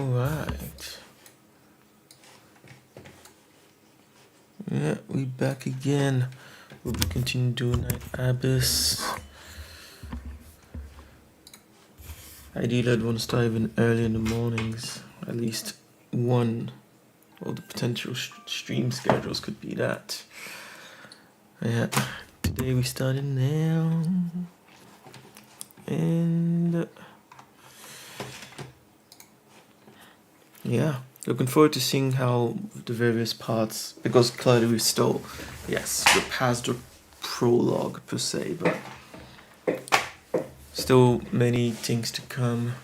Alright. Yeah, we back again. We'll be continuing doing Night Abyss. Ideally, I'd want to start even early in the mornings. At least one of the potential stream schedules could be that. Yeah, today we started now. And yeah, looking forward to seeing how the various parts, because clearly we're still, yes, we're past the prologue per se, but still many things to come.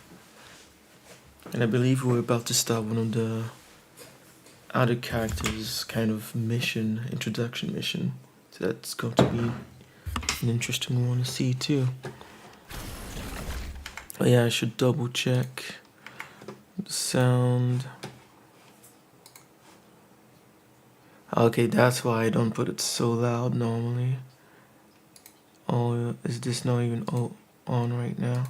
And I believe we're about to start one of the other characters' kind of mission, introduction mission. So that's going to be an interesting one to see too. Oh yeah, I should double check the sound. Okay, that's why I don't put it so loud normally. Oh, is this not even on right now?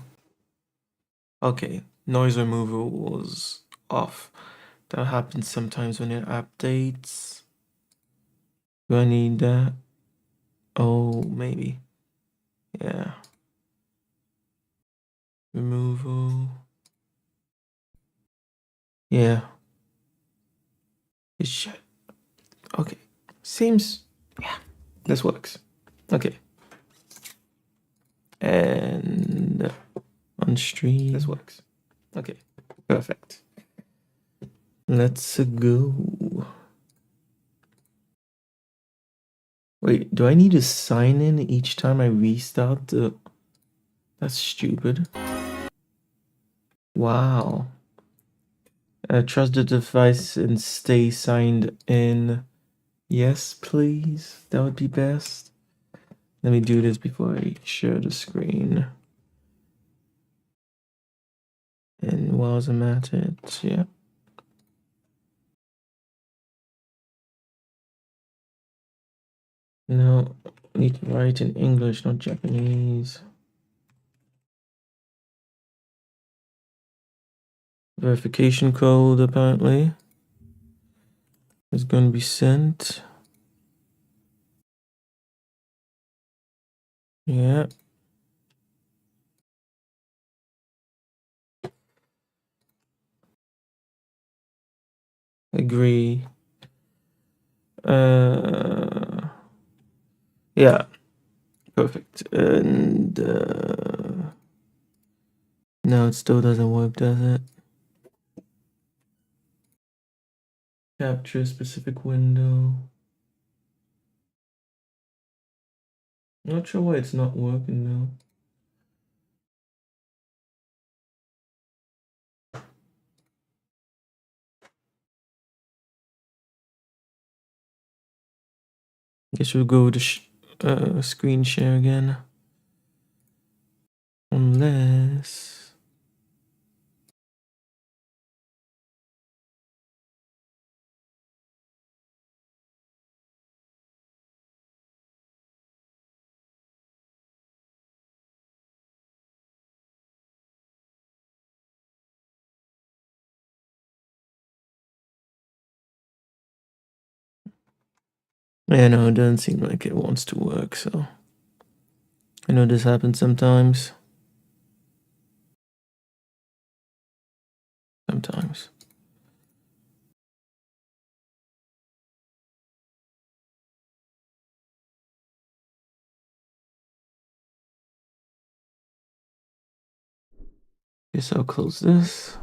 Okay, noise removal was off. That happens sometimes when it updates. Do I need that? Oh, maybe. Yeah. Removal. Yeah. It's shit. Okay. Seems, yeah, this works. Okay. And on stream. This works. Okay. Perfect. Let's go. Wait, do I need to sign in each time I restart the... That's stupid. Wow. Trust the device and stay signed in. Yes, please. That would be best. Let me do this before I share the screen. And while I'm at it, yeah. No, I need to write in English, not Japanese. Verification code, apparently, is going to be sent. Yeah. Agree. Yeah. Perfect. And no, it still doesn't work, does it? Capture specific window. Not sure why it's not working now. Guess we'll go to screen share again. Unless... Yeah, no, it doesn't seem like it wants to work, so... I know this happens sometimes. Sometimes. Guess I'll close this.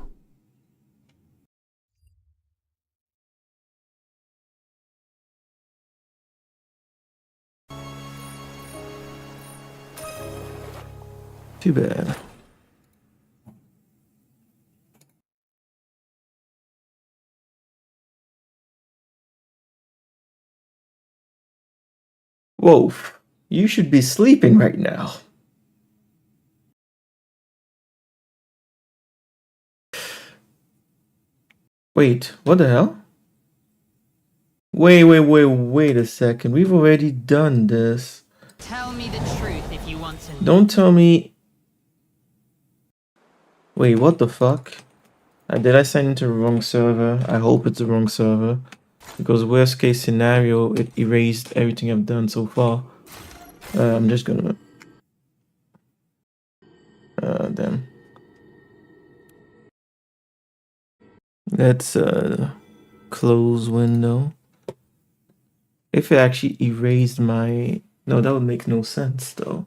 Too bad. Whoa, you should be sleeping right now. Wait, what the hell? Wait a second. We've already done this. Tell me the truth if you want to know. Don't tell me... Wait, what the fuck? Did I sign into the wrong server? I hope it's the wrong server. Because worst case scenario, it erased everything I've done so far. I'm just gonna... damn. Let's close window. If it actually erased my... No, that would make no sense though.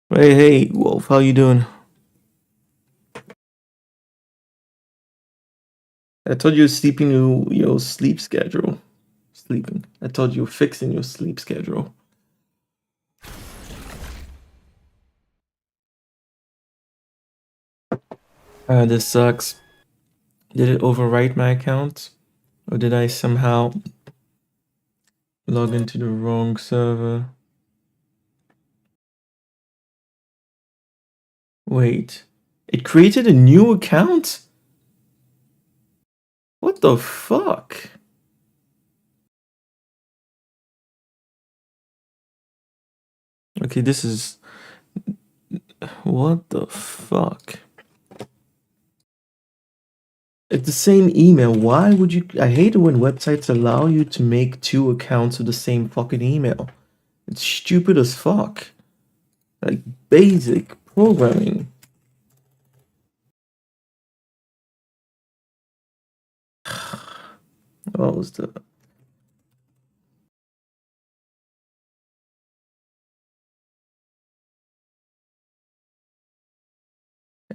Hey, Wolf, how you doing? I told you sleeping your sleep schedule. Sleeping. I told you fixing your sleep schedule. This sucks. Did it overwrite my account? Or did I somehow log into the wrong server? Wait. It created a new account? What the fuck? Okay, this is... What the fuck? It's the same email. Why would you... I hate it when websites allow you to make 2 accounts with the same fucking email. It's stupid as fuck. Like, basic programming. What was the...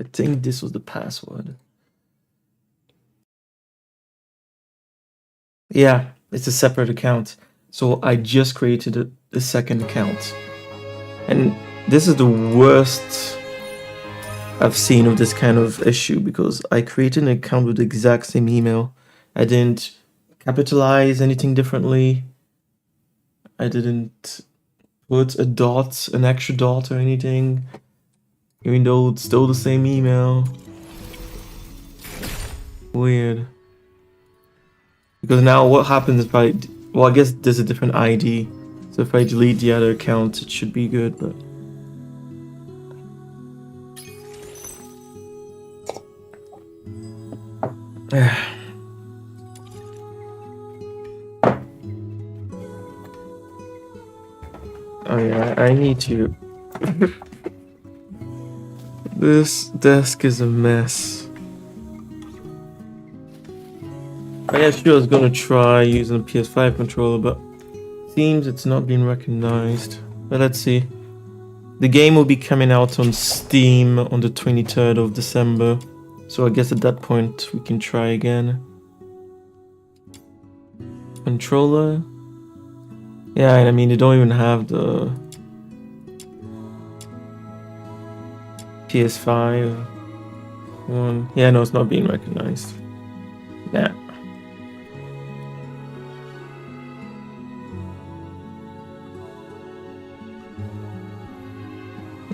I think this was the password. Yeah, it's a separate account. So I just created a second account. And this is the worst I've seen of this kind of issue because I created an account with the exact same email. I didn't capitalize anything differently. I didn't put a dot, an extra dot or anything, even though it's still the same email. Weird. Because now what happens if I... Well, I guess there's a different ID. So if I delete the other account, it should be good, but... Oh yeah, I need to... This desk is a mess. I actually was gonna try using a PS5 controller, but seems it's not being recognized. But let's see. The game will be coming out on Steam on the 23rd of December. So I guess at that point we can try again. Controller? Yeah, and I mean they don't even have the PS5 one. Yeah, no, it's not being recognized. Nah.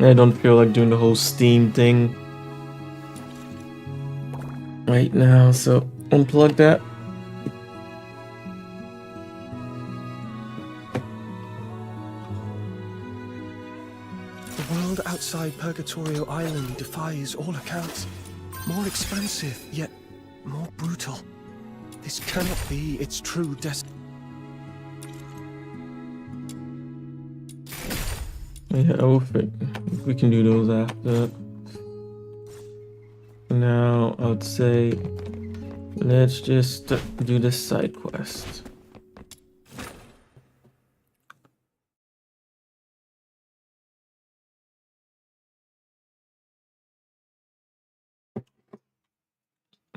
I don't feel like doing the whole Steam thing right now, so unplug that. The world outside Purgatorio Island defies all accounts. More expansive, yet more brutal. This cannot be its true destiny. Yeah, we can do those after. Now, I would say, let's just do this side quest.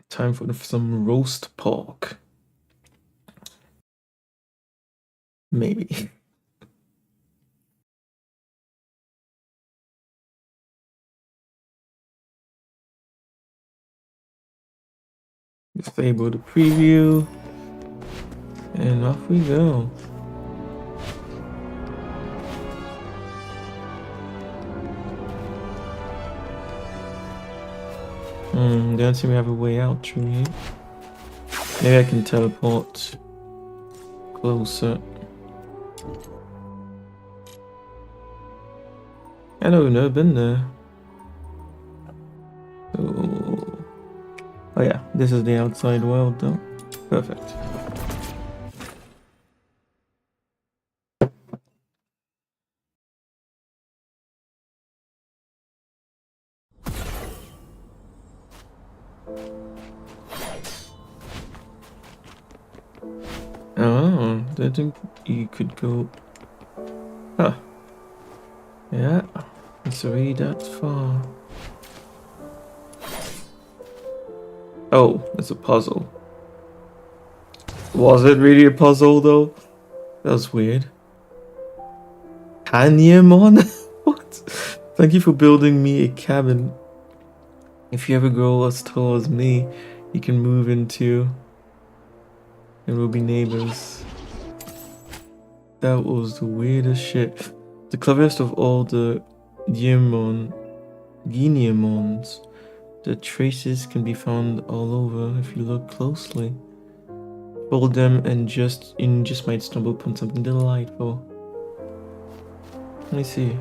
Time for some roast pork. Maybe. Disable the preview. And off we go. Don't seem to have a way out through here. Maybe I can teleport closer. I know, never been there. Oh. Oh yeah, this is the outside world though. Perfect. Oh, I think you could go. Huh. Yeah, it's really that far. Oh, it's a puzzle. Was it really a puzzle though? That was weird. Kanyemon? What? Thank you for building me a cabin. If you ever grow as tall as me, you can move into and we'll be neighbors. That was the weirdest shit. The cleverest of all the Giniemons. The traces can be found all over if you look closely. Follow them and you just might stumble upon something delightful. Let me see.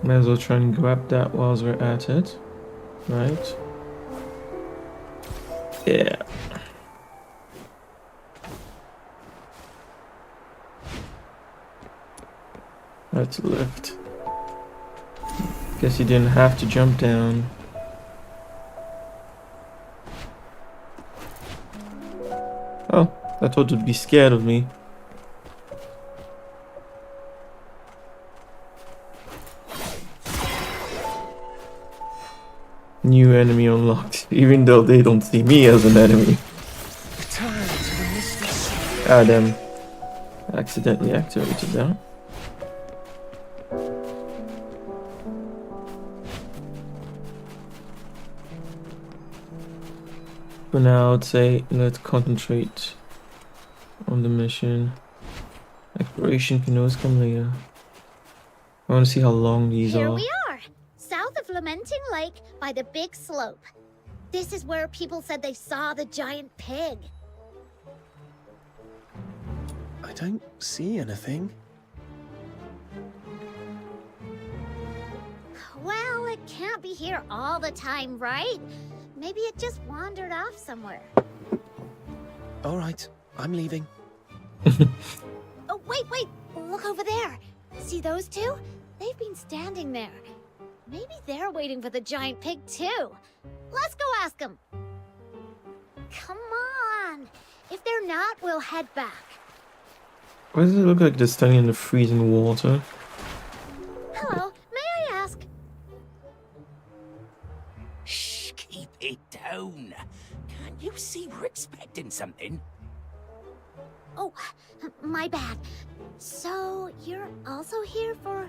Might as well try and grab that whilst we're at it. Right? Yeah. That's a lift. Guess you didn't have to jump down. Oh, I thought you'd be scared of me. New enemy unlocked, even though they don't see me as an enemy. Ah, damn. Accidentally activated that. For now, I'd say let's concentrate on the mission. Exploration can always come later. I want to see how long these Here are. we are, south of Lamenting Lake by the big slope. This is where people said they saw the giant pig. I don't see anything. Well, it can't be here all the time, right? Maybe it just wandered off somewhere. All right, I'm leaving. Oh, wait, look over there. See those two? They've been standing there. Maybe they're waiting for the giant pig too. Let's go ask them. Come on. If they're not, we'll head back. Why does it look like they're standing in the freezing water? Hello, may I ask? Shh, keep it down. Can't you see we're expecting something? Oh, my bad. So, you're also here for...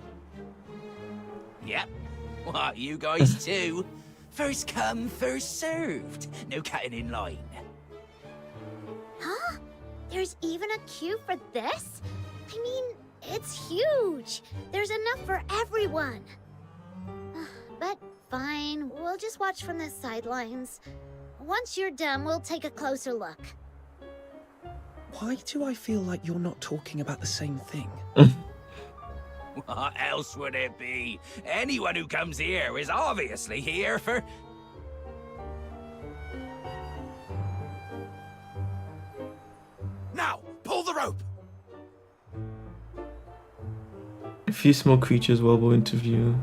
Yep. What, you guys too? First come, first served. No cutting in line. Huh? There's even a queue for this? I mean, it's huge. There's enough for everyone. But fine, we'll just watch from the sidelines. Once you're done, we'll take a closer look. Why do I feel like you're not talking about the same thing? What else would it be? Anyone who comes here is obviously here for... Now, pull the rope! A few small creatures wobble into view.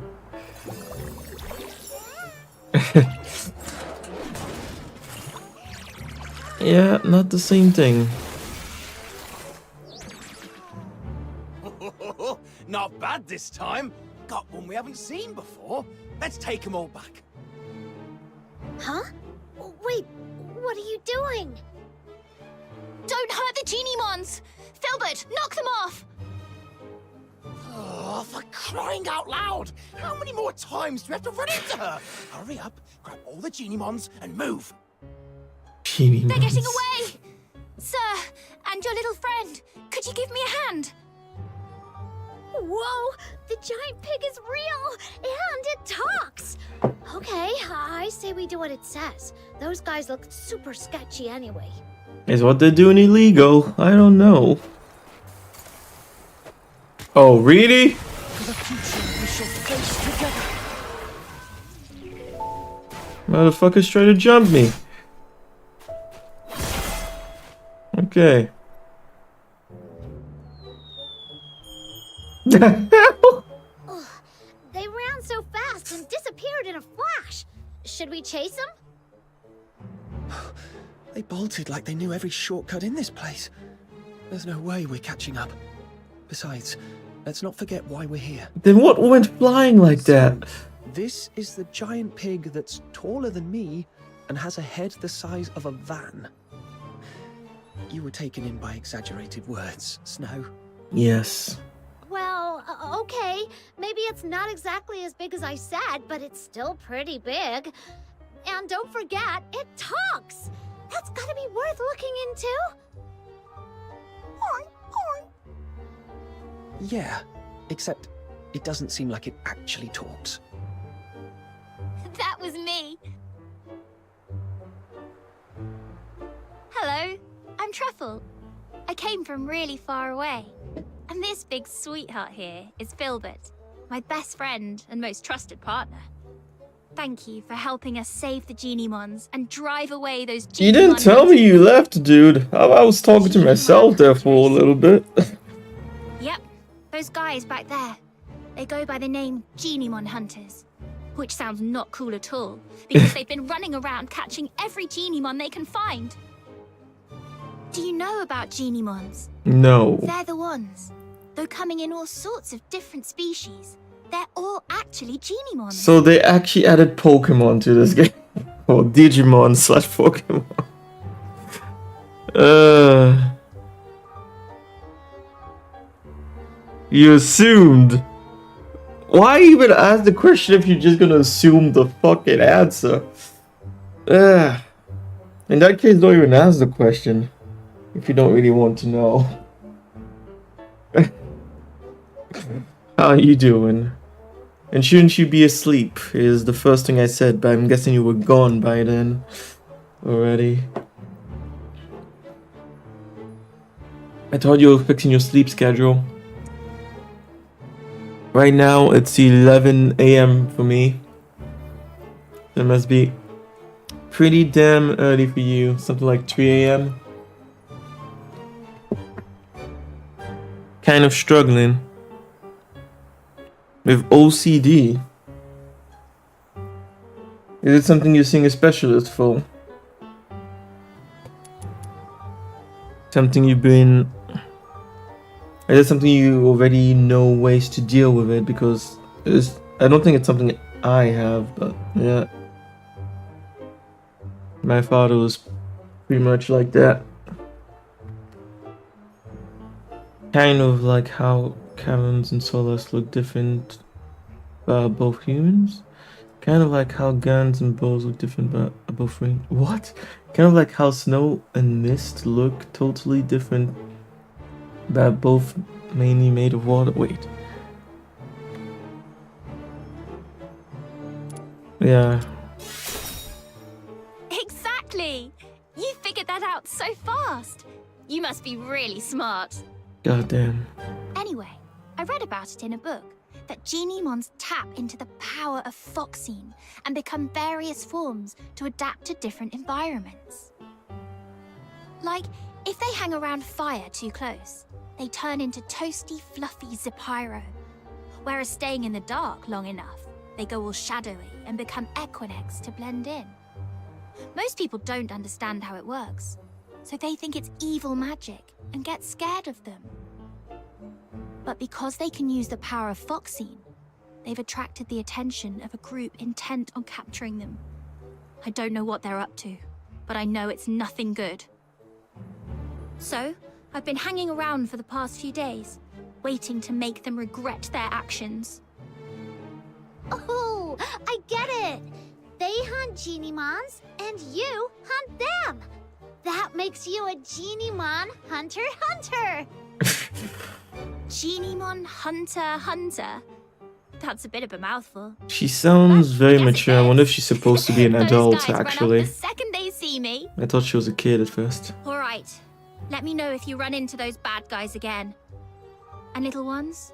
Yeah, not the same thing. Not bad this time. Got one we haven't seen before. Let's take them all back. Huh? Wait, what are you doing? Don't hurt the genie mons! Filbert, knock them off! Oh, for crying out loud! How many more times do we have to run into her? Hurry up, grab all the genie mons and move. Peony They're getting months. away! Sir, and your little friend, could you give me a hand? Whoa, the giant pig is real, and it talks. Okay, I say we do what it says. Those guys look super sketchy anyway. Is what they're doing illegal? I don't know. Oh, really? For the future we shall face together. Motherfuckers trying to jump me. Okay. Ugh, they ran so fast and disappeared in a flash. Should we chase them? They bolted like they knew every shortcut in this place. There's no way we're catching up. Besides, let's not forget why we're here. Then what went flying like that? This is the giant pig that's taller than me and has a head the size of a van. You were taken in by exaggerated words, Snow. Yes. Well, okay. Maybe it's not exactly as big as I said, but it's still pretty big. And don't forget, it talks! That's gotta be worth looking into. Yeah, except it doesn't seem like it actually talks. That was me. Hello, I'm Truffle. I came from really far away. And this big sweetheart here is Filbert, my best friend and most trusted partner. Thank you for helping us save the Genimons and drive away those Genimon You didn't tell me you left, dude. I was talking to myself there for a little bit. Yep, those guys back there. They go by the name Genimon Hunters. Which sounds not cool at all, because they've been running around catching every Genimon they can find. Do you know about Genimons? No. They're the ones. Though coming in all sorts of different species, they're all actually Genimons. So they actually added Pokemon to this game. Or Digimon slash Pokemon. You assumed. Why even ask the question if you're just gonna assume the fucking answer? In that case, don't even ask the question. If you don't really want to know. How you doing? And shouldn't you be asleep? Is the first thing I said, but I'm guessing you were gone by then. Already. I thought you were fixing your sleep schedule. Right now it's 11 AM for me. That must be pretty damn early for you. Something like 3 AM. Kind of struggling with OCD. Is it something you're seeing a specialist for? Something you've been... Is it something you already know ways to deal with it? Because I don't think it's something I have, but yeah. My father was pretty much like that. Kind of like how caverns and Solace look different but both humans. Kind of like how guns and bows look different but both range. What? Kind of like how snow and mist look totally different but both mainly made of water. Wait. Yeah. Exactly! You figured that out so fast. You must be really smart. Goddamn. Anyway, I read about it in a book, that Genimons tap into the power of Foxine and become various forms to adapt to different environments. Like, if they hang around fire too close, they turn into toasty, fluffy Zapyro. Whereas staying in the dark long enough, they go all shadowy and become Equinix to blend in. Most people don't understand how it works, so they think it's evil magic and get scared of them. But because they can use the power of Foxine, they've attracted the attention of a group intent on capturing them. I don't know what they're up to, but I know it's nothing good. So, I've been hanging around for the past few days, waiting to make them regret their actions. Oh, I get it! They hunt Genimons, and you hunt them! That makes you a Genimon hunter-hunter! Genimon hunter-hunter? That's a bit of a mouthful. She sounds very Yes, it mature. I wonder if is. she's supposed to be an Those adult, guys run off actually. the second they see me. I thought she was a kid at first. All right. Right. Let me know if you run into those bad guys again. And little ones,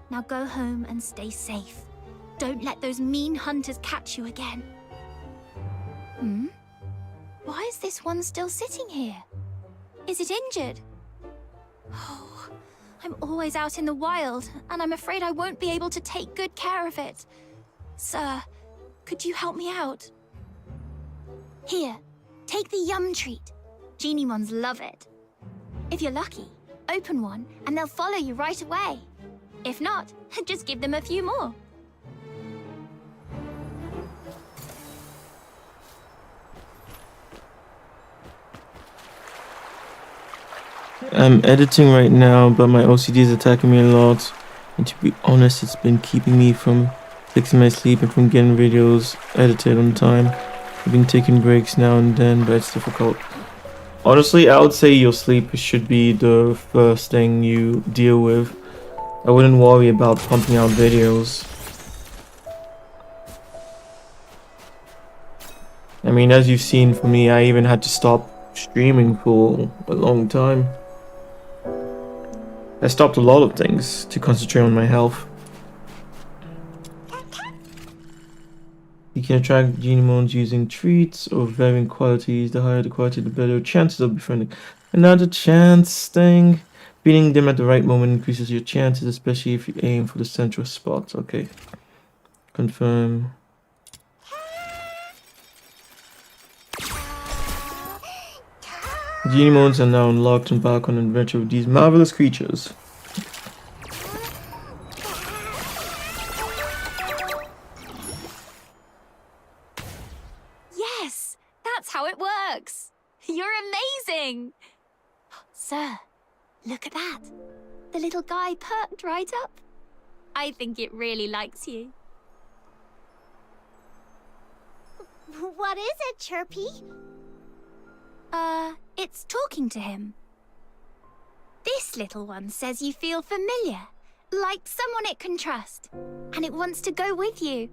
now go home and stay safe. Don't let those mean hunters catch you again. Hmm? Why is this one still sitting here? Is it injured? Oh, I'm always out in the wild, and I'm afraid I won't be able to take good care of it. Sir, could you help me out? Here, take the yum treat. Geniemons love it. If you're lucky, open one, and they'll follow you right away. If not, just give them a few more. I'm editing right now, but my OCD is attacking me a lot. And to be honest, it's been keeping me from fixing my sleep and from getting videos edited on time. I've been taking breaks now and then, but it's difficult. Honestly, I would say your sleep should be the first thing you deal with. I wouldn't worry about pumping out videos. I mean, as you've seen for me, I even had to stop streaming for a long time. I stopped a lot of things to concentrate on my health. You can attract Geniemons using treats or varying qualities. The higher the quality, the better chances of befriending. Another chance thing. Beating them at the right moment increases your chances, especially if you aim for the central spot. Okay. Confirm. Geniemons are now unlocked and embark on an adventure with these marvelous creatures. Yes, that's how it works. You're amazing. Sir, look at that. The little guy perked right up. I think it really likes you. What is it, Chirpy? It's talking to him. This little one says you feel familiar, like someone it can trust, and it wants to go with you.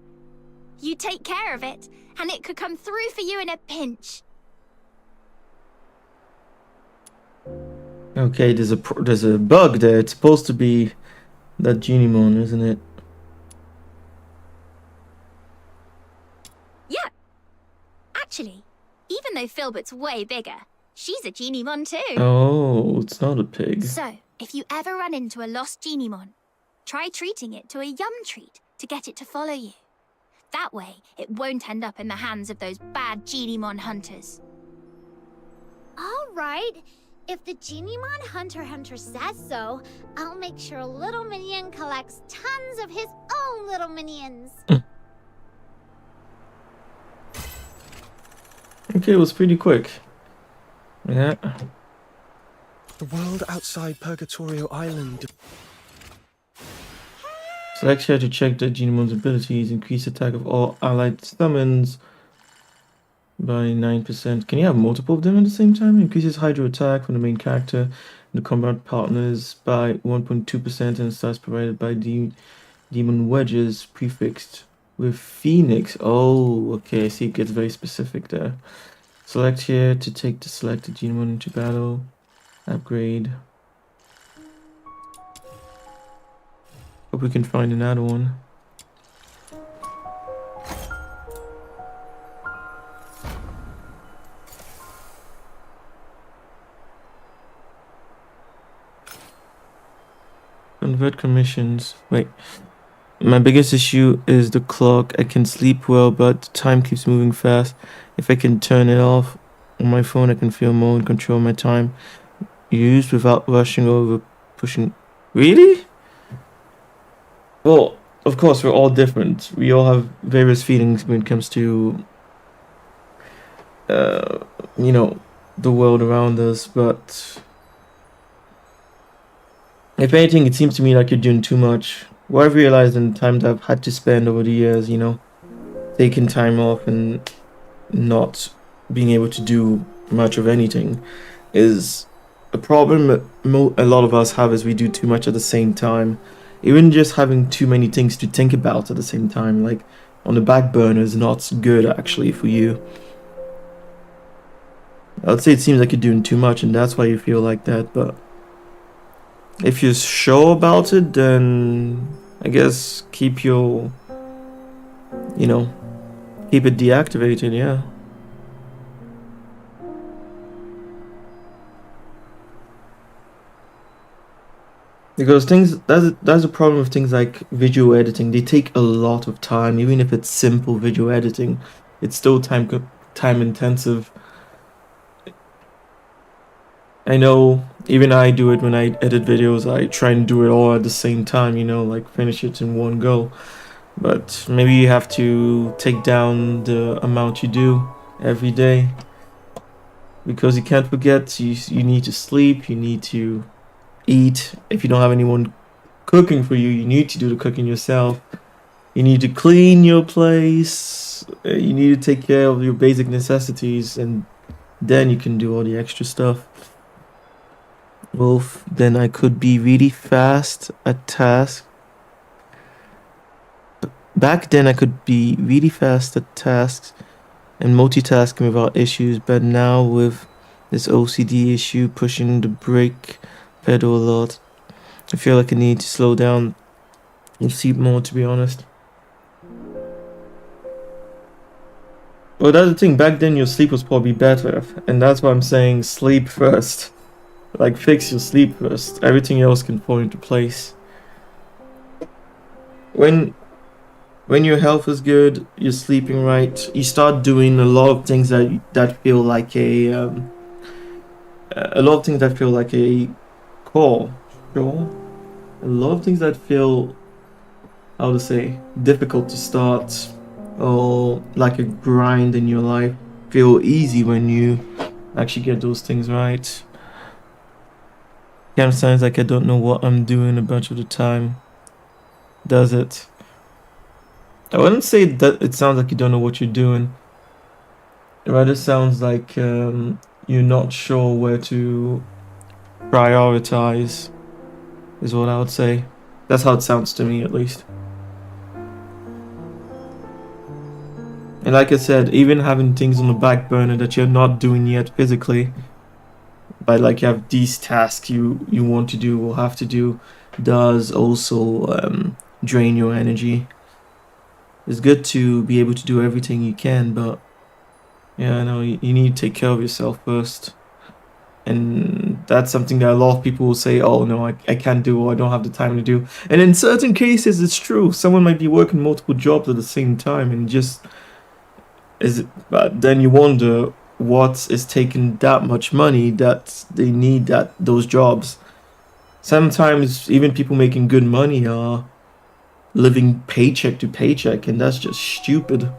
You take care of it, and it could come through for you in a pinch. Okay, there's a bug there. It's supposed to be that Geniemon, isn't it? Yeah. Actually, even though Filbert's way bigger, she's a Geniemon too. Oh, it's not a pig. So, if you ever run into a lost Geniemon, try treating it to a yum treat to get it to follow you. That way, it won't end up in the hands of those bad Geniemon hunters. All right. If the Geniemon Hunter says so, I'll make sure Little Minion collects tons of his own little minions. Okay, it was pretty quick. Yeah. The world outside Purgatorio Island. Select here to check the Geniemon's abilities. Increase attack of all allied summons by 9%. Can you have multiple of them at the same time? Increases Hydro attack from the main character and the combat partners by 1.2% and starts provided by Demon Wedges prefixed with Phoenix. Oh, okay. I see it gets very specific there. Select here to take the selected Geniemon into battle. Upgrade. Hope we can find another one. Convert commissions. Wait. My biggest issue is the clock. I can sleep well, but the time keeps moving fast. If I can turn it off on my phone, I can feel more in control of my time used without rushing over pushing. Really? Well, of course, we're all different. We all have various feelings when it comes to, you know, the world around us, but if anything, it seems to me like you're doing too much. What I've realized in the time that I've had to spend over the years, you know, taking time off and not being able to do much of anything, is a problem that a lot of us have, is we do too much at the same time. Even just having too many things to think about at the same time, like on the back burner, is not good actually for you. I would say it seems like you're doing too much, and that's why you feel like that. But if you're sure about it, then I guess keep your, you know, keep it deactivated. Yeah. Because things that's the problem with things like video editing. They take a lot of time, even if it's simple video editing. It's still time intensive. I know even I do it when I edit videos. I try and do it all at the same time, you know, like finish it in one go. But maybe you have to take down the amount you do every day, because you can't forget you need to sleep, you need to eat. If you don't have anyone cooking for you, you need to do the cooking yourself. You need to clean your place. You need to take care of your basic necessities, and then you can do all the extra stuff. Well, then I could be really fast at tasks. Back then I could be really fast at tasks and multitasking without issues, but now with this OCD issue pushing the brake pedal a lot, I feel like I need to slow down and sleep more, to be honest. Well, that's the thing, back then your sleep was probably better, and that's why I'm saying sleep first. Like, fix your sleep first. Everything else can fall into place. When your health is good, you're sleeping right, you start doing a lot of things that feel like a lot of things that feel like a core. Sure. A lot of things that feel, how to say, difficult to start, or like a grind in your life, feel easy when you actually get those things right. Kind of sounds like I don't know what I'm doing a bunch of the time. Does it? I wouldn't say that it sounds like you don't know what you're doing. It rather sounds like you're not sure where to prioritize, is what I would say. That's how it sounds to me, at least. And like I said, even having things on the back burner that you're not doing yet physically, but like you have these tasks you want to do or have to do, does also drain your energy. It's good to be able to do everything you can, but yeah, I know you need to take care of yourself first. And that's something that a lot of people will say, oh no, I can't do, or I don't have the time to do. And in certain cases, it's true. Someone might be working multiple jobs at the same time, and but then you wonder what is taking that much money that they need those jobs. Sometimes even people making good money are living paycheck to paycheck, and that's just stupid.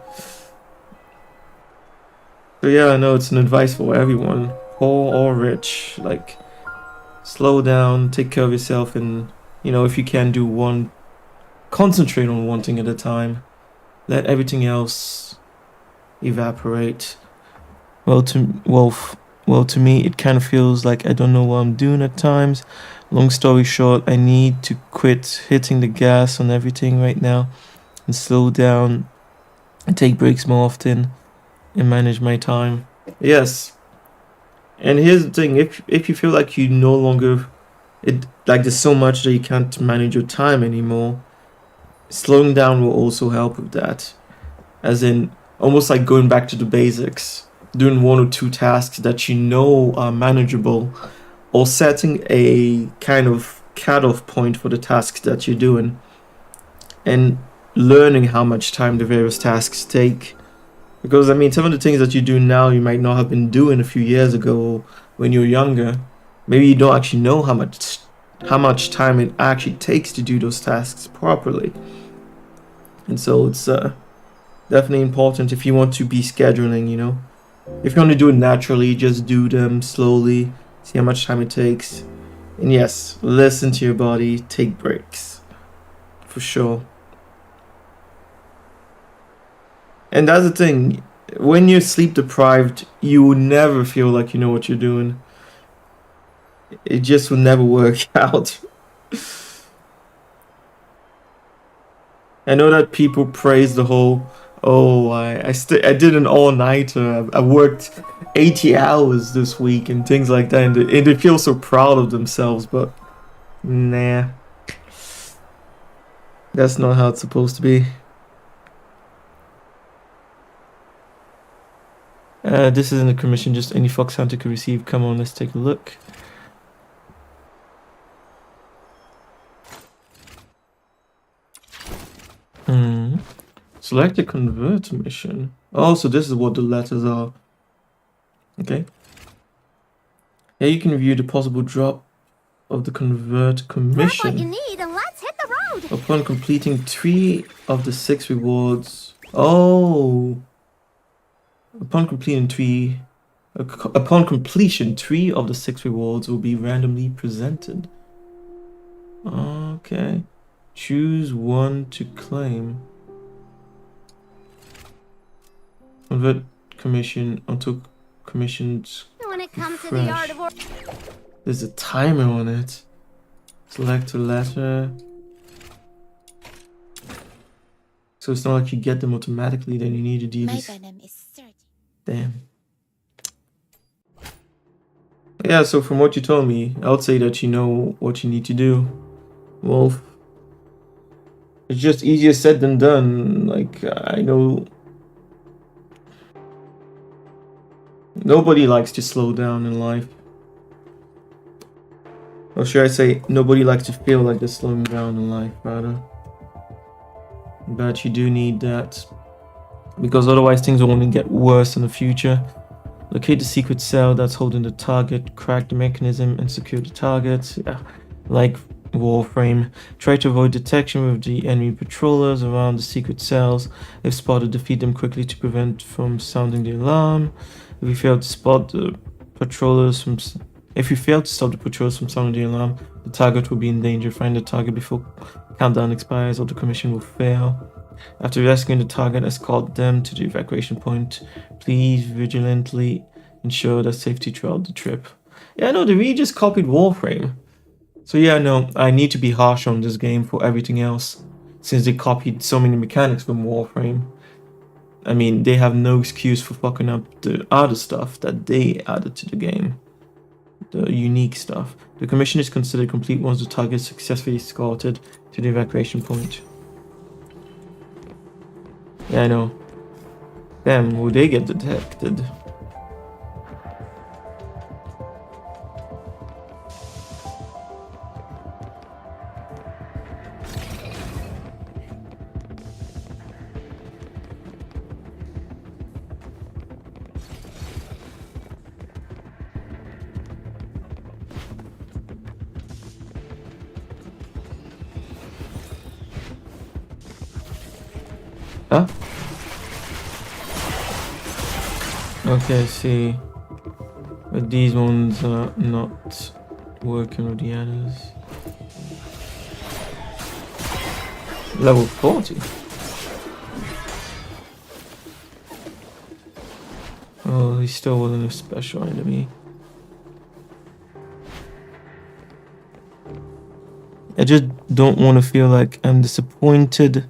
So yeah, I know it's an advice for everyone, poor or rich. Like, slow down, take care of yourself, and if you can do concentrate on one thing at a time. Let everything else evaporate. Well, to me, it kind of feels like I don't know what I'm doing at times. Long story short, I need to quit hitting the gas on everything right now and slow down and take breaks more often and manage my time. Yes. And here's the thing, if you feel like you no longer, like there's so much that you can't manage your time anymore, slowing down will also help with that. As in, almost like going back to the basics, doing one or two tasks that you know are manageable, or setting a kind of cutoff point for the tasks that you're doing, and learning how much time the various tasks take. Because, I mean, some of the things that you do now, you might not have been doing a few years ago when you're younger. Maybe you don't actually know how much time it actually takes to do those tasks properly. And so it's definitely important if you want to be scheduling, If you want to do it naturally, just do them slowly, see how much time it takes. And yes, listen to your body, take breaks. For sure. And that's the thing, when you're sleep deprived, you will never feel like you know what you're doing. It just will never work out. I know that people praise the whole, Oh, I did an all-nighter. I worked 80 hours this week and things like that, and they feel so proud of themselves, but nah. That's not how it's supposed to be. This isn't a commission, just any fox hunter could receive. Come on, let's take a look. Select a convert mission. Oh, so this is what the letters are. Okay. Here you can view the possible drop of the convert Grab what you commission. need and let's hit the road. Upon completing 3 of the 6 rewards. Oh. Upon completing 3. Upon completion, 3 of the 6 rewards will be randomly presented. Okay. Choose one to claim. Convert commission until commissions. When it comes to the art of war. There's a timer on it. Select a letter. So it's not like you get them automatically, then you need to do My these. venom is certain. Damn. Yeah, so from what you told me, I would say that you know what you need to do. Wolf. It's just easier said than done. Like, I know nobody likes to slow down in life. Or should I say, nobody likes to feel like they're slowing down in life, rather. But you do need that. Because otherwise things will only get worse in the future. Locate the secret cell that's holding the target, crack the mechanism, and secure the target. Yeah, like Warframe. Try to avoid detection with the enemy patrollers around the secret cells. If spotted, defeat them quickly to prevent from sounding the alarm. If you fail to spot the patrollers from... If you fail to stop the patrollers from sounding the alarm, the target will be in danger. Find the target before countdown expires or the commission will fail. After rescuing the target, escort them to the evacuation point. Please vigilantly ensure their safety throughout the trip. Yeah, no, they really just copied Warframe. So yeah, no, I need to be harsh on this game for everything else, since they copied so many mechanics from Warframe. I mean, they have no excuse for fucking up the other stuff that they added to the game. The unique stuff. The commission is considered complete once the target is successfully escorted to the evacuation point. Yeah, I know. Damn, will they get detected? Huh? Okay, I see. But these ones are not working with the others. Level 40. Oh, he still wasn't a special enemy. I just don't want to feel like I'm disappointed.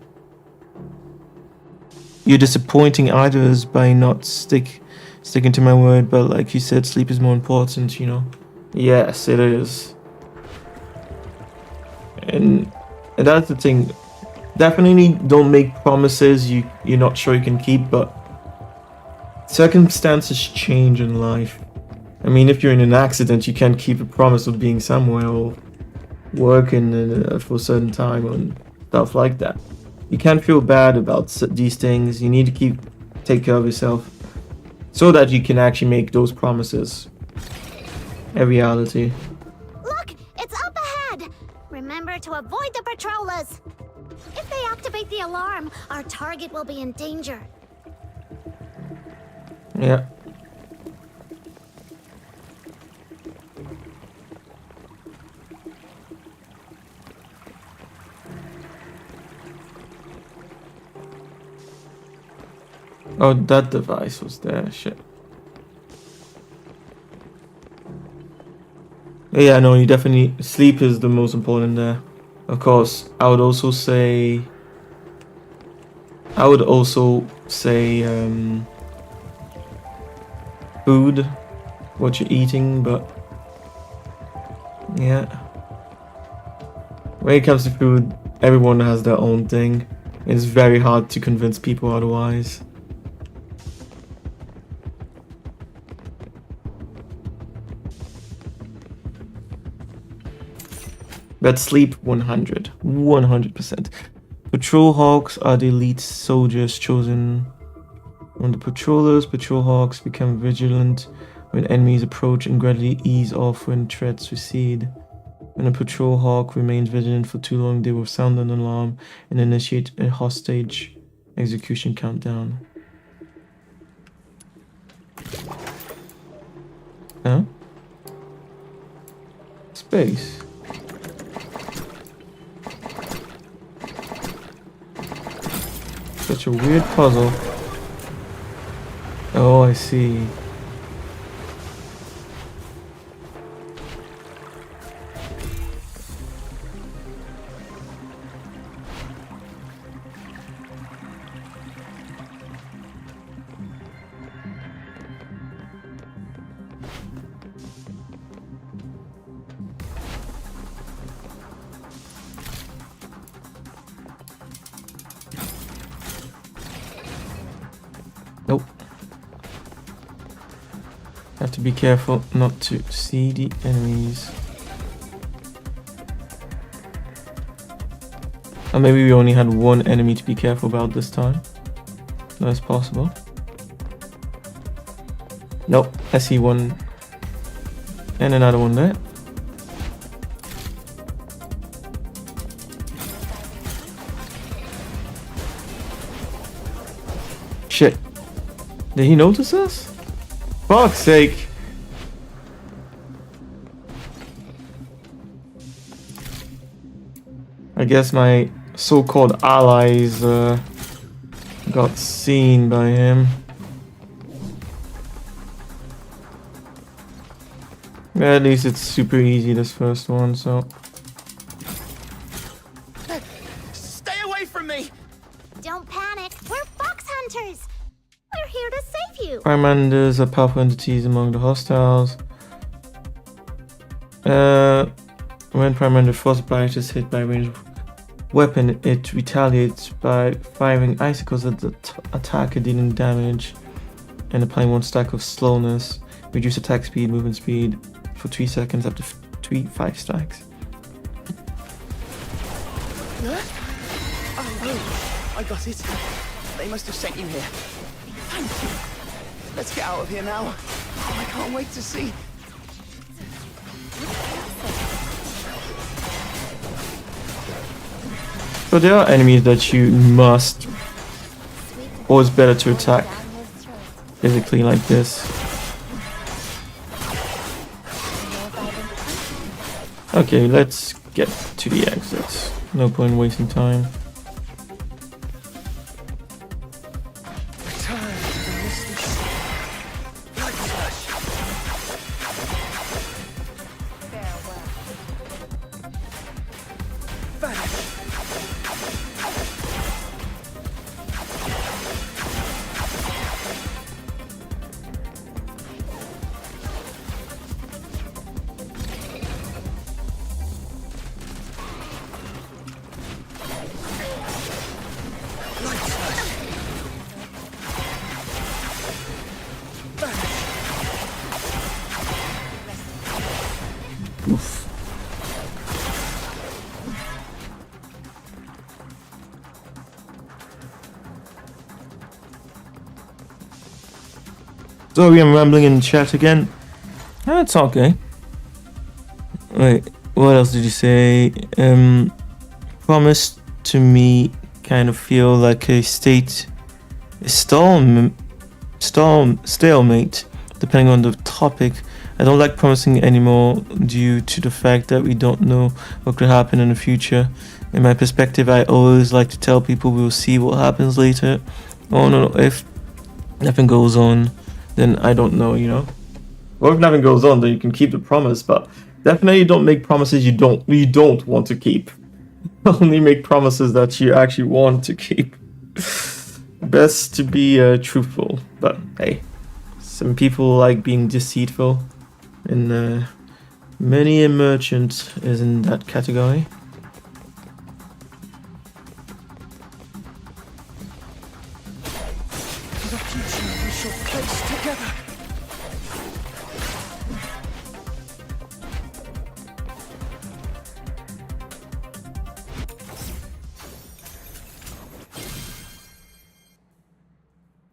You're disappointing others by not sticking to my word, but like you said, sleep is more important, you know? Yes, it is. And that's the thing. Definitely don't make promises you're not sure you can keep, but circumstances change in life. I mean, if you're in an accident, you can't keep a promise of being somewhere or working for a certain time and stuff like that. You can't feel bad about these things. You need to take care of yourself so that you can actually make those promises a reality. Look, it's up ahead. Remember to avoid the patrollers. If they activate the alarm, our target will be in danger. Yeah. Oh, that device was there. Shit. Yeah, no, you definitely... Sleep is the most important there. Of course, I would also say... I would also say food, what you're eating, but yeah. When it comes to food, everyone has their own thing. It's very hard to convince people otherwise. But sleep 100. 100%. Patrol hawks are the elite soldiers chosen from the patrollers. Patrol hawks become vigilant when enemies approach and gradually ease off when threats recede. When a patrol hawk remains vigilant for too long, they will sound an alarm and initiate a hostage execution countdown. Huh? Space. Such a weird puzzle. Oh, I see. Nope. Have to be careful not to see the enemies. Or maybe we only had one enemy to be careful about this time. That's possible. Nope, I see one. And another one there. Shit. Did he notice us? Fuck's sake. I guess my so-called allies got seen by him. At least it's super easy, this first one, so... Stay away from me! Don't panic. We're fox hunters. We're here to save you. Primanders are powerful entities among the hostiles. When Primander frostbite is hit by a ranged weapon, it retaliates by firing icicles at the attacker, dealing damage and applying 1 stack of slowness. Reduce attack speed, movement speed for 3 seconds up to 5 stacks. Oh no, I got it. They must have sent you here. Thank you. Let's get out of here now. Oh, I can't wait to see. So there are enemies that you must, or it's better to attack physically like this. Okay, let's get to the exit. No point wasting time. Sorry, I'm rambling in chat again. That's okay. Wait, what else did you say? Promise to me kind of feel like a stalemate, depending on the topic. I don't like promising anymore due to the fact that we don't know what could happen in the future. In my perspective, I always like to tell people we'll see what happens later. Oh no, if nothing goes on, then I don't know, you know. Or if nothing goes on, then you can keep the promise, but definitely don't make promises you don't want to keep. Only make promises that you actually want to keep. Best to be truthful, but hey, some people like being deceitful, and many a merchant is in that category. The future we shall face together.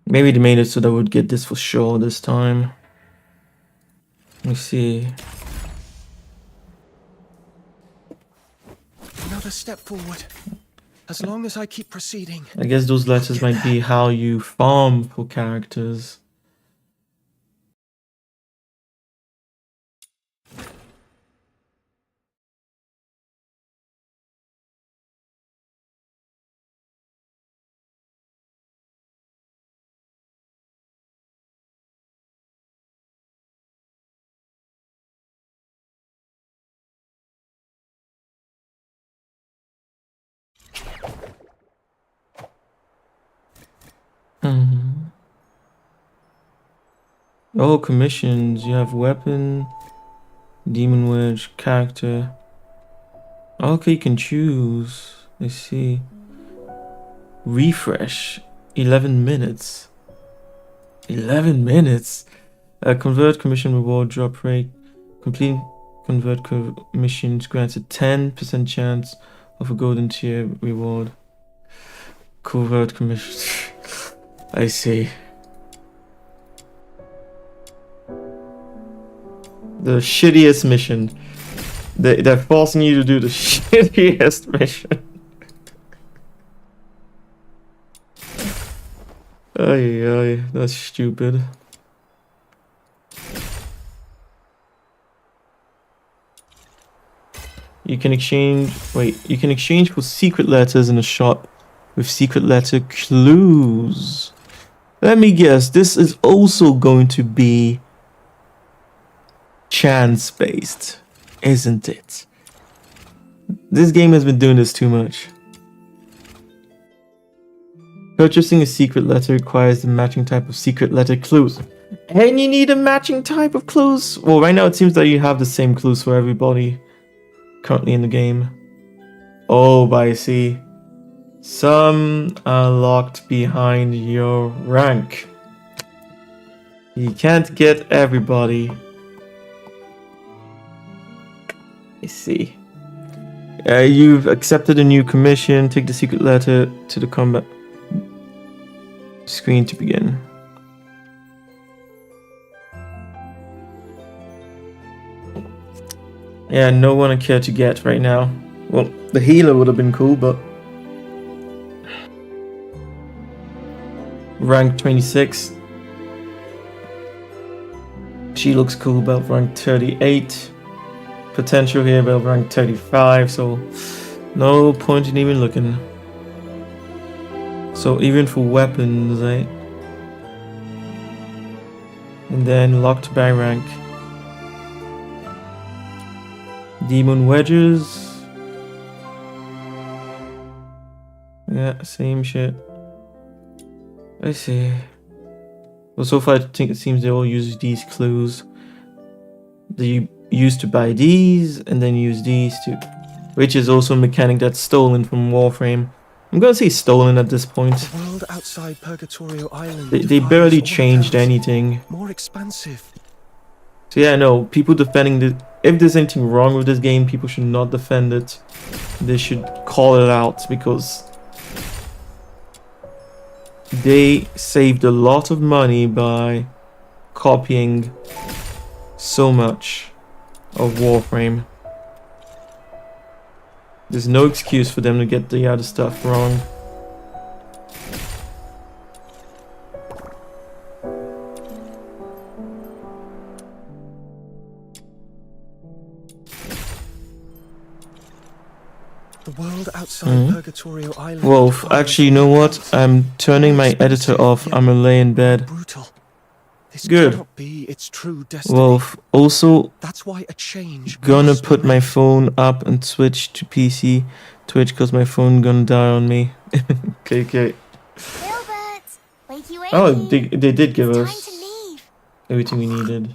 Maybe they made it so that I would get this for sure this time. Let me see. Another step forward. As long as I keep proceeding. I guess those letters might be how you farm for characters. Oh, commissions. You have weapon, demon wedge, character. Okay, you can choose. Let's see. Refresh. 11 minutes. 11 minutes. Convert commission reward drop rate. Complete convert commissions grants a 10% chance of a golden tier reward. Convert commissions. I see. The shittiest mission. They're forcing you to do the shittiest mission. Ay, that's stupid. You can exchange for secret letters in a shop with secret letter clues. Let me guess, this is also going to be chance-based, isn't it? This game has been doing this too much. Purchasing a secret letter requires the matching type of secret letter clues. And you need a matching type of clues? Well, right now it seems that you have the same clues for everybody currently in the game. Oh, but I see. Some are locked behind your rank. You can't get everybody. I see. You've accepted a new commission. Take the secret letter to the combat screen to begin. Yeah, no one I care to get right now. Well, the healer would have been cool, but rank 26. She looks cool, about rank 38. Potential here, about rank 35, so no point in even looking. So even for weapons, right? And then locked by rank. Demon wedges. Yeah, same shit. I see. Well, so far I think it seems they all use these clues. They used to buy these and then use these to, which is also a mechanic that's stolen from Warframe. I'm gonna say stolen at this point. The world outside Purgatorio Island. They barely changed anything. More expansive. So yeah, no, people defending the. If there's anything wrong with this game, people should not defend it. They should call it out because they saved a lot of money by copying so much of Warframe. There's no excuse for them to get the other stuff wrong. The world outside Purgatorio Island. Wolf, actually, you know what? I'm turning my editor off. I'm gonna lay in bed. Brutal. This Good. cannot be its true destiny. Wolf, also That's why a change gonna must put be my made. phone up and switch to PC Twitch because my phone gonna die on me. Okay. Gilbert! Oh, they did give It's time us to leave. everything we needed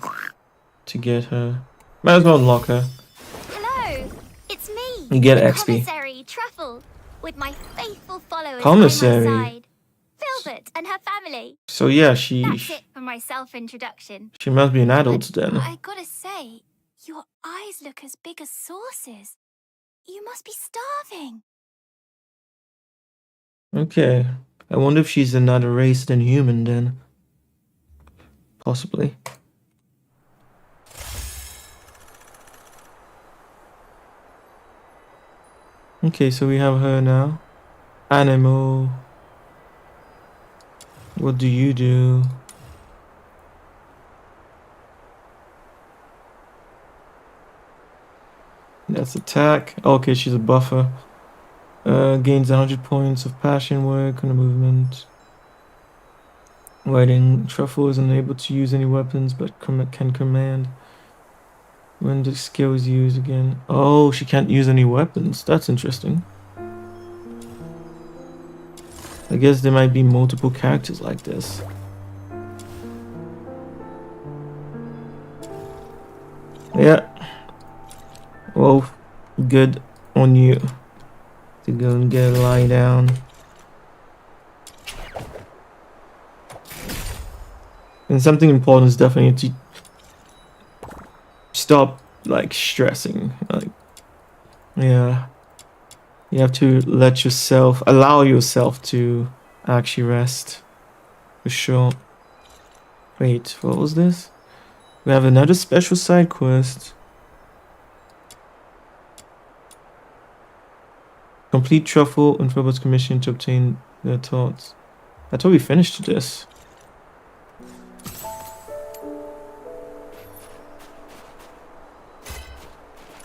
to get her. Might as well unlock her. Hello, it's me. You get the XP. Commissary Truffle, with my faithful followers Commissary. by my side. Filbert and her family. So yeah, That's she it for my self-introduction. must be an adult But then. I gotta say, your eyes look as big as saucers. You must be starving. Okay. I wonder if she's another race than human then. Possibly. Okay, so we have her now. Animal. What do you do? That's attack. Okay, she's a buffer. Gains 100 points of passion work on a movement. Writing. Truffle is unable to use any weapons but can command. When the skill is used again. Oh, she can't use any weapons. That's interesting. I guess there might be multiple characters like this. Yeah. Well, good on you to go and get a lie down. And something important is definitely to stop like stressing. Like, yeah, you have to allow yourself to actually rest. For sure. Wait, what was this? We have another special side quest. Complete Truffle and Robert's commission to obtain their thoughts. I thought we finished this.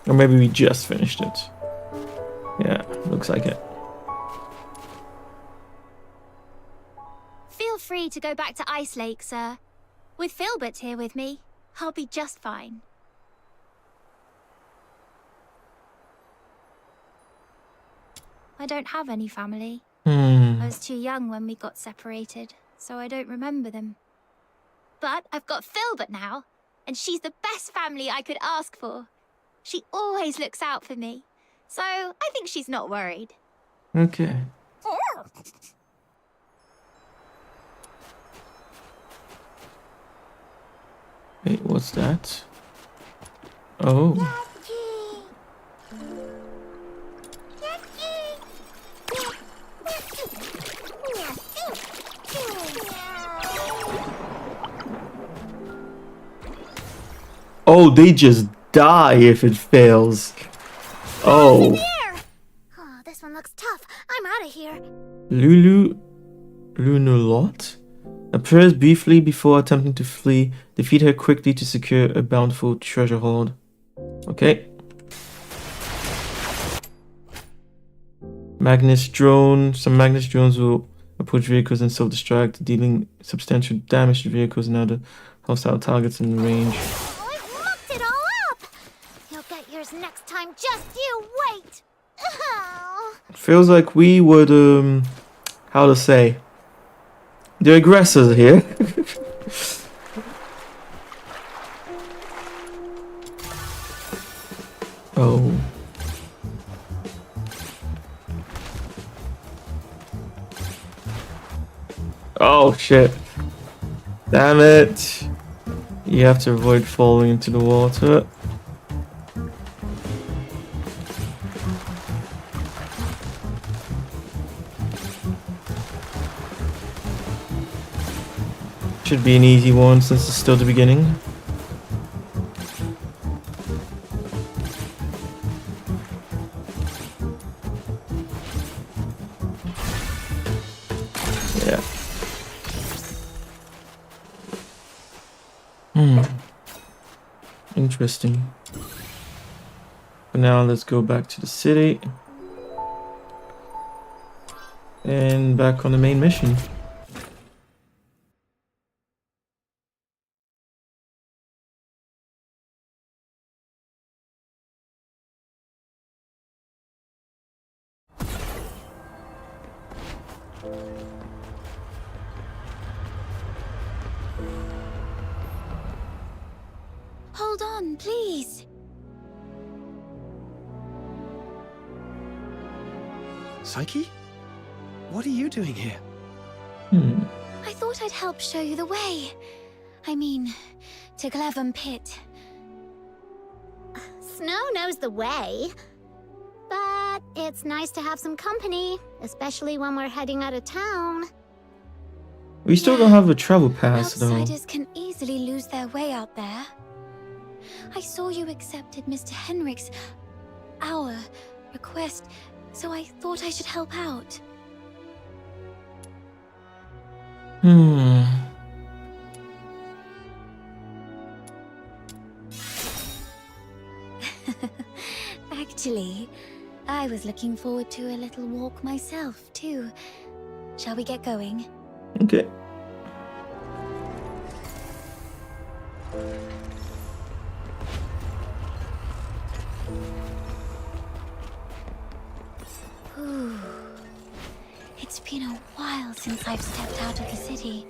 Or maybe we just finished it. Yeah, looks like it. Feel free to go back to Ice Lake, sir. With Filbert here with me, I'll be just fine. I don't have any family. I was too young when we got separated, so I don't remember them. But I've got Filbert now, and she's the best family I could ask for. She always looks out for me, so I think she's not worried. Okay. Wait, what's that? Oh. Oh, they just die if it fails. Oh. Oh, this one looks tough. I'm out of here. Lunulot appears briefly before attempting to flee. Defeat her quickly to secure a bountiful treasure hoard. Okay. Magnus drone. Some Magnus drones will approach vehicles and self-destruct, dealing substantial damage to vehicles and other hostile targets in range. Oh, I mucked it all up. You'll get yours next time. Just you wait. Oh. Feels like we would, how to say, the aggressors here. Oh. Oh shit. Damn it. You have to avoid falling into the water. Should be an easy one since it's still the beginning. Yeah. Interesting. But now let's go back to the city. And back on the main mission. Hold on, please. Psyche? What are you doing here? I thought I'd help show you the way. I mean, to Clevum Pit. Snow knows the way. But it's nice to have some company, especially when we're heading out of town. We still don't have a travel pass, though. Outsiders can easily lose their way out there. I saw you accepted Mr. Henrik's, our request, so I thought I should help out. Actually, I was looking forward to a little walk myself, too. Shall we get going? Okay. Ooh. It's been a while since I've stepped out of the city.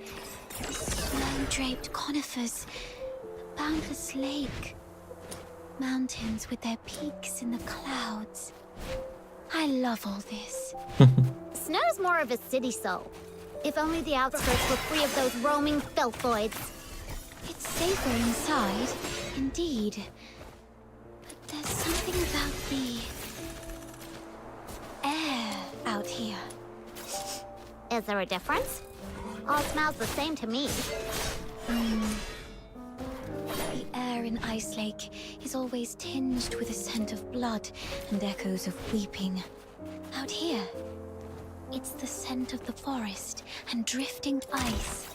The snow-draped conifers, the boundless lake, mountains with their peaks in the clouds. I love all this. Snow's more of a city soul. If only the outskirts were free of those roaming filthoids. It's safer inside, indeed. But there's something about the air out here. Is there a difference? All smells the same to me. The air in Ice Lake is always tinged with a scent of blood and echoes of weeping. Out here, it's the scent of the forest and drifting ice,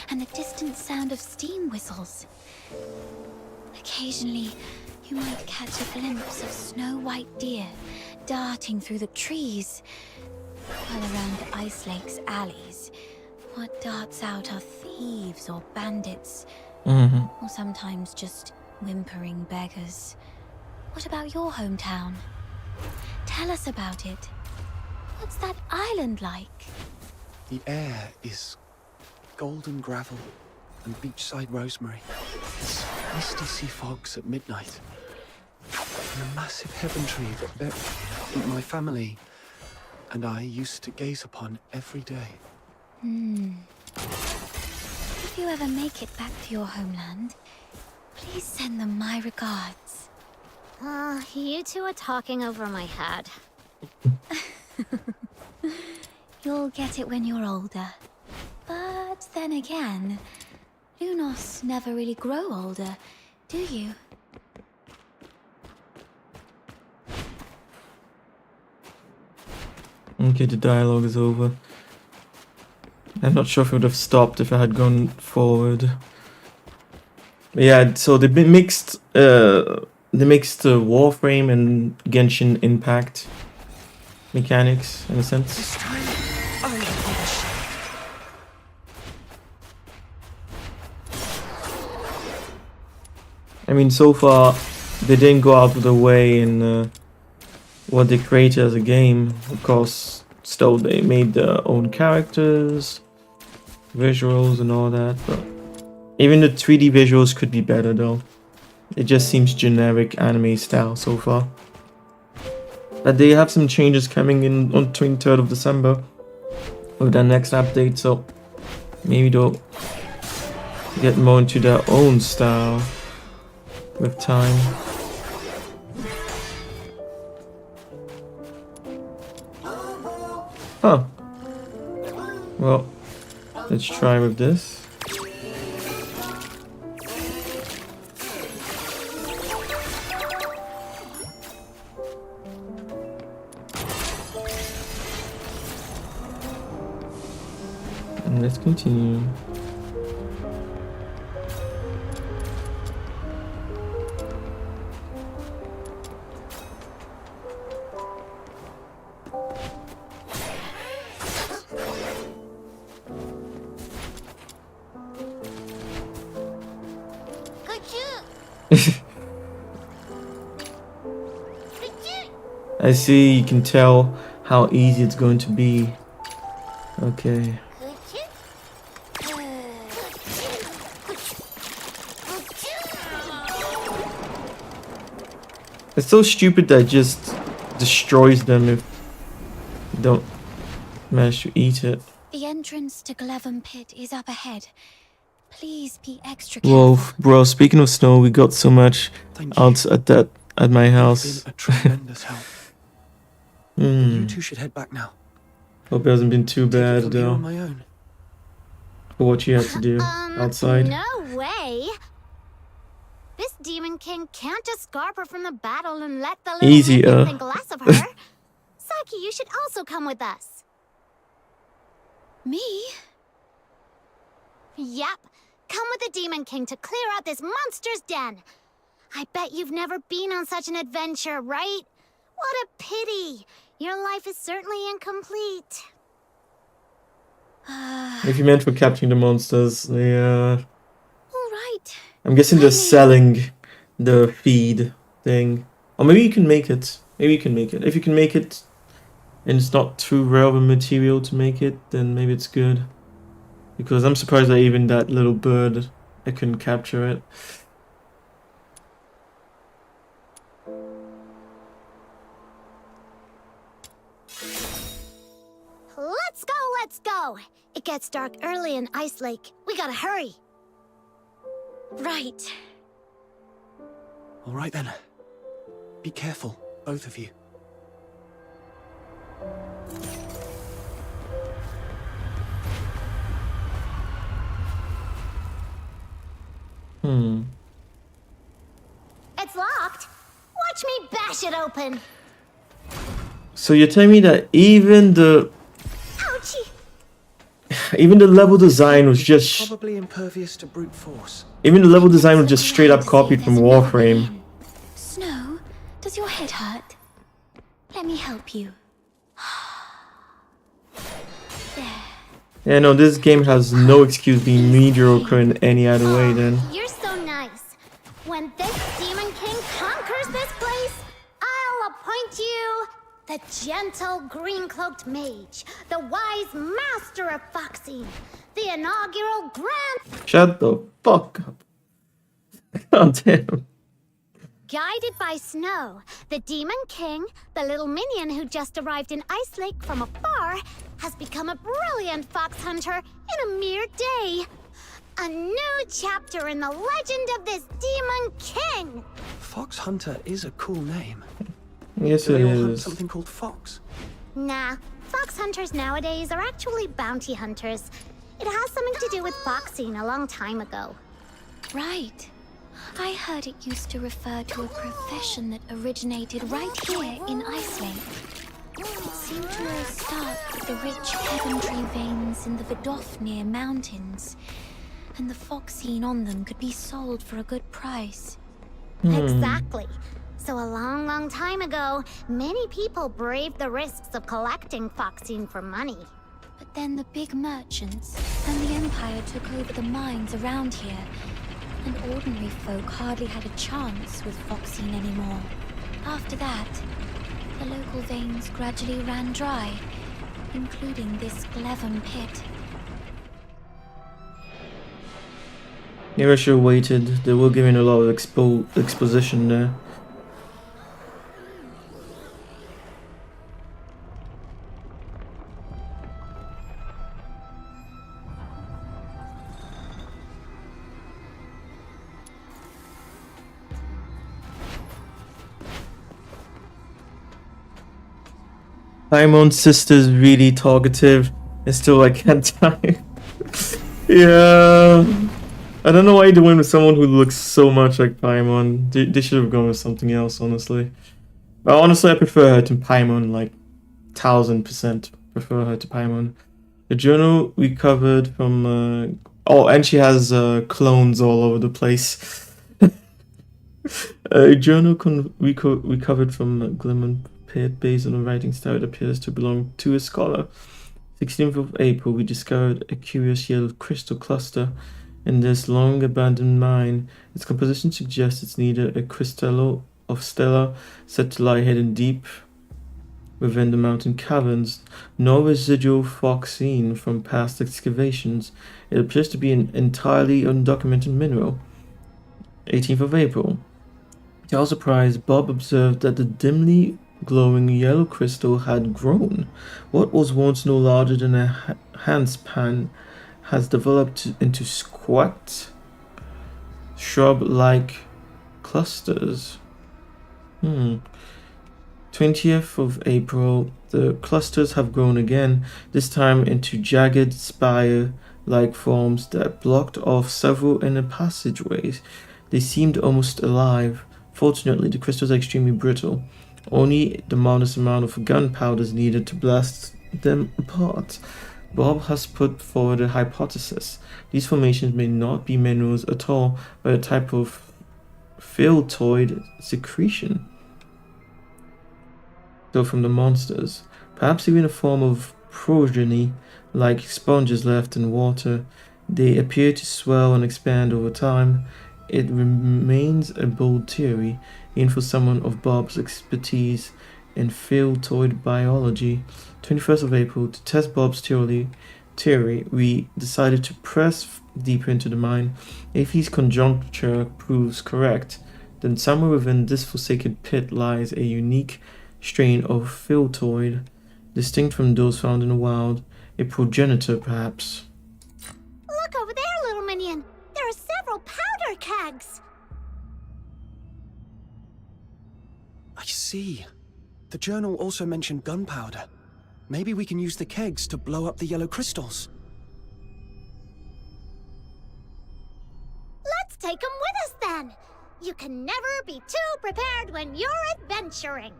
and the distant sound of steam whistles. Occasionally, you might catch a glimpse of snow-white deer darting through the trees, while around the Ice Lake's alleys, what darts out are thieves or bandits, or sometimes just whimpering beggars. What about your hometown? Tell us about it. What's that island like? The air is golden gravel and beachside rosemary. There's misty sea fogs at midnight. And a massive heaven tree that my family and I used to gaze upon every day. If you ever make it back to your homeland, please send them my regards. You two are talking over my head. You'll get it when you're older. But then again, Lunos never really grow older, do you? Okay, the dialogue is over. I'm not sure if it would have stopped if I had gone forward. But yeah, so they mixed Warframe and Genshin Impact mechanics in a sense. This time, I will finish. I mean, so far they didn't go out of the way in what they created as a game. Of course, still they made their own characters, visuals and all that, but even the 3D visuals could be better though. It just seems generic anime style so far. But they have some changes coming in on 23rd of December with their next update, so maybe they'll get more into their own style with time. Huh. Well, let's try with this. And let's continue. I see, you can tell how easy it's going to be. Okay. It's so stupid that it just destroys them if you don't manage to eat it. The entrance to Glevum Pit is up ahead. Please be extra Whoa, careful. bro, speaking of snow, we got so much Thank you. out at my You've house. been a tremendous help. You two should head back now. Hope it hasn't been too Take it bad from here on though my own. for what you had to do outside. No way. This Demon King can't escape her from the battle and let the little Easy, minion think less of her. Saki, you should also come with us. Me? Yep. Come with the Demon King to clear out this monster's den. I bet you've never been on such an adventure, right? What a pity. Your life is certainly incomplete. If you meant for capturing the monsters, yeah. All right. I'm guessing they're selling the feed thing. Or maybe you can make it. Maybe you can make it. If you can make it and it's not too rare of a material to make it, then maybe it's good. Because I'm surprised that even that little bird, I couldn't capture it. Let's go. It gets dark early in Ice Lake. We gotta hurry. Right. All right then. Be careful, both of you. It's locked. Watch me bash it open. So you're telling me that even the Ouchie. level design was just Probably impervious to brute force. even the level design was just straight up copied from Warframe. Snow, does your head hurt? Let me help you. Yeah, no, this game has no excuse being mediocre in any other way then. You're so nice. When this Demon King conquers this place, I'll appoint you the gentle green-cloaked mage, the wise master of foxing, the inaugural grand... Shut the fuck up. God damn. Guided by Snow, the Demon King, the little minion who just arrived in Ice Lake from afar, has become a brilliant fox hunter in a mere day. A new chapter in the legend of this Demon King. Fox Hunter is a cool name. Yes, Do it they all hunt is. something called fox? Nah, fox hunters nowadays are actually bounty hunters. It has something to do with foxing a long time ago. Right. I heard it used to refer to a profession that originated right here in Iceland. It seemed to all start with the rich Coventry veins in the Vidofnir Mountains, and the foxine on them could be sold for a good price. Exactly. So a long, long time ago, many people braved the risks of collecting foxine for money. But then the big merchants and the Empire took over the mines around here, and ordinary folk hardly had a chance with foxine anymore. After that, the local veins gradually ran dry, including this Glevum Pit. Maybe I should have waited. They were giving a lot of exposition there. Paimon's sister's really talkative and still I can't type. Yeah. I don't know why they went with someone who looks so much like Paimon. They should have gone with something else, honestly. But honestly, I prefer her to Paimon, like 1000% prefer her to Paimon. The journal we covered from... oh, and she has clones all over the place. A journal we covered from Glimmer Pit based on the writing style it appears to belong to a scholar. 16th of April, we discovered a curious yellow crystal cluster in this long abandoned mine. Its composition suggests it's neither a crystallo of stella said to lie hidden deep within the mountain caverns, nor residual foxine from past excavations. It appears to be an entirely undocumented mineral. 18th of April. To our surprise, Bob observed that the dimly glowing yellow crystal had grown. What was once no larger than a handspan has developed into squat, shrub-like clusters. 20th of April, the clusters have grown again, this time into jagged spire-like forms that blocked off several inner passageways. They seemed almost alive. Fortunately, the crystals are extremely brittle. Only the modest amount of gunpowder is needed to blast them apart. Bob has put forward a hypothesis. These formations may not be minerals at all, but a type of phytoid secretion. So from the monsters, perhaps even a form of progeny, like sponges left in water. They appear to swell and expand over time. It remains a bold theory, even for someone of Bob's expertise in phytoid biology. 21st of April, to test Bob's theory, we decided to press deeper into the mine. If his conjecture proves correct, then somewhere within this forsaken pit lies a unique strain of phytoid, distinct from those found in the wild, a progenitor perhaps. Look over there, little minion. There are several powder kegs. I see. The journal also mentioned gunpowder. Maybe we can use the kegs to blow up the yellow crystals. Let's take them with us then. You can never be too prepared when you're adventuring.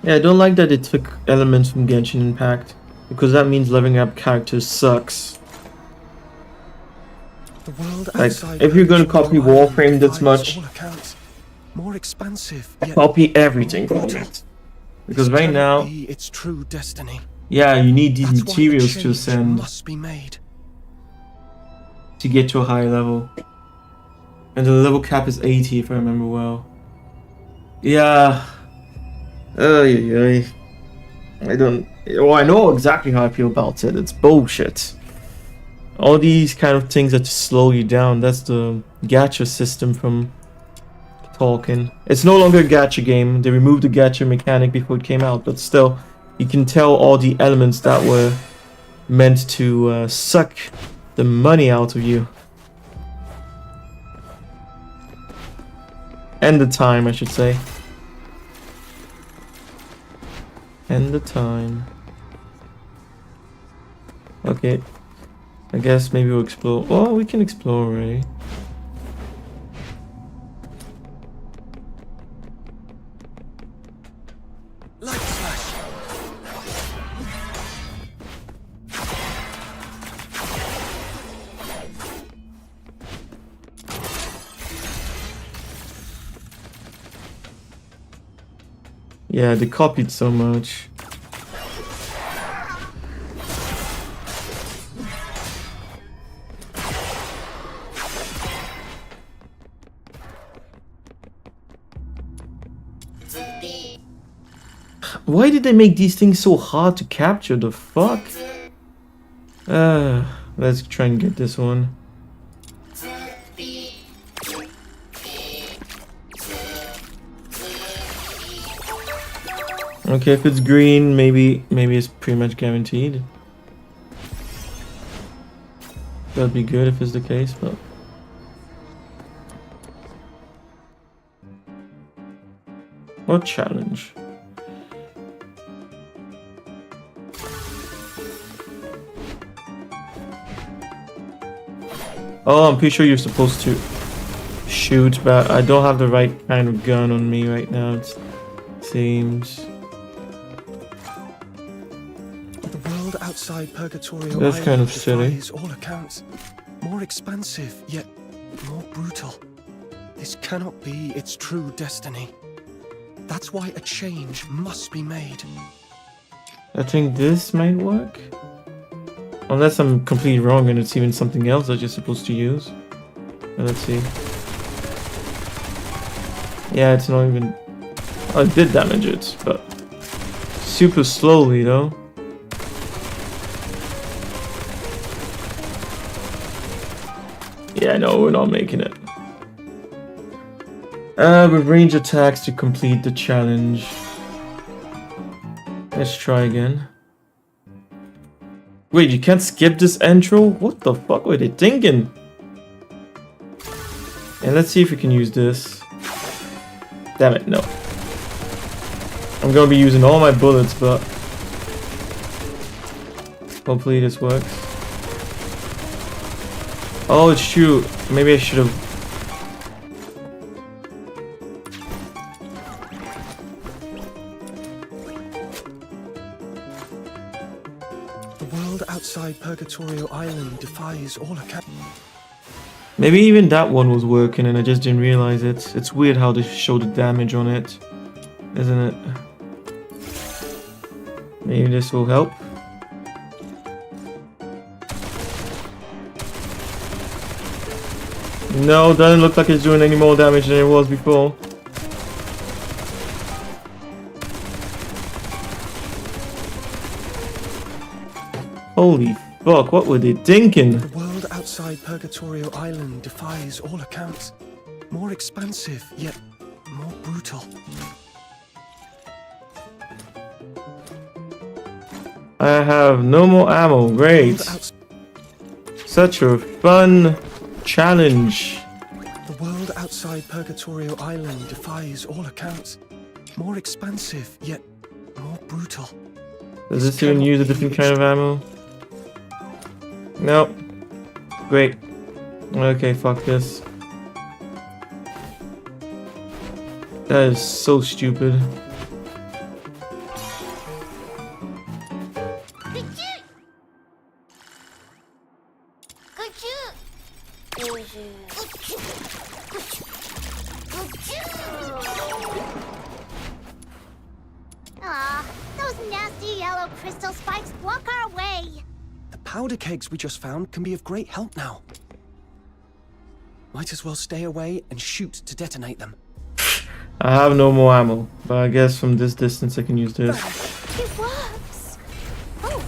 Yeah, I don't like that it took elements from Genshin Impact, because that means leveling up characters sucks. The world Like, outside if you're gonna copy Purgatorio Island Warframe this defies much, all accounts more expansive, yet copy everything from brutal. it. Because This right cannot now, be its true destiny. yeah, you need these That's why a materials to change ascend must be made. to get to a higher level. And the level cap is 80 if I remember well. Yeah. I don't. Well, I know exactly how I feel about it. It's bullshit. All these kind of things that just slow you down. That's the gacha system from Tolkien. It's no longer a gacha game. They removed the gacha mechanic before it came out, but still, you can tell all the elements that were meant to suck the money out of you. And the time, I should say. And the time. Okay. I guess maybe we'll explore. Oh, we can explore already. Light flash. Yeah, they copied so much. Why did they make these things so hard to capture? The fuck? Let's try and get this one. Okay, if it's green, maybe it's pretty much guaranteed. That'd be good if it's the case, but what challenge? Oh, I'm pretty sure you're supposed to shoot, but I don't have the right kind of gun on me right now, it seems. The world outside Purgatorio That's Island kind of silly. defies all accounts more expansive, yet more brutal. This cannot be its true destiny. That's why a change must be made. I think this might work. Unless I'm completely wrong and it's even something else that you're supposed to use. But let's see. Yeah, it's not even... Oh, it did damage it, but... super slowly, though. Yeah, no, we're not making it. With range attacks to complete the challenge. Let's try again. Wait, you can't skip this intro? What the fuck were they thinking? And let's see if we can use this. Damn it, no. I'm gonna be using all my bullets, but... hopefully this works. Oh, shoot. Maybe I should have... The world outside Purgatorio Island defies all accounts. Maybe even that one was working and I just didn't realize it. It's weird how they show the damage on it, isn't it? Maybe this will help. No, doesn't look like it's doing any more damage than it was before. Holy fuck, what were they thinking? The world outside Purgatorio Island defies all accounts. More expansive, yet more brutal. I have no more ammo, great. Such a fun challenge. The world outside Purgatorio Island defies all accounts. More expansive, yet more brutal. Does this even use a different kind of ammo? Nope. Great. Okay, fuck this. That is so stupid. Aw, those nasty yellow crystal spikes block our way. The powder kegs we just found can be of great help now. Might as well stay away and shoot to detonate them. I have no more ammo, but I guess from this distance I can use this. It works. Oh,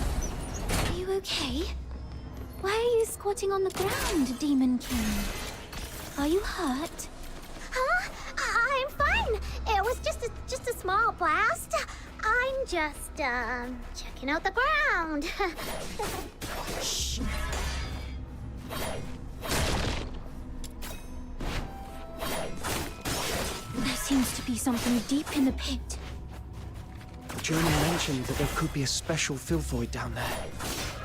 are you okay? Why are you squatting on the ground, Demon King? Are you hurt? Huh? I'm fine. It was just a small blast. I'm just checking out the ground. Shh. There seems to be something deep in the pit. Journey mentioned that there could be a special fill void down there.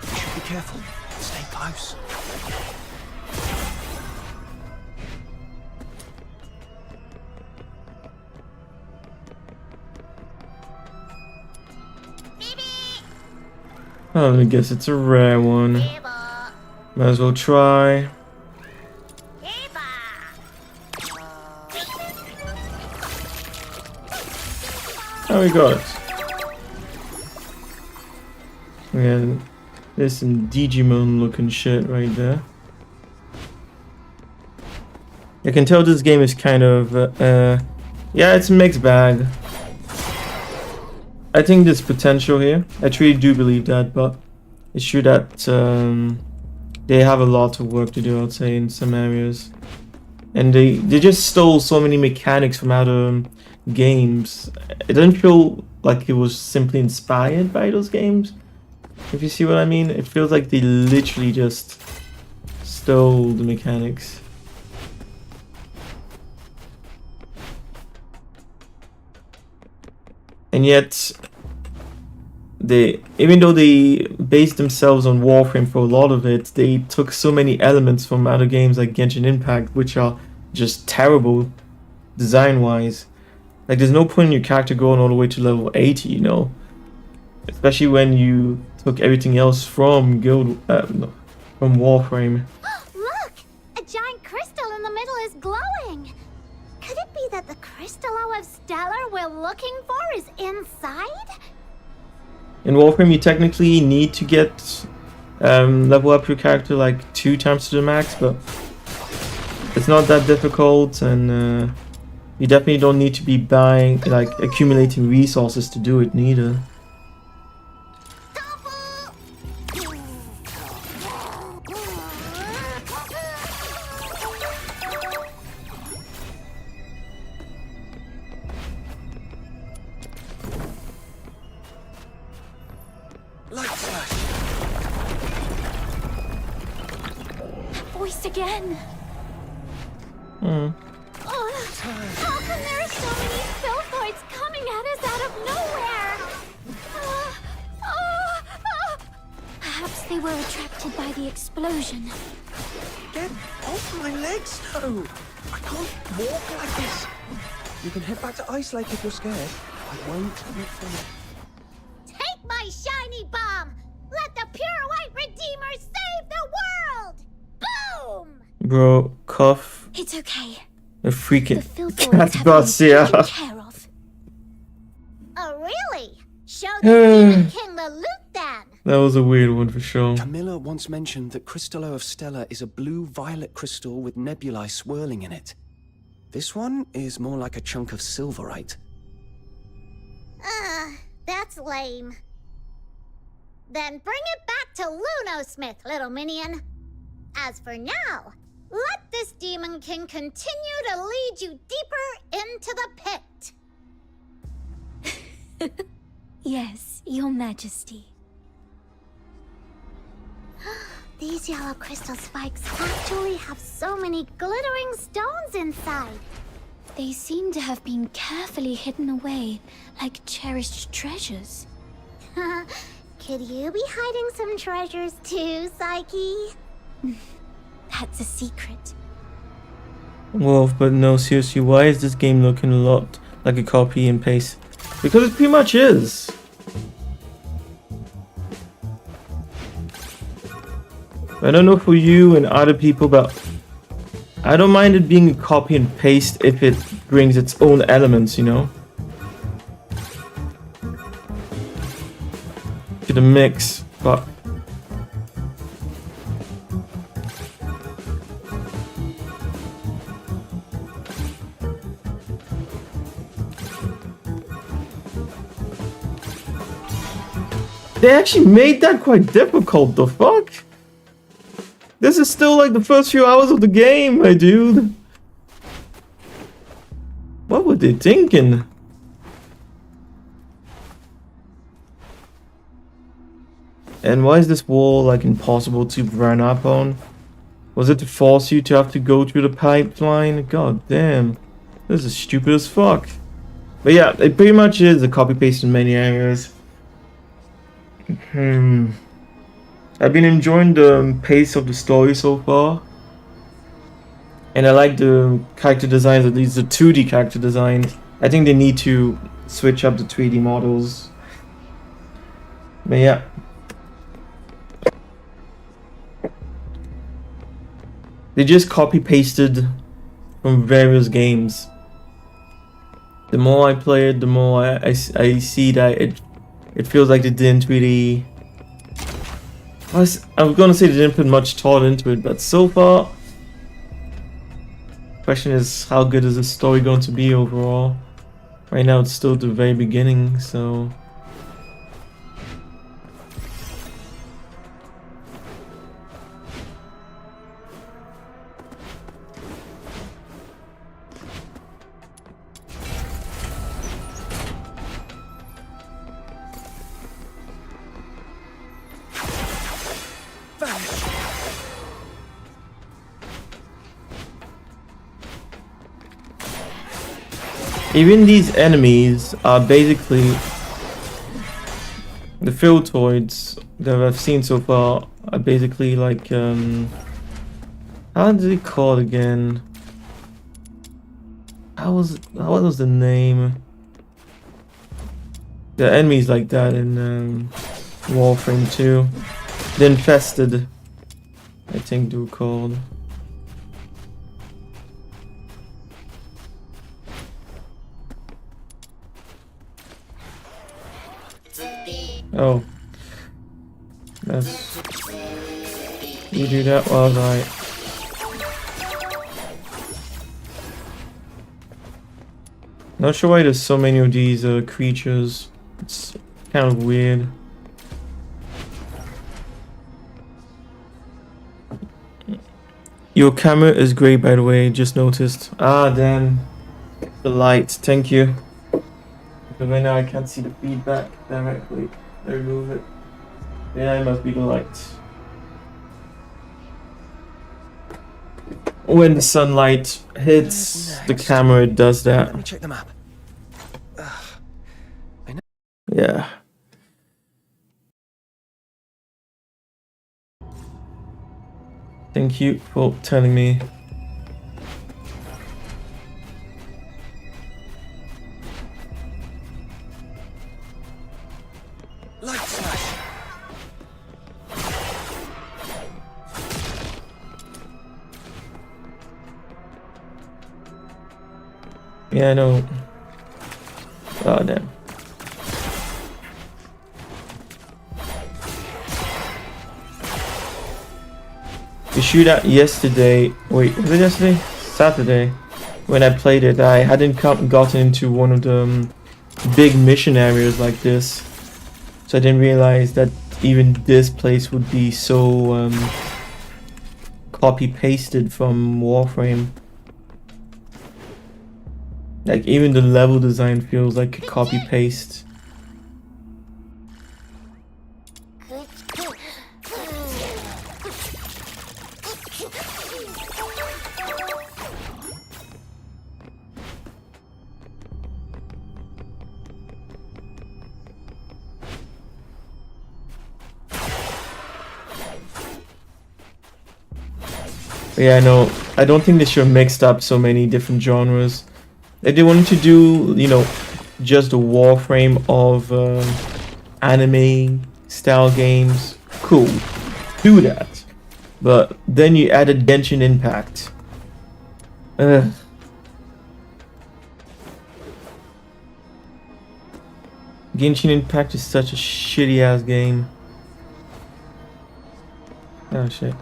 We should be careful. Stay close. Oh, I guess it's a rare one. Might as well try. Oh, we got it. And there's some Digimon looking shit right there. I can tell this game is kind of, yeah, it's a mixed bag. I think there's potential here. I truly do believe that, but it's true that they have a lot of work to do, I'd say, in some areas. And they just stole so many mechanics from other games. It doesn't feel like it was simply inspired by those games, if you see what I mean. It feels like they literally just stole the mechanics. And yet, even though they based themselves on Warframe for a lot of it, they took so many elements from other games like Genshin Impact, which are just terrible design-wise. Like, there's no point in your character going all the way to level 80, you know? Especially when you took everything else from from Warframe. Look! A giant crystal in the middle is glowing! Could it be that the Crystallo of Stellar we're looking for is inside? In Warframe, you technically need to get level up your character like 2 times to the max, but it's not that difficult, and you definitely don't need to be buying, like, accumulating resources to do it neither. Light flash. Voice again. Hmm. How come there are so many Spellfoids coming at us out of nowhere? Perhaps they were attracted by the explosion. Get off my legs! No! I can't walk like this! You can head back to Ice Lake if you're scared. I won't make fun. Take my shiny bomb! Let the pure white redeemer save the world! Boom! Bro, cough. It's okay. A freaking The Filthoids cat have bus, been yeah. taken care of. Oh, really? Show the Demon King the loot then! That was a weird one for sure. Camilla once mentioned that Crystallo of Stella is a blue-violet crystal with nebulae swirling in it. This one is more like a chunk of silverite. That's lame. Then bring it back to Lunosmith, little minion. As for now, let this Demon King continue to lead you deeper into the pit. Yes, Your Majesty. These yellow crystal spikes actually have so many glittering stones inside. They seem to have been carefully hidden away, like cherished treasures. Could you be hiding some treasures too, Psyche? That's a secret. Wolf, but no, seriously, why is this game looking a lot like a copy and paste? Because it pretty much is. I don't know for you and other people, but I don't mind it being a copy and paste if it brings its own elements, you know? To the mix, but they actually made that quite difficult, the fuck? This is still like the first few hours of the game, my dude. What were they thinking? And why is this wall like impossible to run up on? Was it to force you to have to go through the pipeline? God damn. This is stupid as fuck. But yeah, it pretty much is a copy paste in many areas. I've been enjoying the pace of the story so far. And I like the character designs, at least the 2D character designs. I think they need to switch up the 3D models. But yeah. They just copy pasted from various games. The more I play it, the more I see that it feels like they didn't really... I was gonna say they didn't put much thought into it, but so far... Question is, how good is the story going to be overall? Right now it's still the very beginning, so... Even these enemies are basically the Filtoids that I've seen so far are basically like how did it call again? What was the name? The enemies like that in Warframe 2. The Infested, I think they were called. Oh, that's You do that while I... Not sure why there's so many of these creatures. It's kind of weird. Your camera is great, by the way, just noticed. Ah, damn. The light, thank you. Because right now I can't see the feedback directly. I remove it. Yeah, it must be the light. When the sunlight hits the camera, it does that. Let me check the map. Yeah. Thank you for telling me. Light slash. Yeah, I know. Oh, damn. The shootout yesterday, wait, was it yesterday? Saturday, when I played it, I hadn't gotten into one of the big mission areas like this, so I didn't realize that even this place would be so copy-pasted from Warframe. Like, even the level design feels like a copy-paste. Yeah, no, I don't think they should have mixed up so many different genres. If they wanted to do, you know, just a Warframe of anime style games, cool, do that. But then you added Genshin Impact. Ugh. Genshin Impact is such a shitty ass game. Oh shit.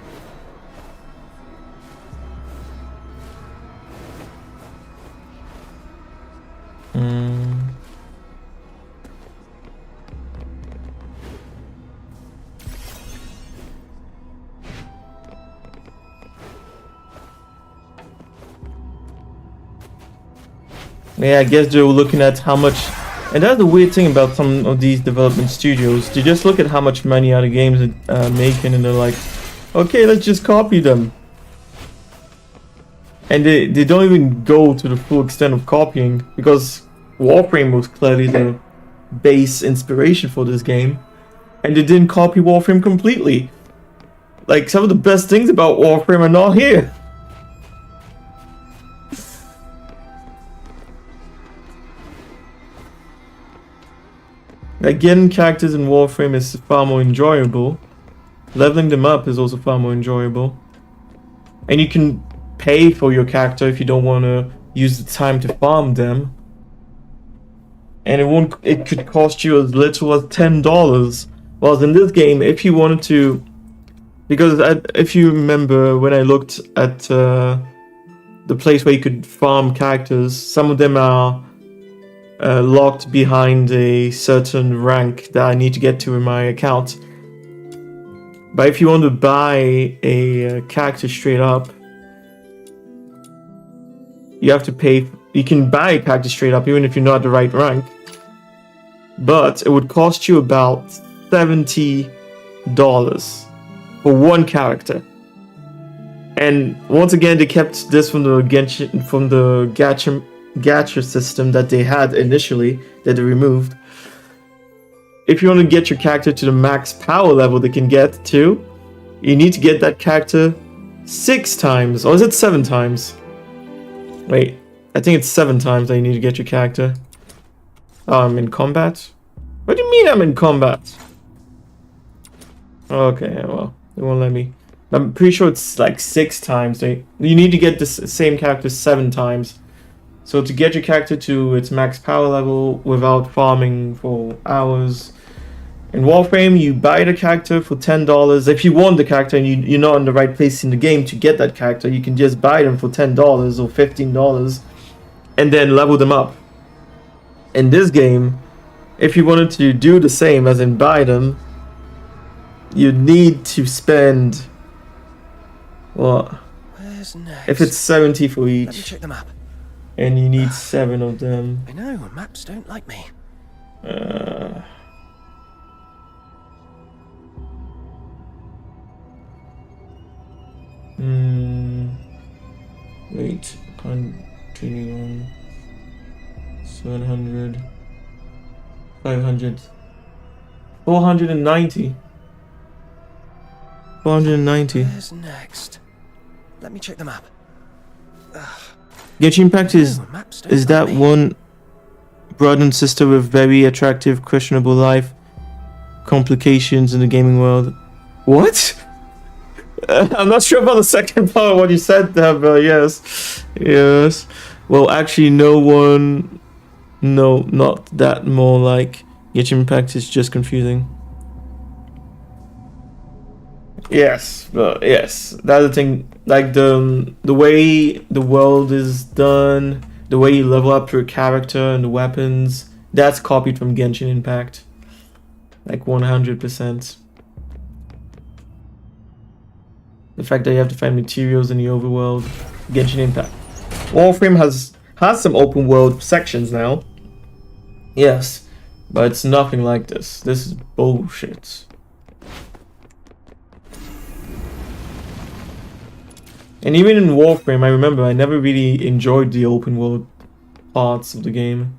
Yeah, I guess they were looking at how much, and that's the weird thing about some of these development studios. They just look at how much money other games are making, and they're like, okay, let's just copy them. And they don't even go to the full extent of copying, because Warframe was clearly the base inspiration for this game, and they didn't copy Warframe completely. Like, some of the best things about Warframe are not here. Like, getting characters in Warframe is far more enjoyable. Leveling them up is also far more enjoyable. And you can pay for your character if you don't want to use the time to farm them. And it could cost you as little as $10. Whilst in this game, if you wanted to, because if you remember when I looked at the place where you could farm characters, some of them are locked behind a certain rank that I need to get to in my account. But if you want to buy a character straight up, you have to pay. You can buy a character straight up even if you're not the right rank, but it would cost you about $70 for one character. And once again, they kept this from the gacha system that they had initially that they removed. If you want to get your character to the max power level they can get to, you need to get that character 6 times, or is it 7 times? Wait, I think it's 7 times that you need to get your character. Oh, I'm in combat? What do you mean I'm in combat? Okay, well, they won't let me. I'm pretty sure it's like 6 times. You need to get the same character 7 times. So to get your character to its max power level without farming for hours, In Warframe, you buy the character for $10. If you want the character and you're not in the right place in the game to get that character, you can just buy them for $10 or $15 and then level them up. In this game, if you wanted to do the same, as in buy them, you need to spend what? Where's next? If it's 70 for Let me each, check the map. and you need 7 of them. I know, maps don't like me. Wait, continue on. 700, 500, 490. 490. Where's next? Let me check the map. Genshin Impact is No, maps don't is like that me. one brother and sister with very attractive, questionable life complications in the gaming world. What? I'm not sure about the second part of what you said there, but yes. Yes. Well, actually, no one... No, not that. More like Genshin Impact is just confusing. Yes, but yes, that's the thing. Like the way the world is done, the way you level up your character and the weapons, that's copied from Genshin Impact, like 100%. The fact that you have to find materials in the overworld, Genshin Impact. Warframe has some open world sections now. Yes, but it's nothing like this. This is bullshit. And even in Warframe, I remember I never really enjoyed the open world parts of the game.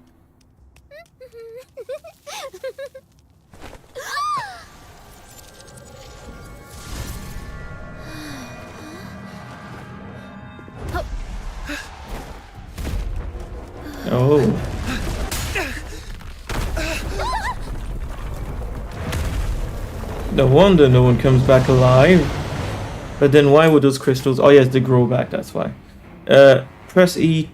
Oh. No wonder no one comes back alive. But then why would those crystals... Oh yes, they grow back, that's why. Press E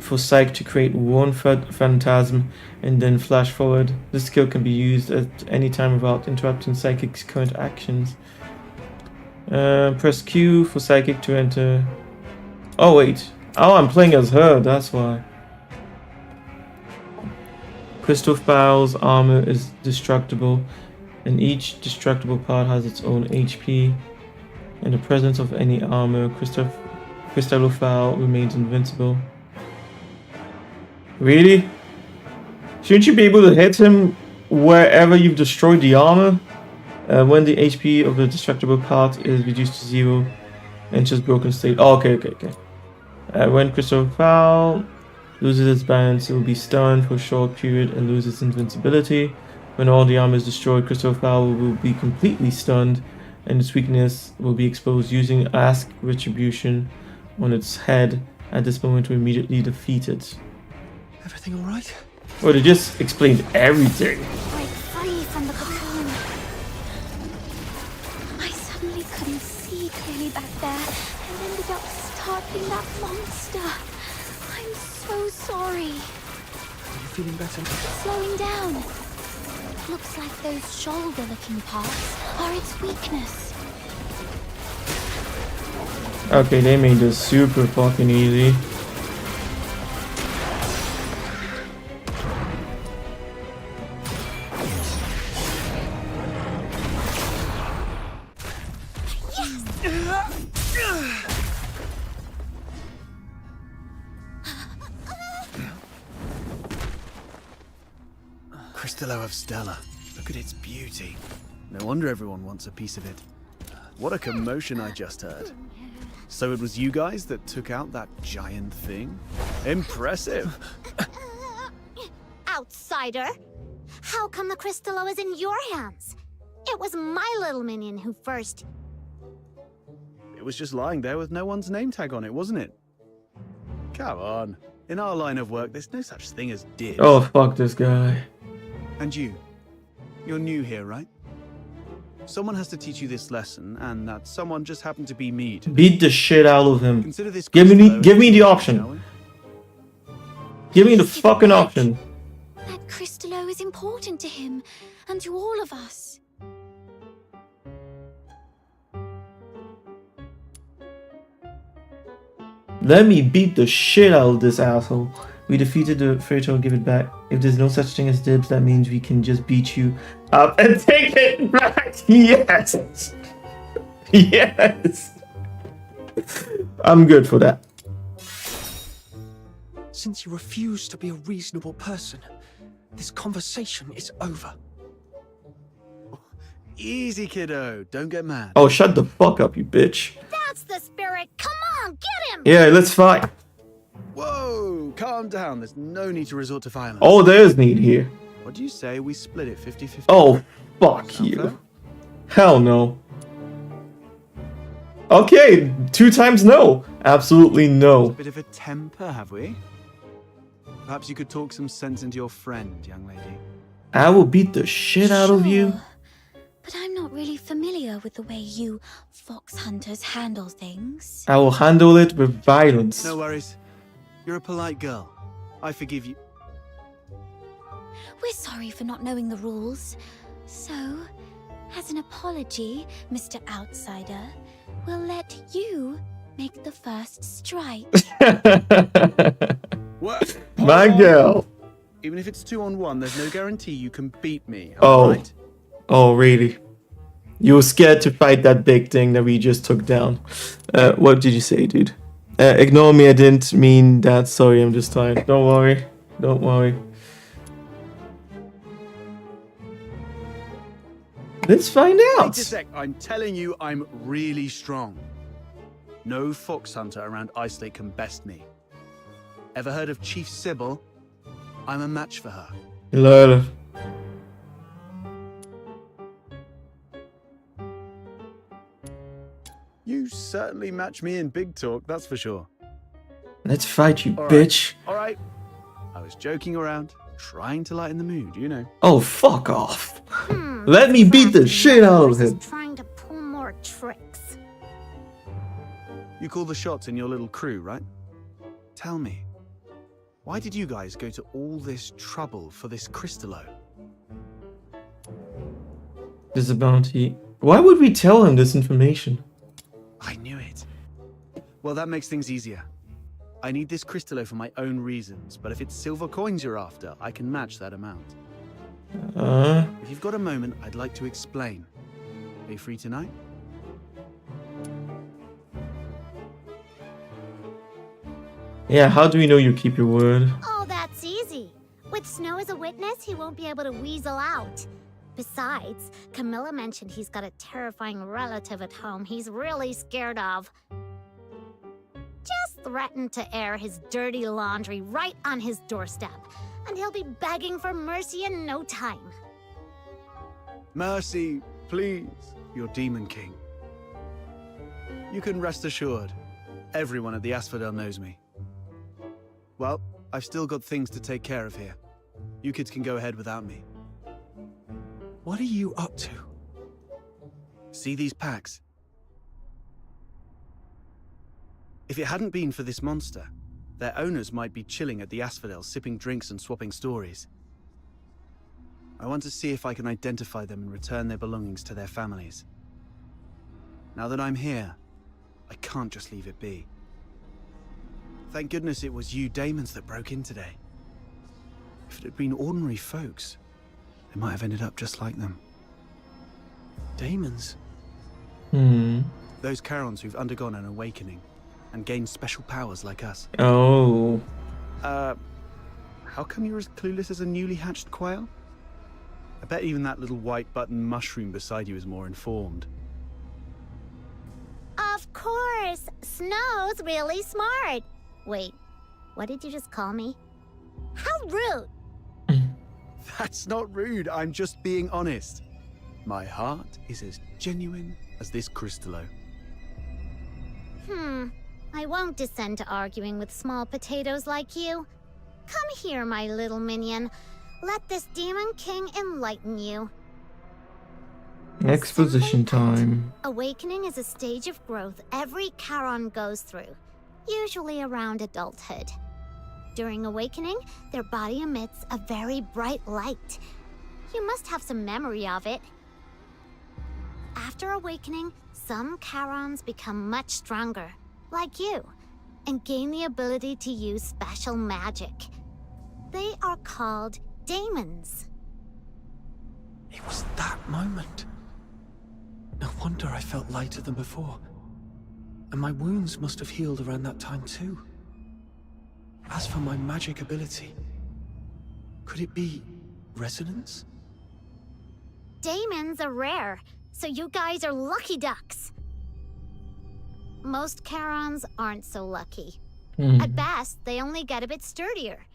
for Psych to create one phantasm and then flash forward. This skill can be used at any time without interrupting Psychic's current actions. Press Q for Psychic to enter... Oh wait. Oh, I'm playing as her, that's why. Crystal Fowl's armor is destructible, and each destructible part has its own HP. In the presence of any armor, Crystallophile remains invincible. Really? Shouldn't you be able to hit him wherever you've destroyed the armor? When the HP of the destructible part is reduced to 0, enters broken state. Oh, okay. When Crystallophile loses its balance, it will be stunned for a short period and lose its invincibility. When all the armor is destroyed, Crystallophile will be completely stunned, and its weakness will be exposed. Using Ask Retribution on its head at this moment to immediately defeat it. Everything all right? Well, they just explained everything. Break free from the cocoon. I suddenly couldn't see clearly back there and ended up startling that monster. I'm so sorry. Are you feeling better? Slowing down. Looks like those shoulder-looking parts are its weakness. Okay, they made this super fucking easy. Crystallo of Stella. Look at its beauty. No wonder everyone wants a piece of it. What a commotion I just heard. So it was you guys that took out that giant thing? Impressive. Outsider! How come the Crystallo is in your hands? It was my little minion who first... It was just lying there with no one's name tag on it, wasn't it? Come on. In our line of work, there's no such thing as dibs. Oh, fuck this guy. And you're new here, right? Someone has to teach you this lesson, and that someone just happened to be me. Beat the shit out of him. Consider this Give me the shall option. we? Give me the fucking option. That Crystallo is important to him, and to all of us. Let me beat the shit out of this asshole. We defeated the fairy tale, give it back. If there's no such thing as dibs, that means we can just beat you up and take it back. Yes. Yes. I'm good for that. Since you refuse to be a reasonable person, this conversation is over. Easy, kiddo. Don't get mad. Oh, shut the fuck up, you bitch. That's the spirit. Come on, get him! Yeah, let's fight. Whoa! Calm down. There's no need to resort to violence. Oh, there's need here. What do you say we split it 50-50? Oh, fuck Sound you. fair? Hell no. Okay, 2 times no. Absolutely A no. bit of a temper, have we? Perhaps you could talk some sense into your friend, young lady. I will beat the shit out of you. Sure, but I'm not really familiar with the way you fox hunters handle things. I will handle it with violence. No worries. You're a polite girl. I forgive you. We're sorry for not knowing the rules. So, as an apology, Mr. Outsider, we'll let you make the first strike. What? My girl. Even if it's 2-on-1, there's no guarantee you can beat me. Oh. Alright? Oh, really? You were scared to fight that big thing that we just took down. What did you say, dude? Ignore me, I didn't mean that. Sorry, I'm just tired. Don't worry. Don't worry. Let's find Wait a out. sec. I'm telling you, I'm really strong. No fox hunter around Ice Lake can best me. Ever heard of Chief Sybil? I'm a match for her. Lol. You certainly match me in big talk, that's for sure. Let's fight, you All right. bitch. Alright. I was joking around, trying to lighten the mood, you know. Oh, fuck off. Let me beat the shit out of him. Trying to pull more tricks. You call the shots in your little crew, right? Tell me, why did you guys go to all this trouble for this Crystallo? There's a bounty. Why would we tell him this information? I knew it. Well, that makes things easier. I need this Crystallo for my own reasons, but if it's silver coins you're after, I can match that amount. If you've got a moment, I'd like to explain. Are you free tonight? Yeah, how do we know you keep your word? Oh, that's easy. With Snow as a witness, he won't be able to weasel out. Besides, Camilla mentioned he's got a terrifying relative at home he's really scared of. Just threaten to air his dirty laundry right on his doorstep, and he'll be begging for mercy in no time. Mercy, please, your Demon King. You can rest assured, everyone at the Asphodel knows me. Well, I've still got things to take care of here. You kids can go ahead without me. What are you up to? See these packs? If it hadn't been for this monster, their owners might be chilling at the Asphodel, sipping drinks and swapping stories. I want to see if I can identify them and return their belongings to their families. Now that I'm here, I can't just leave it be. Thank goodness it was you Daemons that broke in today. If it had been ordinary folks, they might have ended up just like them. Daemons? Those Charons who've undergone an awakening and gained special powers like us. Oh. How come you're as clueless as a newly hatched quail? I bet even that little white button mushroom beside you is more informed. Of course, Snow's really smart. Wait, what did you just call me? How rude! That's not rude, I'm just being honest. My heart is as genuine as this Crystallo. I won't descend to arguing with small potatoes like you. Come here, my little minion. Let this Demon King enlighten you. Exposition time. Awakening is a stage of growth every Charon goes through, usually around adulthood. During awakening, their body emits a very bright light. You must have some memory of it. After awakening, some Charons become much stronger, like you, and gain the ability to use special magic. They are called daemons. It was that moment. No wonder I felt lighter than before. And my wounds must have healed around that time too. As for my magic ability, could it be resonance? Daemons are rare, so you guys are lucky ducks. Most Charons aren't so lucky. At best, they only get a bit sturdier.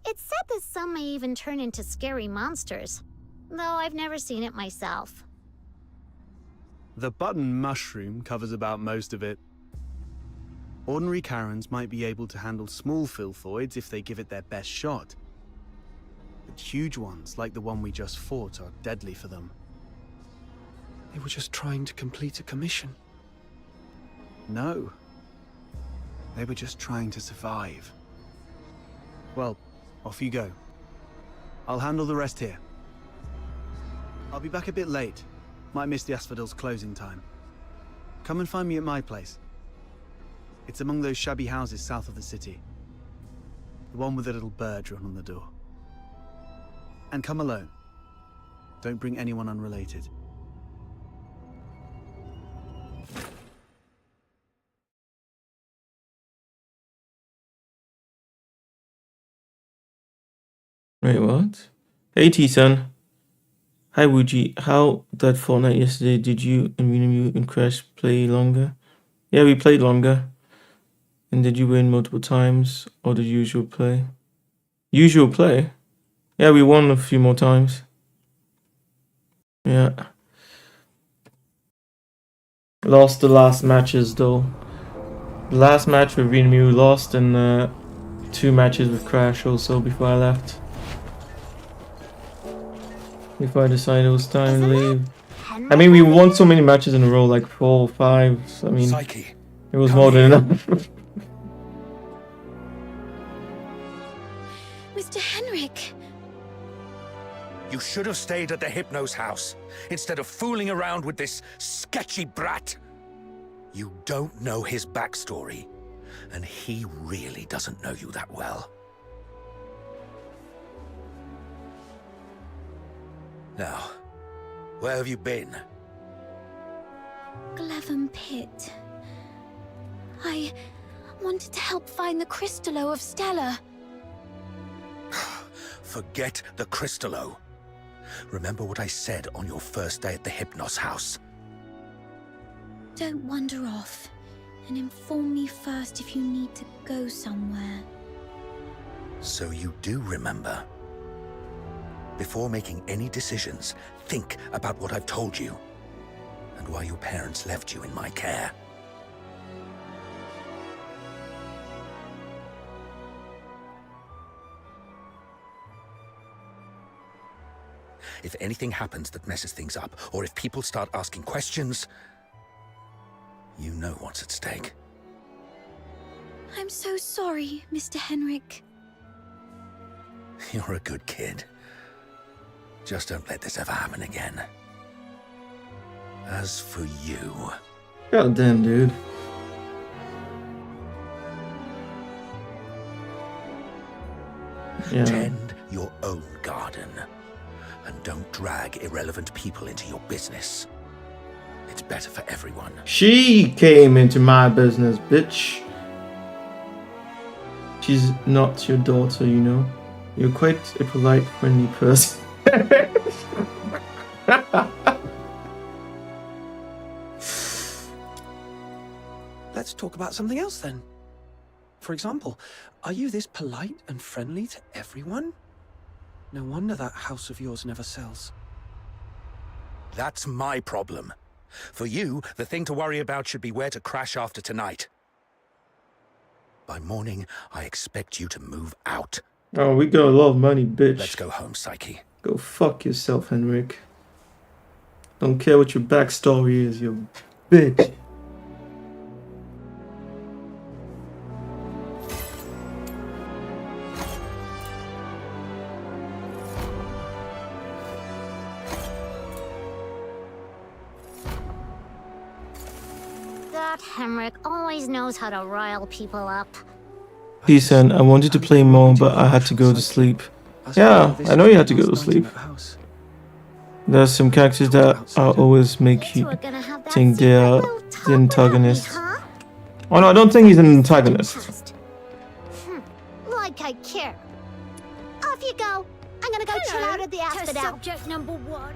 It's said that some may even turn into scary monsters, though I've never seen it myself. The button mushroom covers about most of it. Ordinary Charons might be able to handle small filthoids if they give it their best shot. But huge ones, like the one we just fought, are deadly for them. They were just trying to complete a commission. No. They were just trying to survive. Well, off you go. I'll handle the rest here. I'll be back a bit late. Might miss the Asphodel's closing time. Come and find me at my place. It's among those shabby houses south of the city. The one with the little bird drawn on the door. And come alone. Don't bring anyone unrelated. Wait, what? Hey, T-Sun. Hi, Wuji. How that Fortnite yesterday? Did you and Renu and Crash play longer? Yeah, we played longer. And did you win multiple times, or the usual play? Usual play? Yeah, we won a few more times. Yeah. Lost the last matches, though. The last match with Renu lost, and 2 matches with Crash also before I left. Before I decided it was time to leave. I mean, we won so many matches in a row, like 4 or 5. So, I mean, Psyche, it was come more than here. enough. Mr. Henrik! You should have stayed at the Hypno's house, instead of fooling around with this sketchy brat. You don't know his backstory, and he really doesn't know you that well. Now, where have you been? Glevum Pit. I wanted to help find the Crystallo of Stella. Forget the Crystallo. Remember what I said on your first day at the Hypnos house. Don't wander off, and inform me first if you need to go somewhere. So you do remember. Before making any decisions, think about what I've told you, and why your parents left you in my care. If anything happens that messes things up, or if people start asking questions, you know what's at stake. I'm so sorry, Mr. Henrik. You're a good kid. Just don't let this ever happen again. As for you... God damn, dude. Yeah. Tend your own garden. And don't drag irrelevant people into your business. It's better for everyone. She came into my business, bitch. She's not your daughter, you know. You're quite a polite, friendly person. Let's talk about something else then. For example, are you this polite and friendly to everyone? No wonder that house of yours never sells. That's my problem. For you, the thing to worry about should be where to crash after tonight. By morning, I expect you to move out. Oh, we got a lot of money, bitch. Let's go home, Psyche. Go fuck yourself, Henrik. Don't care what your backstory is, you bitch. That Henrik always knows how to rile people up. T-Sen, I wanted to play more, but I had to go to sleep. Yeah, I know you had to go to sleep. There's some characters that always make you We're gonna have that think secret they're little the talk without me, antagonist. huh? Oh no, I don't think he's an antagonist. Past. Like I care. Off you go. I'm gonna go chill out at the Asphodel. Subject number 1.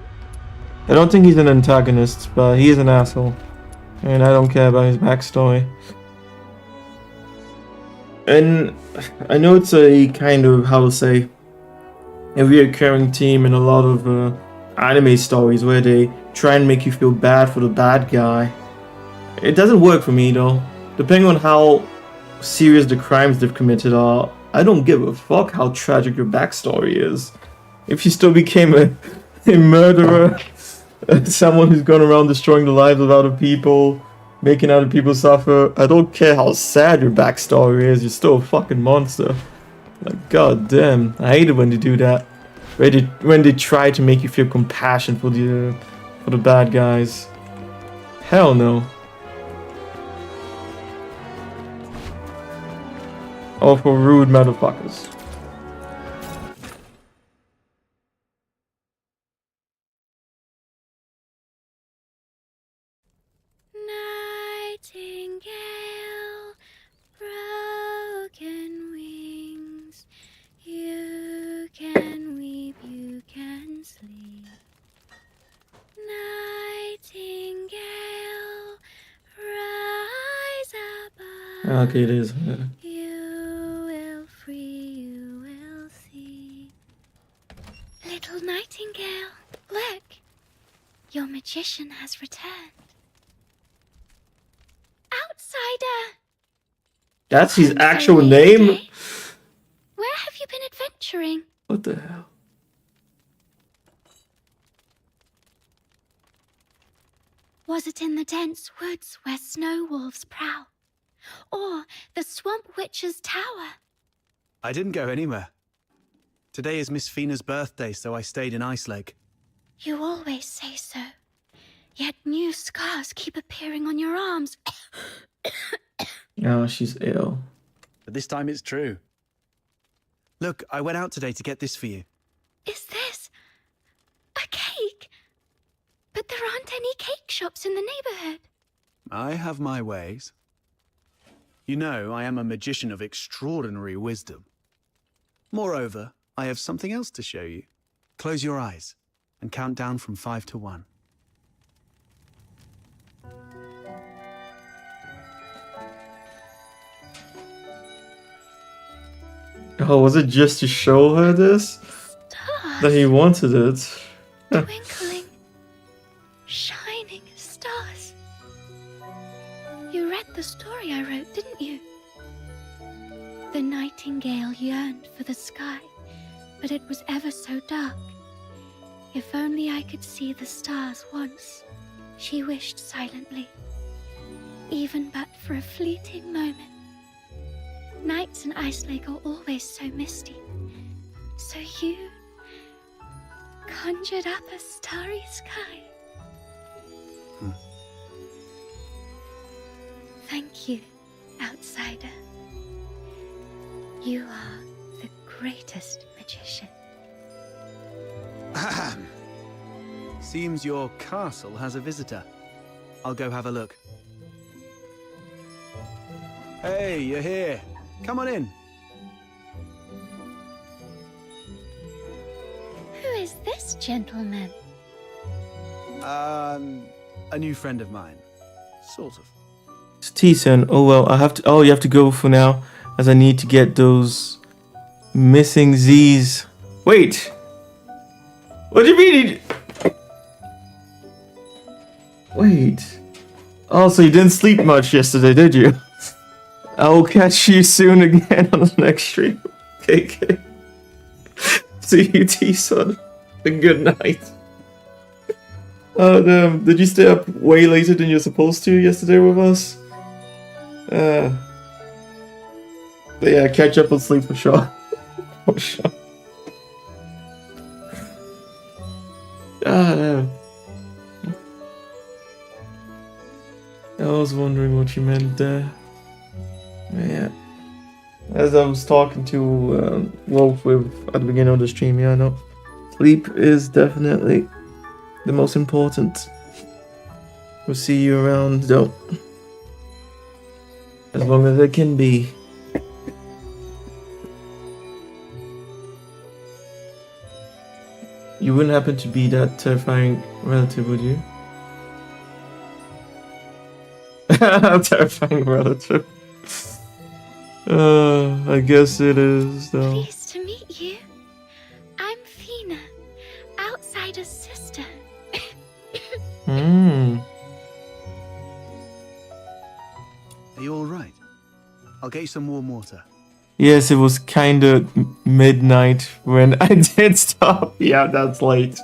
I don't think he's an antagonist, but he is an asshole. And I don't care about his backstory. And I know it's a kind of, how to say, a reoccurring theme in a lot of anime stories where they try and make you feel bad for the bad guy. It doesn't work for me though. Depending on how serious the crimes they've committed are, I don't give a fuck how tragic your backstory is. If you still became a murderer, someone who's gone around destroying the lives of other people, making other people suffer, I don't care how sad your backstory is, you're still a fucking monster. Like, god damn, I hate it when they do that. When they try to make you feel compassion for the bad guys. Hell no. Or for rude motherfuckers. Nightingale, broken wings. You can weep, you can sleep. Nightingale, rise above. Okay, it is. You will free, you will see. Little nightingale, look. Your magician has returned. Outsider! That's his I'm actual sorry, name? today. Where have you been adventuring? What the hell? Was it in the dense woods where snow wolves prowl? Or the swamp witch's tower? I didn't go anywhere. Today is Miss Fina's birthday, so I stayed in Ice Lake. You always say so. Yet new scars keep appearing on your arms. Oh, she's ill. But this time it's true. Look, I went out today to get this for you. Is this a cake? But there aren't any cake shops in the neighborhood. I have my ways. You know, I am a magician of extraordinary wisdom. Moreover, I have something else to show you. Close your eyes and count down from 5 to 1. Oh, was it just to show her this? Stars. That he wanted it? Twinkling, shining stars. You read the story I wrote, didn't you? The nightingale yearned for the sky, but it was ever so dark. If only I could see the stars once, she wished silently. Even but for a fleeting moment. Nights in Ice Lake are always so misty. So you conjured up a starry sky. Thank you, outsider. You are the greatest magician. Ahem. Seems your castle has a visitor. I'll go have a look. Hey, you're here. Come on in. Who is this gentleman? A new friend of mine. Sort of. It's T-Sen. Oh well, I have to. Oh, you have to go for now, as I need to get those missing Z's. Wait. What do you mean? Wait. Oh, so you didn't sleep much yesterday, did you? I will catch you soon again on the next stream. Okay. See you, T-Son. And good night. Oh damn, did you stay up way later than you're supposed to yesterday with us? But yeah, catch up on sleep for sure. For sure. Ah damn. I was wondering what you meant there. Yeah. As I was talking to Wolf with at the beginning of the stream, yeah, I know. Sleep is definitely the most important. We'll see you around, though. As long as it can be. You wouldn't happen to be that terrifying relative, would you? Terrifying relative. I guess it is, though. Pleased to meet you. I'm Fina, Outsider's sister. Hmm. Are you all right? I'll get you some warm water. Yes, it was kinda midnight when I did stop. Yeah, that's late.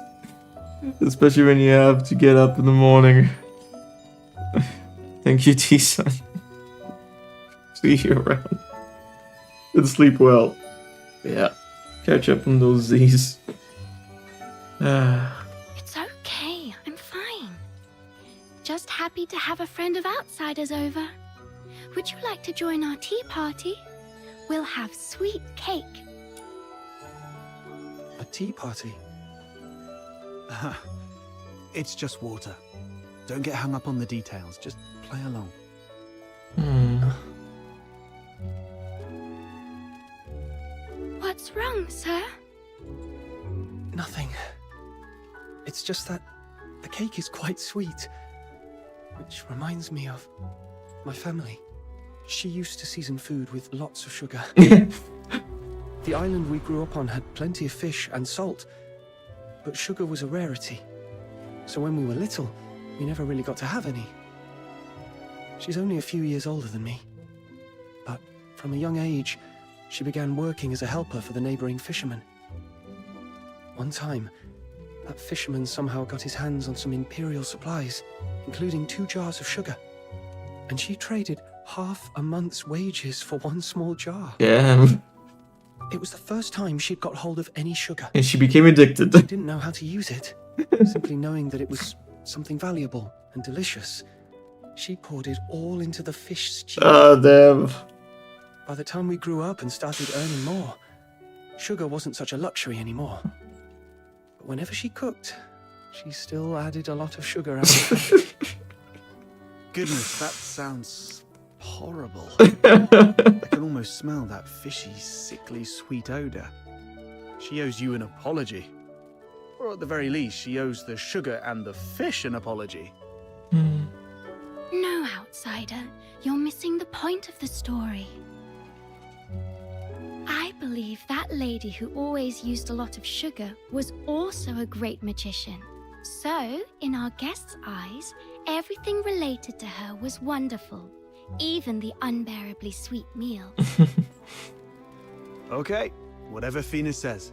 Especially when you have to get up in the morning. Thank you, T-Sun. See you around. And sleep well. Yeah. Catch up on those Z's. It's okay, I'm fine. Just happy to have a friend of Outsiders over. Would you like to join our tea party? We'll have sweet cake. A tea party? It's just water. Don't get hung up on the details. Just play along. What's wrong, sir? Nothing. It's just that the cake is quite sweet. Which reminds me of my family. She used to season food with lots of sugar. The island we grew up on had plenty of fish and salt, but sugar was a rarity. So when we were little, we never really got to have any. She's only a few years older than me. But from a young age, she began working as a helper for the neighboring fishermen. One time, that fisherman somehow got his hands on some imperial supplies, including 2 jars of sugar. And she traded half a month's wages for 1 small jar. Damn. It was the first time she'd got hold of any sugar. And she became addicted. She didn't know how to use it. Simply knowing that it was something valuable and delicious, she poured it all into the fish stew. Damn. By the time we grew up and started earning more, sugar wasn't such a luxury anymore. But whenever she cooked, she still added a lot of sugar out of it. Goodness, that sounds horrible. I can almost smell that fishy, sickly, sweet odor. She owes you an apology. Or at the very least, she owes the sugar and the fish an apology. No, Outsider. You're missing the point of the story. I believe that lady who always used a lot of sugar was also a great magician. So, in our guest's eyes, everything related to her was wonderful, even the unbearably sweet meal. Okay, whatever Fina says.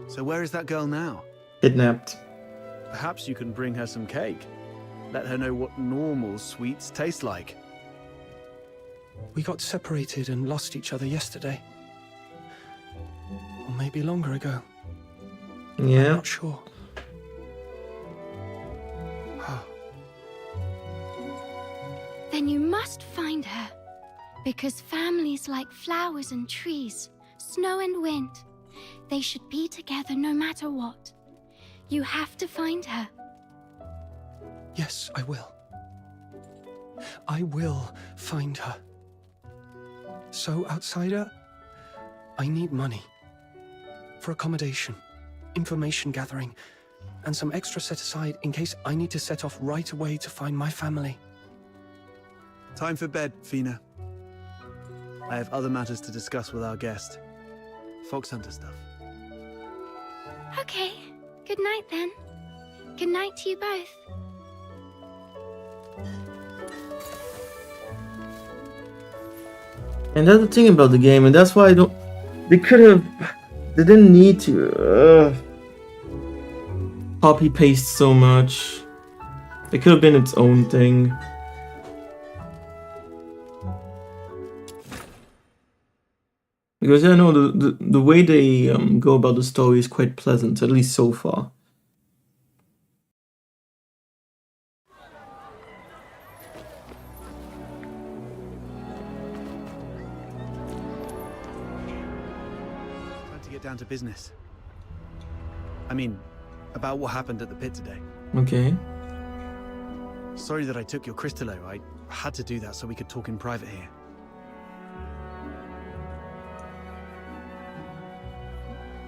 So where is that girl now? Kidnapped. Perhaps you can bring her some cake. Let her know what normal sweets taste like. We got separated and lost each other yesterday. Or maybe longer ago. I'm Yeah. not sure. Then you must find her. Because families like flowers and trees, snow and wind, they should be together no matter what. You have to find her. Yes, I will. I will find her. So, Outsider, I need money. For accommodation, information gathering, and some extra set aside in case I need to set off right away to find my family. Time for bed, Fina. I have other matters to discuss with our guest. Fox Hunter stuff. Okay, good night then. Good night to you both. And that's the thing about the game, and that's why I don't. They could have. They didn't need to copy paste so much. It could have been its own thing. Because I know the way they go about the story is quite pleasant, at least so far. to get down to business. I mean, about what happened at the pit today. Okay. Sorry that I took your Crystallo. I had to do that so we could talk in private here.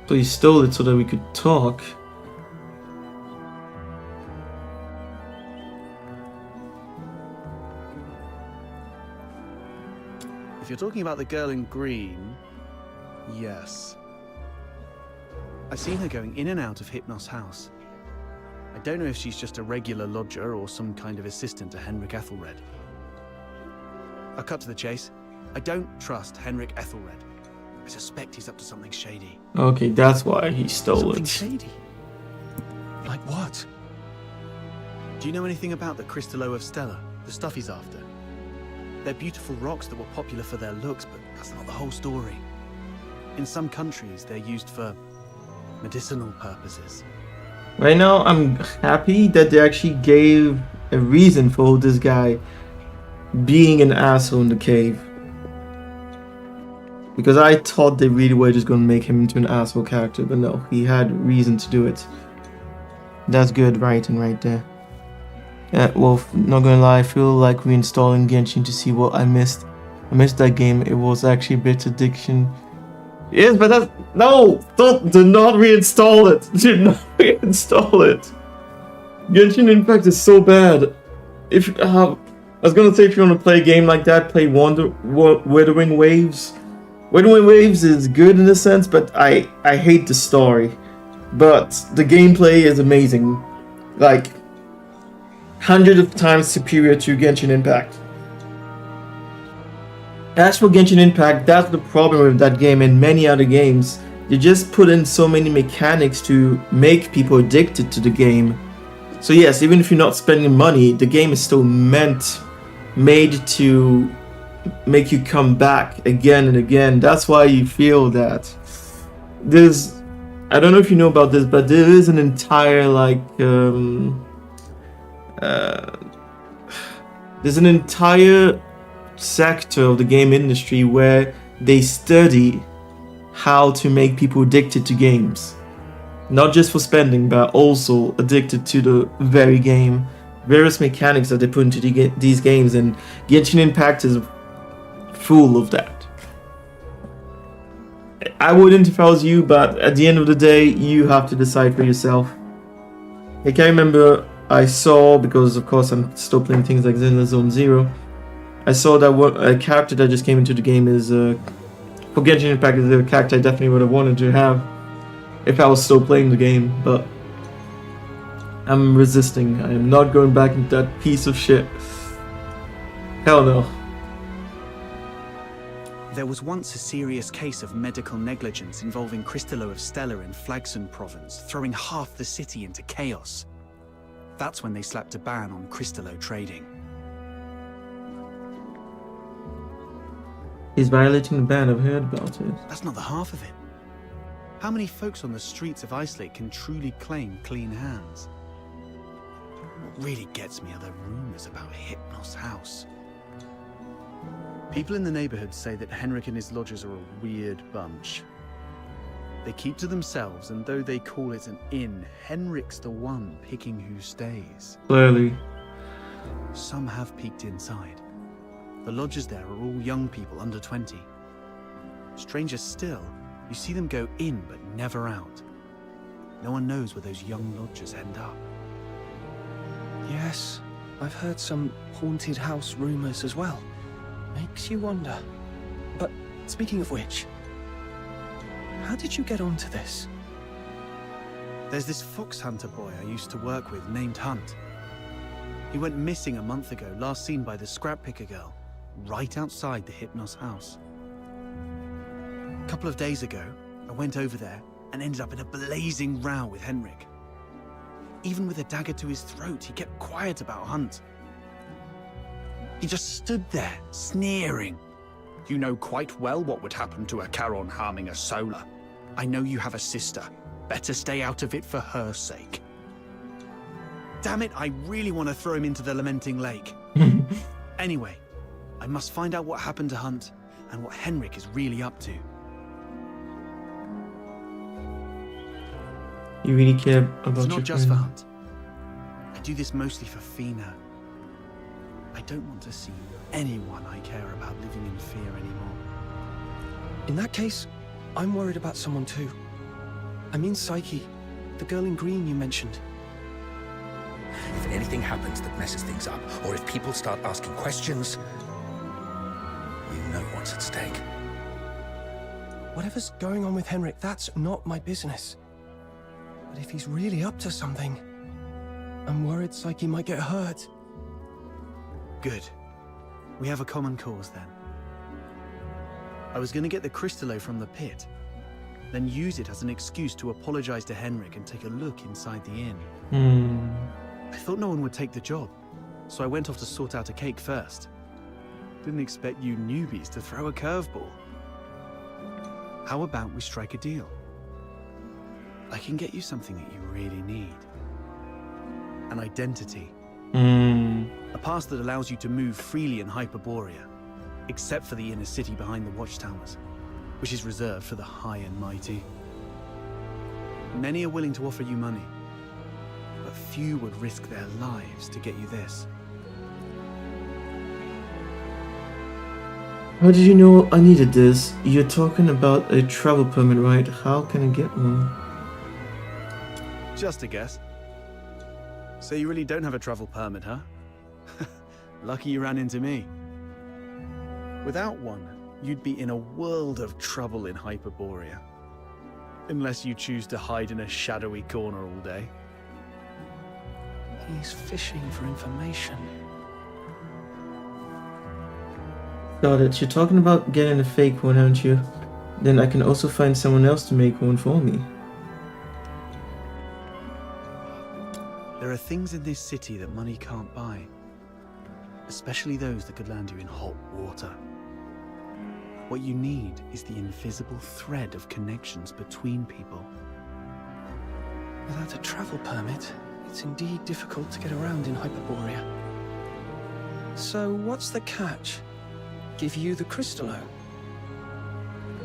So he stole it so that we could talk. If you're talking about the girl in green, yes. I've seen her going in and out of Hypnos' house. I don't know if she's just a regular lodger or some kind of assistant to Henrik Ethelred. I'll cut to the chase. I don't trust Henrik Ethelred. I suspect he's up to something shady. Okay, that's why he stole Something it. shady? Like what? Do you know anything about the Crystallo of Stella, the stuff he's after? They're beautiful rocks that were popular for their looks, but that's not the whole story. In some countries, they're used for medicinal purposes. Right now, I'm happy that they actually gave a reason for this guy being an asshole in the cave. Because I thought they really were just going to make him into an asshole character, but no, he had reason to do it. That's good writing right there. Yeah, well, not gonna lie, I feel like reinstalling Genshin to see what I missed. I missed that game. It was actually a bit addiction. Yes, but that's... No! Do not reinstall it! Do not reinstall it! Genshin Impact is so bad. If I was gonna say, if you want to play a game like that, play Wuthering Waves. Wuthering Waves is good in a sense, but I hate the story. But the gameplay is amazing. Like, hundreds of times superior to Genshin Impact. As for Genshin Impact, that's the problem with that game and many other games. They just put in so many mechanics to make people addicted to the game. So yes, even if you're not spending money, the game is still made to make you come back again and again. That's why you feel that. I don't know if you know about this, but there is an entire there's an entire sector of the game industry where they study how to make people addicted to games. Not just for spending, but also addicted to the very game. Various mechanics that they put into these games, and Genshin Impact is full of that. I wouldn't if I was you, but at the end of the day, you have to decide for yourself. I can't remember, I saw, because of course I'm still playing things like Zenless Zone Zero, I saw that a character that just came into the game is, for Genshin Impact, is a character I definitely would have wanted to have if I was still playing the game, but I'm resisting. I am not going back into that piece of shit. Hell no. There was once a serious case of medical negligence involving Crystallo of Stella in Flagson province, throwing half the city into chaos. That's when they slapped a ban on Crystallo trading. He's violating the ban, I've heard about it. That's not the half of it. How many folks on the streets of Ice Lake can truly claim clean hands? What really gets me are the rumors about Hypnos' house. People in the neighborhood say that Henrik and his lodgers are a weird bunch. They keep to themselves, and though they call it an inn, Henrik's the one picking who stays. Clearly. Some have peeked inside. The lodgers there are all young people under 20. Stranger still, you see them go in but never out. No one knows where those young lodgers end up. Yes, I've heard some haunted house rumors as well. Makes you wonder. But speaking of which, how did you get onto this? There's this fox hunter boy I used to work with named Hunt. He went missing a month ago, last seen by the scrap picker girl, right outside the Hypnos house. A couple of days ago, I went over there and ended up in a blazing row with Henrik. Even with a dagger to his throat, he kept quiet about Hunt. He just stood there, sneering. You know quite well what would happen to a Charon harming a Solar. I know you have a sister. Better stay out of it for her sake. Damn it, I really want to throw him into the Lamenting Lake. Anyway, I must find out what happened to Hunt and what Henrik is really up to. You really care about It's your not just for friend. Hunt. I do this mostly for Fina. I don't want to see anyone I care about living in fear anymore. In that case, I'm worried about someone too. I mean Psyche, the girl in green you mentioned. If anything happens that messes things up, or if people start asking questions, you know what's at stake. Whatever's going on with Henrik, that's not my business. But if he's really up to something, I'm worried Psyche might get hurt. Good. We have a common cause then. I was going to get the Crystallo from the pit, then use it as an excuse to apologize to Henrik and take a look inside the inn. I thought no one would take the job, so I went off to sort out a cake first. Didn't expect you newbies to throw a curveball. How about we strike a deal? I can get you something that you really need. An identity. A pass that allows you to move freely in Hyperborea, except for the inner city behind the watchtowers, which is reserved for the high and mighty. Many are willing to offer you money, but few would risk their lives to get you this. How did you know I needed this? You're talking about a travel permit, right? How can I get one? Just a guess. So you really don't have a travel permit, huh? Lucky you ran into me. Without one, you'd be in a world of trouble in Hyperborea. Unless you choose to hide in a shadowy corner all day. He's fishing for information. Got it. You're talking about getting a fake one, aren't you? Then I can also find someone else to make one for me. There are things in this city that money can't buy. Especially those that could land you in hot water. What you need is the invisible thread of connections between people. Without a travel permit, it's indeed difficult to get around in Hyperborea. So what's the catch? Give you the Crystallo?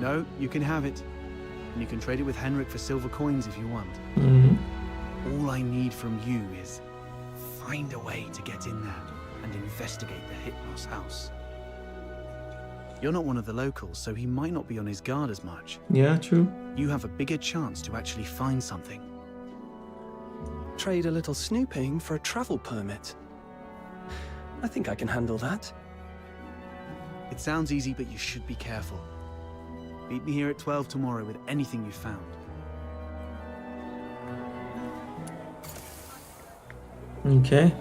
No, you can have it. And you can trade it with Henrik for silver coins if you want. All I need from you is find a way to get in there and investigate the Hypnos house. You're not one of the locals, so he might not be on his guard as much. Yeah, true. You have a bigger chance to actually find something. Trade a little snooping for a travel permit. I think I can handle that. It sounds easy, but you should be careful. Meet me here at 12 tomorrow with anything you found. Okay.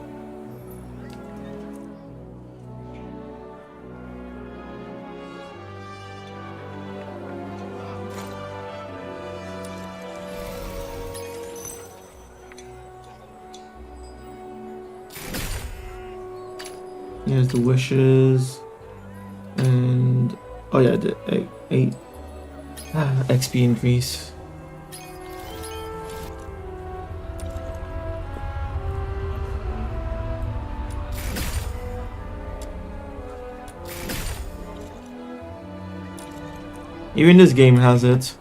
Here's the wishes. And oh yeah, the 8 XP increase. Even this game has it.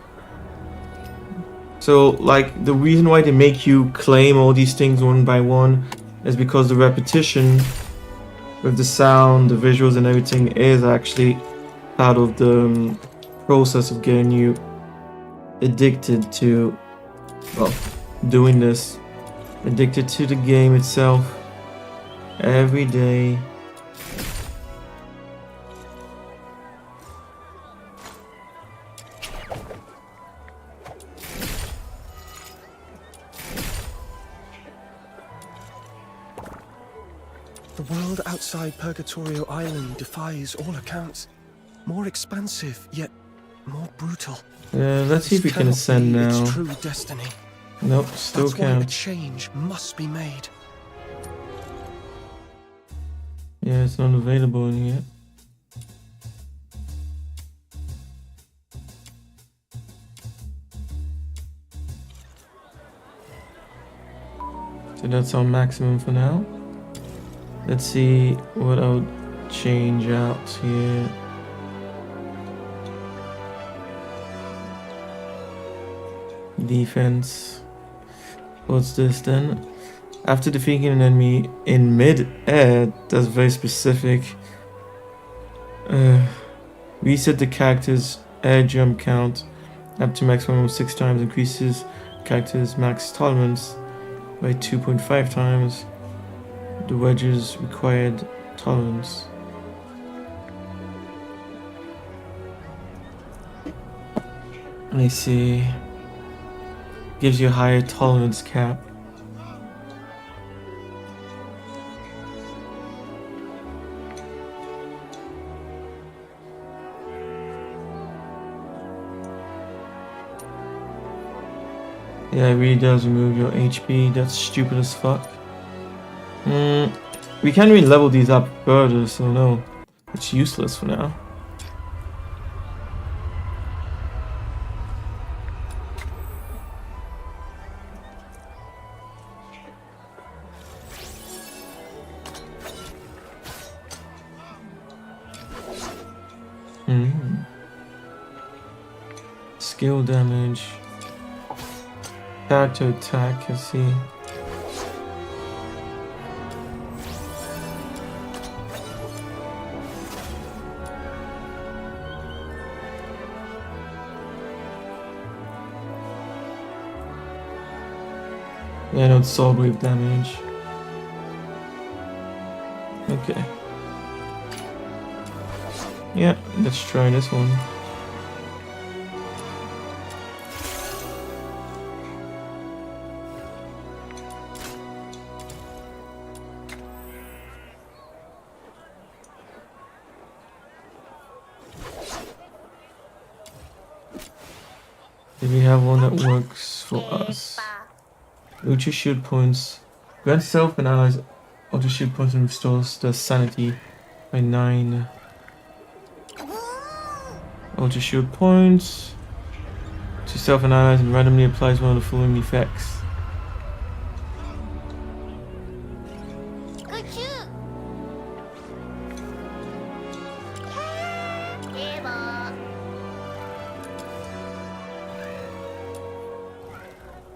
So like the reason why they make you claim all these things one by one is because the repetition with the sound, the visuals and everything is actually part of the process of getting you addicted to, well, doing this. Addicted to the game itself every day. The world outside Purgatorio Island defies all accounts. More expansive, yet more brutal. Let's see if we can This ascend cannot be now. its true destiny. Nope, still That's why a can't. change must be made. Yeah, it's not available in here. So that's our maximum for now. Let's see what I would change out here. Defense. What's this then? After defeating an enemy in mid-air, that's very specific. Reset the character's air jump count up to maximum of 6 times. Increases character's max tolerance by 2.5 times the wedge's required tolerance. I see. Gives you a higher tolerance cap. Yeah, it really does remove your HP. That's stupid as fuck. We can't really level these up further, so no. It's useless for now. Skill damage. Character attack, I see. Yeah, no, it's sword wave damage. Okay. Yeah, let's try this one. Do we have one that works for us? Ultra shield points. Grant self and allies ultra shield points and restores their sanity by 9. Ultra shield points to self and allies and randomly applies one of the following effects.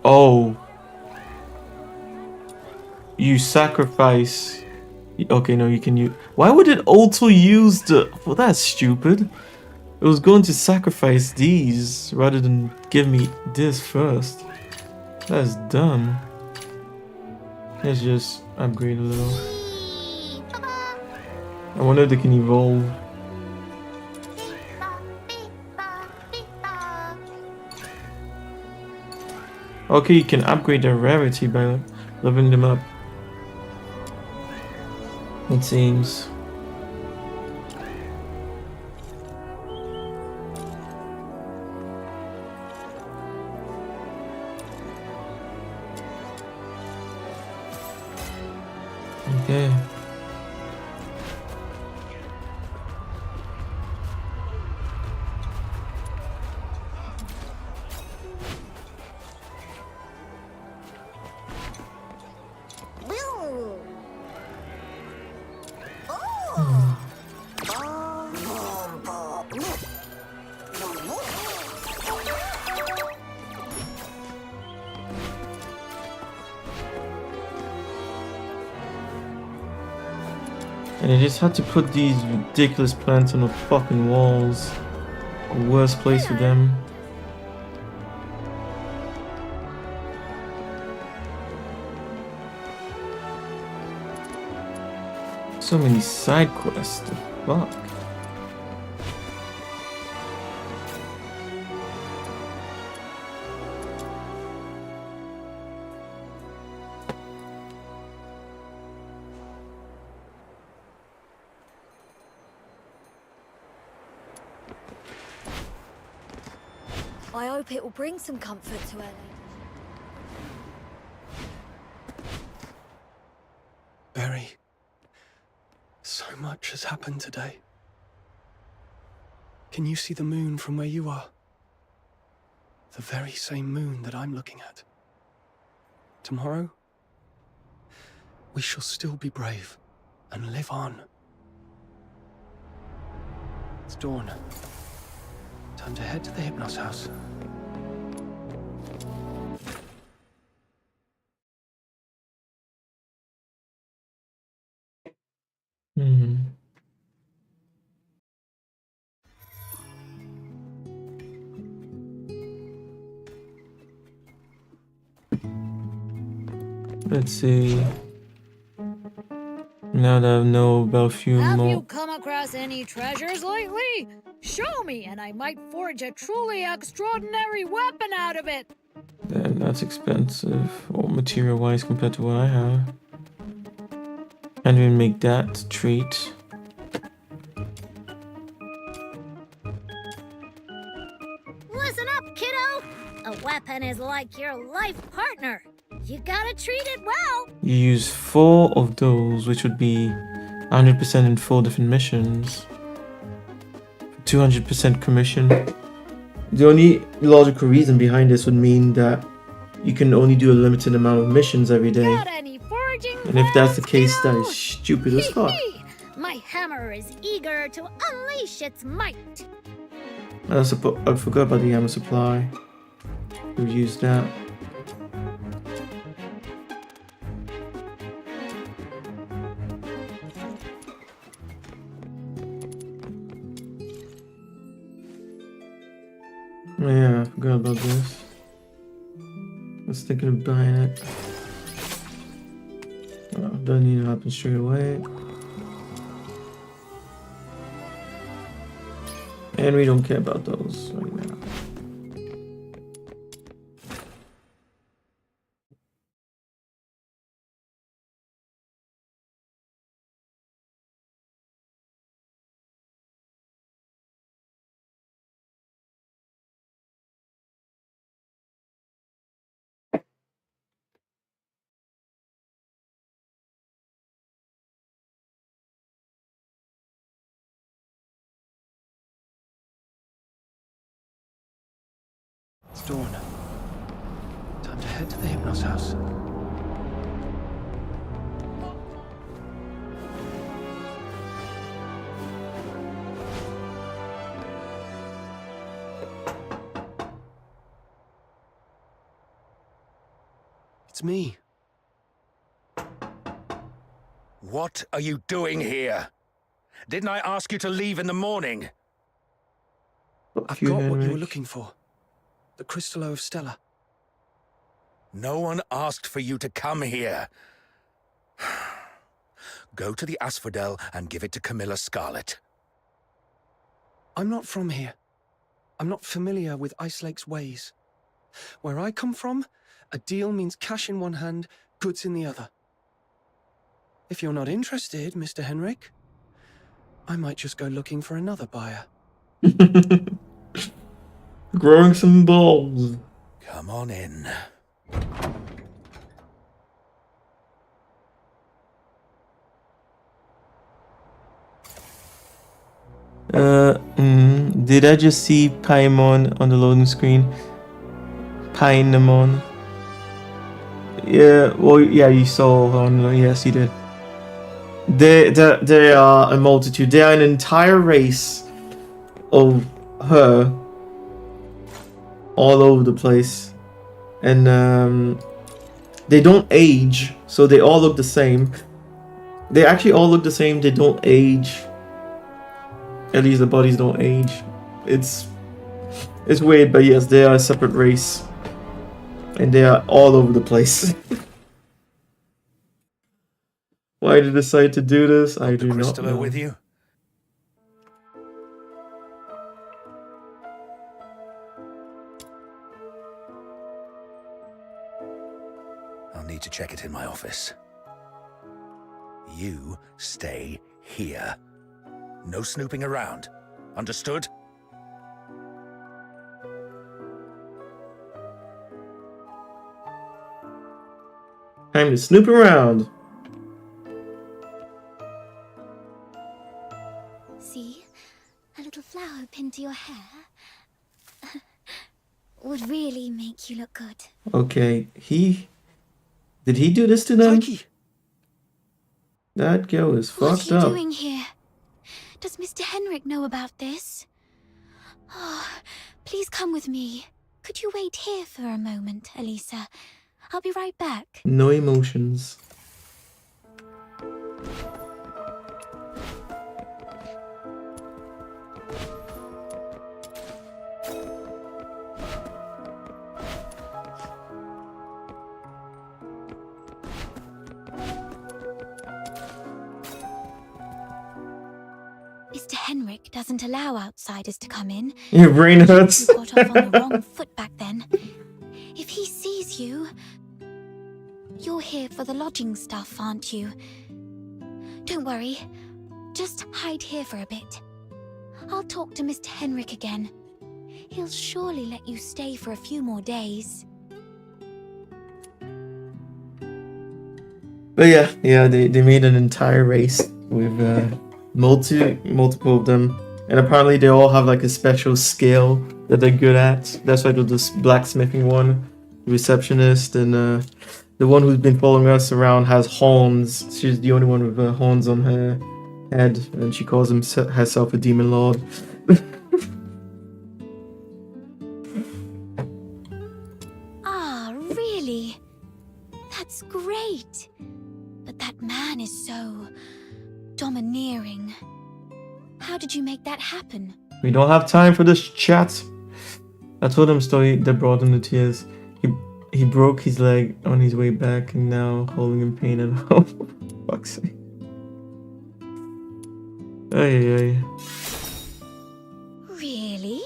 Oh. You sacrifice. Okay, no, you can use. Why would it auto use the. Well, that's stupid. It was going to sacrifice these rather than give me this first. That's dumb. Let's just upgrade a little. I wonder if they can evolve. Okay, you can upgrade their rarity by leveling them up. It seems. Okay. And I just had to put these ridiculous plants on the fucking walls. The worst place for them. So many side quests. The fuck? I hope it will bring some comfort to Ellie. Barry, so much has happened today. Can you see the moon from where you are? The very same moon that I'm looking at. Tomorrow, we shall still be brave and live on. It's dawn. Time to head to the Hypnos house. Let's see. Now that I know about few Have you more. come across any treasures lately? Show me, and I might forge a truly extraordinary weapon out of it. Then that's expensive, or material-wise compared to what I have. Can't even make that treat. Listen up, kiddo! A weapon is like your life partner. You gotta treat it well. You use 4 of those, which would be 100% in 4 different missions. 200% commission. The only logical reason behind this would mean that you can only do a limited amount of missions every day. Got any foraging And if that's the plans, case, that kiddo? is stupid as fuck. My hammer is eager to unleash its might. I forgot about the ammo supply. We've used that. Oh yeah, I forgot about this. I was thinking of buying it. Oh, doesn't need to happen straight away. And we don't care about those right now. It's dawn. Time to head to the Hypnos house. It's me. What are you doing here? Didn't I ask you to leave in the morning? I've You, got what you were Henrik. looking for. The Crystallo of Stella. No one asked for you to come here. Go to the Asphodel and give it to Camilla Scarlet. I'm not from here. I'm not familiar with Ice Lake's ways. Where I come from, a deal means cash in one hand, goods in the other. If you're not interested, Mr. Henrik, I might just go looking for another buyer. Growing some balls. Come on in. Did I just see Paimon on the loading screen? Paimon. Yeah, well, yeah, you saw on. Yes, you did. They are a multitude. They are an entire race of her, all over the place, and they don't age, so they all look the same. They actually all look the same. They don't age. At least the bodies don't age. It's weird, but yes, they are a separate race, and they are all over the place. Why did they decide to do this? I do not Crystallo know. with you? I'll need to check it in my office. You stay here. No snooping around. Understood? Time to snoop around. See? A little flower pinned to your hair. Would really make you look good. Okay, did he do this to them? Psyche! That girl is What fucked are you up. doing here? Does Mr. Henrik know about this? Oh, please come with me. Could you wait here for a moment, Elisa? I'll be right back. No emotions. It doesn't allow outsiders to come in. Your brain hurts. You got off on the wrong foot back then. If he sees you... You're here for the lodging stuff, aren't you? Don't worry. Just hide here for a bit. I'll talk to Mr. Henrik again. He'll surely let you stay for a few more days. But yeah, they made an entire race with multiple of them, and apparently they all have like a special skill that they're good at. That's why there's this blacksmithing one, receptionist, and the one who's been following us around has horns. She's the only one with horns on her head, and she calls herself a demon lord. Ah, really? That's great. But that man is so... domineering. How did you make that happen? We don't have time for this chat. I told him a story that brought him to tears. He broke his leg on his way back and now holding in pain at home. For fuck's sake. Ay. Really?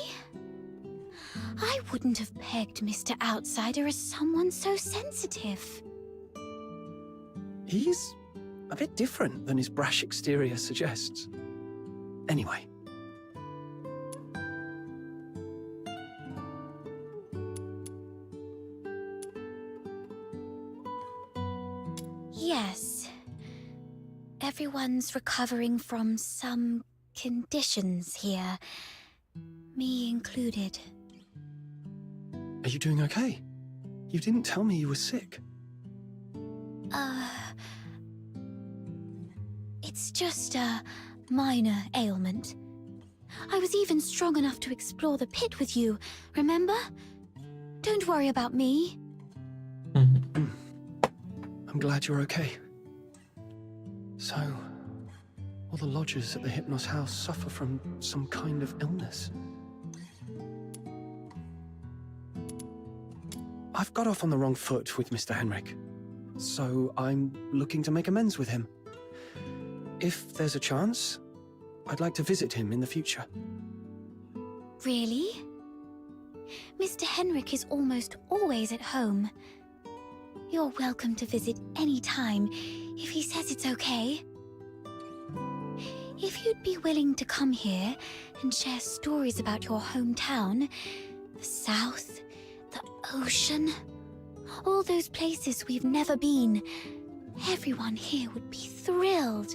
I wouldn't have pegged Mr. Outsider as someone so sensitive. He's a bit different than his brash exterior suggests. Anyway. Yes. Everyone's recovering from some conditions here. Me included. Are you doing okay? You didn't tell me you were sick. It's just a minor ailment. I was even strong enough to explore the pit with you, remember? Don't worry about me. I'm glad you're okay. So, all the lodgers at the Hypnos house suffer from some kind of illness. I've got off on the wrong foot with Mr. Henrik, so I'm looking to make amends with him. If there's a chance, I'd like to visit him in the future. Really? Mr. Henrik is almost always at home. You're welcome to visit any time, if he says it's okay. If you'd be willing to come here and share stories about your hometown, the South, the ocean, all those places we've never been, everyone here would be thrilled.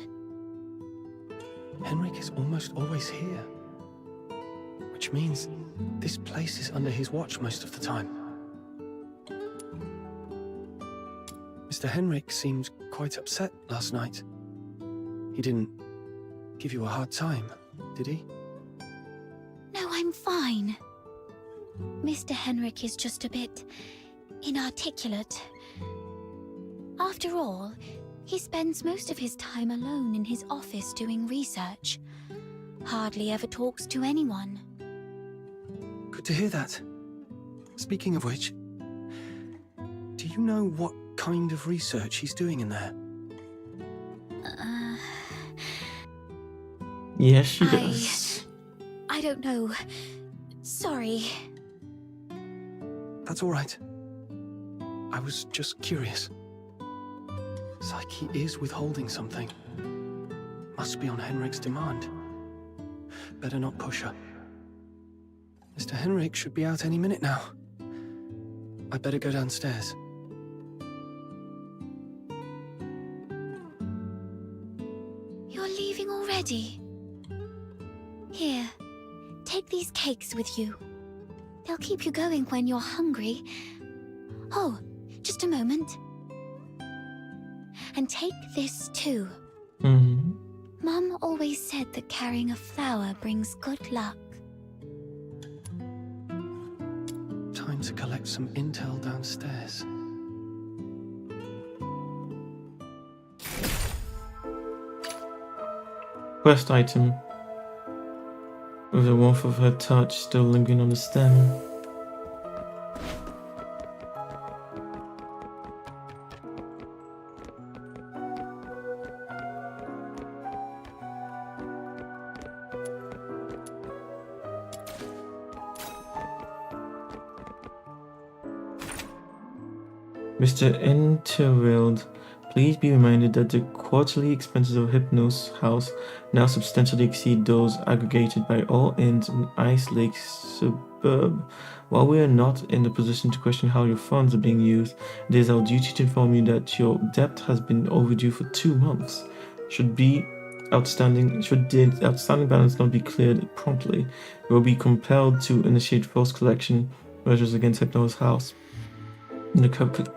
Henrik is almost always here, which means this place is under his watch most of the time. Mr. Henrik seemed quite upset last night. He didn't give you a hard time, did he? No, I'm fine. Mr. Henrik is just a bit inarticulate. After all, he spends most of his time alone in his office doing research. Hardly ever talks to anyone. Good to hear that. Speaking of which, do you know what kind of research he's doing in there? Yes, she does. I don't know. Sorry. That's all right. I was just curious. Psyche is withholding something. Must be on Henrik's demand. Better not push her. Mr. Henrik should be out any minute now. I better go downstairs. You're leaving already? Here, take these cakes with you. They'll keep you going when you're hungry. Oh, just a moment. And take this too. Mum always said that carrying a flower brings good luck. Time to collect some intel downstairs. Quest item. With the warmth of her touch still lingering on the stem. Mr. Interwild, please be reminded that the quarterly expenses of Hypnos House now substantially exceed those aggregated by all inns in Ice Lake suburb. While we are not in the position to question how your funds are being used, it is our duty to inform you that your debt has been overdue for 2 months. Should the outstanding balance not be cleared promptly, we will be compelled to initiate forced collection measures against Hypnos House in the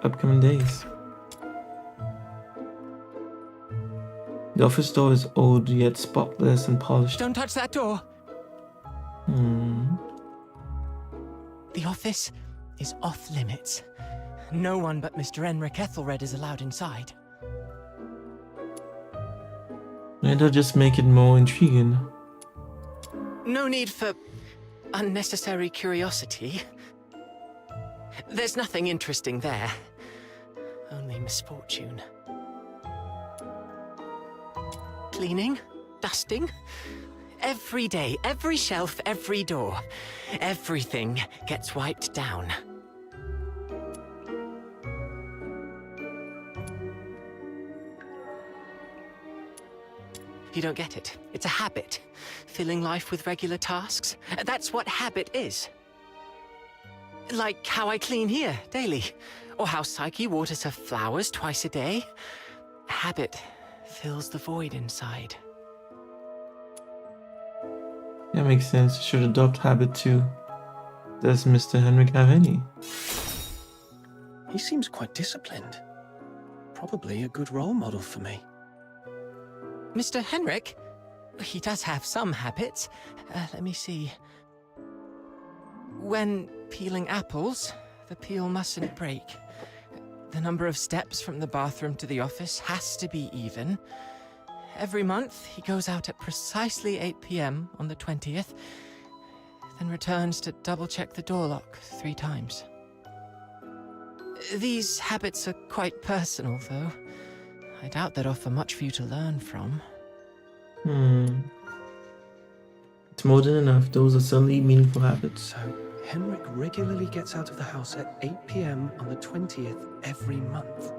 upcoming days. The office door is old yet spotless and polished. Don't touch that door. The office is off limits. No one but Mr. Enric Ethelred is allowed inside. It'll just make it more intriguing. No need for unnecessary curiosity. There's nothing interesting there. Only misfortune. Cleaning, dusting. Every day, every shelf, every door. Everything gets wiped down. You don't get it. It's a habit. Filling life with regular tasks. That's what habit is. Like how I clean here daily. Or how Psyche waters her flowers twice a day. Habit fills the void inside. That makes sense. You should adopt habit too. Does Mr. Henrik have any? He seems quite disciplined. Probably a good role model for me. Mr. Henrik? He does have some habits. Let me see. When peeling apples, the peel mustn't break. The number of steps from the bathroom to the office has to be even. Every month, he goes out at precisely 8 p.m. on the 20th, then returns to double-check the door lock 3 times. These habits are quite personal, though. I doubt they'd offer much for you to learn from. It's more than enough. Those are certainly meaningful habits. So, Henrik regularly gets out of the house at 8 p.m. on the 20th every month.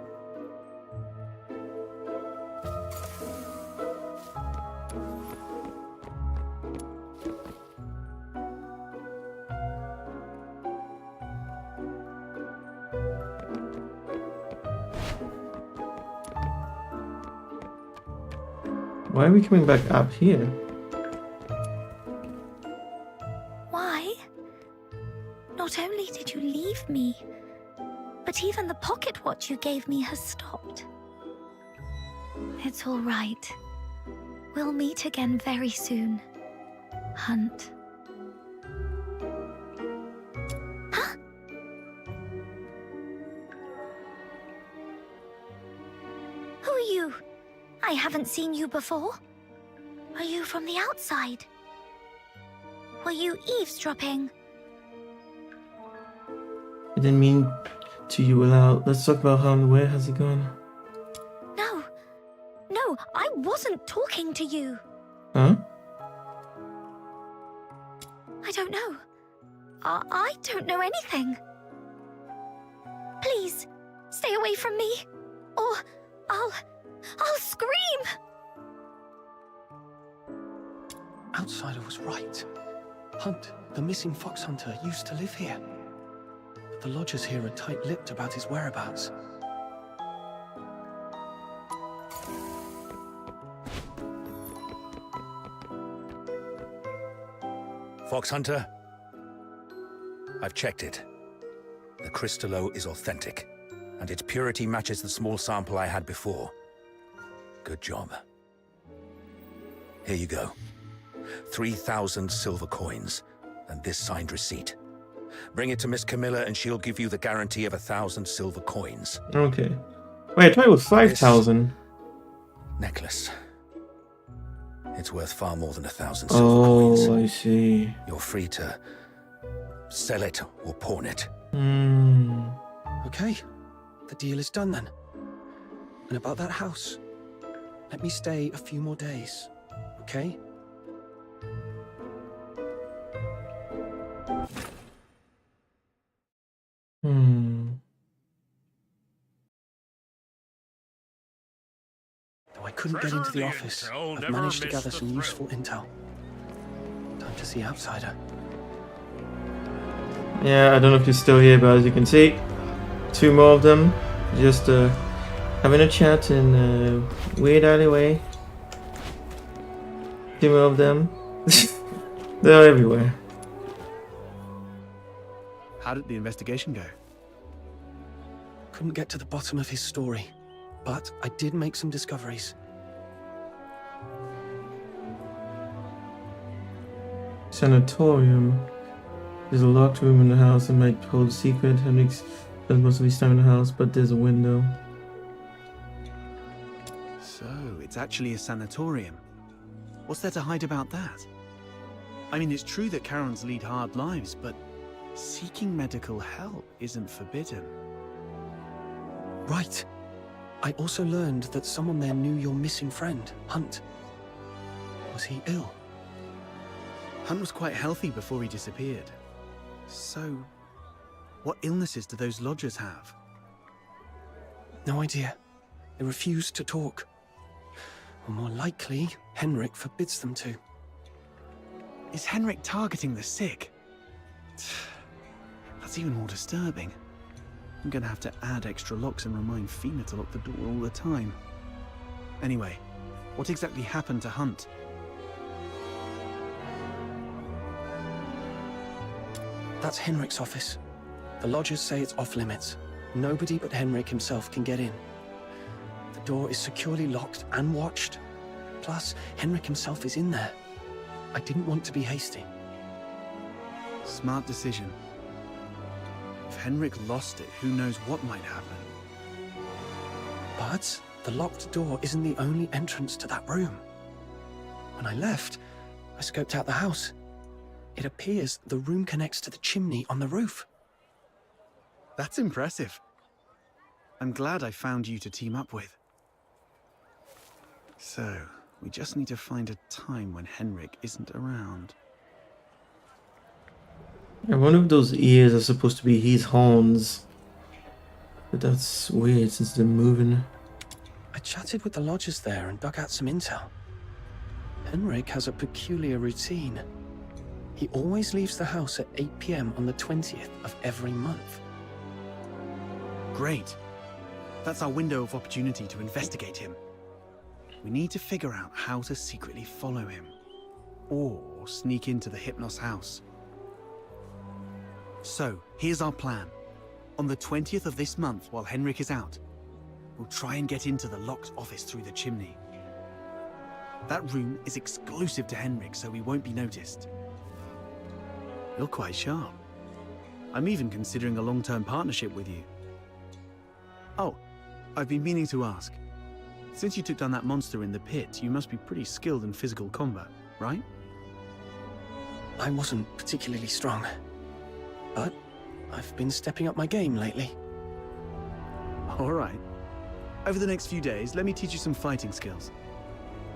Why are we coming back up here? Why? Not only did you leave me, but even the pocket watch you gave me has stopped. It's all right. We'll meet again very soon. Hunt. Huh? Who are you? I haven't seen you before. Are you from the outside? Were you eavesdropping? I didn't mean to you aloud. Let's talk about how and where has it gone? No, I wasn't talking to you. Huh? I don't know. I don't know anything. Please, stay away from me, or I'll scream! Outsider was right. Hunt, the missing fox hunter, used to live here. But the lodgers here are tight-lipped about his whereabouts. Fox Hunter, I've checked it. The Crystallo is authentic, and its purity matches the small sample I had before. Good job. Here you go. 3,000 silver coins, and this signed receipt. Bring it to Miss Camilla, and she'll give you the guarantee of 1,000 silver coins. Okay. Wait, I thought it was 5,000. Necklace. It's worth far more than 1,000 silver coins. Oh, I see. You're free to sell it or pawn it. Okay, the deal is done then. And about that house, let me stay a few more days, okay? couldn't get into the office, I've managed to gather some useful intel. Time to see Outsider. Yeah, I don't know if you're still here, but as you can see, 2 more of them. Just having a chat in a weird alleyway. 2 more of them. They're everywhere. How did the investigation go? Couldn't get to the bottom of his story, but I did make some discoveries. Sanatorium. There's a locked room in the house that might hold a secret. Henrik's supposed to be stuck in the house, but there's a window. So, it's actually a sanatorium. What's there to hide about that? I mean, it's true that Karens lead hard lives, but seeking medical help isn't forbidden. Right. I also learned that someone there knew your missing friend, Hunt. Was he ill? Hunt was quite healthy before he disappeared. So, what illnesses do those lodgers have? No idea. They refuse to talk. Or more likely, Henrik forbids them to. Is Henrik targeting the sick? That's even more disturbing. I'm gonna have to add extra locks and remind Fina to lock the door all the time. Anyway, what exactly happened to Hunt? That's Henrik's office. The lodgers say it's off limits. Nobody but Henrik himself can get in. The door is securely locked and watched. Plus, Henrik himself is in there. I didn't want to be hasty. Smart decision. If Henrik lost it, who knows what might happen. But the locked door isn't the only entrance to that room. When I left, I scoped out the house. It appears the room connects to the chimney on the roof. That's impressive. I'm glad I found you to team up with. So, we just need to find a time when Henrik isn't around. I wonder if those ears are supposed to be his horns. But that's weird since they're moving. I chatted with the lodgers there and dug out some intel. Henrik has a peculiar routine. He always leaves the house at 8 p.m. on the 20th of every month. Great. That's our window of opportunity to investigate him. We need to figure out how to secretly follow him. Or sneak into the Hypnos house. So, here's our plan. On the 20th of this month, while Henrik is out, we'll try and get into the locked office through the chimney. That room is exclusive to Henrik, so we won't be noticed. You're quite sharp. I'm even considering a long-term partnership with you. Oh, I've been meaning to ask. Since you took down that monster in the pit, you must be pretty skilled in physical combat, right? I wasn't particularly strong, but I've been stepping up my game lately. All right. Over the next few days, let me teach you some fighting skills.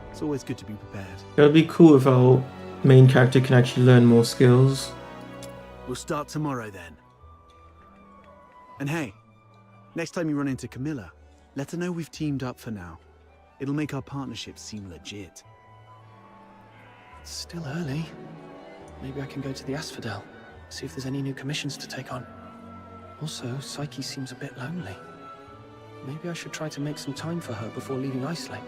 It's always good to be prepared. It would be cool if our main character can actually learn more skills. We'll start tomorrow then. And hey, next time you run into Camilla, let her know we've teamed up for now. It'll make our partnership seem legit. It's still early. Maybe I can go to the Asphodel, see if there's any new commissions to take on. Also, Psyche seems a bit lonely. Maybe I should try to make some time for her before leaving Ice Lake.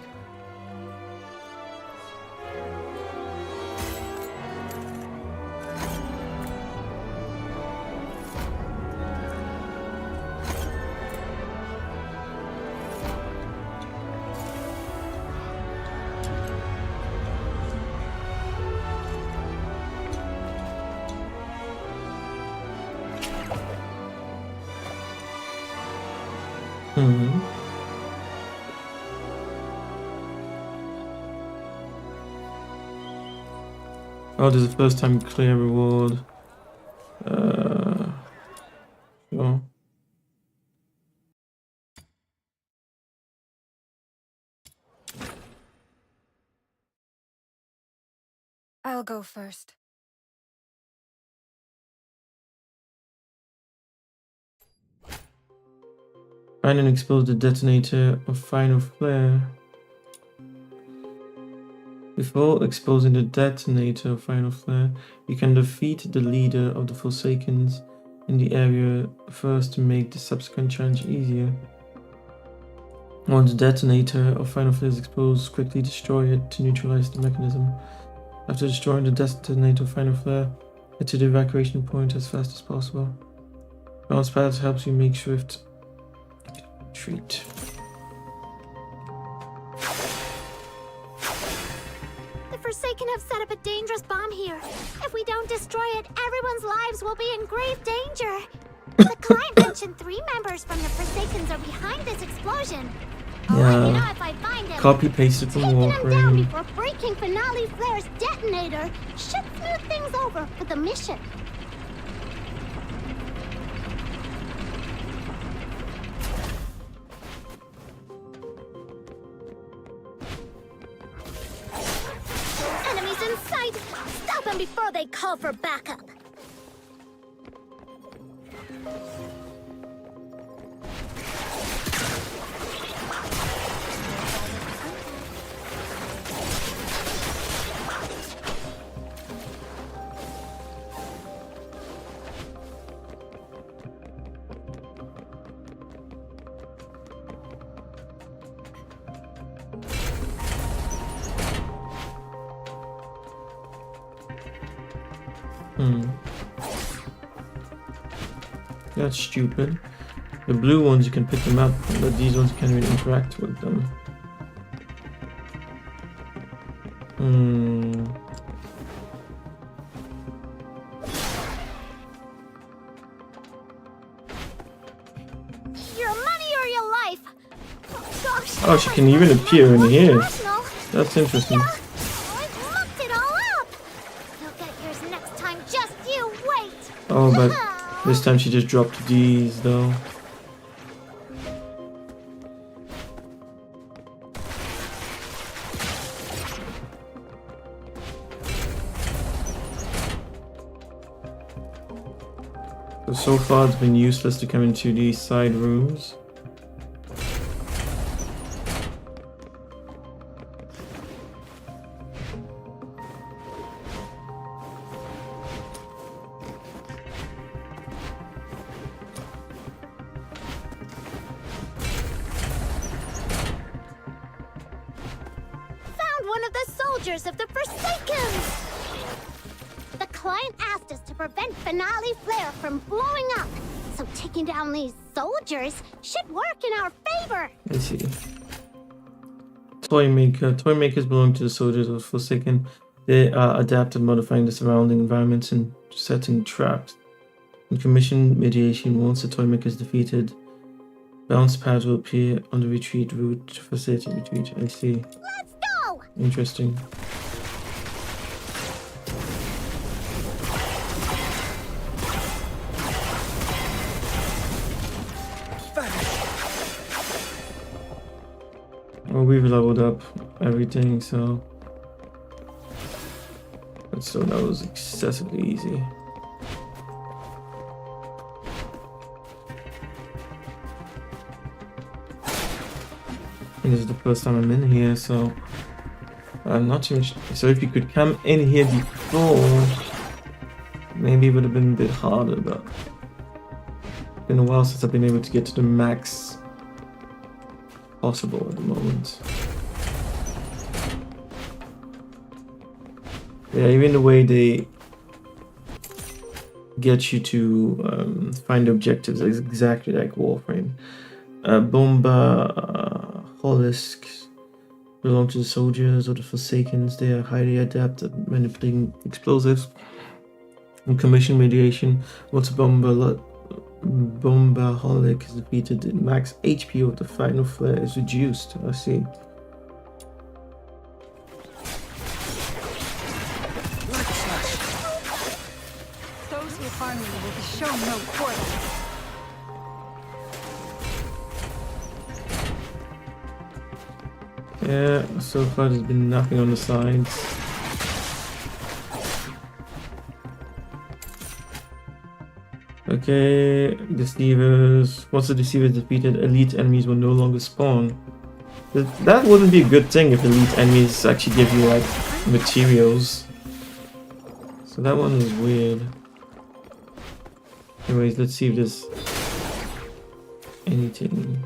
Oh, there's a first time clear reward. Sure. I'll go first. Find and expose the detonator of Final Flare. Before exposing the detonator of Final Flare, you can defeat the leader of the Forsakens in the area first to make the subsequent challenge easier. Once the detonator of Final Flare is exposed, quickly destroy it to neutralize the mechanism. After destroying the detonator of Final Flare, get to the evacuation point as fast as possible. Bounce pads helps you make swift retreat. The Forsaken have set up a dangerous bomb here. If we don't destroy it, everyone's lives will be in grave danger. The client mentioned 3 members from the Forsakens are behind this explosion. I'll let you know if I find him. Copy pasted from Taking him down Warframe. before breaking Finale Flare's detonator should smooth things over for the mission. Enemies in sight! Stop them before they call for backup! That's stupid. The blue ones you can pick them up, but these ones you can't really interact with them. Your money or your life! Oh gosh! Oh, she can even appear in here. Personal. That's interesting. Yeah, I've mucked it all up! You'll get yours next time, just you wait! Oh, but this time she just dropped these though. So far it's been useless to come into these side rooms. Found one of the soldiers of the Forsakens! The client asked us to prevent Finale Flare from blowing up, so taking down these soldiers should work in our favor. I see. Toy maker. Toy makers belong to the soldiers of Forsaken. They are adept at modifying the surrounding environments and setting traps. In commission mediation, once the toy maker is defeated, bounce pads will appear on the retreat route to facilitate retreat. I see. Let's go! Interesting. Well, we've leveled up everything, so... But still, that was excessively easy. I think this is the first time I'm in here, so... I'm not too much... So if you could come in here before... Maybe it would have been a bit harder, but... It's been a while since I've been able to get to the max... possible at the moment. Yeah, even the way they get you to find objectives is exactly like Warframe. Bomba Holisks belong to the soldiers or the Forsakens. They are highly adept at manipulating explosives. In commission mediation, once a Bombaholic is defeated, the max HP of the final flare is reduced. I see. Those who harm me will be shown no quarter. Yeah, so far there's been nothing on the sides. Okay, deceivers. Once the deceiver is defeated, elite enemies will no longer spawn. That wouldn't be a good thing if elite enemies actually give you like materials. So that one was weird. Anyways, let's see if there's anything.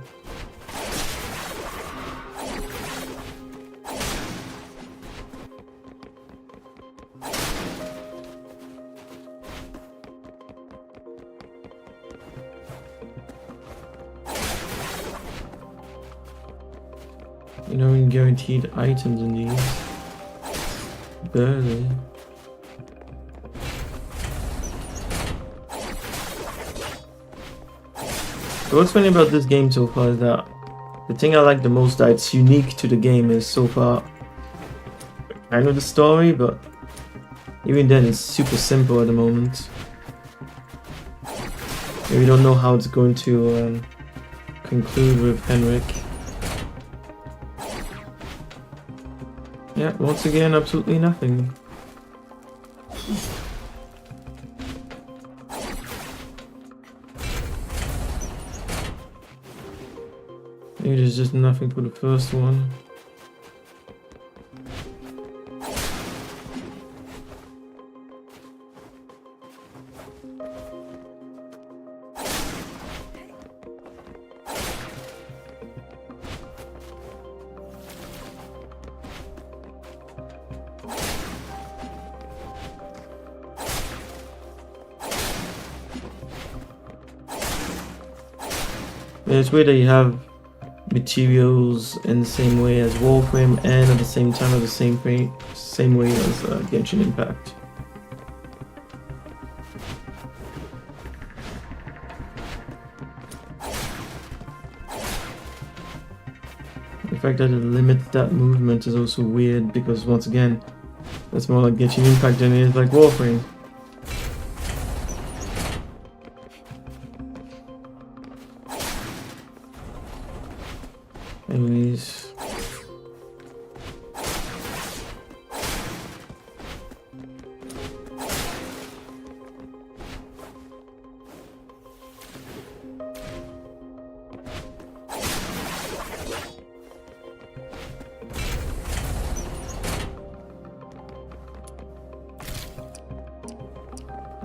You know, in guaranteed items in these. Barely. So what's funny about this game so far is that the thing I like the most that's unique to the game is so far kind of the story, but even then it's super simple at the moment. We don't know how it's going to conclude with Henrik. Yeah, once again, absolutely nothing. Maybe there's just nothing for the first one. Yeah, it's weird that you have materials in the same way as Warframe and at the same time at the same way as Genshin Impact. The fact that it limits that movement is also weird because once again, that's more like Genshin Impact than it is like Warframe. Anyways.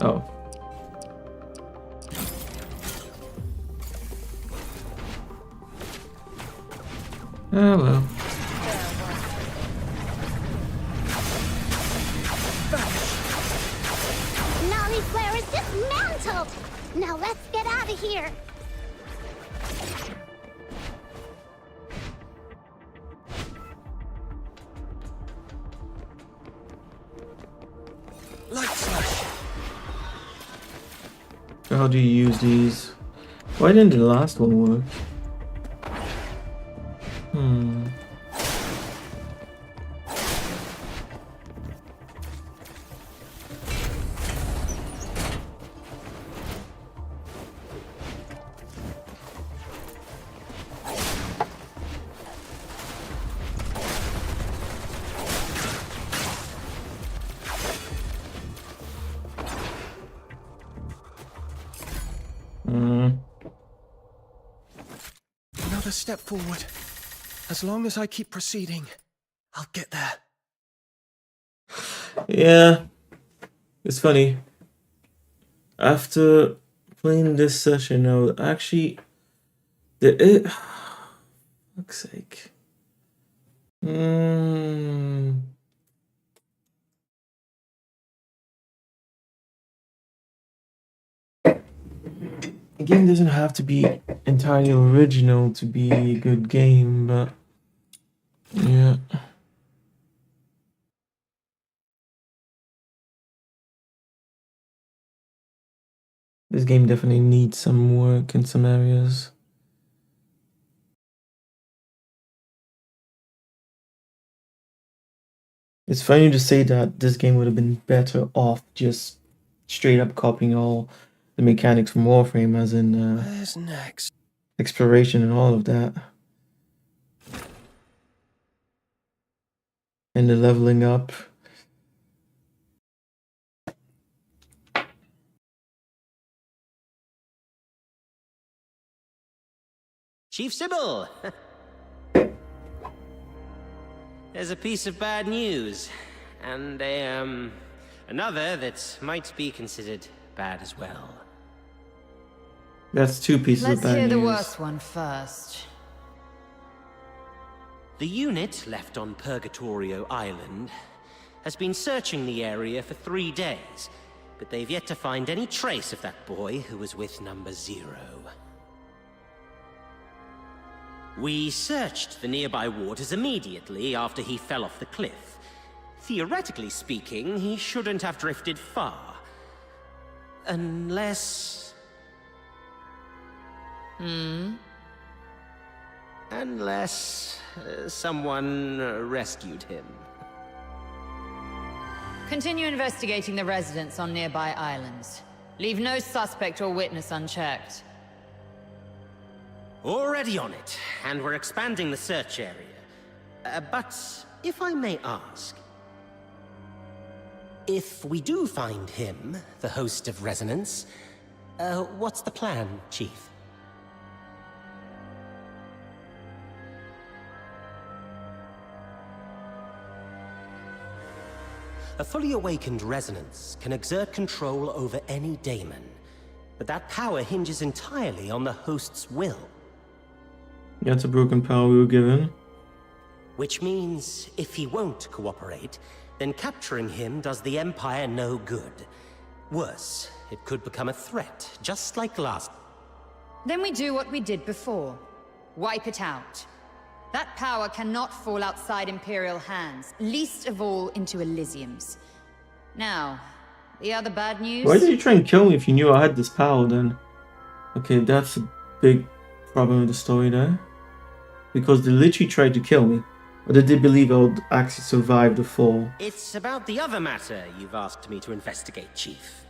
Oh. Oh well. Nolly Flare is dismantled! Now let's get out of here! Light slash. So how do you use these? Why didn't the last one work? Another step forward. As long as I keep proceeding, I'll get there. Yeah, it's funny. After playing this session, now actually, fuck's sake. The game doesn't have to be entirely original to be a good game, but yeah. This game definitely needs some work in some areas. It's funny to say that this game would have been better off just straight up copying all the mechanics from Warframe, as in Where's next? exploration and all of that. And the leveling up. Chief Sybil! There's a piece of bad news, and another that might be considered bad as well. That's two pieces Let's of bad hear the news. worst one first. The unit left on Purgatorio Island has been searching the area for 3 days, but they've yet to find any trace of that boy who was with number 0. We searched the nearby waters immediately after he fell off the cliff. Theoretically speaking, he shouldn't have drifted far. Unless... Unless someone rescued him. Continue investigating the residents on nearby islands. Leave no suspect or witness unchecked. Already on it, and we're expanding the search area. But if I may ask, if we do find him, the host of Resonance, what's the plan, Chief? A fully awakened Resonance can exert control over any daemon, but that power hinges entirely on the host's will. That's a broken power we were given. Which means, if he won't cooperate, then capturing him does the Empire no good. Worse, it could become a threat, just like last. Then we do what we did before. Wipe it out. That power cannot fall outside Imperial hands, least of all into Elysium's. Now, the other bad news... Why did you try and kill me if you knew I had this power then? Okay, that's a big problem with the story there. Because they literally tried to kill me. Or did they believe I would actually survive the fall? It's about the other matter you've asked me to investigate, Chief.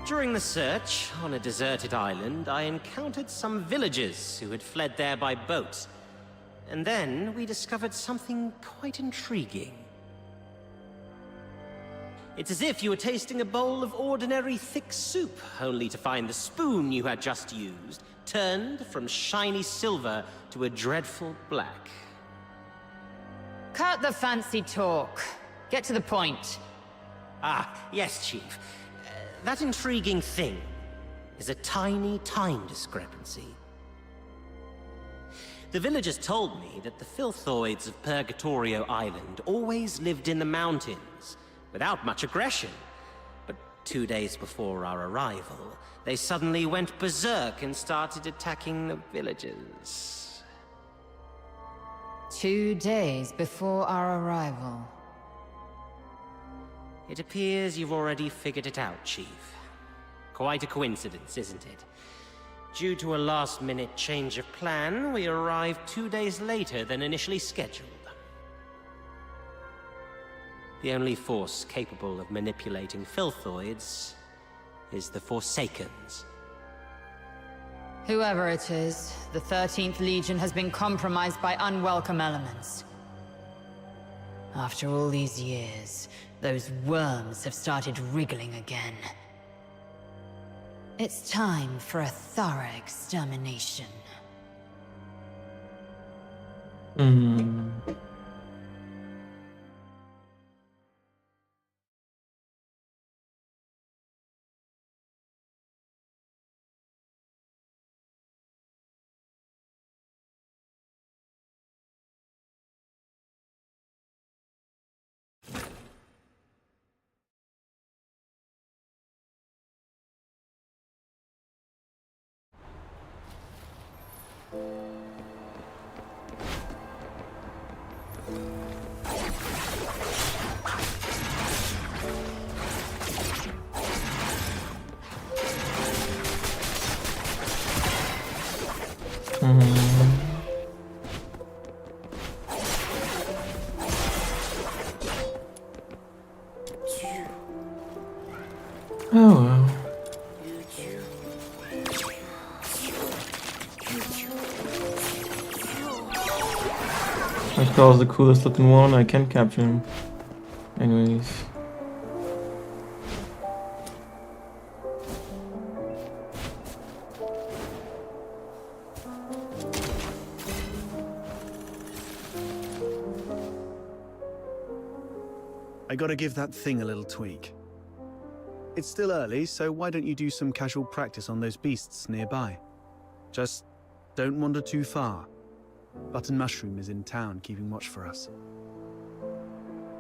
During the search, on a deserted island, I encountered some villagers who had fled there by boat. And then we discovered something quite intriguing. It's as if you were tasting a bowl of ordinary thick soup, only to find the spoon you had just used turned from shiny silver to a dreadful black. Cut the fancy talk. Get to the point. Ah, yes, Chief. That intriguing thing is a tiny time discrepancy. The villagers told me that the filthoids of Purgatorio Island always lived in the mountains, without much aggression. But 2 days before our arrival, they suddenly went berserk and started attacking the villagers. 2 days before our arrival. It appears you've already figured it out, Chief. Quite a coincidence, isn't it? Due to a last-minute change of plan, we arrived 2 days later than initially scheduled. The only force capable of manipulating filthoids is the Forsakens. Whoever it is, the 13th Legion has been compromised by unwelcome elements. After all these years, those worms have started wriggling again. It's time for a thorough extermination. Oh well. That Carl's the coolest looking one, I can capture him. Anyways. I gotta give that thing a little tweak. It's still early, so why don't you do some casual practice on those beasts nearby? Just don't wander too far. Button Mushroom is in town keeping watch for us.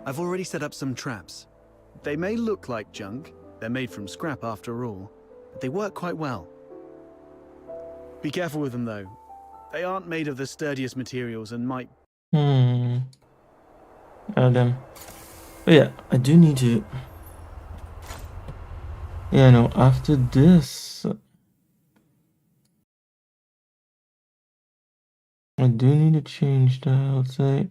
I've already set up some traps. They may look like junk, they're made from scrap after all, but they work quite well. Be careful with them though. They aren't made of the sturdiest materials and might... Oh, damn. But yeah, I do need to... Yeah, no, after this... I do need to change that, I'll say.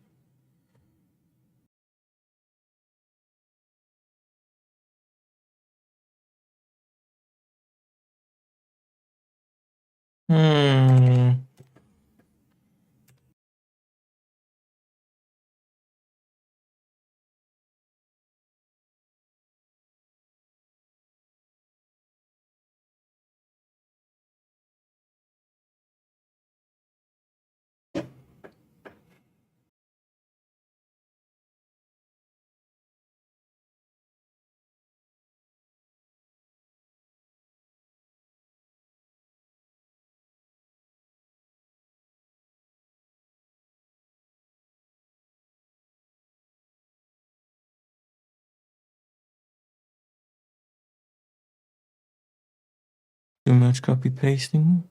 Too much copy pasting.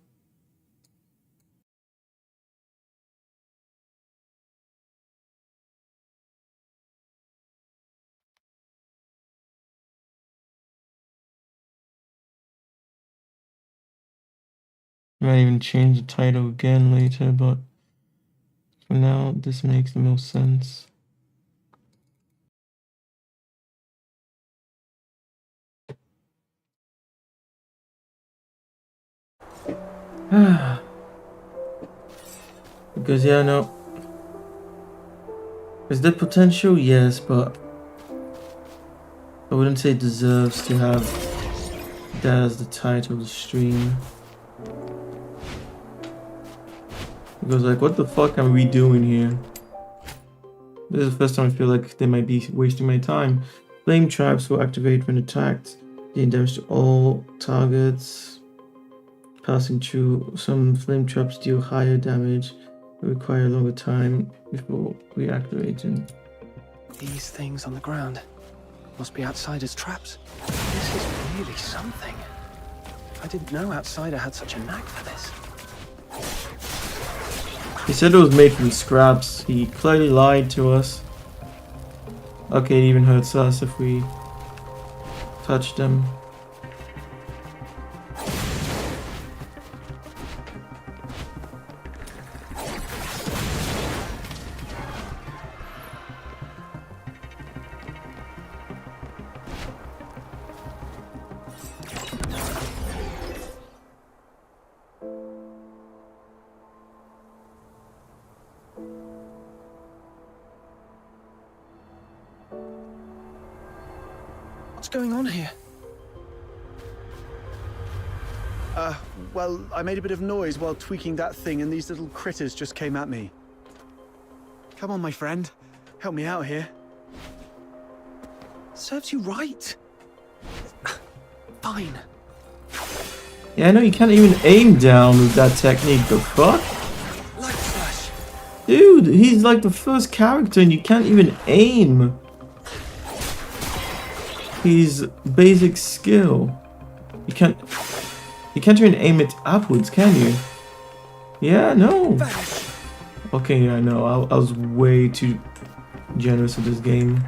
Might even change the title again later, but for now, this makes the most sense. Because yeah, no. Is there potential? Yes, but I wouldn't say it deserves to have that as the title of the stream. Because like, what the fuck are we doing here? This is the first time I feel like they might be wasting my time. Flame traps will activate when attacked, dealing damage to all targets. Passing through some flame traps deal higher damage, but require a longer time before reactivating. These things on the ground must be Outsider's traps. This is really something. I didn't know Outsider had such a knack for this. He said it was made from scraps. He clearly lied to us. Okay, it even hurts us if we touch them. What's going on here? Well, I made a bit of noise while tweaking that thing and these little critters just came at me. Come on, my friend. Help me out here. Serves you right. Fine. Yeah, I know you can't even aim down with that technique. The fuck? Light flash. Dude, he's like the first character and you can't even aim. He's basic skill. You can't even aim it upwards, can you? Yeah, no. Okay, yeah, no, I was way too generous with this game.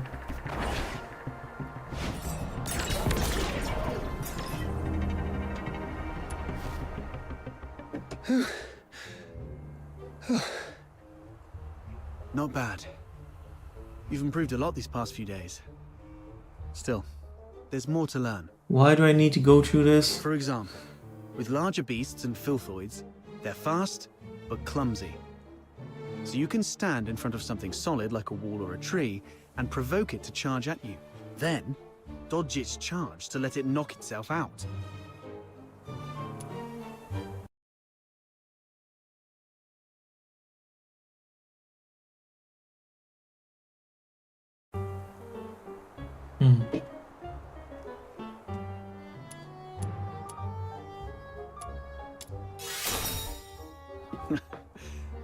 Not bad. You've improved a lot these past few days. Still, there's more to learn. Why do I need to go through this? For example, with larger beasts and filthoids, they're fast, but clumsy. So you can stand in front of something solid like a wall or a tree and provoke it to charge at you. Then, dodge its charge to let it knock itself out.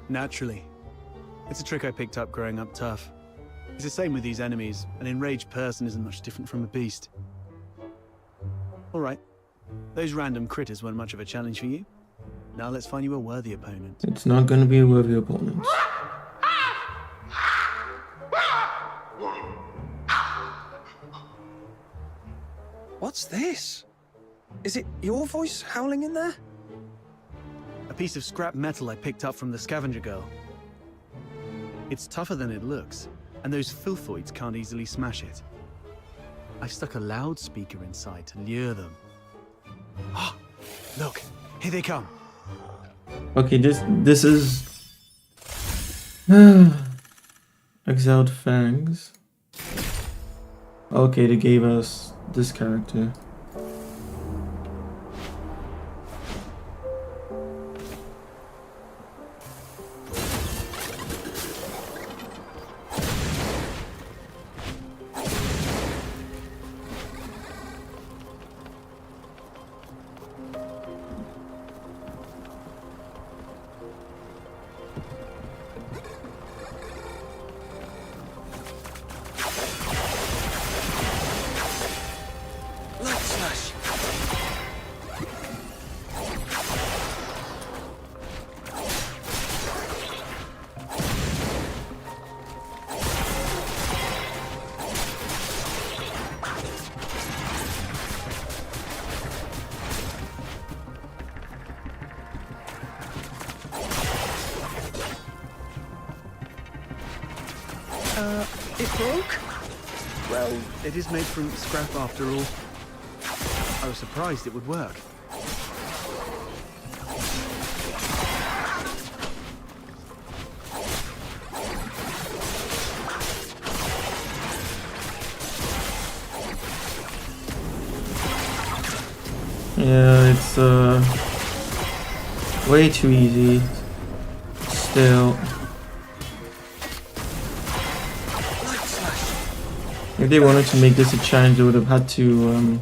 Naturally. It's a trick I picked up growing up tough. It's the same with these enemies. An enraged person isn't much different from a beast. Alright. Those random critters weren't much of a challenge for you. Now let's find you a worthy opponent. It's not gonna be a worthy opponent. What's this? Is it your voice howling in there? A piece of scrap metal I picked up from the scavenger girl. It's tougher than it looks, and those filthoids can't easily smash it. I stuck a loudspeaker inside to lure them. Ah, look, here they come. Okay, this is Exiled Fangs. Okay, they gave us this character. Light slash. It broke? Well, it is made from scrap after all. I was surprised it would work. Yeah, it's way too easy. Still. If they wanted to make this a challenge, they would have had to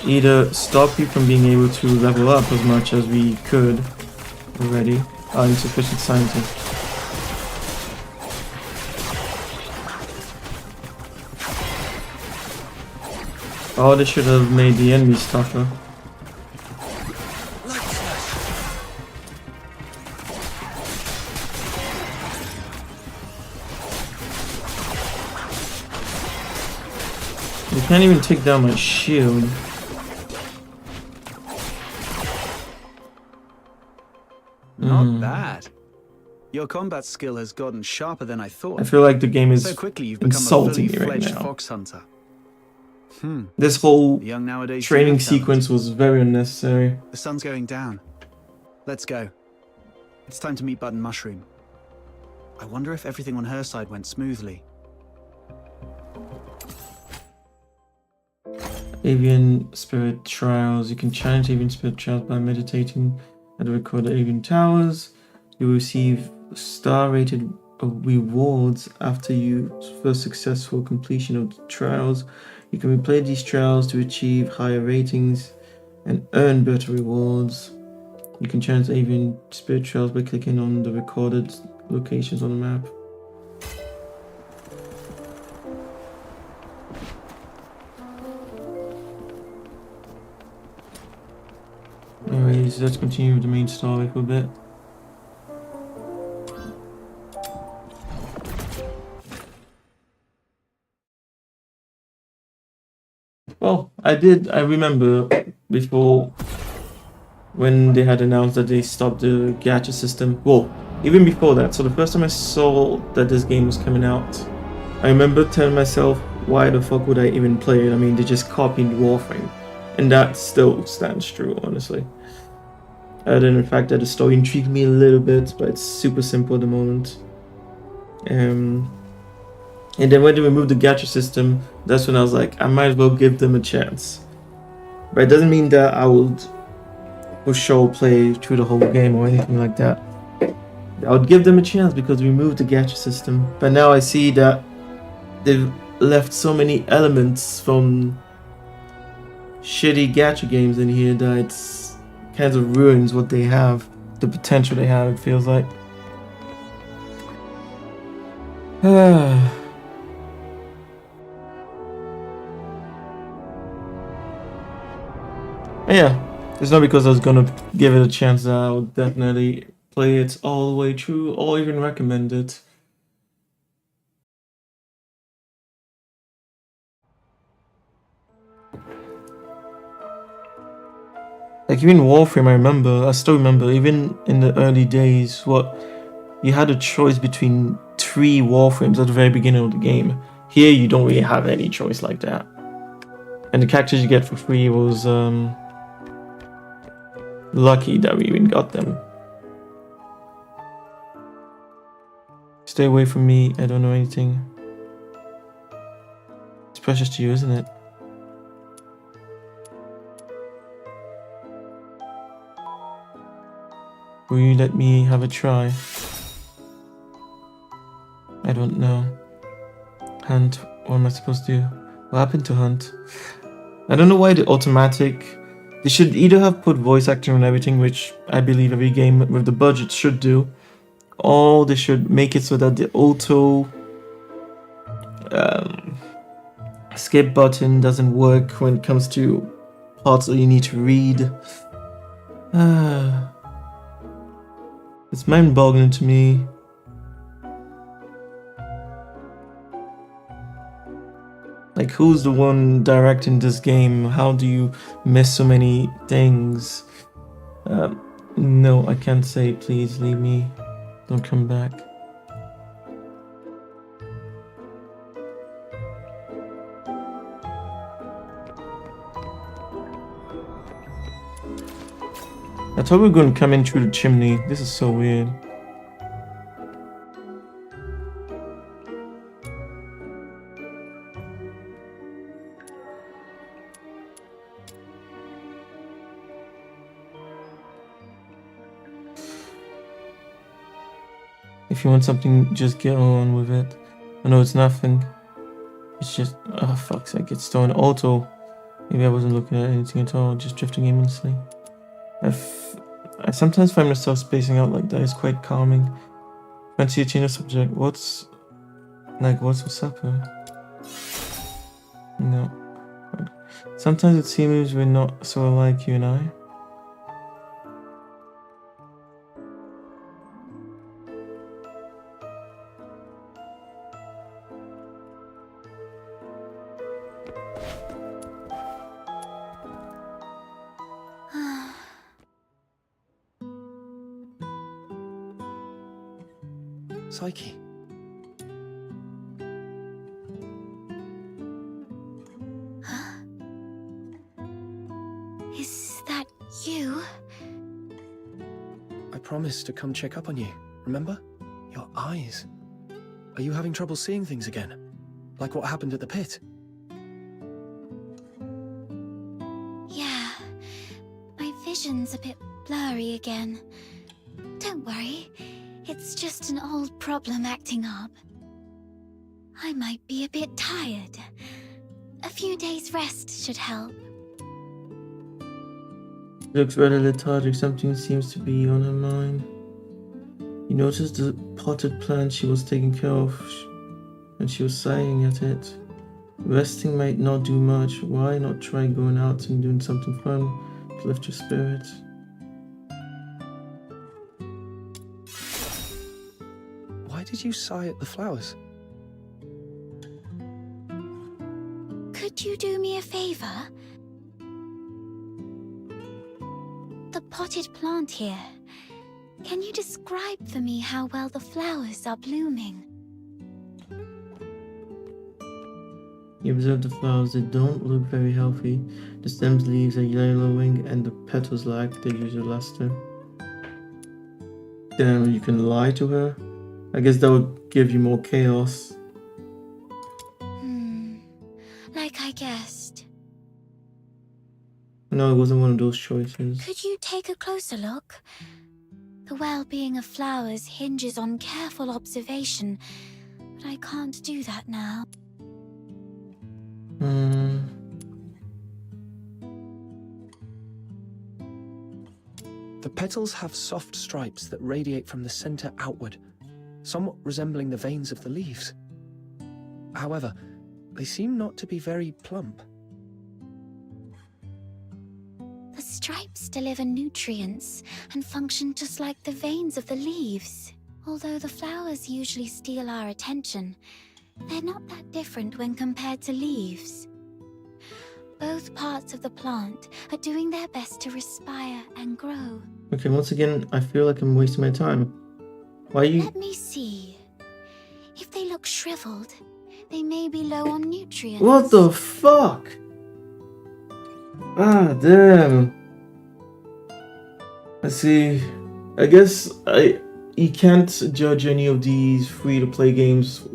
either stop you from being able to level up as much as we could already. Insufficient scientist. Or they should have made the enemies tougher. You can't even take down my shield. Not bad. Your combat skill has gotten sharper than I thought. I feel like the game is So quickly you've become a insulting fully me right fledged now. fox hunter. This whole The young nowadays training do have talent. sequence was very unnecessary. The sun's going down. Let's go. It's time to meet Button Mushroom. I wonder if everything on her side went smoothly. Avian Spirit Trials. You can challenge Avian Spirit Trials by meditating at the recorded Avian Towers. You will receive star-rated rewards after your first successful completion of the trials. You can replay these trials to achieve higher ratings and earn better rewards. You can challenge Avian Spirit Trials by clicking on the recorded locations on the map. Anyways, let's continue with the main story for a bit. Well, I remember before when they had announced that they stopped the gacha system. Well, even before that. So the first time I saw that this game was coming out, I remember telling myself, why the fuck would I even play it? I mean, they just copied Warframe. And that still stands true, honestly. Other than the fact that the story intrigued me a little bit, but it's super simple at the moment. And then when they removed the gacha system, that's when I was like, I might as well give them a chance. But it doesn't mean that I would for sure play through the whole game or anything like that. I would give them a chance because we removed the gacha system. But now I see that they've left so many elements from shitty gacha games in here that it's kind of ruins what they have, the potential they have, it feels like. Yeah, it's not because I was gonna give it a chance that I would definitely play it all the way through or even recommend it. Like even Warframe, I still remember, even in the early days, what you had a choice between 3 Warframes at the very beginning of the game. Here you don't really have any choice like that. And the characters you get for free was lucky that we even got them. Stay away from me, I don't know anything. It's precious to you, isn't it? Will you let me have a try? I don't know. Hunt, what am I supposed to do? What happened to Hunt? I don't know why the automatic... They should either have put voice acting on everything, which I believe every game with the budget should do, or they should make it so that the auto skip button doesn't work when it comes to parts that you need to read. It's mind-boggling to me. Like, who's the one directing this game? How do you miss so many things? No, I can't say, please leave me. Don't come back. I thought we were going to come in through the chimney. This is so weird. If you want something, just get on with it. I know it's nothing. It's just... oh, fuck's sake, it's still an auto. Maybe I wasn't looking at anything at all, just drifting aimlessly. I sometimes find myself spacing out like that. It's quite calming. Fancy a change of subject. What's for supper? No. Sometimes it seems we're not so alike, you and I. Psyche. Is that you? I promised to come check up on you, remember? Your eyes. Are you having trouble seeing things again? Like what happened at the pit? Yeah. My vision's a bit blurry again. Don't worry. It's just an old problem acting up. I might be a bit tired. A few days rest should help. She looks rather lethargic. Something seems to be on her mind. You noticed the potted plant she was taking care of, and she was sighing at it. Resting might not do much. Why not try going out and doing something fun to lift your spirits? Why did you sigh at the flowers? Could you do me a favor? The potted plant here. Can you describe for me how well the flowers are blooming? You observe the flowers. They don't look very healthy. The stems' leaves are yellowing and the petals lack their usual luster. Damn, you can lie to her? I guess that would give you more chaos. Like I guessed. No, it wasn't one of those choices. Could you take a closer look? The well-being of flowers hinges on careful observation, but I can't do that now. petals have soft stripes that radiate from the center outward, somewhat resembling the veins of the leaves. However, they seem not to be very plump. The stripes deliver nutrients and function just like the veins of the leaves. Although the flowers usually steal our attention, they're not that different when compared to leaves. Both parts of the plant are doing their best to respire and grow. Okay, once again, I feel like I'm wasting my time. Why are you... Let me see. If they look shriveled, they may be low on nutrients. What the fuck? Ah, damn. I see. I guess you can't judge any of these free-to-play games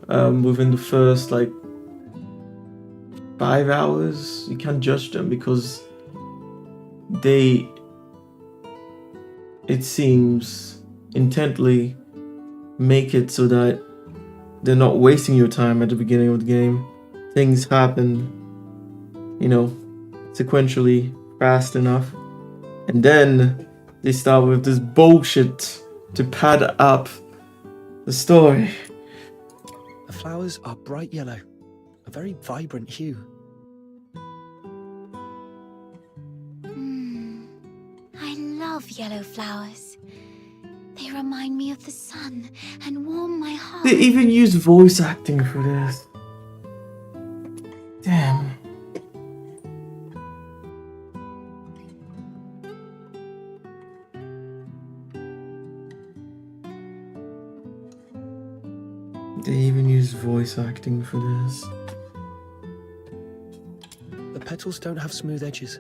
within the first, like, 5 hours. You can't judge them because they, it seems, intently make it so that they're not wasting your time at the beginning of the game. Things happen, you know, sequentially fast enough. And then they start with this bullshit to pad up the story. The flowers are bright yellow, a very vibrant hue. I love yellow flowers. They remind me of the sun and warm my heart. They even use voice acting for this. Damn. They even use voice acting for this. The petals don't have smooth edges.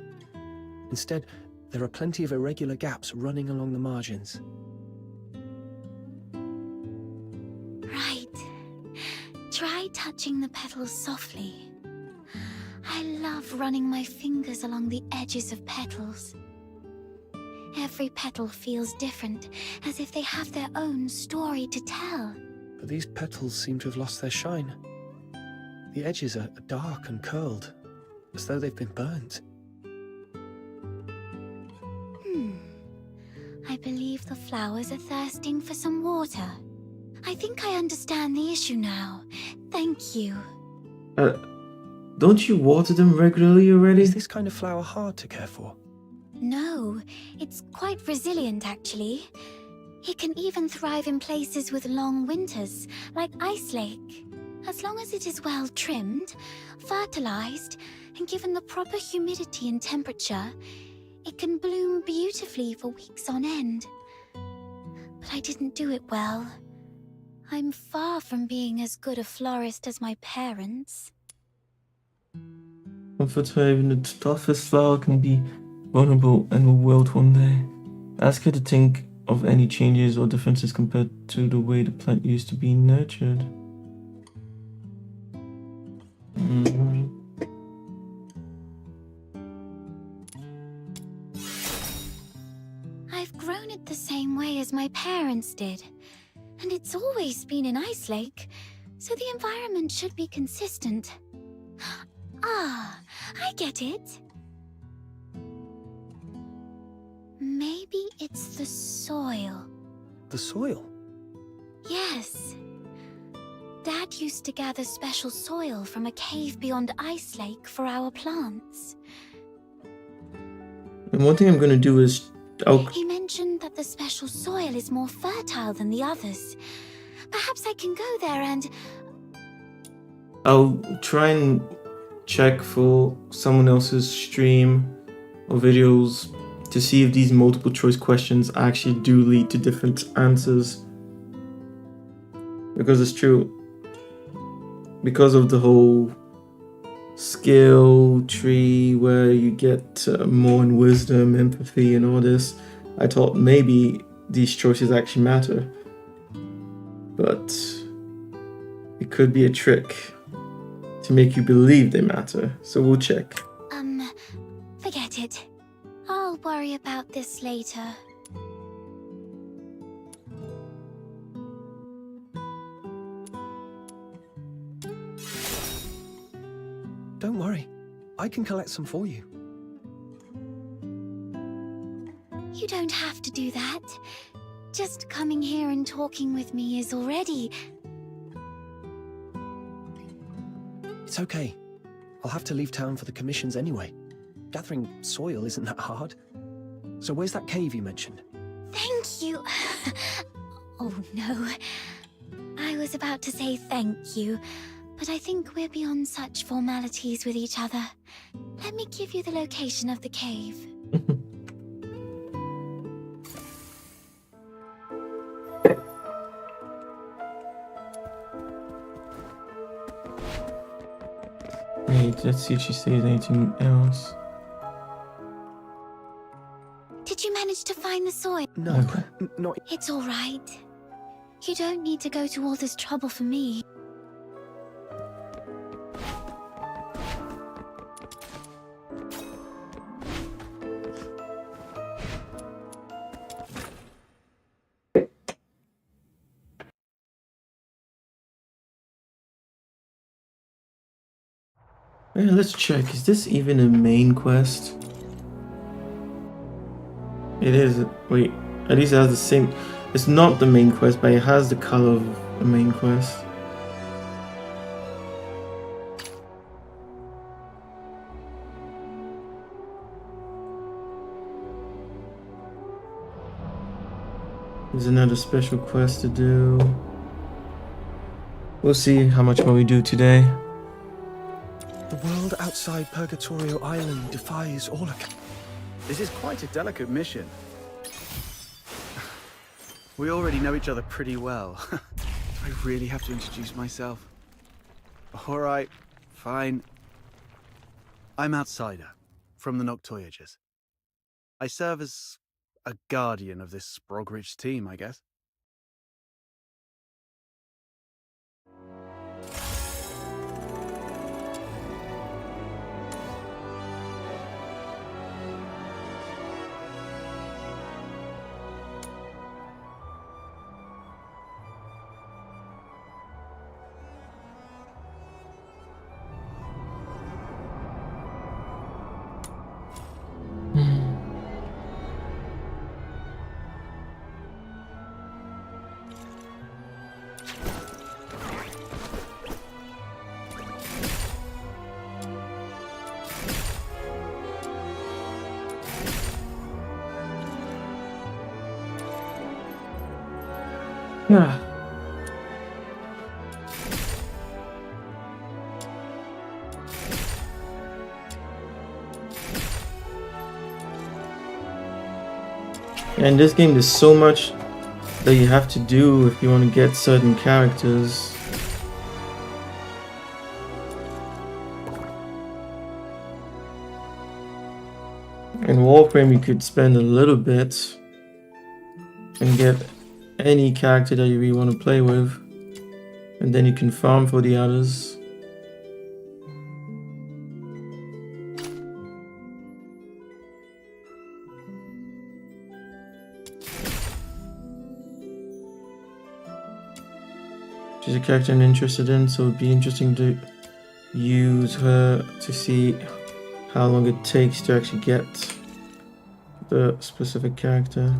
Instead, there are plenty of irregular gaps running along the margins. Right. Try touching the petals softly. I love running my fingers along the edges of petals. Every petal feels different, as if they have their own story to tell. But these petals seem to have lost their shine. The edges are dark and curled, as though they've been burnt. I believe the flowers are thirsting for some water. I think I understand the issue now. Thank you. Don't you water them regularly already? Is this kind of flower hard to care for? No, it's quite resilient actually. It can even thrive in places with long winters, like Ice Lake. As long as it is well trimmed, fertilized, and given the proper humidity and temperature, it can bloom beautifully for weeks on end. But I didn't do it well. I'm far from being as good a florist as my parents. Comfort her, even the toughest flower can be vulnerable and will wilt one day. Ask her to think of any changes or differences compared to the way the plant used to be nurtured. I've grown it the same way as my parents did. And it's always been in Ice Lake, so the environment should be consistent. Ah, I get it. Maybe it's the soil. The soil? Yes. Dad used to gather special soil from a cave beyond Ice Lake for our plants. And one thing I'm gonna do is He mentioned that the special soil is more fertile than the others. Perhaps I can go there and... I'll try and check for someone else's stream or videos to see if these multiple choice questions actually do lead to different answers. Because it's true. Because of the whole skill tree where you get more in wisdom, empathy, and all this, I thought maybe these choices actually matter. But it could be a trick to make you believe they matter. So we'll check. Forget it. I'll worry about this later. Don't worry. I can collect some for you. You You don't have to do that. Just coming here and talking with me is already... It's okay. I'll have to leave town for the commissions anyway. Gathering soil isn't that hard. So where's that cave you mentioned? Thank you. Oh no. I was about to say thank you, but I think we're beyond such formalities with each other. Let me give you the location of the cave. Wait, let's see if she says anything else. Did you manage to find the soil? No, Okay. not... It's all right. You don't need to go to all this trouble for me. Yeah, let's check. Is this even a main quest? It is. Wait, at least it has the same. It's not the main quest, but it has the color of a main quest. There's another special quest to do. We'll see how much more we do today. The world outside Purgatorio Island defies all accounts. This is quite a delicate mission. We already know each other pretty well. I really have to introduce myself. All right, fine. I'm Outsider, from the Noctoyagers. I serve as a guardian of this Sprogridge team, I guess. Yeah. And this game, there's so much that you have to do if you want to get certain characters. In Warframe, you could spend a little bit and get any character that you really want to play with, and then you can farm for the others. She's a character I'm interested in, so it'd be interesting to use her to see how long it takes to actually get the specific character.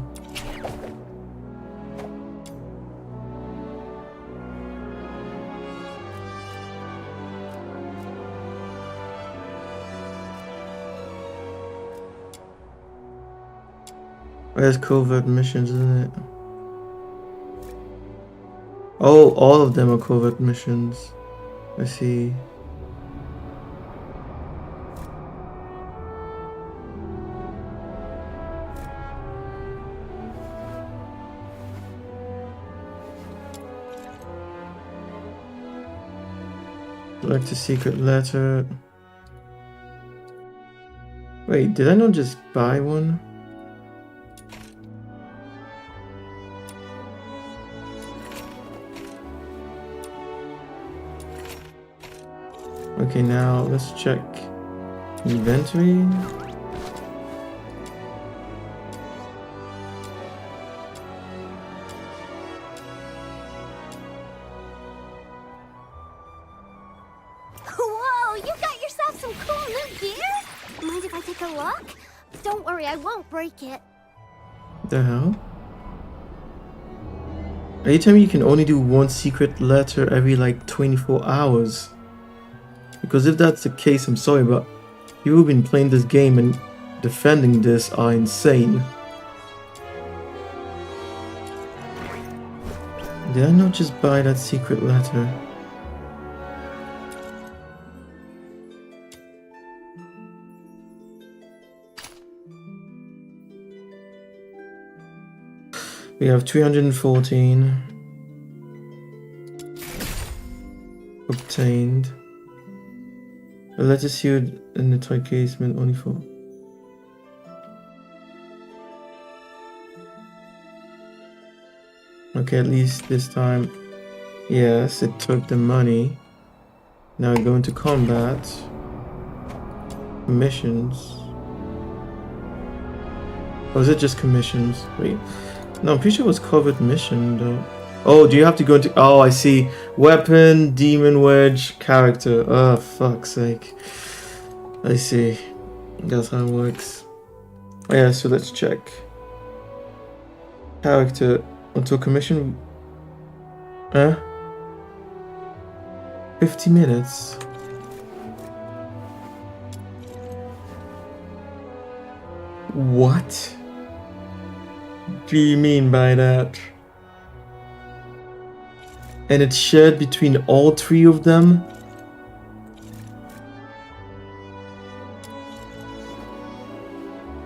There's covert missions, isn't it? Oh, all of them are covert missions. I see. Select a secret letter. Wait, did I not just buy one? Okay, now let's check inventory. Whoa, you got yourself some cool new gear? Mind if I take a look? Don't worry, I won't break it. The hell? Are you telling me you can only do one secret letter every like 24 hours? Because if that's the case, I'm sorry, but people who've been playing this game and defending this are insane. Did I not just buy that secret letter? We have 314 obtained. A letter sealed in the toy casement only for. Okay, at least this time, yes, it took the money. Now we go into combat. Missions. Or is it just commissions? Wait. No, I'm pretty sure it was covered mission though. Oh, do you have to go into... Oh, I see. Weapon, demon wedge, character. Oh, fuck's sake. I see. That's how it works. Oh, yeah, so let's check. Character. Until commission... 50 minutes. What do you mean by that? And it's shared between all three of them?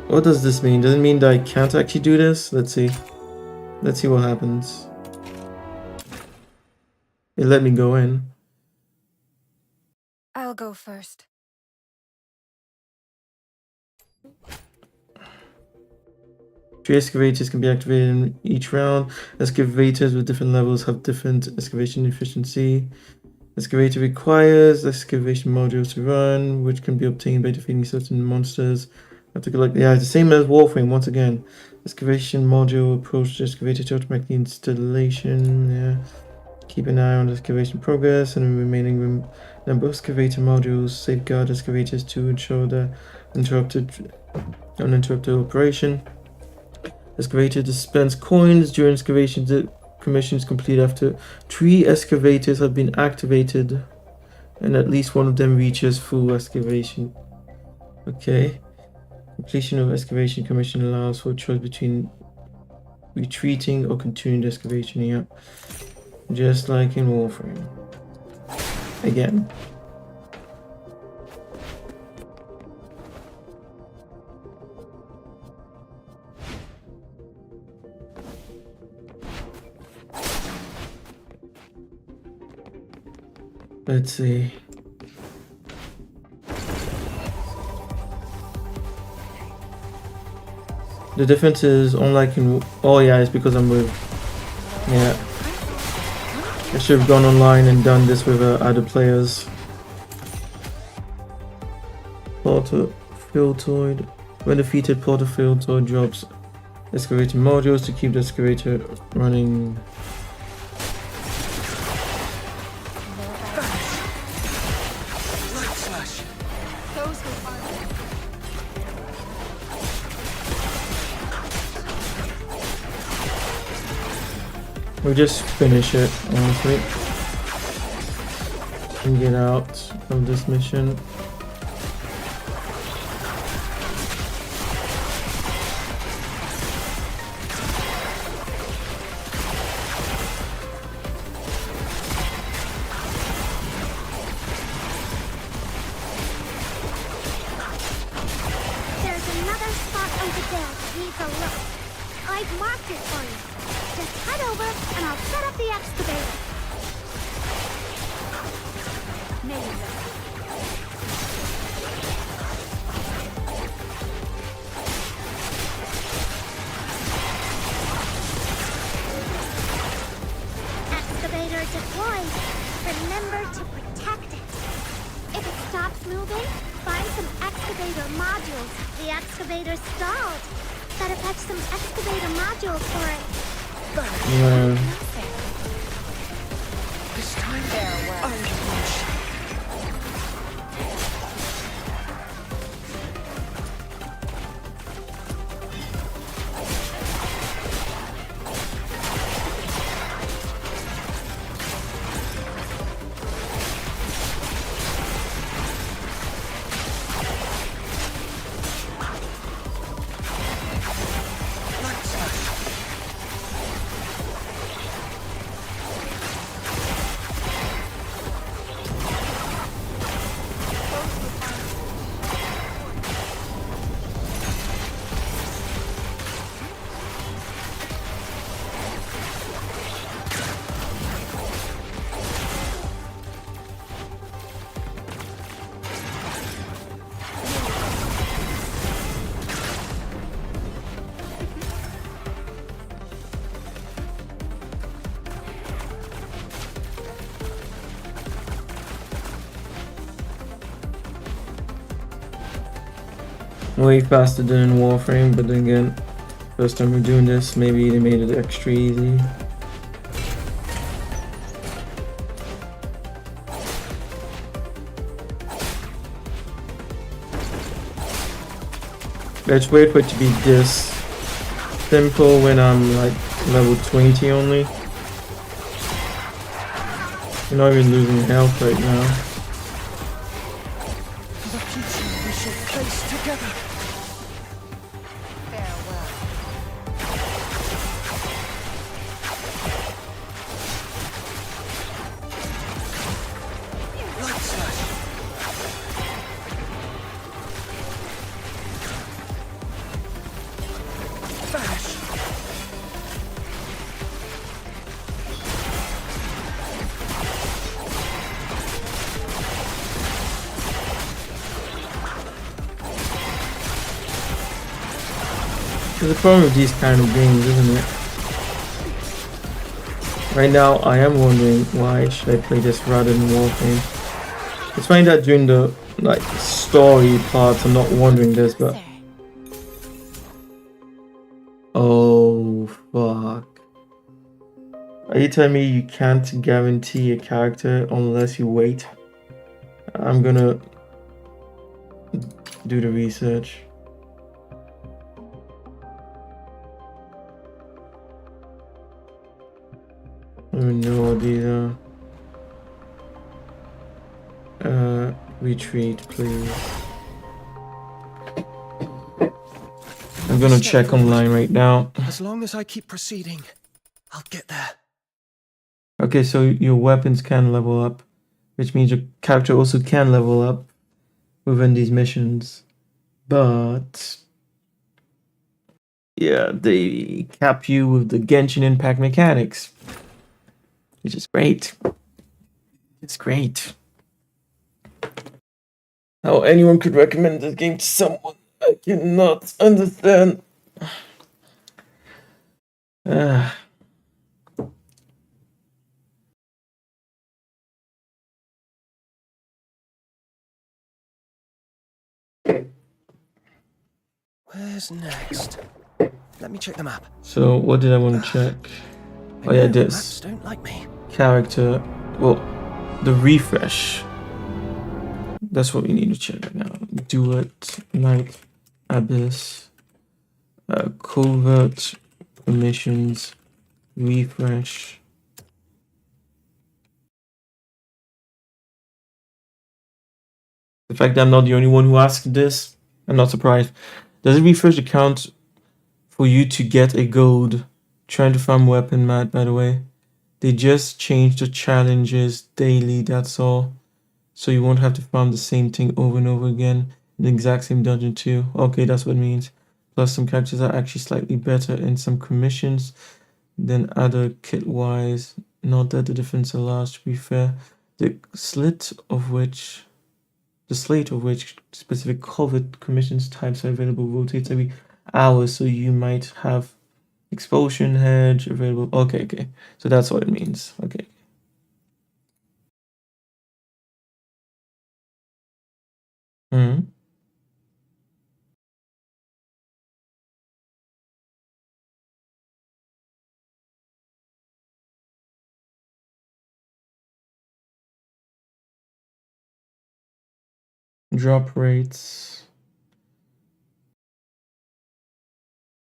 What does this mean? Does it mean that I can't actually do this? Let's see. Let's see what happens. It let me go in. I'll go first. Three excavators can be activated in each round. Excavators with different levels have different excavation efficiency. Excavator requires excavation modules to run, which can be obtained by defeating certain monsters. Have to collect. Yeah, it's the same as Warframe once again. Excavation module approach the excavator to automatically installation. Yeah. Keep an eye on the excavation progress and the remaining number of excavator modules. Safeguard excavators to ensure the uninterrupted operation. Excavator dispense coins during excavation. The commission is complete after 3 excavators have been activated and at least one of them reaches full excavation. Okay. Completion of excavation commission allows for a choice between retreating or continuing the excavation. Yeah. Just like in Warframe. Again. Let's see. The difference is unlike in... Oh yeah, it's because I'm with... Yeah. I should have gone online and done this with other players. Porter Filtoid. When defeated, Porter Filtoid drops excavator modules to keep the excavator running. We'll just finish it, honestly, and get out of this mission. There's another spot over there that needs a look. I've marked it for you. Just head over and I'll set up the excavator. Excavator deployed. Remember to protect it. If it stops moving, find some excavator modules. The excavator stalled. Better fetch some excavator modules for it. Yeah. This time there were. way faster than in Warframe, but then again, first time we're doing this, maybe they made it extra easy. It's weird for it to be this simple when I'm like level 20 only. I'm not even losing health right now. For the future we shall face together. Light slash. Bash. There's a problem with these kind of games, isn't it? Right now, I am wondering why should I play this rather than Warframe. It's funny that during the like story parts, I'm not wondering this, but oh fuck! Are you telling me you can't guarantee a character unless you wait? I'm gonna do the research. I don't know what these are. Retreat, please. I'm gonna check online right now. As long as I keep proceeding, I'll get there. Okay, so your weapons can level up, which means your character also can level up within these missions. But yeah, they cap you with the Genshin Impact mechanics, which is great. It's great. How anyone could recommend this game to someone, I cannot understand. Where's next? Let me check the map. So what did I want to check? Oh yeah, this Maps don't like me. character. Well, the refresh. That's what we need to check right now. Duet, Night, Abyss, covert missions, refresh. The fact that I'm not the only one who asked this, I'm not surprised. Does it refresh the count for you to get a gold? Trying to farm weapon, Matt, by the way. They just changed the challenges daily, that's all. So you won't have to farm the same thing over and over again in the exact same dungeon too. Okay, that's what it means. Plus some characters are actually slightly better in some commissions than other kit-wise. Not that the difference are large, to be fair. The slate of which specific covered commissions types are available rotates every hour, so you might have expulsion hedge available. Okay. So that's what it means. Okay. Drop rates.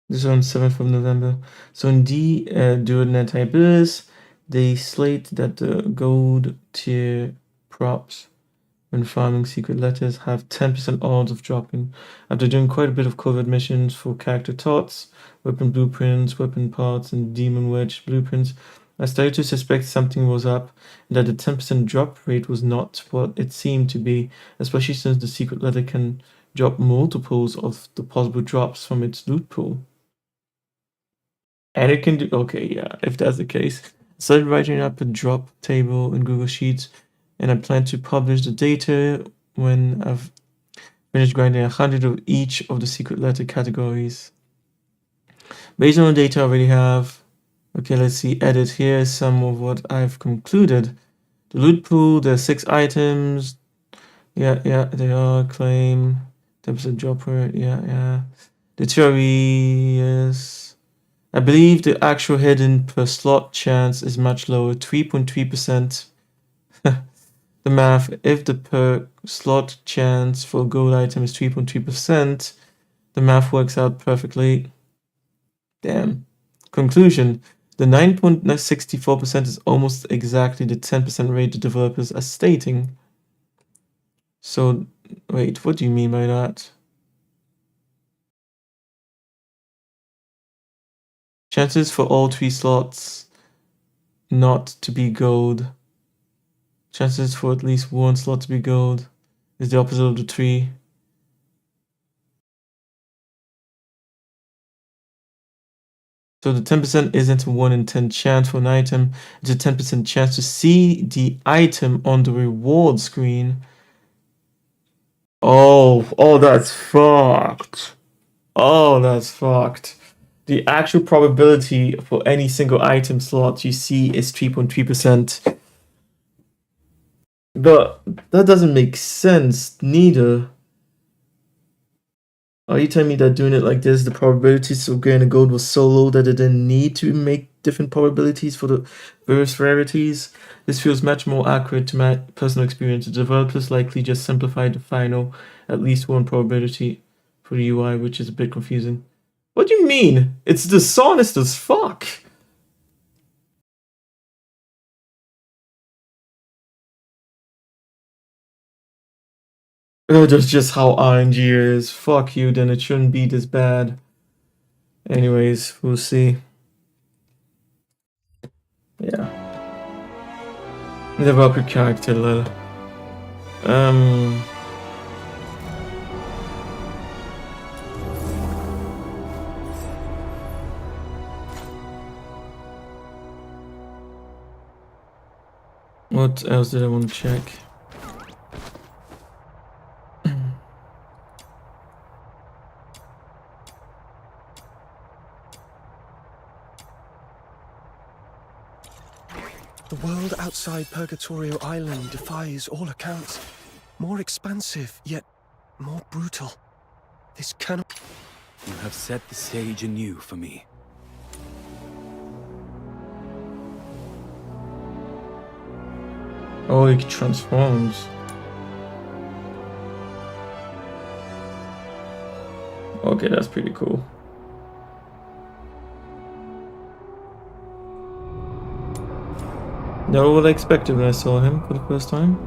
This is on 7th of November. So in Duet and Abyss, they slate that the gold tier props when farming secret letters have 10% odds of dropping. After doing quite a bit of covert missions for character tots, weapon blueprints, weapon parts, and demon wedge blueprints, I started to suspect something was up and that the 10% drop rate was not what it seemed to be, especially since the secret letter can drop multiples of the possible drops from its loot pool. And it can do, okay, yeah, if that's the case. I started writing up a drop table in Google Sheets, and I plan to publish the data when I've finished grinding 100 of each of the secret letter categories. Based on the data I already have, okay, let's see, edit. Here is some of what I've concluded. The loot pool, there's 6 items. Yeah, they are claim. 10% drop rate. Yeah. The theory is, I believe the actual hidden per slot chance is much lower, 3.3%. The math, if the per slot chance for a gold item is 3.3%, the math works out perfectly. Damn. Conclusion, the 9.64% is almost exactly the 10% rate the developers are stating. So, wait, what do you mean by that? Chances for all 3 slots not to be gold. Chances for at least 1 slot to be gold is the opposite of the 3. So the 10% isn't a 1 in 10 chance for an item, it's a 10% chance to see the item on the reward screen. Oh, that's fucked. Oh, that's fucked. The actual probability for any single item slot you see is 3.3%. But that doesn't make sense, neither. Are you telling me that doing it like this, the probabilities of getting a gold was so low that it didn't need to make different probabilities for the various rarities? This feels much more accurate to my personal experience. The developers likely just simplified the final at least 1 probability for the UI, which is a bit confusing. What do you mean? It's dishonest as fuck. Oh, that's just how RNG is. Fuck you, then it shouldn't be this bad. Anyways, we'll see. Yeah. Develop your character, lol. What else did I want to check? The world outside Purgatorio Island defies all accounts. More expansive, yet more brutal. This cannot... You have set the stage anew for me. Oh, it transforms. Okay, that's pretty cool. Not what I expected when I saw him for the first time.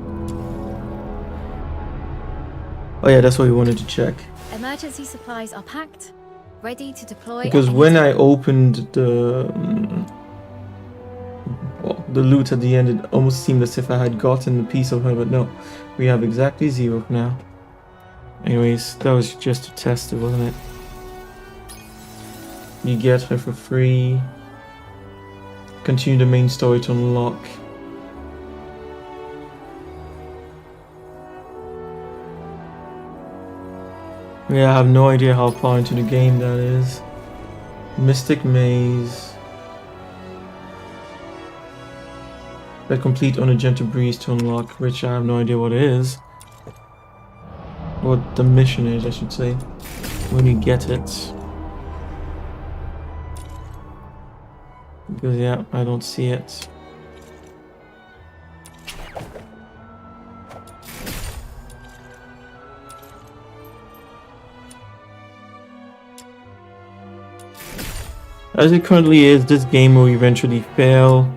Oh yeah, that's what we wanted to check. Emergency supplies are packed, ready to deploy. Because when I opened the loot at the end, it almost seemed as if I had gotten a piece of her, but no, we have exactly 0 now. Anyways, that was just to test it, wasn't it? You get her for free. Continue the main story to unlock. Yeah, I have no idea how far into the game that is. Mystic Maze. But complete on a gentle breeze to unlock, which I have no idea what it is. What the mission is, I should say. When you get it. Because yeah, I don't see it. As it currently is, this game will eventually fail.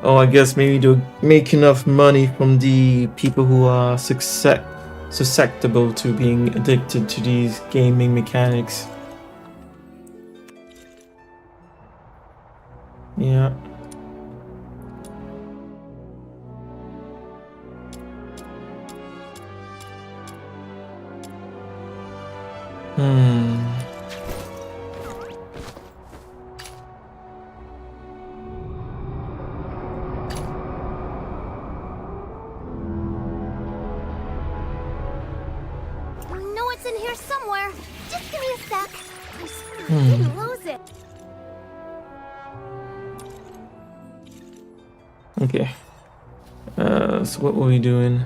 Oh, I guess maybe they'll make enough money from the people who are susceptible to being addicted to these gaming mechanics. Yeah. Know it's in here somewhere. Just give me a sec. I swear I didn't lose it. Okay. So what were we doing?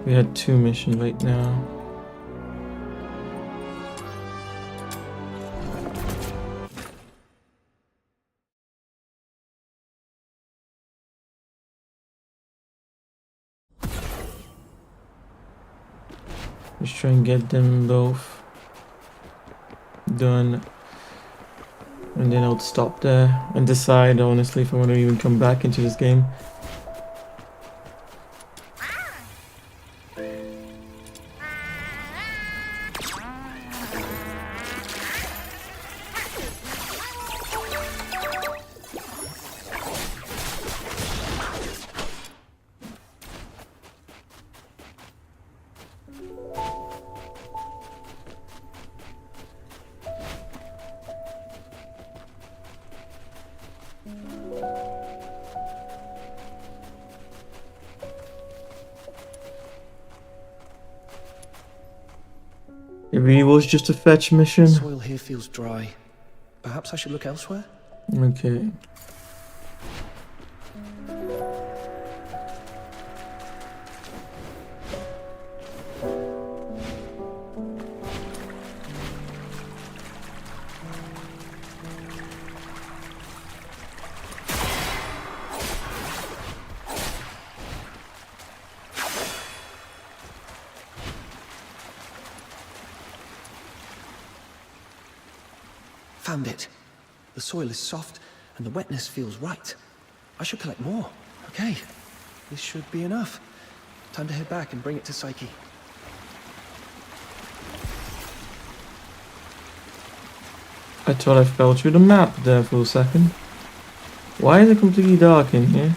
We had 2 missions right now. Let's try and get them both done. And then I'll stop there and decide honestly if I want to even come back into this game. It really was just a fetch mission. The soil here feels dry. Perhaps I should look elsewhere? Okay. Found it. The soil is soft and the wetness feels right. I should collect more. Okay, this should be enough. Time to head back and bring it to Psyche. I thought I fell through the map there for a second. Why is it completely dark in here?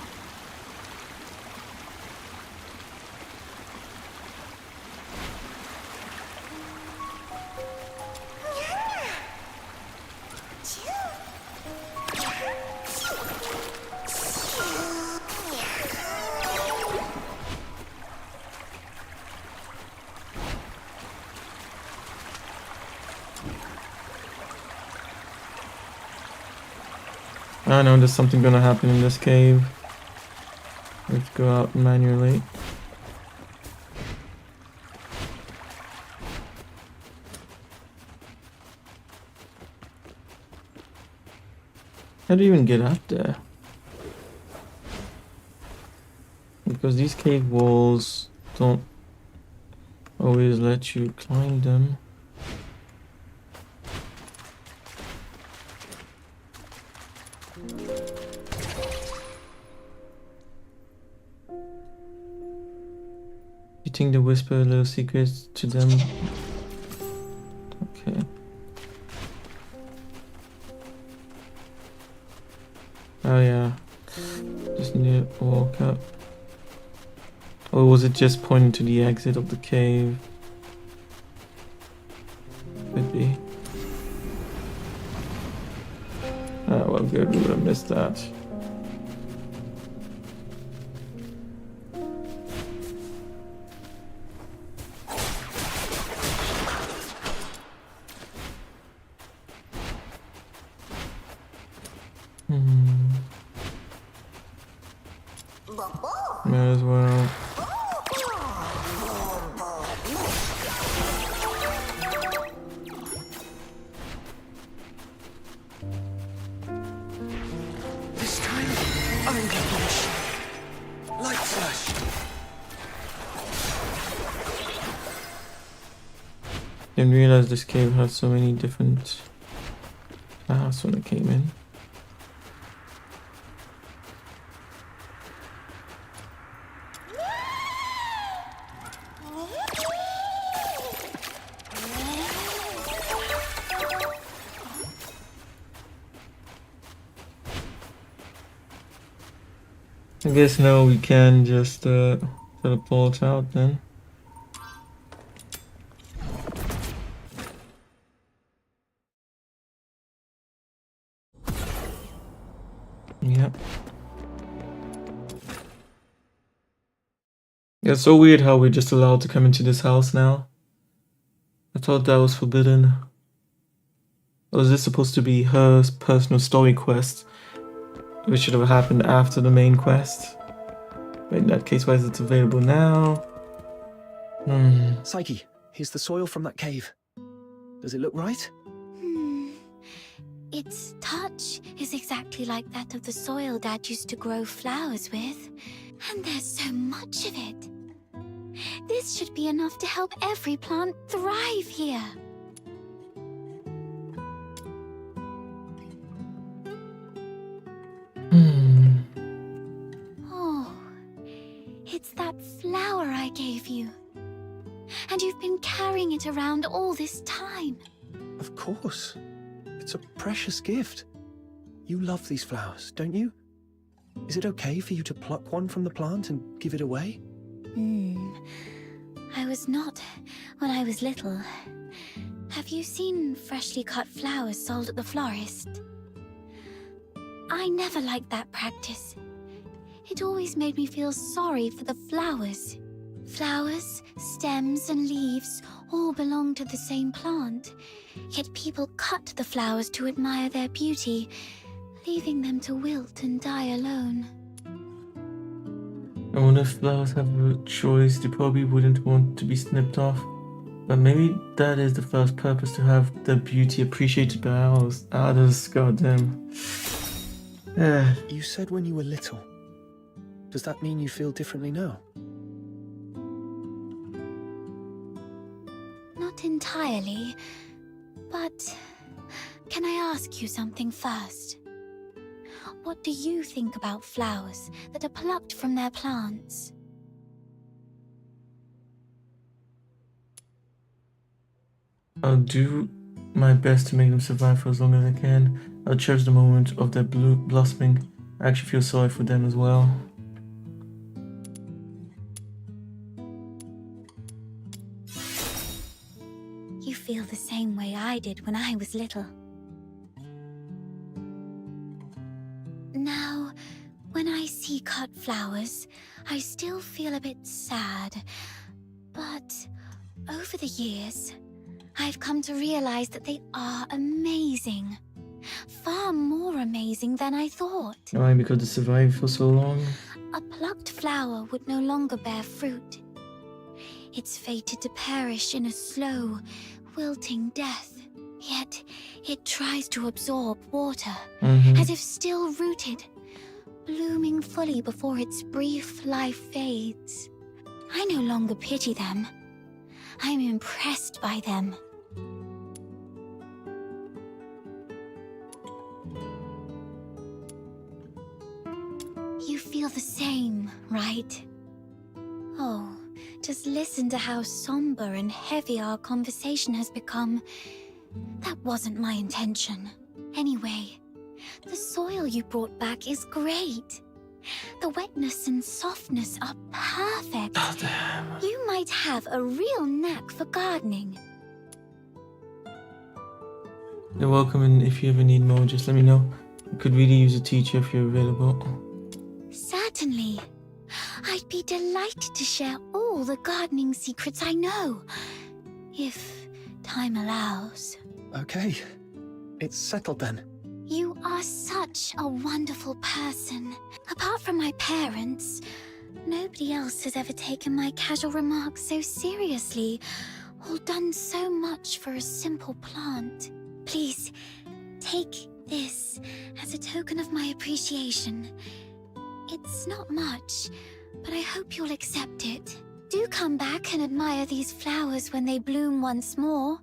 I know there's something gonna happen in this cave. Let's go out manually. How do you even get up there? Because these cave walls don't always let you climb them. You think they whisper little secrets to them? Okay. Oh yeah. Just need to walk up. Or was it just pointing to the exit of the cave? Could be. Oh well, good. We would have missed that. Might as well. This time, I'm flash. Light flash. Didn't realize this cave had so many different paths when I came in. I guess now we can just teleport out then. Yep. Yeah, it's so weird how we're just allowed to come into this house now. I thought that was forbidden. Or is this supposed to be her personal story quest? Which should have happened after the main quest. But in that case, why is it available now? Psyche, here's the soil from that cave. Does it look right? Its touch is exactly like that of the soil Dad used to grow flowers with. And there's so much of it. This This should be enough to help every plant thrive here. Oh, it's that flower I gave you. And you've been carrying it around all this time. Of course. It's a precious gift. You love these flowers, don't you? Is it okay for you to pluck one from the plant and give it away? I was not when I was little. Have you seen freshly cut flowers sold at the florist? I never liked that practice. It always made me feel sorry for the flowers. Flowers, stems, and leaves all belong to the same plant. Yet people cut the flowers to admire their beauty, leaving them to wilt and die alone. I wonder if flowers have a choice. They probably wouldn't want to be snipped off. But maybe that is the first purpose, to have their beauty appreciated by others. Goddamn. You said when you were little. Does that mean you feel differently now? Not entirely, but can I ask you something first? What do you think about flowers that are plucked from their plants? I'll do my best to make them survive for as long as I can. I'll cherish the moment of their blossoming. I actually feel sorry for them as well. You feel the same way I did when I was little. Now, when I see cut flowers, I still feel a bit sad. But over the years, I've come to realize that they are amazing. Far more amazing than I thought. Why? Because they survived for so long? A plucked flower would no longer bear fruit. It's fated to perish in a slow, wilting death. Yet, it tries to absorb water, as if still rooted, blooming fully before its brief life fades. I no longer pity them. I'm impressed by them. You feel the same, right? Oh, just listen to how somber and heavy our conversation has become. That wasn't my intention. Anyway, the soil you brought back is great. The wetness and softness are perfect. Oh, damn. You might have a real knack for gardening. You're welcome, and if you ever need more, just let me know. I could really use a teacher if you're available. Certainly. I'd be delighted to share all the gardening secrets I know, if time allows. Okay. It's settled then. You are such a wonderful person. Apart from my parents, nobody else has ever taken my casual remarks so seriously, or done so much for a simple plant. Please, take this as a token of my appreciation. It's not much, but I hope you'll accept it. Do come back and admire these flowers when they bloom once more.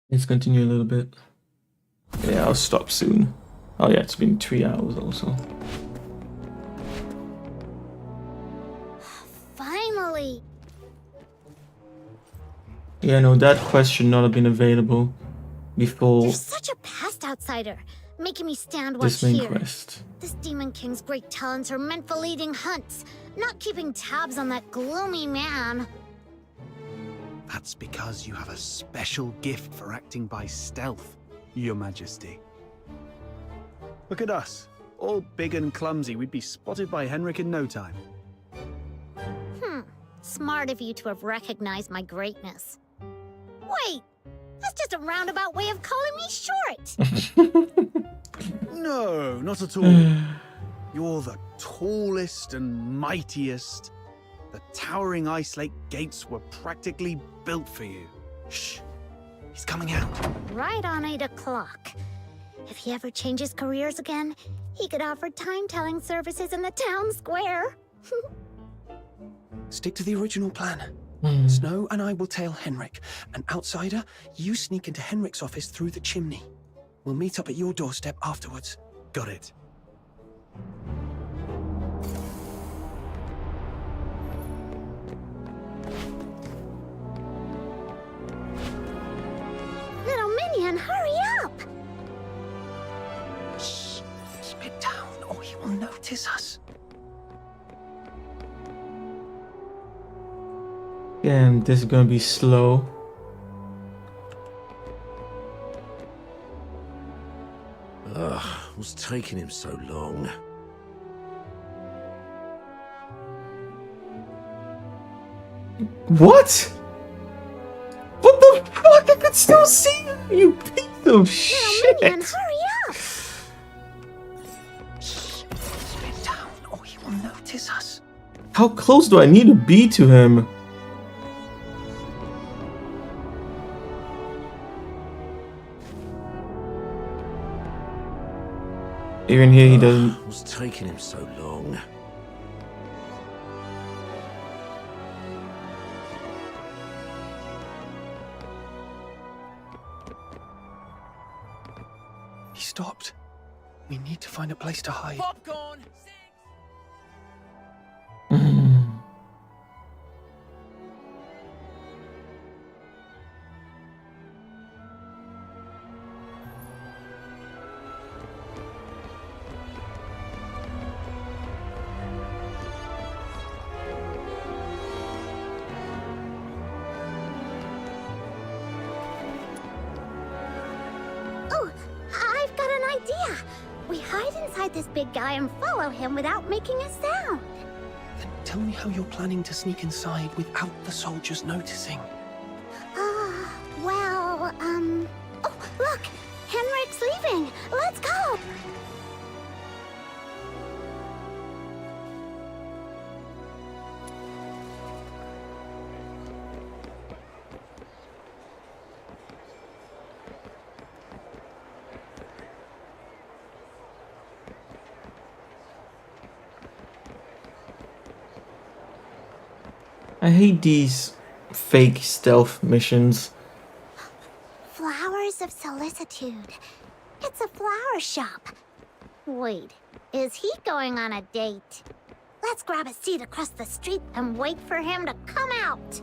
Let's continue a little bit. Yeah, I'll stop soon. Oh yeah, it's been 3 hours also. Finally! Yeah, no, that quest should not have been available before You're such a pest outsider, making me stand watch this main here. quest. This Demon King's great talents are meant for leading hunts, not keeping tabs on that gloomy man. That's because you have a special gift for acting by stealth, Your Majesty. Look at us. All big and clumsy. We'd be spotted by Henrik in no time. Smart of you to have recognized my greatness. Wait! That's just a roundabout way of calling me short! No, not at all. You're the tallest and mightiest. The towering ice lake gates were practically built for you. Shh. He's coming out. Right on 8 o'clock. If he ever changes careers again, he could offer time-telling services in the town square. Stick to the original plan. Snow and I will tail Henrik. An outsider, you sneak into Henrik's office through the chimney. We'll meet up at your doorstep afterwards. Got it. Little minion, hurry up! Shh. Spit down or he will notice us. Damn, this is gonna be slow. What's taking him so long? What? What the fuck? I could still see him, you piece of shit. Minion, hurry up! Shh. Spit down or he will notice us. How close do I need to be to him? Even here, he doesn't. What's taking him so long? He stopped. We need to find a place to hide. Popcorn! Oh, I've got an idea. We hide inside this big guy and follow him without making a sound. Then tell me how you're planning to sneak inside without the soldiers noticing. Well, Oh, look! Henrik's leaving! Let's go! I hate these fake stealth missions. Flowers of solicitude. It's a flower shop. Wait, is he going on a date? Let's grab a seat across the street and wait for him to come out.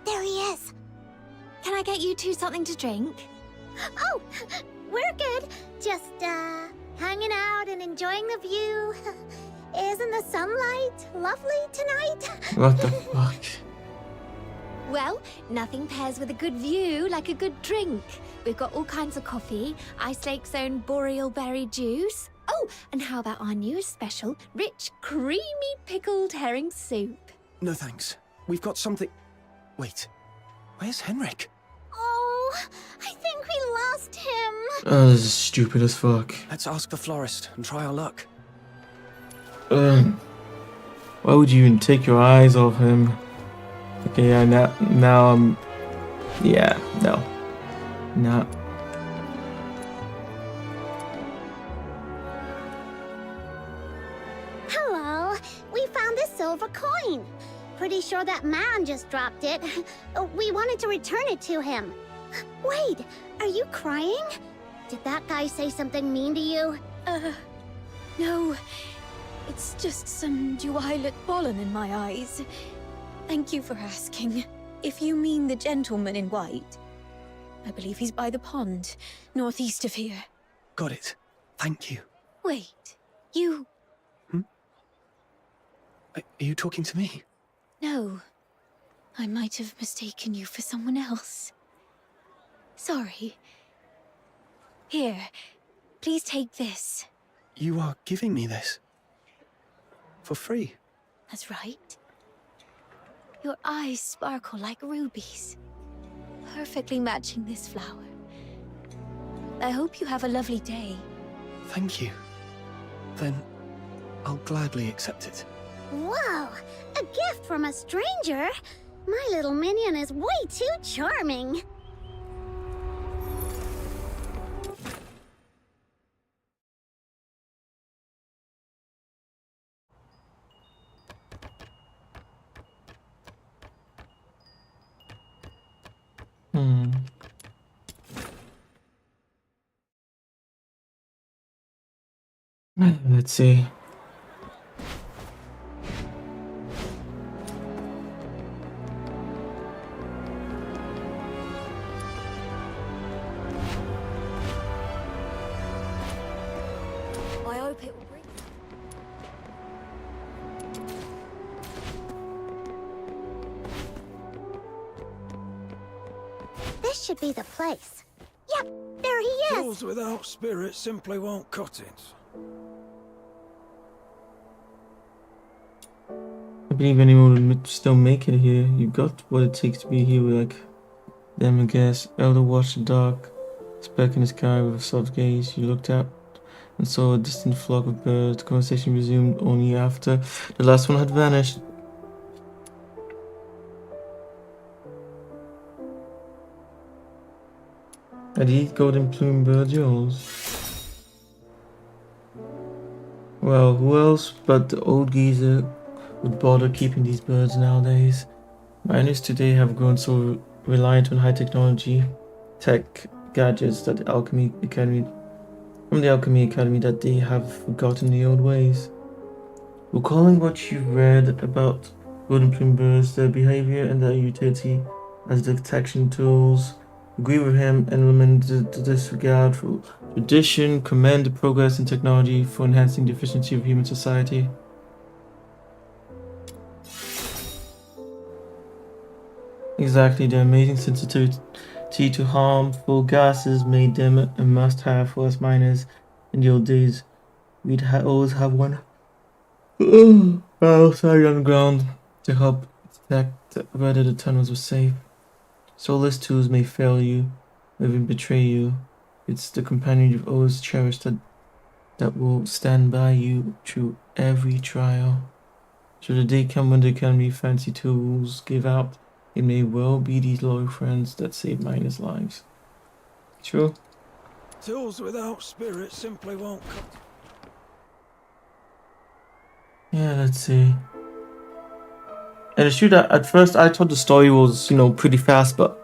There he is. Can I get you two something to drink? Oh, we're good. Just, hanging out and enjoying the view. Isn't the sunlight lovely tonight? What the fuck? Well, nothing pairs with a good view like a good drink. We've got all kinds of coffee, Ice Lake's own boreal berry juice. Oh, and how about our newest special, rich, creamy pickled herring soup? No thanks. We've got something... Wait. Where's Henrik? Oh, I think we lost him. Oh, this is stupid as fuck. Let's ask the florist and try our luck. Why would you even take your eyes off him? Okay, yeah, now I'm... Yeah, no. No. Hello. We found this silver coin. Pretty sure that man just dropped it. We wanted to return it to him. Wait, are you crying? Did that guy say something mean to you? No. It's just some duelet pollen in my eyes. Thank you for asking. If you mean the gentleman in white, I believe he's by the pond, northeast of here. Got it. Thank you. Wait, you... Are you talking to me? No. I might have mistaken you for someone else. Sorry. Here, please take this. You are giving me this? For free? That's right. Your eyes sparkle like rubies, perfectly matching this flower. I hope you have a lovely day. Thank you. Then I'll gladly accept it. Whoa, a gift from a stranger? My little minion is way too charming. Let's see. I hope it will bring... This should be the place. Yep, there he is. Tools without spirit simply won't cut it. I believe anyone would still make it here. You got what it takes to be here, like them, I guess. Elder watched the dark speck in the sky with a soft gaze. You looked out and saw a distant flock of birds. The conversation resumed only after the last one had vanished. Are these golden plume birds yours? Well, who else but the old geezer would bother keeping these birds nowadays? Miners today have grown so reliant on high technology, tech gadgets that the Alchemy Academy that they have forgotten the old ways. Recalling what you read about golden plume birds, their behavior and their utility as detection tools, agree with him and lament the disregard for tradition, commend the progress in technology for enhancing the efficiency of human society. Exactly, their amazing sensitivity to harmful gases made them a must-have for us miners in the old days. We'd always have one outside on the ground to help detect whether the tunnels were safe. Soulless tools may fail you, or even betray you. It's the companion you've always cherished that will stand by you through every trial. Should the day come when the Academy fancy tools give out, it may well be these loyal friends that save miners' lives. True? Tools without spirit simply won't cut. Yeah, let's see. And it's true that at first I thought the story was, pretty fast, but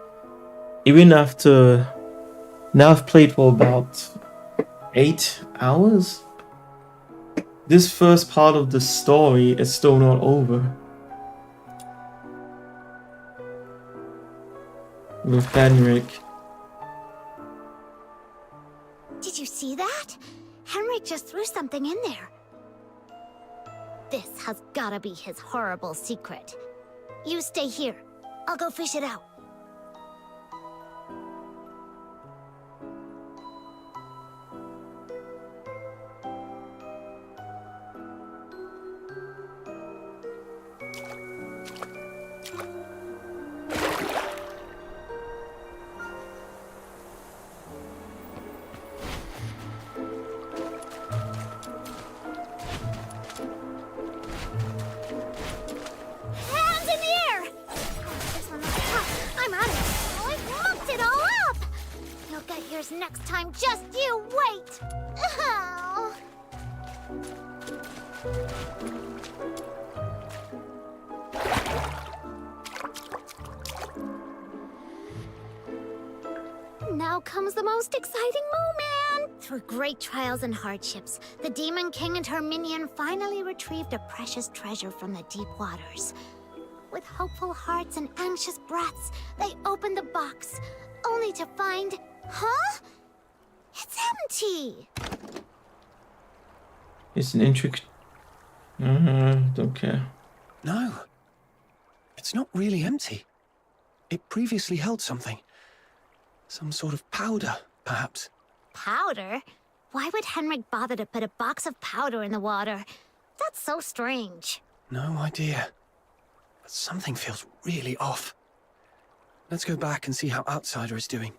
even after... Now I've played for about 8 hours. This first part of the story is still not over. With Henrik. Did you see that? Henrik just threw something in there. This has gotta be his horrible secret. You stay here. I'll go fish it out. Hands in the air! This one looks tough. I'm out of it. Oh, I mucked it all up! You'll get yours next time, just you wait! Oh. Now comes the most exciting moment! Through great trials and hardships, the Demon King and her minion finally retrieved a precious treasure from the deep waters. With hopeful hearts and anxious breaths, they opened the box, only to find... Huh? It's empty! It's an intricate... don't care. No. It's not really empty. It previously held something. Some sort of powder, perhaps. Powder? Why would Henrik bother to put a box of powder in the water? That's so strange. No idea. But something feels really off. Let's go back and see how Outsider is doing.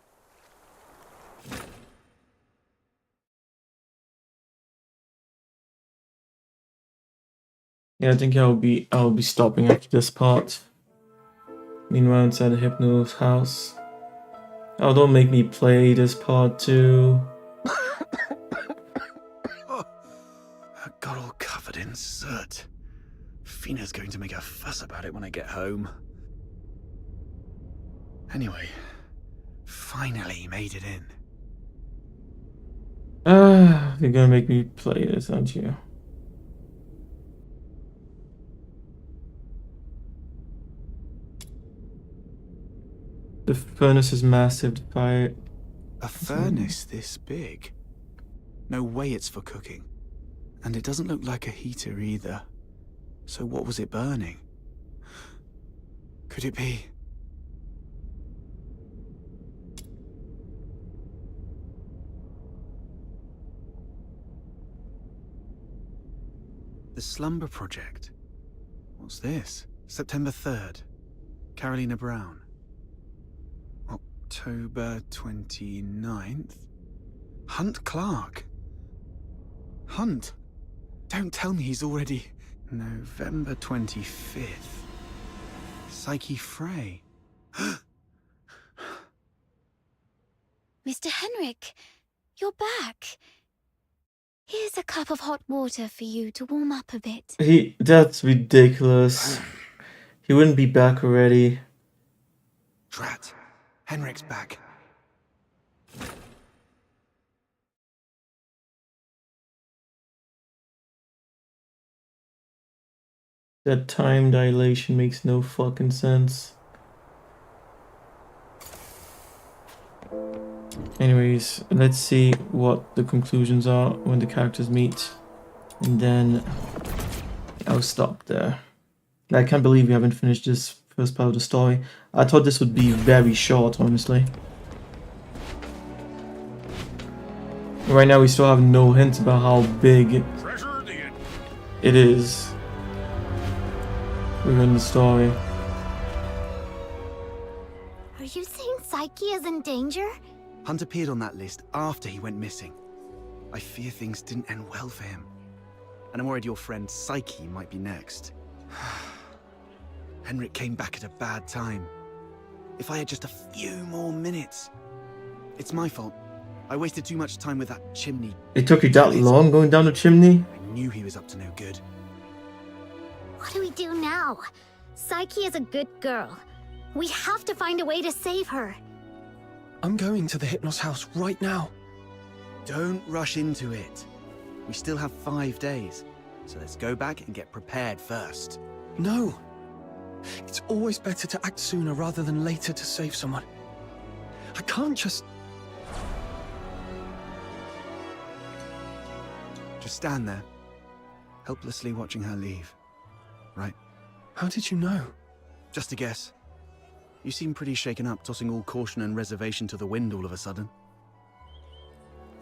Yeah, I think I'll be stopping after this part. Meanwhile, inside the Hypno's house. Oh, don't make me play this part too. I got all covered in soot. Fina's going to make a fuss about it when I get home. Anyway, finally made it in. You're gonna make me play this, aren't you? The furnace is massive. The fire... A furnace this big? No way it's for cooking. And it doesn't look like a heater either. So what was it burning? Could it be... The Slumber Project. What's this? September 3rd. Carolina Brown. October 29th. Hunt Clark. Hunt? Don't tell me he's already... November 25th. Psyche Frey. Mr. Henrik, you're back. Here's a cup of hot water for you to warm up a bit. That's ridiculous. He wouldn't be back already. Drat. Henrik's back. That time dilation makes no fucking sense. Anyways, let's see what the conclusions are when the characters meet. And then I'll stop there. I can't believe we haven't finished this first part of the story. I thought this would be very short, honestly. Right now we still have no hints about how big it is within the story. Are you saying Psyche is in danger? Hunt appeared on that list after he went missing. I fear things didn't end well for him. And I'm worried your friend Psyche might be next. Henrik came back at a bad time. If I had just a few more minutes. It's my fault. I wasted too much time with that chimney. It took you that long going down the chimney? I knew he was up to no good. What do we do now? Psyche is a good girl. We have to find a way to save her. I'm going to the Hypnos house right now. Don't rush into it. We still have 5 days. So let's go back and get prepared first. No. It's always better to act sooner rather than later to save someone. I can't just... Just stand there, helplessly watching her leave. Right? How did you know? Just a guess. You seem pretty shaken up, tossing all caution and reservation to the wind all of a sudden.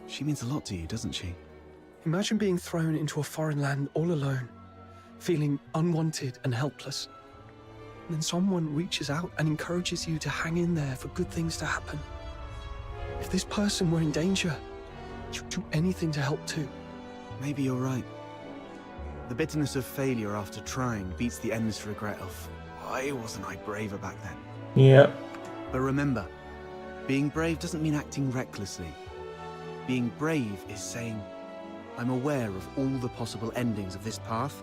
She means a lot to you, doesn't she? Imagine being thrown into a foreign land all alone, feeling unwanted and helpless. And then someone reaches out and encourages you to hang in there for good things to happen. If this person were in danger, you'd do anything to help too. Maybe you're right. The bitterness of failure after trying beats the endless regret of, why wasn't I braver back then? Yeah. But remember, being brave doesn't mean acting recklessly. Being brave is saying, I'm aware of all the possible endings of this path,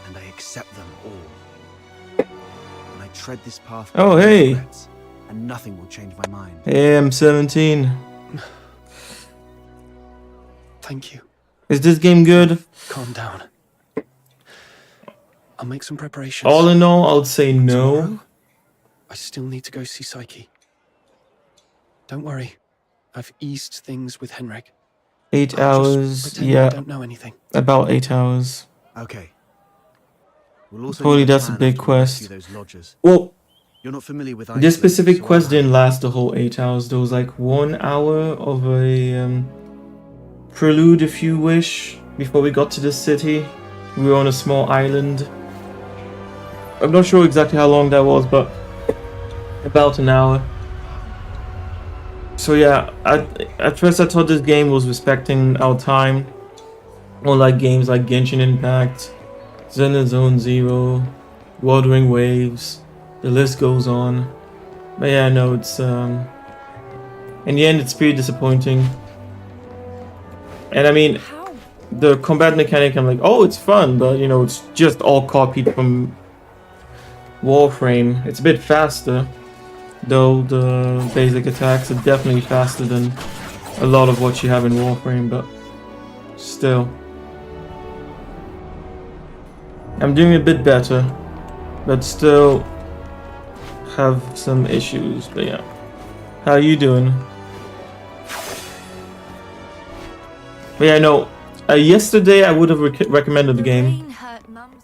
and I accept them all. And I tread this path Oh, with hey. regrets, and nothing will change my mind. Hey, I'm 17. Thank you. Is this game good? Calm down. I'll make some preparations. All in all, I'll say no. Tomorrow, I still need to go see Psyche. Don't worry. I've eased things with Henrik. 8 I'll just hours, pretend yeah. I don't know anything. About 8 hours. Okay. We'll also Totally, need a that's a plan big after we rescue quest. those lodgers. Well, You're not familiar with this Iceland, specific so quest I'll didn't last the whole 8 hours. There was like 1 hour of a prelude, if you wish, before we got to the city. We were on a small island. I'm not sure exactly how long that was, but about an hour. So yeah, at first I thought this game was respecting our time. Unlike games like Genshin Impact, Zenless Zone Zero, Wuthering Waves, the list goes on. But yeah, no, it's in the end it's pretty disappointing. And I mean, the combat mechanic, I'm like, oh, it's fun, but you know, it's just all copied from Warframe. It's a bit faster, though the basic attacks are definitely faster than a lot of what you have in Warframe, but still. I'm doing a bit better, but still have some issues, but yeah. How you doing? But yeah, no, yesterday I would have recommended the game.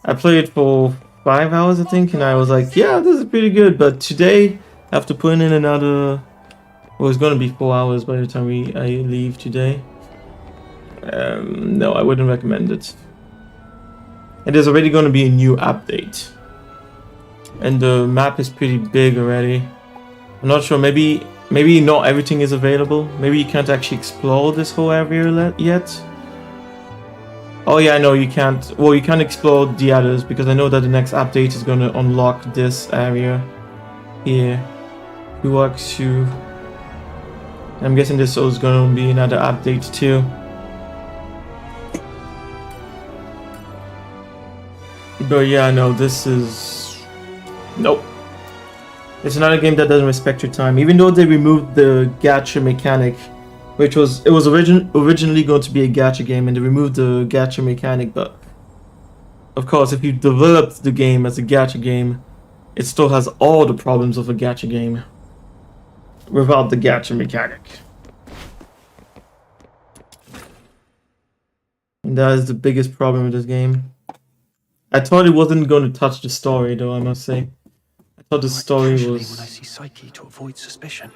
I played it for 5 hours, I think, and I was like, yeah, this is pretty good, but today, after putting in another, well, it's gonna be 4 hours by the time I leave today. No, I wouldn't recommend it. And there's already going to be a new update. And the map is pretty big already. I'm not sure, maybe not everything is available. Maybe you can't actually explore this whole area yet. Oh yeah, no, you can't. Well, you can't explore the others because I know that the next update is going to unlock this area here. Huaxu. I'm guessing this is going to be another update too. But yeah, no, this is... Nope. It's another game that doesn't respect your time. Even though they removed the gacha mechanic, which was... It was originally going to be a gacha game, and they removed the gacha mechanic, but... Of course, if you developed the game as a gacha game, it still has all the problems of a gacha game. Without the gacha mechanic. And that is the biggest problem with this game. I thought it wasn't going to touch the story, though, I must say. I thought the story was... when I see Psyche to avoid suspicion.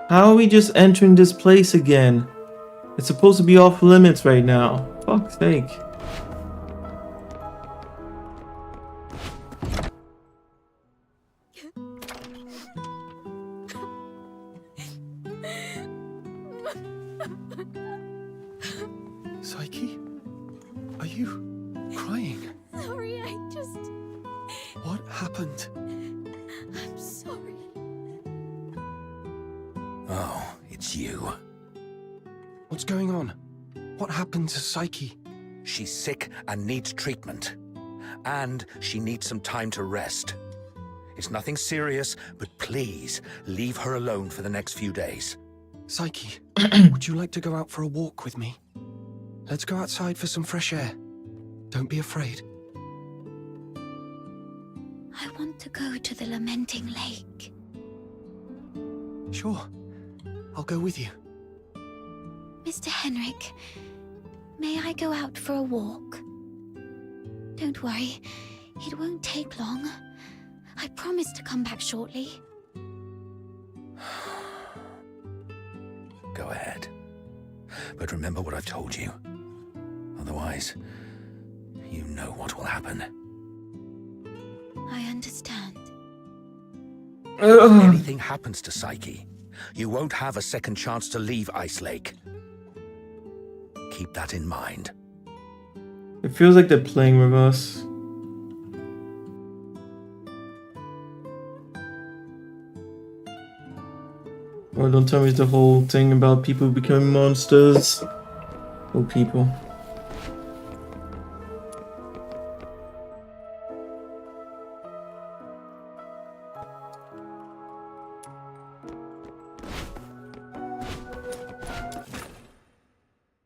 How are we just entering this place again? It's supposed to be off limits right now. Fuck's sake. Psyche? Are you crying? Sorry, I just... What happened? I'm sorry. Oh, it's you. What's going on? What happened to Psyche? She's sick and needs treatment. And she needs some time to rest. It's nothing serious, but please leave her alone for the next few days. Psyche, would you like to go out for a walk with me? Let's go outside for some fresh air. Don't be afraid. I want to go to the Lamenting Lake. Sure. I'll go with you. Mr. Henrik, may I go out for a walk? Don't worry, it won't take long. I promise to come back shortly. Go ahead. But remember what I've told you. Otherwise, you know what will happen. I understand. If anything happens to Psyche, you won't have a second chance to leave Ice Lake. Keep that in mind. It feels like they're playing with us. Or don't tell me the whole thing about people becoming monsters. Or people.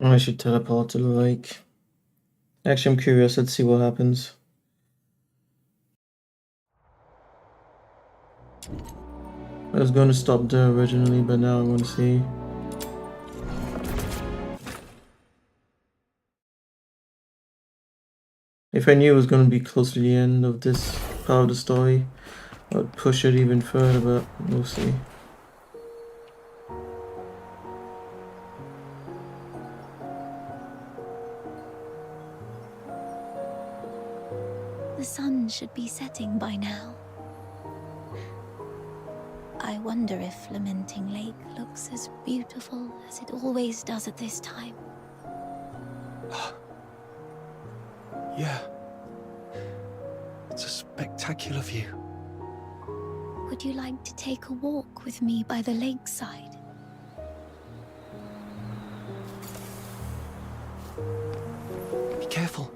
I should teleport to the lake. Actually, I'm curious. Let's see what happens. I was going to stop there originally, but now I want to see. If I knew it was going to be close to the end of this part of the story, I would push it even further, but we'll see. The sun should be setting by now. I wonder if Lamenting Lake looks as beautiful as it always does at this time. Yeah. It's a spectacular view. Would you like to take a walk with me by the lakeside? Be careful.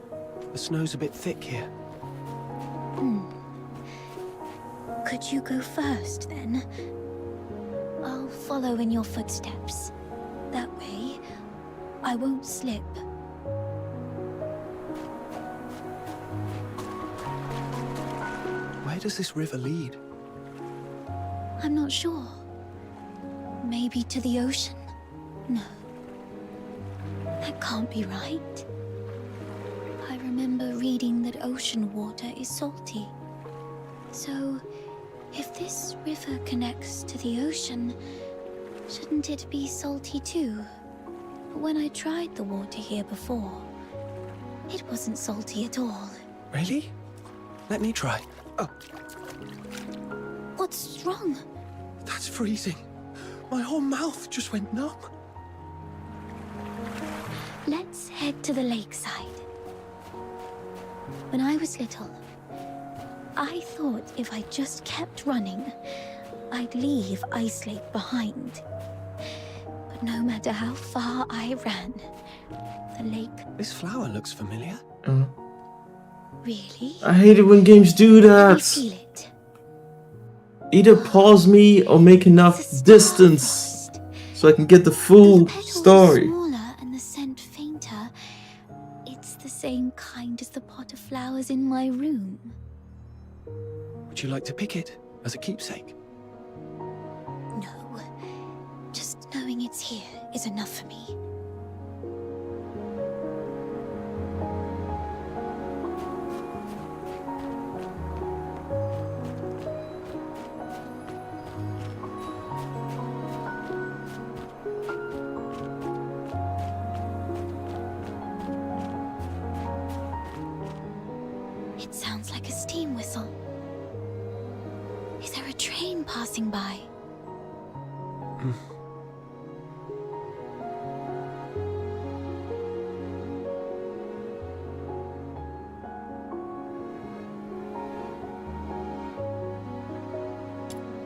The snow's a bit thick here. Could you go first, then? I'll follow in your footsteps. That way, I won't slip. Where does this river lead? I'm not sure. Maybe to the ocean? No. That can't be right. I remember reading that ocean water is salty. So, if this river connects to the ocean, shouldn't it be salty too? But when I tried the water here before, it wasn't salty at all. Really? Let me try. Oh, What's wrong? that's freezing. My whole mouth just went numb. Let's head to the lakeside. When I was little, I thought if I just kept running, I'd leave Ice Lake behind. But no matter how far I ran, the lake... This flower looks familiar. Really? I hate it when games do Can you that. feel it? Either pause me or make enough distance so I can get the full story. Smaller and the scent fainter. It's the same kind as the pot of flowers in my room. Would you like to pick it as a keepsake? No. Just knowing it's here is enough for me. It sounds like a steam whistle. Is there a train passing by?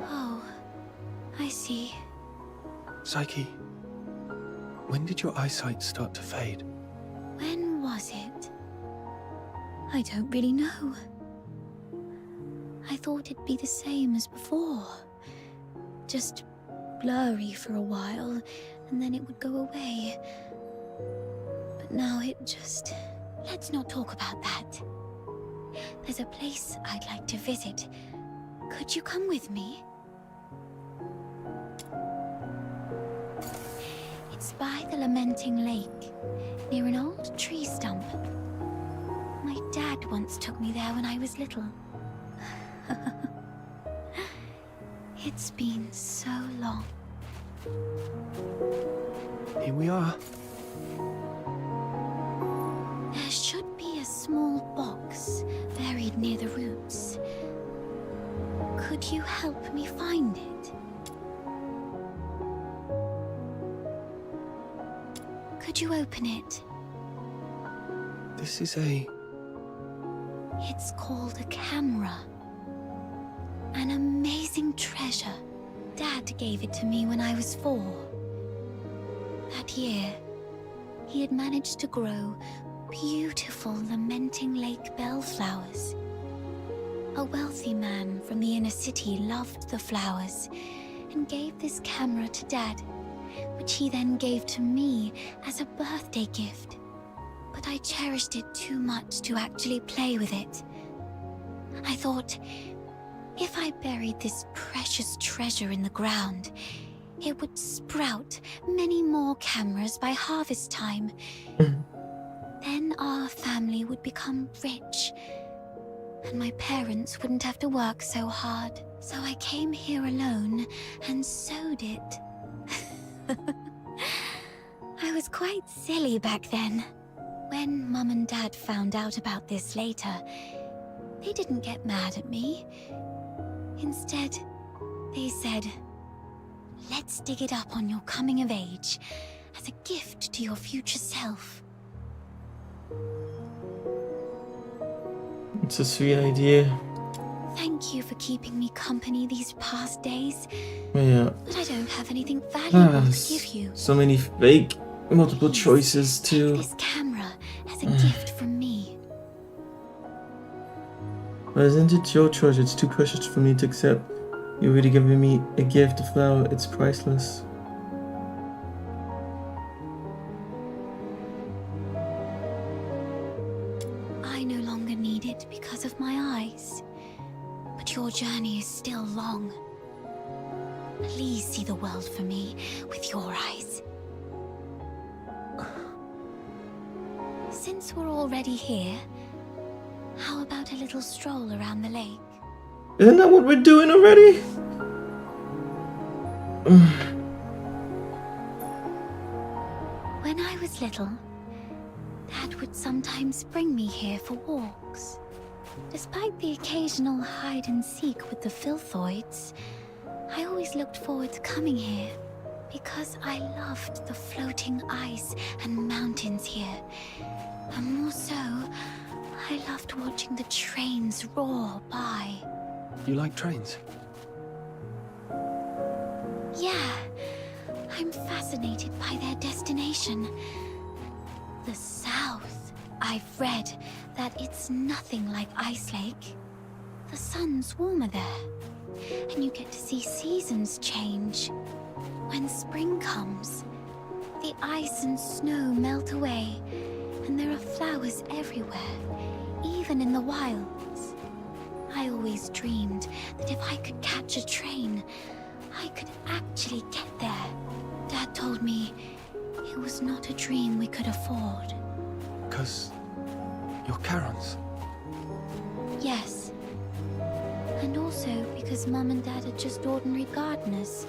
Oh, I see. Psyche, when did your eyesight start to fade? When was it? I don't really know. I thought it'd be the same as before. Just blurry for a while, and then it would go away. But now it just... Let's not talk about that. There's a place I'd like to visit. Could you come with me? It's by the Lamenting Lake, near an old tree stump. My dad once took me there when I was little. It's been so long. Here we are. There should be a small box buried near the roots. Could you help me find it? Could you open it? This is a... It's called a camera. An amazing treasure. Dad gave it to me when I was 4. That year, he had managed to grow beautiful lamenting lake bellflowers. A wealthy man from the inner city loved the flowers and gave this camera to Dad, which he then gave to me as a birthday gift. But I cherished it too much to actually play with it. I thought, if I buried this precious treasure in the ground, it would sprout many more cameras by harvest time. Then our family would become rich, and my parents wouldn't have to work so hard. So I came here alone and sewed it. I was quite silly back then. When Mum and Dad found out about this later, they didn't get mad at me. Instead, they said, "Let's dig it up on your coming of age, as a gift to your future self." It's a sweet idea. Thank you for keeping me company these past days. Yeah. But I don't have anything valuable to give you. So many fake multiple choices too. This camera as a gift from me. But isn't it your choice? It's too precious for me to accept. You're really giving me a gift, a flower. It's priceless. I no longer need it because of my eyes. But your journey is still long. Please see the world for me with your eyes. Since we're already here, how about a little stroll around the lake? Isn't that what we're doing already? When I was little, Dad would sometimes bring me here for walks. Despite the occasional hide and seek with the Filthoids, I always looked forward to coming here because I loved the floating ice and mountains here. And more so, I loved watching the trains roar by. You like trains? Yeah, I'm fascinated by their destination. The South. I've read that it's nothing like Ice Lake. The sun's warmer there, and you get to see seasons change. When spring comes, the ice and snow melt away, and there are flowers everywhere, even in the wilds. I always dreamed that if I could catch a train, I could actually get there. Dad told me it was not a dream we could afford. Because you're Karens. Yes. And also because Mum and Dad are just ordinary gardeners.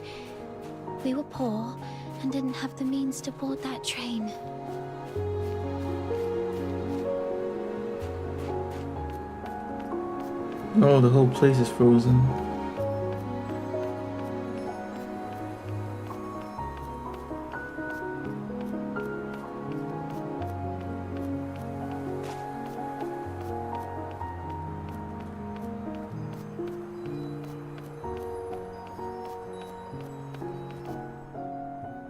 We were poor and didn't have the means to board that train. Oh, the whole place is frozen.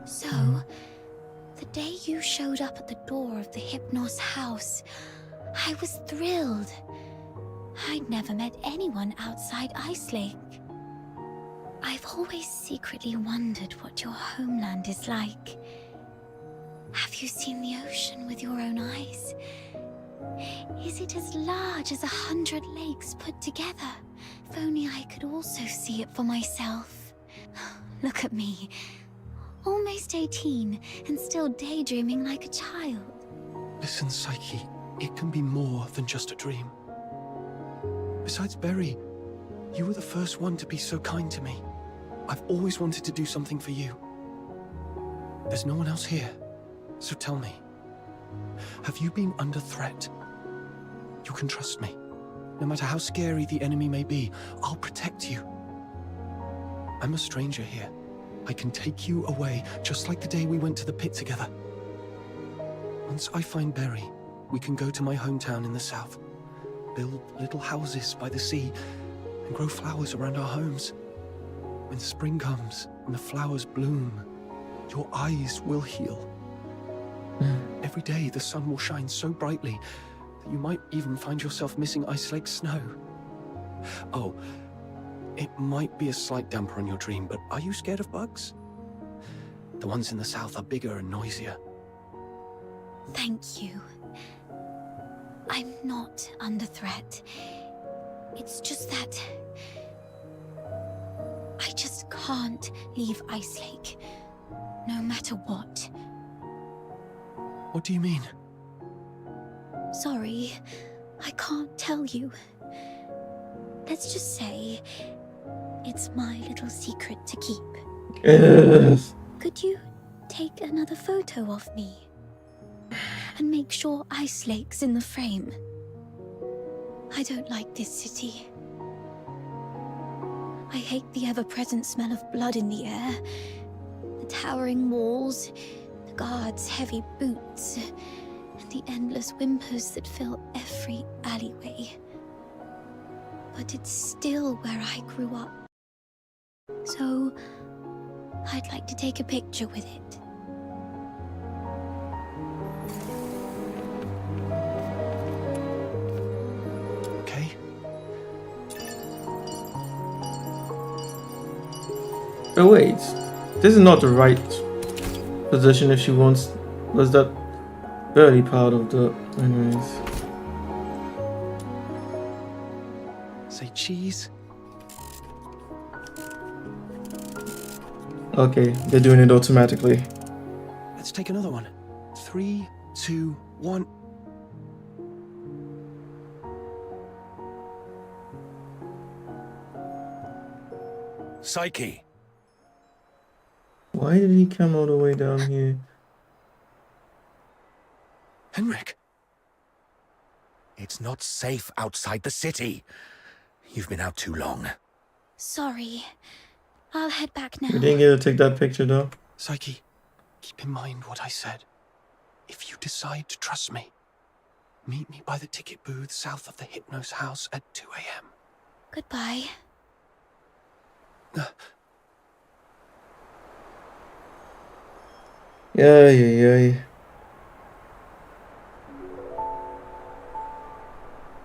So, the day you showed up at the door of the Hypnos house, I was thrilled. I'd never met anyone outside Ice Lake. I've always secretly wondered what your homeland is like. Have you seen the ocean with your own eyes? Is it as large as 100 lakes put together? If only I could also see it for myself. Look at me. Almost 18 and still daydreaming like a child. Listen, Psyche, it can be more than just a dream. Besides Berry, you were the first one to be so kind to me. I've always wanted to do something for you. There's no one else here, so tell me, have you been under threat? You can trust me. No matter how scary the enemy may be, I'll protect you. I'm a stranger here. I can take you away, just like the day we went to the pit together. Once I find Berry, we can go to my hometown in the south, build little houses by the sea, and grow flowers around our homes. when spring comes and the flowers bloom, your eyes will heal. Every day the sun will shine so brightly that you might even find yourself missing Ice Lake snow. Oh, it might be a slight damper on your dream, but are you scared of bugs? The ones in the south are bigger and noisier. Thank you. I'm not under threat. It's just that I just can't leave Ice Lake, no matter what. What do you mean? Sorry, I can't tell you. Let's just say it's my little secret to keep. Yes. Could you take another photo of me? And make sure Ice Lake's in the frame. I don't like this city. I hate the ever-present smell of blood in the air, the towering walls, the guards' heavy boots, and the endless whimpers that fill every alleyway. But it's still where I grew up. So, I'd like to take a picture with it. Okay. Oh wait, this is not the right position if she wants. Was that barely part of the? Anyways. Say cheese. Okay, they're doing it automatically. Let's take another one. 3, 2, 1. Psyche. Why did he come all the way down here? Henrik. It's not safe outside the city. You've been out too long. Sorry. I'll head back now. We didn't get to take that picture though. Psyche, keep in mind what I said. If you decide to trust me, meet me by the ticket booth south of the Hypnos house at 2 a.m. Goodbye. Yeah.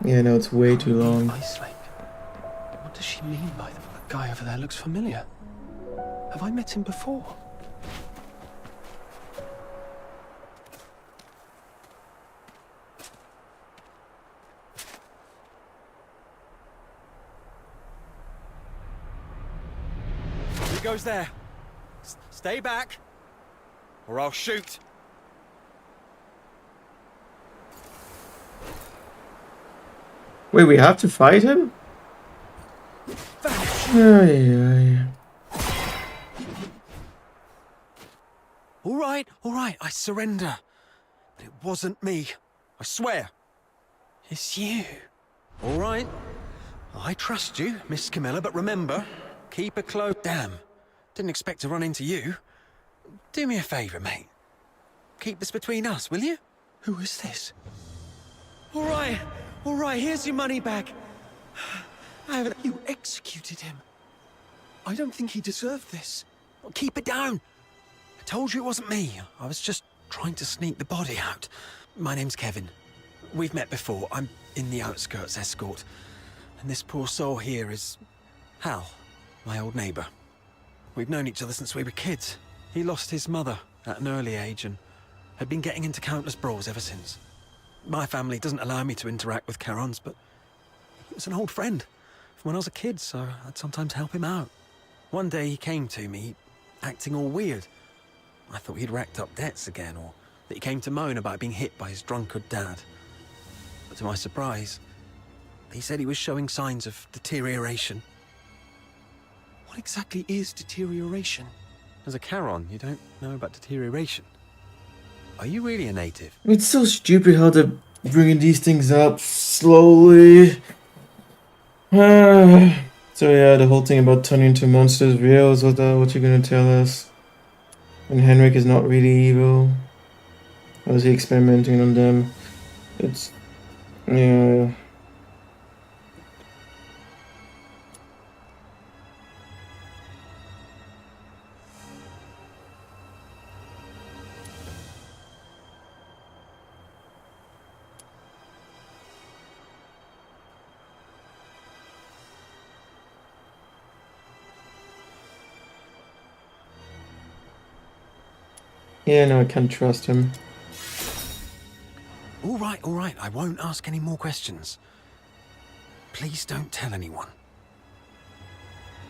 Yeah, no, it's way too long. Ice Lake. What does she mean by that? That guy over there looks familiar. Have I met him before? Who goes there? Stay back, or I'll shoot. Wait, we have to fight him? Yeah. All right, I surrender. But it wasn't me, I swear. It's you. All right, I trust you, Miss Camilla, but remember, keep a close... Damn, didn't expect to run into you. Do me a favour, mate. Keep this between us, will you? Who is this? All right, here's your money back. I haven't... You executed him. I don't think he deserved this. Well, keep it down. I told you it wasn't me. I was just trying to sneak the body out. My name's Kevin. We've met before. I'm in the outskirts escort. And this poor soul here is Hal, my old neighbour. We've known each other since we were kids. He lost his mother at an early age and had been getting into countless brawls ever since. My family doesn't allow me to interact with Charons, but he was an old friend from when I was a kid, so I'd sometimes help him out. One day he came to me, acting all weird. I thought he'd racked up debts again, or that he came to moan about being hit by his drunkard dad. But to my surprise, he said he was showing signs of deterioration. What exactly is deterioration? As a Charon, you don't know about deterioration. Are you really a native? It's so stupid how they're bringing these things up slowly. So yeah, the whole thing about turning into monsters real is what you're gonna tell us. And Henrik is not really evil. Or is he experimenting on them? It's... yeah... Yeah, no, I can't trust him. All right, I won't ask any more questions. Please don't tell anyone.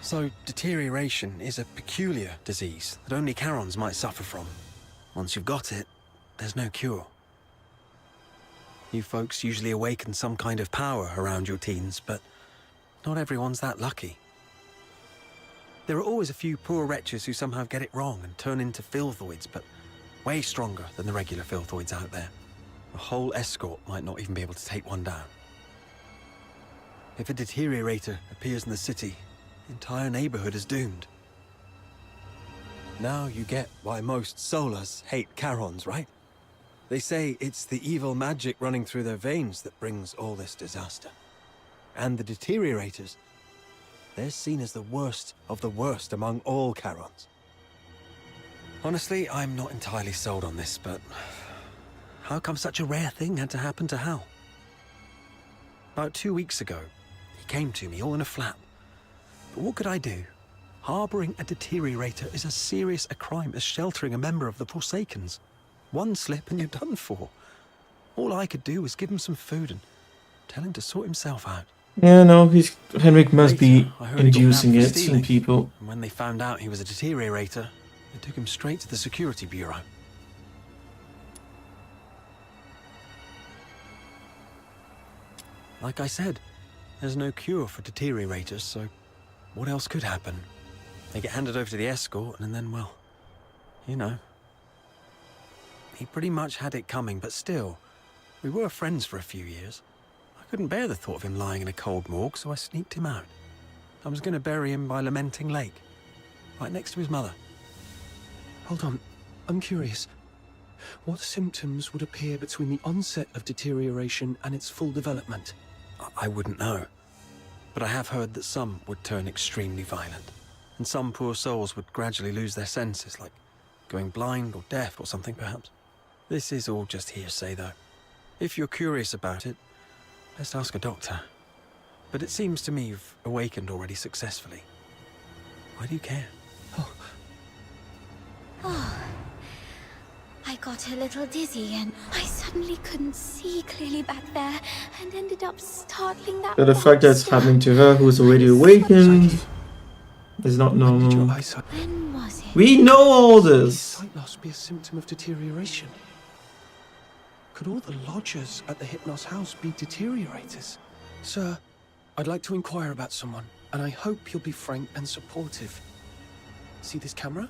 So, deterioration is a peculiar disease that only Charons might suffer from. Once you've got it, there's no cure. You folks usually awaken some kind of power around your teens, but not everyone's that lucky. There are always a few poor wretches who somehow get it wrong and turn into filthoids, but way stronger than the regular filthoids out there. A whole escort might not even be able to take one down. If a deteriorator appears in the city, the entire neighborhood is doomed. Now you get why most Solas hate Charons, right? They say it's the evil magic running through their veins that brings all this disaster. And the deteriorators, they're seen as the worst of the worst among all Charons. Honestly, I'm not entirely sold on this, but how come such a rare thing had to happen to Hal? About 2 weeks ago, he came to me all in a flap. But what could I do? Harboring a deteriorator is as serious a crime as sheltering a member of the Forsakens. One slip and you're done for. All I could do was give him some food and tell him to sort himself out. Yeah, no, Henrik must be Later, I heard he got inducing nabbed for it in stealing. people. And when they found out he was a deteriorator, they took him straight to the security bureau. Like I said, there's no cure for deteriorators, so what else could happen? They get handed over to the escort, and then, well, you know. He pretty much had it coming, but still, we were friends for a few years. I couldn't bear the thought of him lying in a cold morgue, so I sneaked him out. I was going to bury him by Lamenting Lake, right next to his mother. Hold on, I'm curious. What symptoms would appear between the onset of deterioration and its full development? I wouldn't know. But I have heard that some would turn extremely violent, and some poor souls would gradually lose their senses, like going blind or deaf or something, perhaps. This is all just hearsay, though. If you're curious about it, best ask a doctor. But it seems to me you've awakened already successfully. Why do you care? Oh, I got a little dizzy and I suddenly couldn't see clearly back there and ended up startling that So the fact that it's happening to her, who's already awakened, is not normal. When was it? We know all this. Sight loss be a symptom of deterioration? Could all the lodgers at the Hypnos house be deteriorators? Sir, I'd like to inquire about someone, and I hope you'll be frank and supportive. See this camera?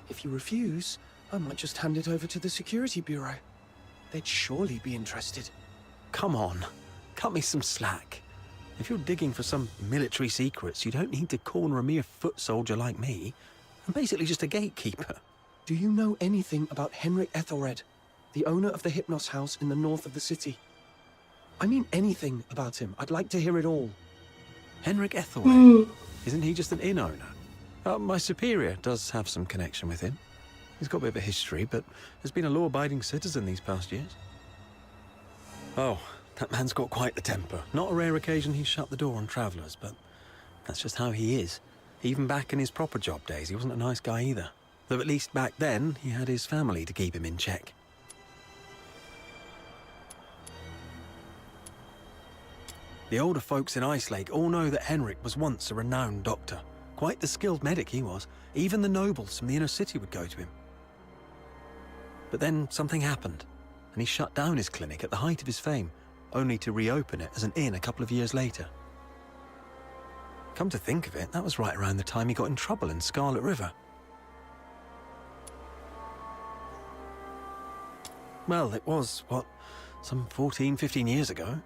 If you refuse, I might just hand it over to the security bureau. They'd surely be interested. Come on, cut me some slack. If you're digging for some military secrets, you don't need to corner a mere foot soldier like me. I'm basically just a gatekeeper. Do you know anything about Henrik Ethelred, the owner of the Hypnos house in the north of the city? I mean anything about him. I'd like to hear it all. Henrik Ethelred? Isn't he just an inn owner? My superior does have some connection with him. He's got a bit of a history, but has been a law-abiding citizen these past years. Oh, that man's got quite the temper. Not a rare occasion he's shut the door on travellers, but that's just how he is. Even back in his proper job days, he wasn't a nice guy either. Though at least back then, he had his family to keep him in check. The older folks in Icalake all know that Henrik was once a renowned doctor. Quite the skilled medic he was. Even the nobles from the inner city would go to him. But then something happened, and he shut down his clinic at the height of his fame, only to reopen it as an inn a couple of years later. Come to think of it, that was right around the time he got in trouble in Scarlet River. Well, it was, some 14, 15 years ago.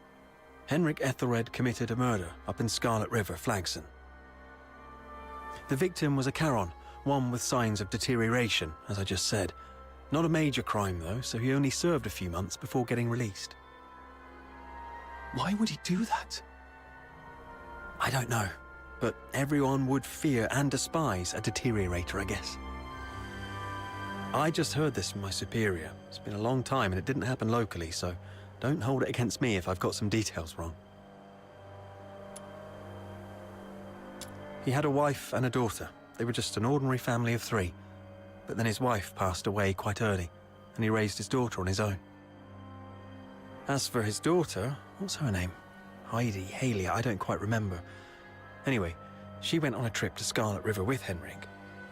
Henrik Ethelred committed a murder up in Scarlet River, Flagson. The victim was a Charon, one with signs of deterioration, as I just said. Not a major crime, though, so he only served a few months before getting released. Why would he do that? I don't know, but everyone would fear and despise a deteriorator, I guess. I just heard this from my superior. It's been a long time and it didn't happen locally, so don't hold it against me if I've got some details wrong. He had a wife and a daughter. They were just an ordinary family of 3. but then his wife passed away quite early, and he raised his daughter on his own. As for his daughter, what's her name? Heidi, Haley, I don't quite remember. Anyway, she went on a trip to Scarlet River with Henrik,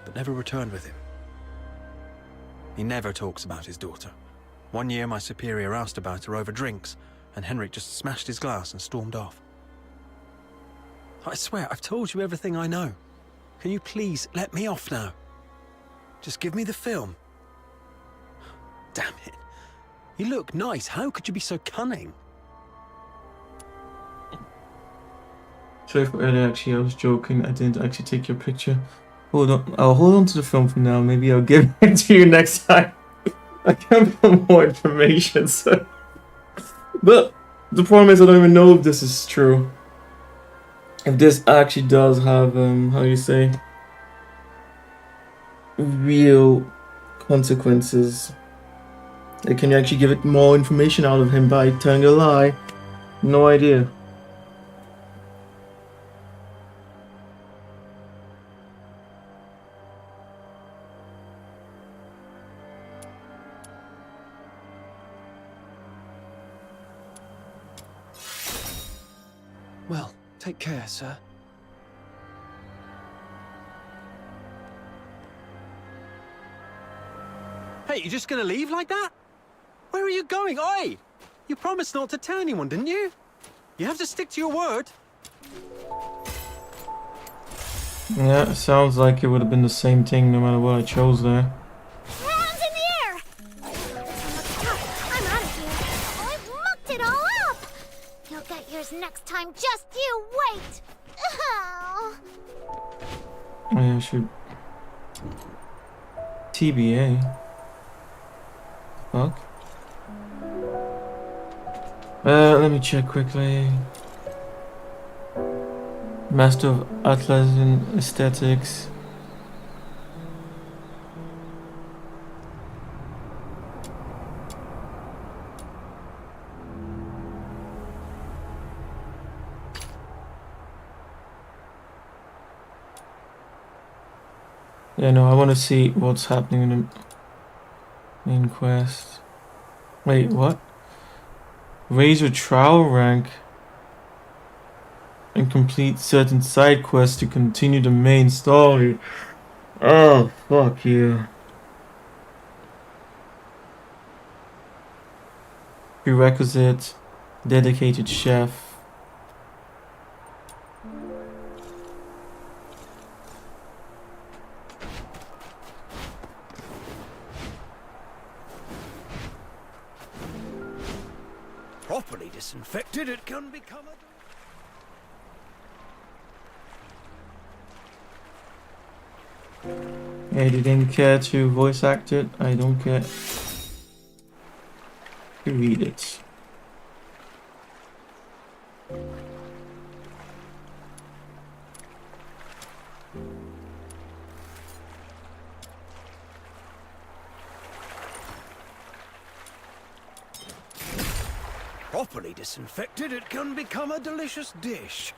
but never returned with him. He never talks about his daughter. One year my superior asked about her over drinks, and Henrik just smashed his glass and stormed off. I swear, I've told you everything I know. Can you please let me off now? Just give me the film. Damn it. You look nice. How could you be so cunning? Sorry for earlier, actually, I was joking. I didn't actually take your picture. Hold on. I'll hold on to the film for now. Maybe I'll give it to you next time. I can't put more information, so. But the problem is I don't even know if this is true. If this actually does have, how do you say, real consequences. Like, can you actually give it more information out of him by telling a lie? No idea. Well, take care, sir. Hey, you just gonna leave like that? Where are you going? Oi! You promised not to tell anyone, didn't you? You have to stick to your word. Yeah, it sounds like it would have been the same thing no matter what I chose there. Hands in the air! I'm out of here. I've mucked it all up! You'll get yours next time, just you wait! Oh. Oh yeah, I should. TBA. Fuck. Let me check quickly. Master of Atlassian Aesthetics. Yeah, no, I want to see what's happening in the main quest. Wait, what? Raise your trowel rank and complete certain side quests to continue the main story. Oh, fuck you. Prerequisite, dedicated chef. Properly disinfected, it can become a... Yeah, they didn't care to voice act it. I don't care to read it. Properly disinfected, it can become a delicious dish.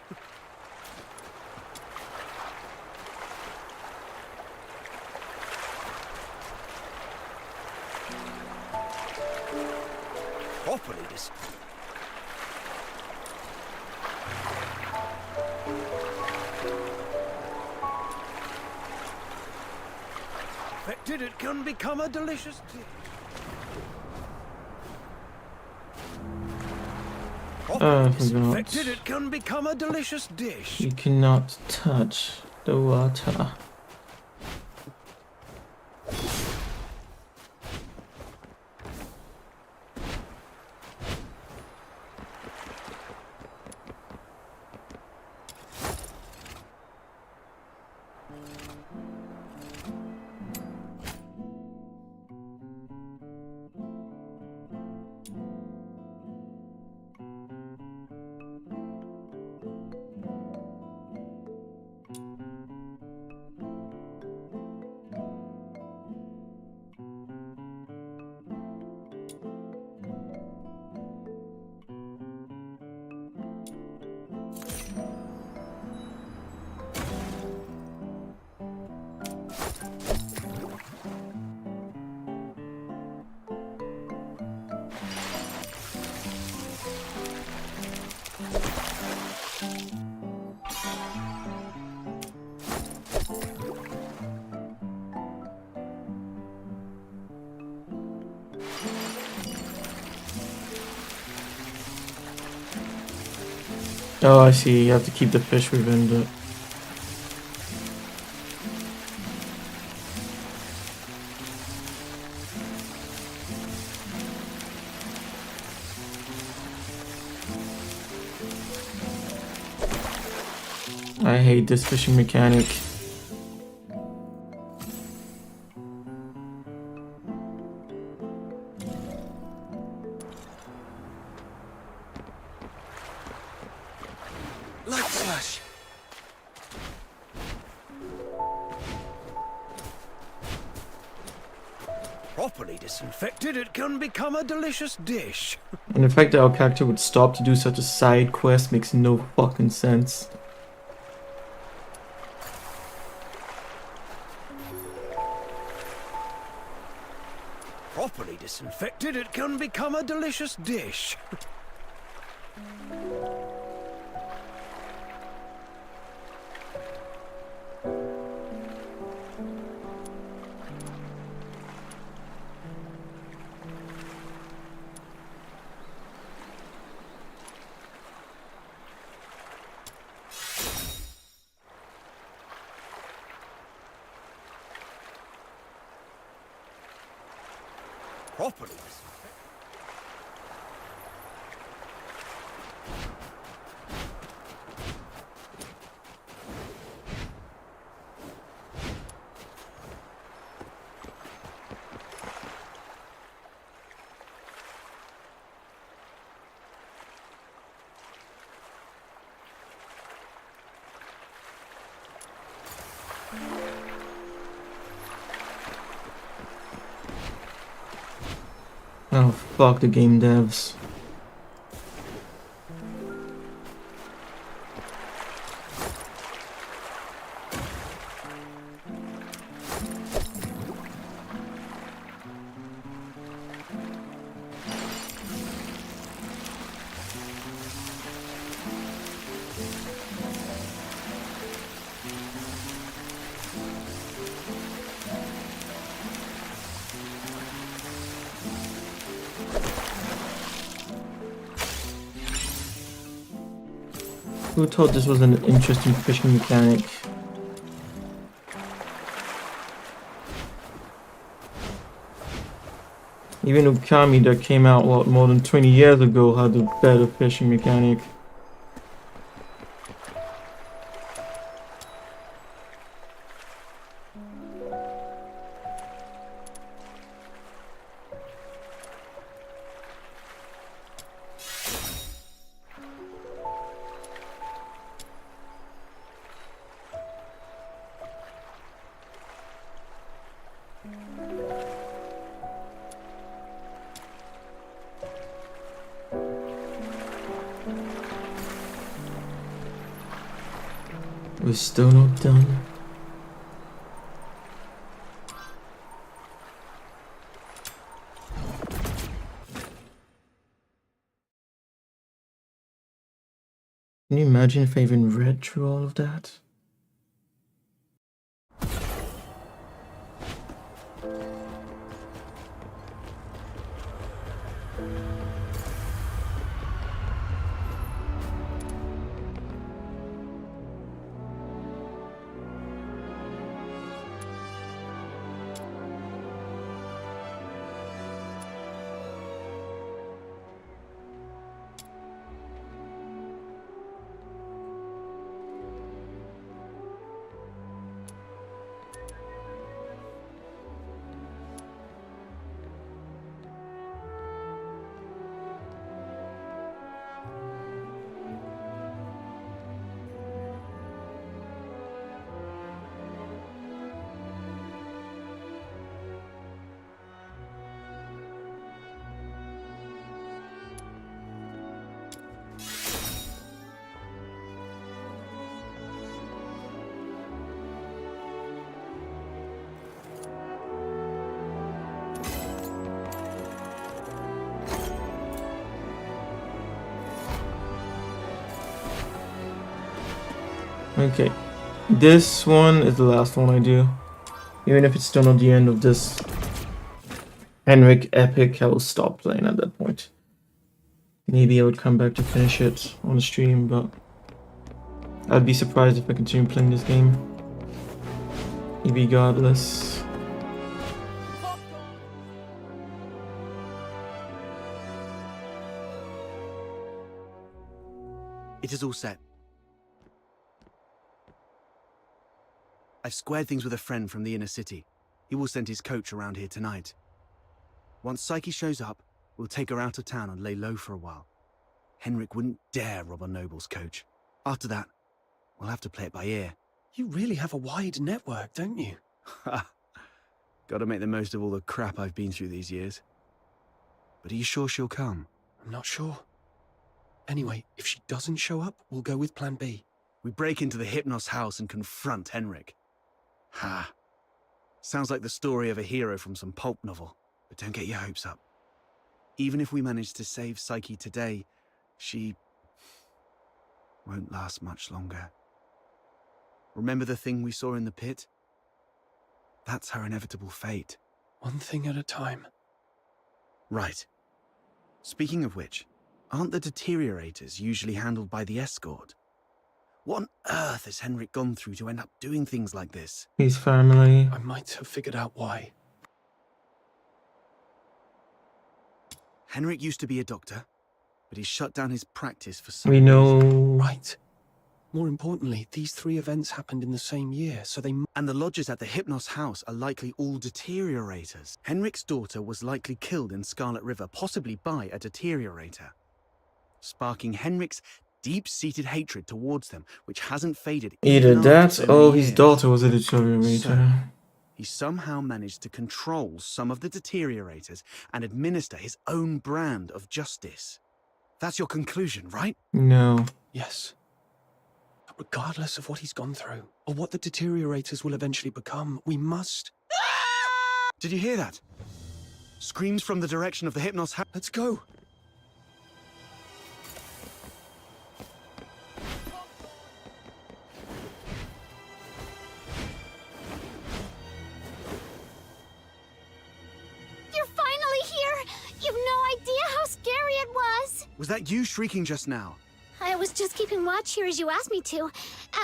Properly disinfected, it can become a delicious dish. Disinfected, it can become a delicious dish. You cannot touch the water. Oh, I see. You have to keep the fish within the... I hate this fishing mechanic. Light slash! Properly disinfected, it can become a delicious dish. And the fact that our character would stop to do such a side quest makes no fucking sense. Properly disinfected, it can become a delicious dish. Properly disinfected. Oh, fuck the game devs. Who thought this was an interesting fishing mechanic? Even Ukami that came out, what, more than 20 years ago had a better fishing mechanic. We're still not done. Can you imagine if I even read through all of that? Okay. This one is the last one I do. Even if it's still not the end of this Henrik epic, I will stop playing at that point. Maybe I would come back to finish it on the stream, but I'd be surprised if I continue playing this game. Regardless. It is all set. I've squared things with a friend from the inner city. He will send his coach around here tonight. Once Psyche shows up, we'll take her out of town and lay low for a while. Henrik wouldn't dare rob a noble's coach. After that, we'll have to play it by ear. You really have a wide network, don't you? Gotta make the most of all the crap I've been through these years. But are you sure she'll come? I'm not sure. Anyway, if she doesn't show up, we'll go with plan B. We break into the Hypnos house and confront Henrik. Ha. Sounds like the story of a hero from some pulp novel, but don't get your hopes up. Even if we manage to save Psyche today, she won't last much longer. Remember the thing we saw in the pit? That's her inevitable fate. One thing at a time. Right. Speaking of which, aren't the deteriorators usually handled by the escort? What on earth has Henrik gone through to end up doing things like this? His family. I might have figured out why. Henrik used to be a doctor, but he shut down his practice for some We know. Right. More importantly, these 3 events happened in the same year, so they... And the lodgers at the Hypnos house are likely all deteriorators. Henrik's daughter was likely killed in Scarlet River, possibly by a deteriorator, sparking Henrik's deep-seated hatred towards them, which hasn't faded. Either even after that so or many his years. daughter was a deteriorator. So, he somehow managed to control some of the deteriorators and administer his own brand of justice. That's your conclusion, right? No. Yes. But regardless of what he's gone through, or what the deteriorators will eventually become, we must... Did you hear that? Screams from the direction of the Hypnos house. Let's go! Was that you shrieking just now? I was just keeping watch here as you asked me to,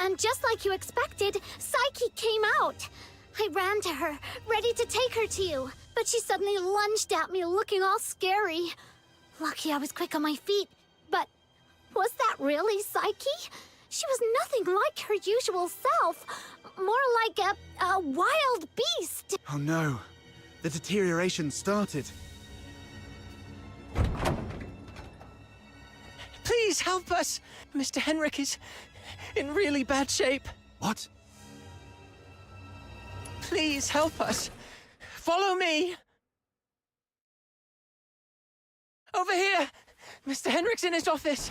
and just like you expected, Psyche came out. I ran to her, ready to take her to you, but she suddenly lunged at me looking all scary. Lucky I was quick on my feet, but was that really Psyche? She was nothing like her usual self, more like a wild beast. Oh no, the deterioration started. Please help us! Mr. Henrik is in really bad shape. What? Please help us. Follow me. Over here! Mr. Henrik's in his office.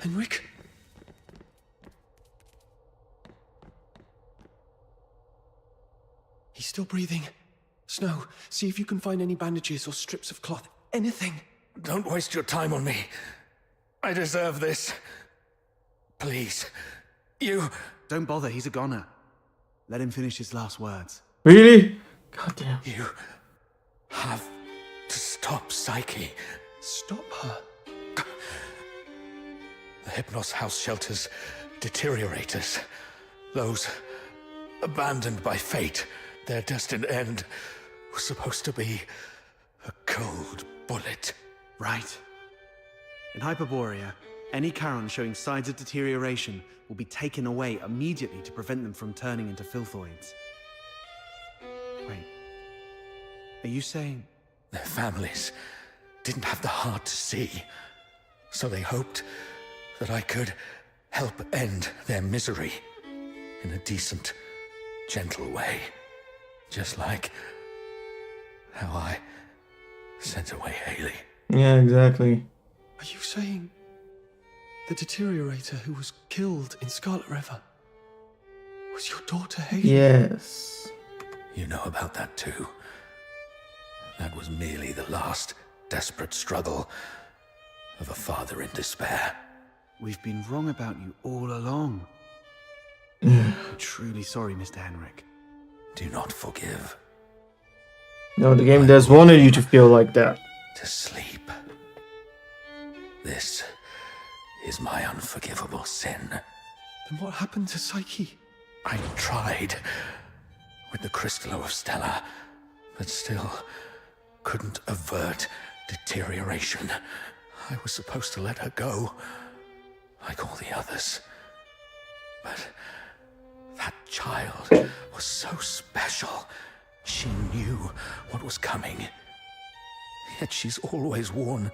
Henrik? He's still breathing. Snow, see if you can find any bandages or strips of cloth. Anything. Don't waste your time on me. I deserve this. Please. You... Don't bother, he's a goner. Let him finish his last words. Really? Goddamn. You have to stop Psyche. Stop her? The Hypnos house shelters deteriorators. Those abandoned by fate. Their destined end was supposed to be a cold bullet. Right. In Hyperborea, any Charon showing signs of deterioration will be taken away immediately to prevent them from turning into filthoids. Wait. Are you saying... Their families didn't have the heart to see, so they hoped that I could help end their misery in a decent, gentle way. Just like how I sent away Haley. Yeah, exactly. Are you saying the deteriorator who was killed in Scarlet River was your daughter, Haley? Yes. You know about that too. That was merely the last desperate struggle of a father in despair. We've been wrong about you all along. I'm truly sorry, Mr. Henrik. Do not forgive. No, the game does want you to feel like that. To sleep. This is my unforgivable sin. Then what happened to Psyche? I tried with the Crystallo of Stella, but still couldn't avert deterioration. I was supposed to let her go, like all the others. But that child was so special. She knew what was coming. Yet she's always worn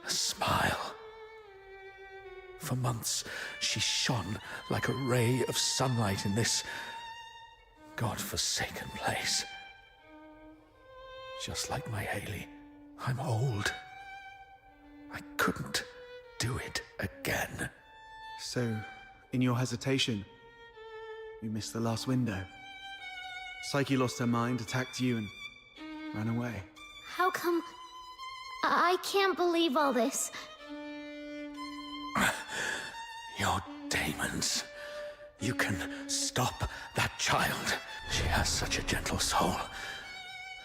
a smile. For months, she shone like a ray of sunlight in this God-forsaken place. Just like my Haley, I'm old. I couldn't do it again. So, in your hesitation, you missed the last window. Psyche lost her mind, attacked you, and ran away. How come... I can't believe all this. Your demons. You can stop that child. She has such a gentle soul.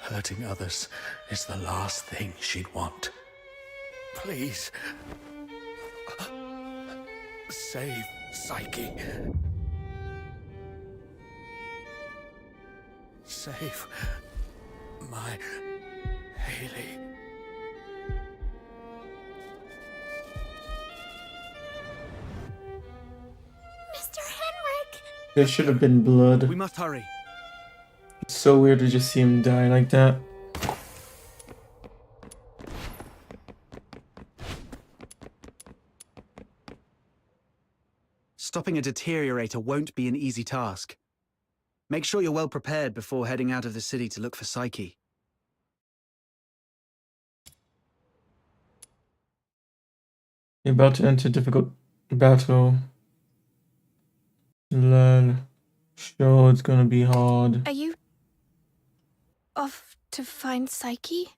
Hurting others is the last thing she'd want. Please. Save Psyche. Save my Haley. Mr. Henrik! There should have been blood. We must hurry. It's so weird to just see him die like that. Stopping a deteriorator won't be an easy task. Make sure you're well prepared before heading out of the city to look for Psyche. You're about to enter difficult battle. Lol. Sure, it's gonna be hard. Are you off to find Psyche?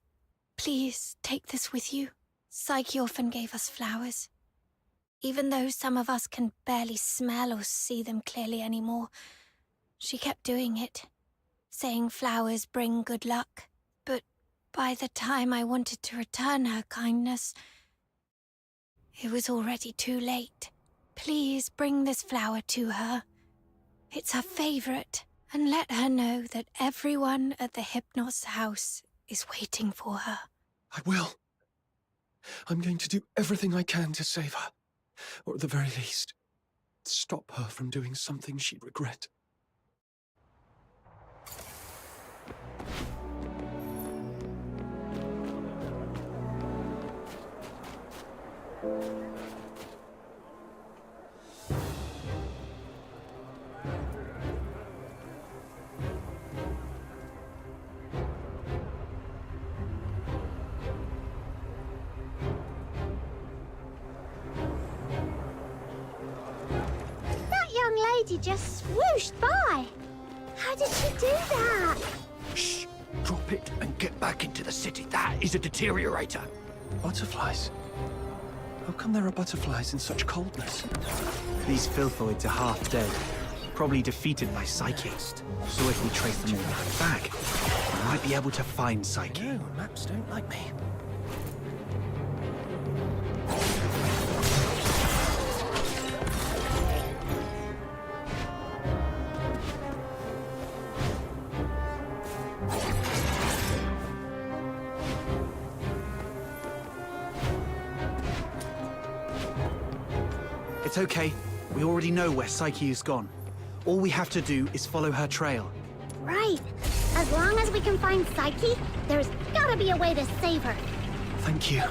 Please take this with you. Psyche often gave us flowers. Even though some of us can barely smell or see them clearly anymore, she kept doing it, saying flowers bring good luck. But by the time I wanted to return her kindness, it was already too late. Please bring this flower to her. It's her favorite, and let her know that everyone at the Hypnos house is waiting for her. I will. I'm going to do everything I can to save her. Or at the very least, stop her from doing something she'd regret. Lady just swooshed by. How did she do that? Shh! Drop it and get back into the city. That is a deteriorator. Butterflies? How come there are butterflies in such coldness? These filthoids are half dead, probably defeated by Psyche. So if we trace them all back, we might be able to find Psyche. No, maps don't like me. It's okay. We already know where Psyche has gone. All we have to do is follow her trail. Right. As long as we can find Psyche, there's gotta be a way to save her. Thank you.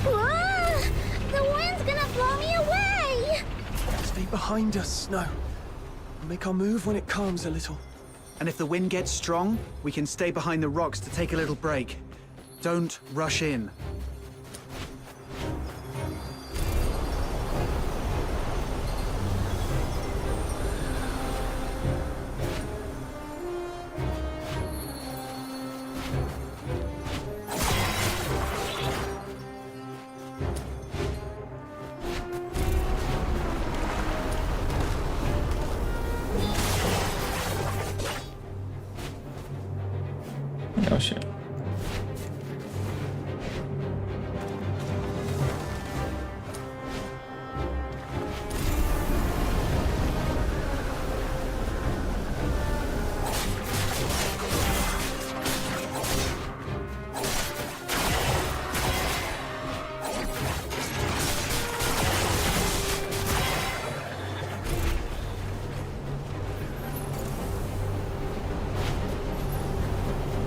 Whoa! The wind's gonna blow me away! Stay behind us, Snow. We'll make our move when it calms a little. And if the wind gets strong, we can stay behind the rocks to take a little break. Don't rush in. Oh shit.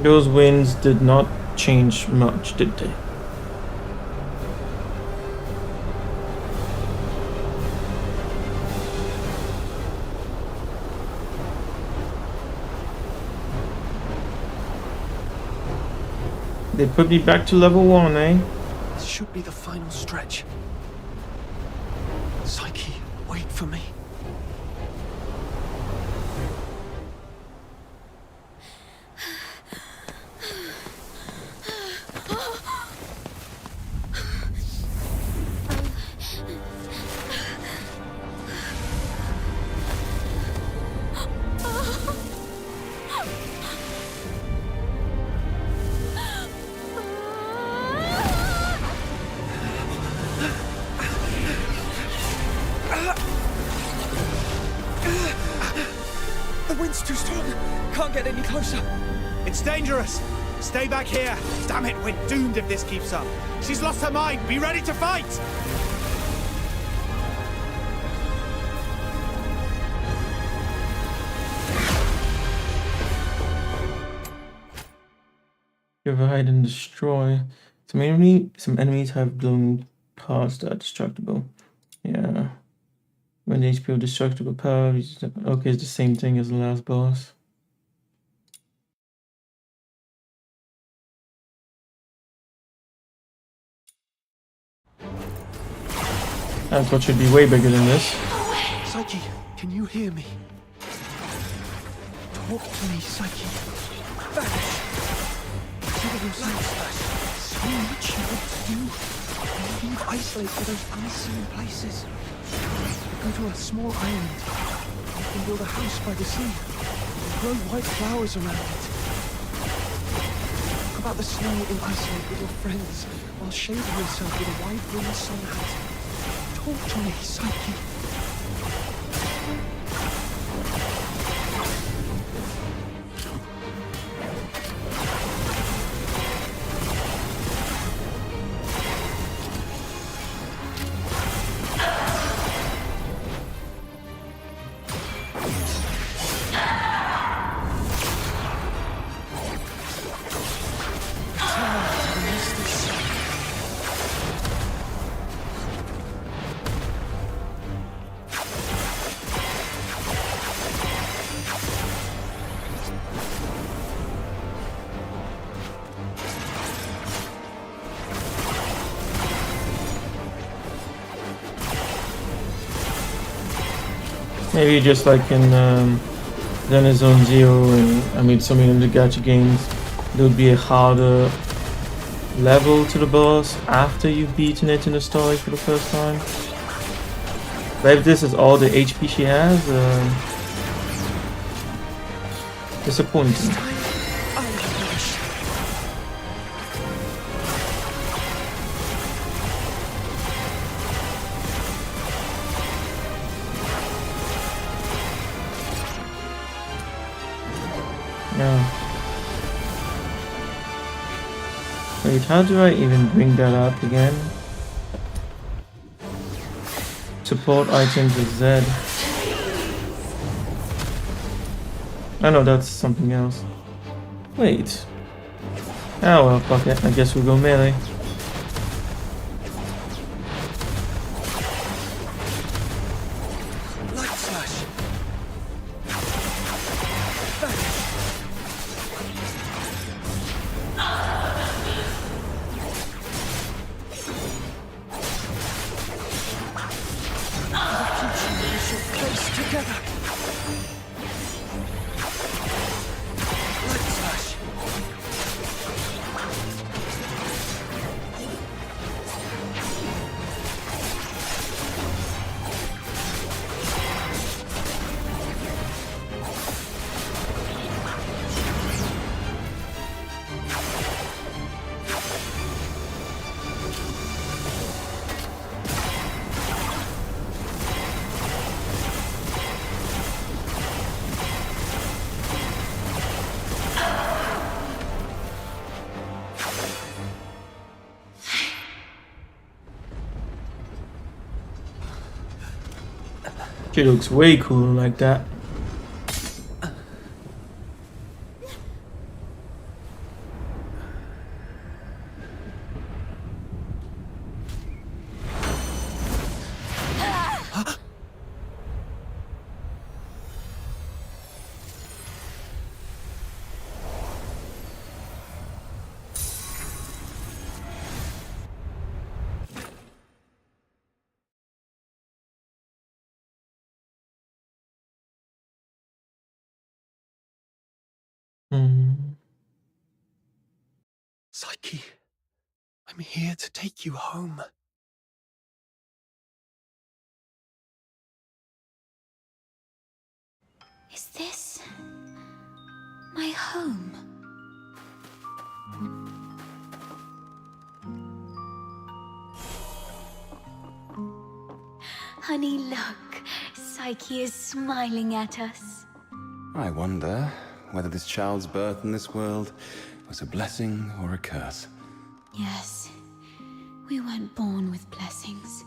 Those winds did not change much, did they? They put me back to level 1, eh? This should be the final stretch. Psyche, wait for me. The wind's too strong. Can't get any closer. It's dangerous. Stay back here. Damn it, we're doomed if this keeps up. She's lost her mind. Be ready to fight. Divide and destroy. Some enemies have blown parts that are destructible. Yeah. When the HP of destructible power is okay, it's the same thing as the last boss. I thought should be way bigger than this. Psyche, can you hear me? Talk to me, Psyche. Vanish. Consider yourself. So much you want to do. You leave isolate to those unseen places. Go to a small island. You can build a house by the sea. And grow white flowers around it. Talk about the snow in isolate with your friends while shading yourself with a wide-brimmed sun hat. Talk to me, Psyche. Maybe just like in Zenith Zone Zero and I mean so many of the gacha games, there would be a harder level to the boss after you've beaten it in the story for the first time. But if this is all the HP she has, disappointing. Yeah. Wait, how do I even bring that up again? Support items with Z. I know that's something else. Wait. Oh well, fuck it. I guess we'll go melee. She looks way cooler like that. Psyche, I'm here to take you home. Is this my home? Honey, look. Psyche is smiling at us. I wonder whether this child's birth in this world was a blessing or a curse. Yes, we weren't born with blessings.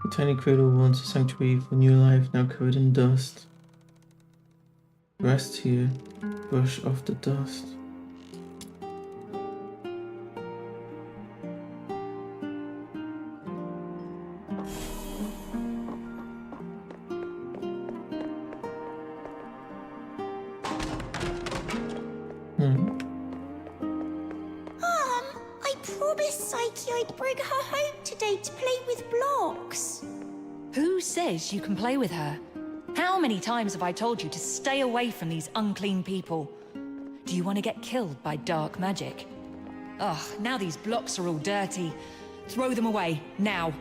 The tiny cradle once a sanctuary for new life, now covered in dust. Rest here, brush off the dust. I promised Psyche I'd bring her home today to play with blocks. Who says you can play with her? How many times have I told you to stay away from these unclean people? Do you want to get killed by dark magic? Ugh, now these blocks are all dirty. Throw them away, now.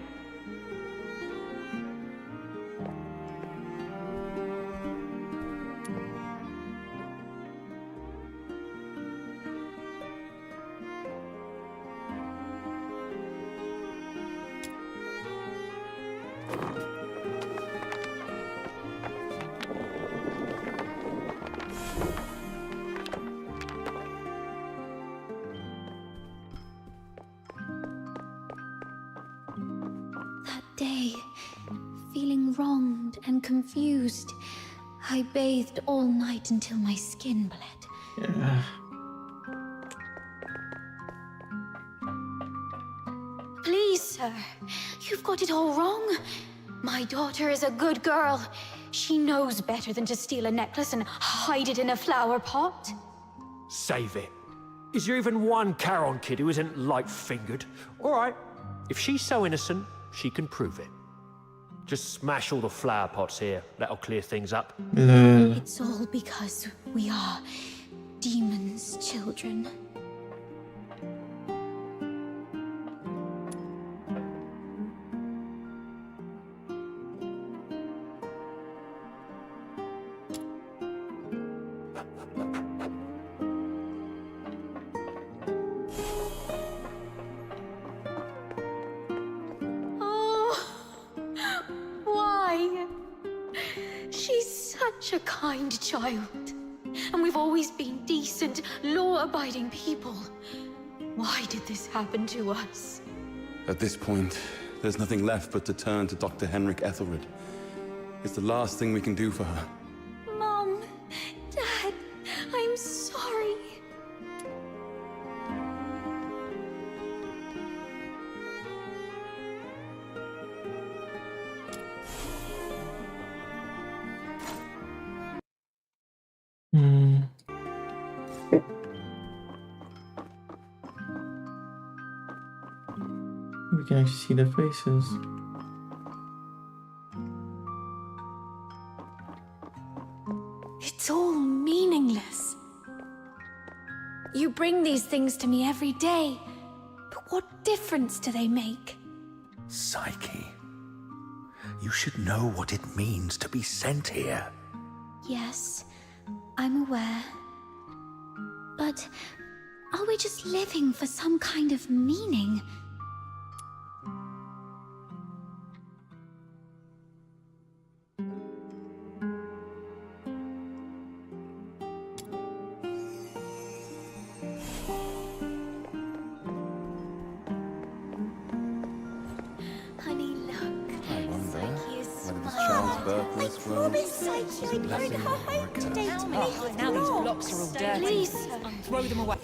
That day, feeling wronged and confused, I bathed all night until my skin bled. Yeah. Please, sir, you've got it all wrong. My daughter is a good girl. She knows better than to steal a necklace and hide it in a flower pot. Save it. Is there even one Charon kid who isn't light-fingered? All right, if she's so innocent, she can prove it. Just smash all the flower pots here. That'll clear things up. It's all because we are demons' children. Why? She's such a kind child. And we've always been decent, law-abiding people. Why did this happen to us? At this point, there's nothing left but to turn to Dr. Henrik Ethelred. It's the last thing we can do for her. Mom, Dad, I'm sorry. We can actually see their faces. It's all meaningless. You bring these things to me every day, but what difference do they make? Psyche, you should know what it means to be sent here. Yes, I'm aware. But are we just living for some kind of meaning? birthless I world. promised Psyche I'd bring her home today to play Oh, with now these blocks. blocks are all dirty. Please. Throw them away.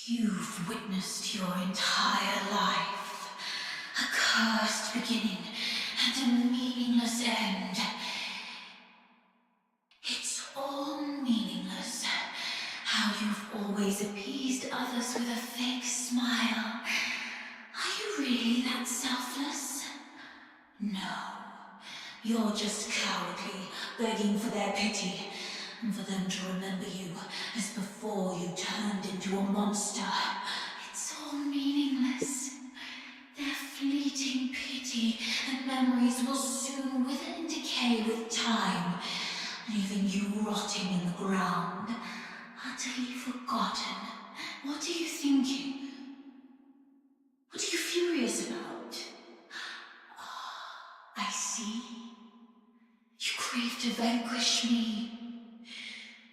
You've witnessed your entire life. A cursed beginning and a meaningless end. It's all meaningless. How you've always appeased others with a fake smile. Are you really that selfless? No. You're just cowardly, begging for their pity. And for them to remember you as before you turned into a monster. It's all meaningless. Their fleeting pity and memories will soon wither and decay with time, leaving you rotting in the ground, utterly forgotten. What are you thinking? What are you furious about? I see. You crave to vanquish me.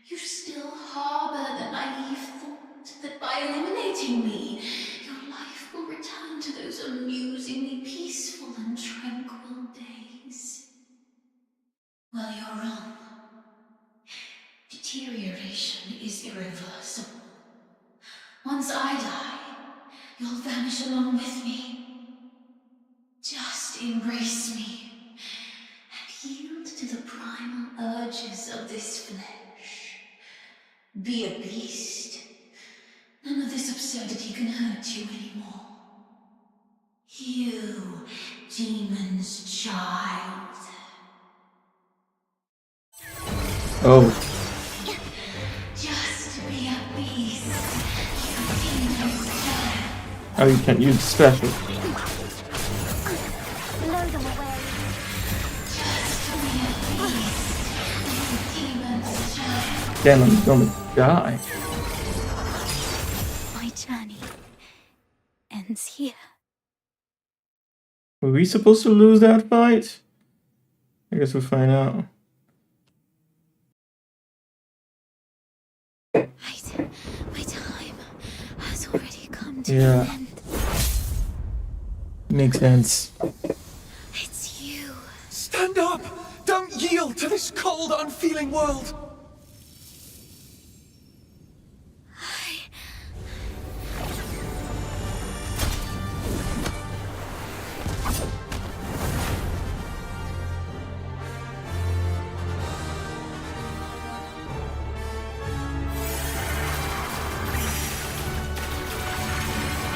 You still harbor the naive thought that by eliminating me, your life will return to those amusingly peaceful and tranquil days. Well, you're wrong. Deterioration is irreversible. Once I die, you'll vanish along with me. Just embrace me and yield to the primal urges of this flesh. Be a beast. None of this absurdity can hurt you anymore. You, demon's child. Oh. Just be a beast. You demon's child. Oh, you can't use the special. Blow them away. Just be a beast. You demon's child. Damn, I'm gonna die. My journey ends here. Were we supposed to lose that fight? I guess we'll find out. My time has already come to Yeah. an end. Makes sense. It's you. Stand up! Don't yield to this cold, unfeeling world!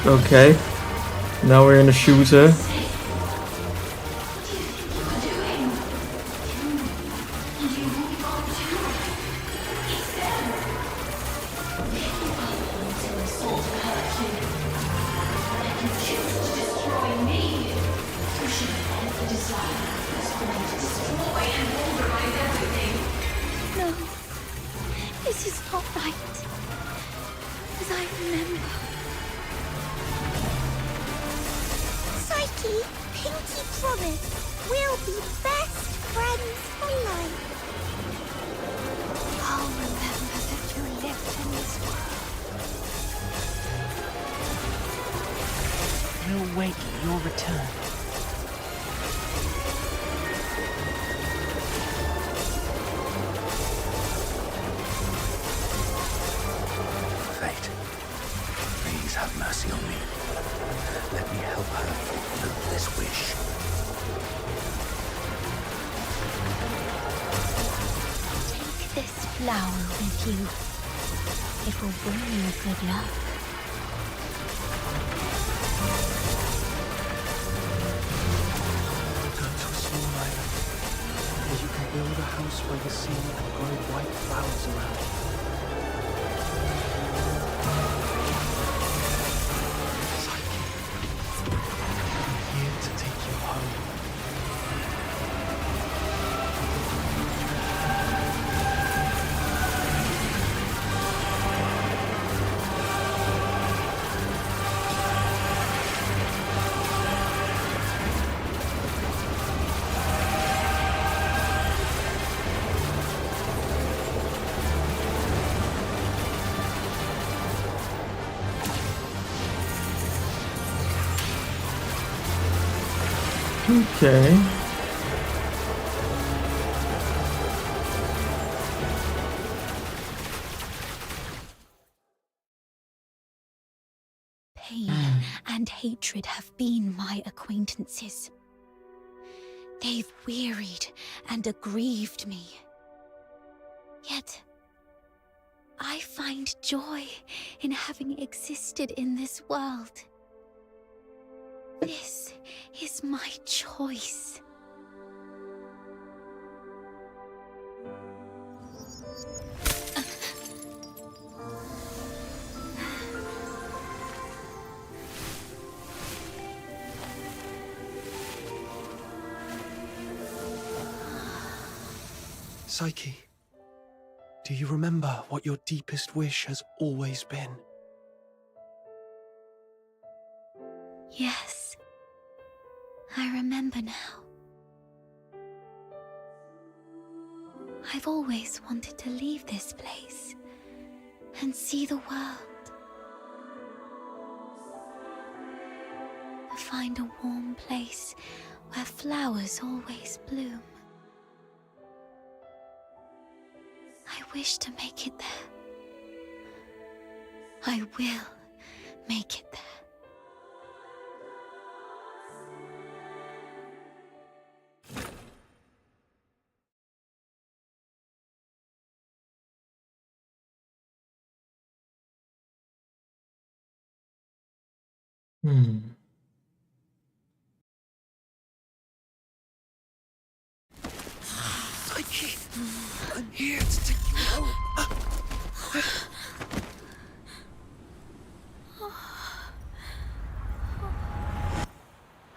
Okay. Now we're in a shooter. No, this is not right. As I remember. Psyche, Pinky promise, we'll be best friends for life. I'll remember that you lived in this world. We'll wait your return. Fate, please have mercy on me. Let me help her fulfill this wish. Take this flower with you. It will bring you good luck. house where you see and grow white flowers around. I'm here to take you home. Okay. Pain and hatred have been my acquaintances. They've wearied and aggrieved me. Yet, I find joy in having existed in this world. This is my choice. Psyche, do you remember what your deepest wish has always been? Yes, I remember now. I've always wanted to leave this place and see the world. To find a warm place where flowers always bloom. I wish to make it there. I will make it there. Psyche, I'm here to take you home.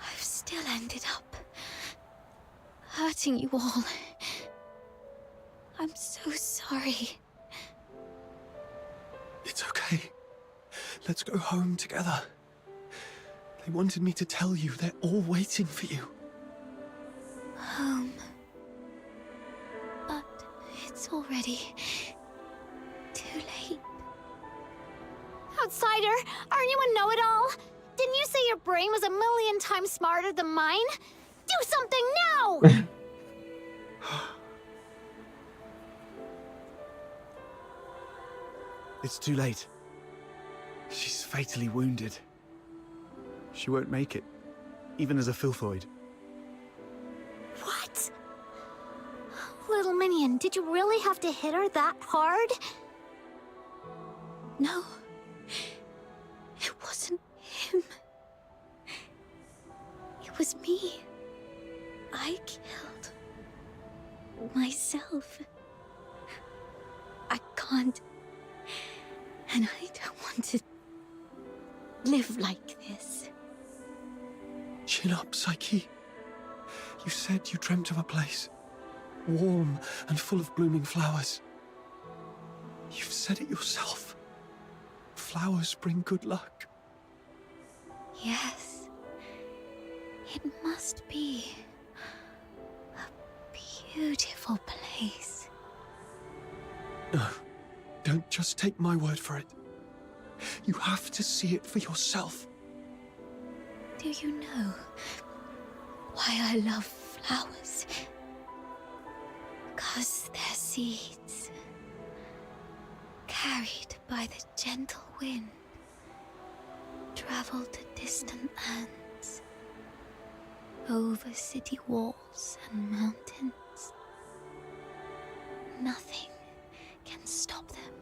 I've still ended up hurting you all. I'm so sorry. It's okay. Let's go home together. They wanted me to tell you they're all waiting for you. Home. But it's already too late. Outsider, aren't you a know-it-all? Didn't you say your brain was 1,000,000 times smarter than mine? Do something now! It's too late. She's fatally wounded. She won't make it, even as a Filthoid. What? Little minion, did you really have to hit her that hard? No. It wasn't him. It was me. I killed myself. I can't. And I don't want to live like this. Chin up, Psyche. You said you dreamt of a place, warm and full of blooming flowers. You've said it yourself. Flowers bring good luck. Yes. It must be a beautiful place. No, don't just take my word for it. You have to see it for yourself. Do you know why I love flowers? Because they're seeds, carried by the gentle wind, travel to distant lands, over city walls and mountains. Nothing can stop them.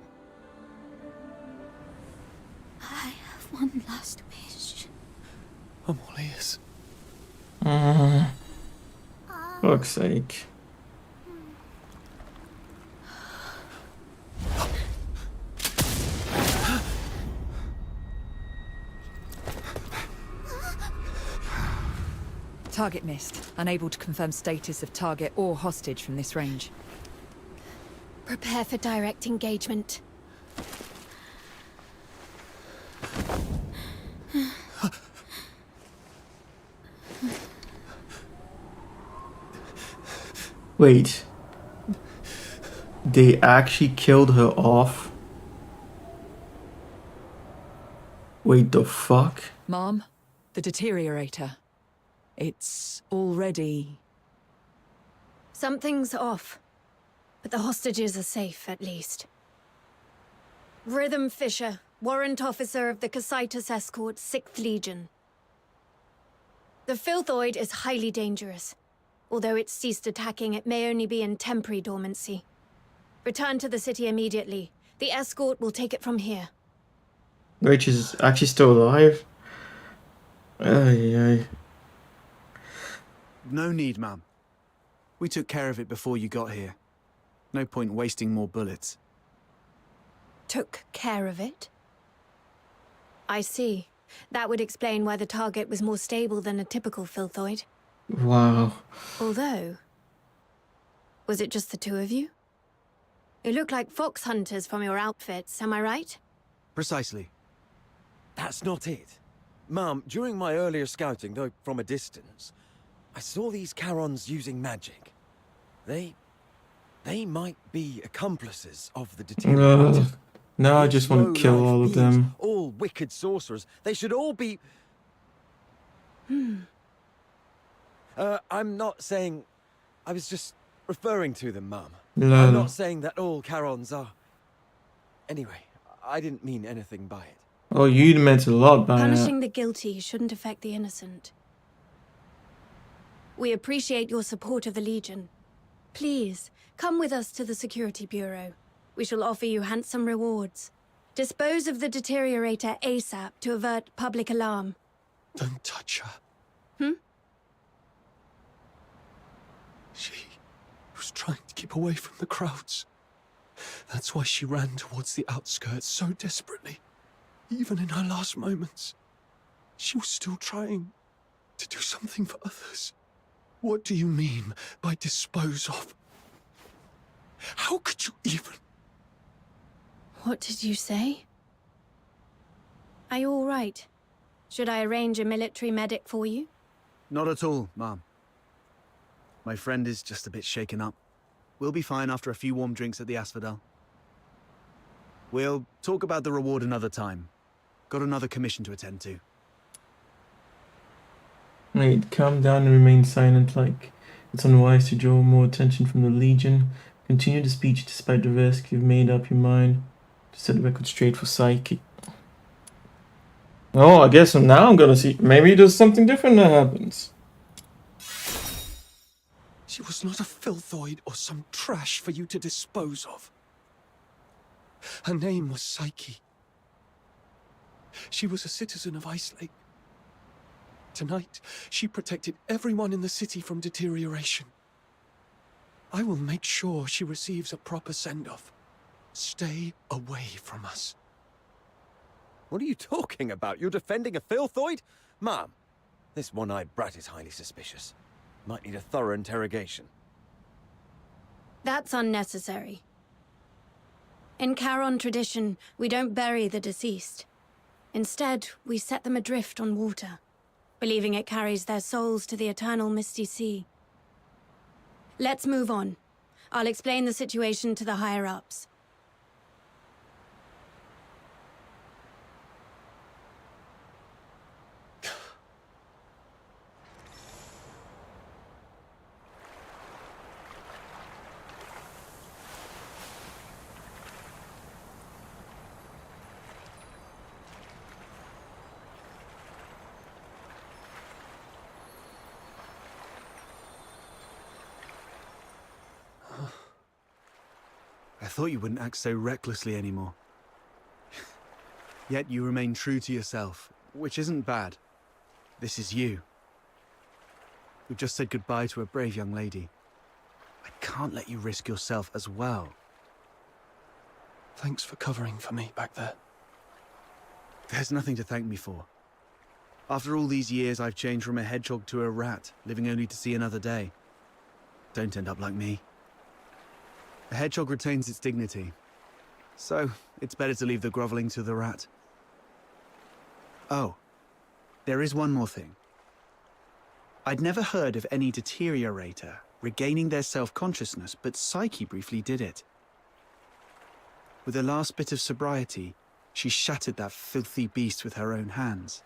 I have one last wish. I'm all ears. Fuck's sake. Target missed. Unable to confirm status of target or hostage from this range. Prepare for direct engagement. Wait. They actually killed her off? Wait, the fuck? Mom, the deteriorator. It's already... Something's off. But the hostages are safe, at least. Rhythm Fisher, warrant officer of the Cocytus Escort, 6th Legion. The Filthoid is highly dangerous. Although it's ceased attacking, it may only be in temporary dormancy. Return to the city immediately. The escort will take it from here. Wait, she's actually still alive? Ay, ay. No need, ma'am. We took care of it before you got here. No point wasting more bullets. Took care of it? I see. That would explain why the target was more stable than a typical Filthoid. Wow. Although... was it just the two of you? You look like fox hunters from your outfits, am I right? Precisely. That's not it. Mum, during my earlier scouting, though from a distance, I saw these Charons using magic. They might be accomplices of the deteriorator. Now I just want to kill all of them. All wicked sorcerers. They should all be... I'm not saying... I was just referring to them, Mum. I'm not saying that all Charons are... Anyway, I didn't mean anything by it. Oh, you meant a lot by Punishing the guilty shouldn't affect the innocent. We appreciate your support of the Legion. Please, come with us to the Security Bureau. We shall offer you handsome rewards. Dispose of the deteriorator ASAP to avert public alarm. Don't touch her. She was trying to keep away from the crowds. That's why she ran towards the outskirts so desperately. Even in her last moments, she was still trying to do something for others. What do you mean by dispose of? How could you even... What did you say? Are you all right? Should I arrange a military medic for you? Not at all, ma'am. My friend is just a bit shaken up. We'll be fine after a few warm drinks at the Asphodel. We'll talk about the reward another time. Got another commission to attend to. Wait, calm down and remain silent. Like it's unwise to draw more attention from the Legion. Continue the speech despite the risk. You've made up your mind to set the record straight for Psyche. Oh, I guess now I'm gonna see. Maybe there's something different that happens. She was not a Filthoid or some trash for you to dispose of. Her name was Psyche. She was a citizen of Ice Lake. Tonight, she protected everyone in the city from deterioration. I will make sure she receives a proper send-off. Stay away from us. What are you talking about? You're defending a Filthoid? Ma'am, this one-eyed brat is highly suspicious. Might need a thorough interrogation. That's unnecessary. In Charon tradition, we don't bury the deceased. Instead, we set them adrift on water, believing it carries their souls to the eternal misty sea. Let's move on. I'll explain the situation to the higher-ups. I thought you wouldn't act so recklessly anymore. Yet you remain true to yourself, which isn't bad. This is you. You've just said goodbye to a brave young lady. I can't let you risk yourself as well. Thanks for covering for me back there. There's nothing to thank me for. After all these years, I've changed from a hedgehog to a rat, living only to see another day. Don't end up like me. A hedgehog retains its dignity, so it's better to leave the groveling to the rat. Oh, there is one more thing. I'd never heard of any deteriorator regaining their self-consciousness, but Psyche briefly did it. With her last bit of sobriety, she shattered that filthy beast with her own hands,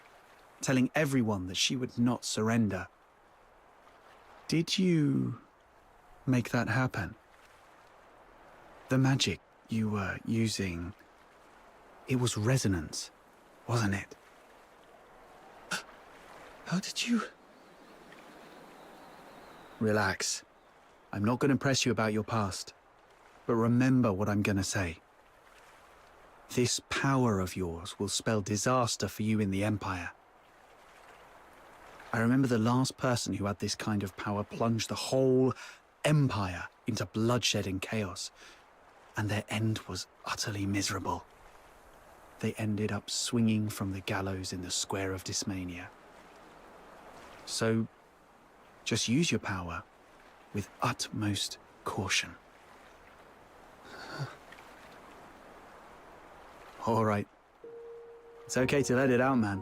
telling everyone that she would not surrender. Did you make that happen? The magic you were using, it was resonance, wasn't it? How did you... Relax. I'm not going to press you about your past, but remember what I'm going to say. This power of yours will spell disaster for you in the Empire. I remember the last person who had this kind of power plunged the whole Empire into bloodshed and chaos, and their end was utterly miserable. They ended up swinging from the gallows in the Square of Dysmania. So, just use your power with utmost caution. All right. It's okay to let it out, man.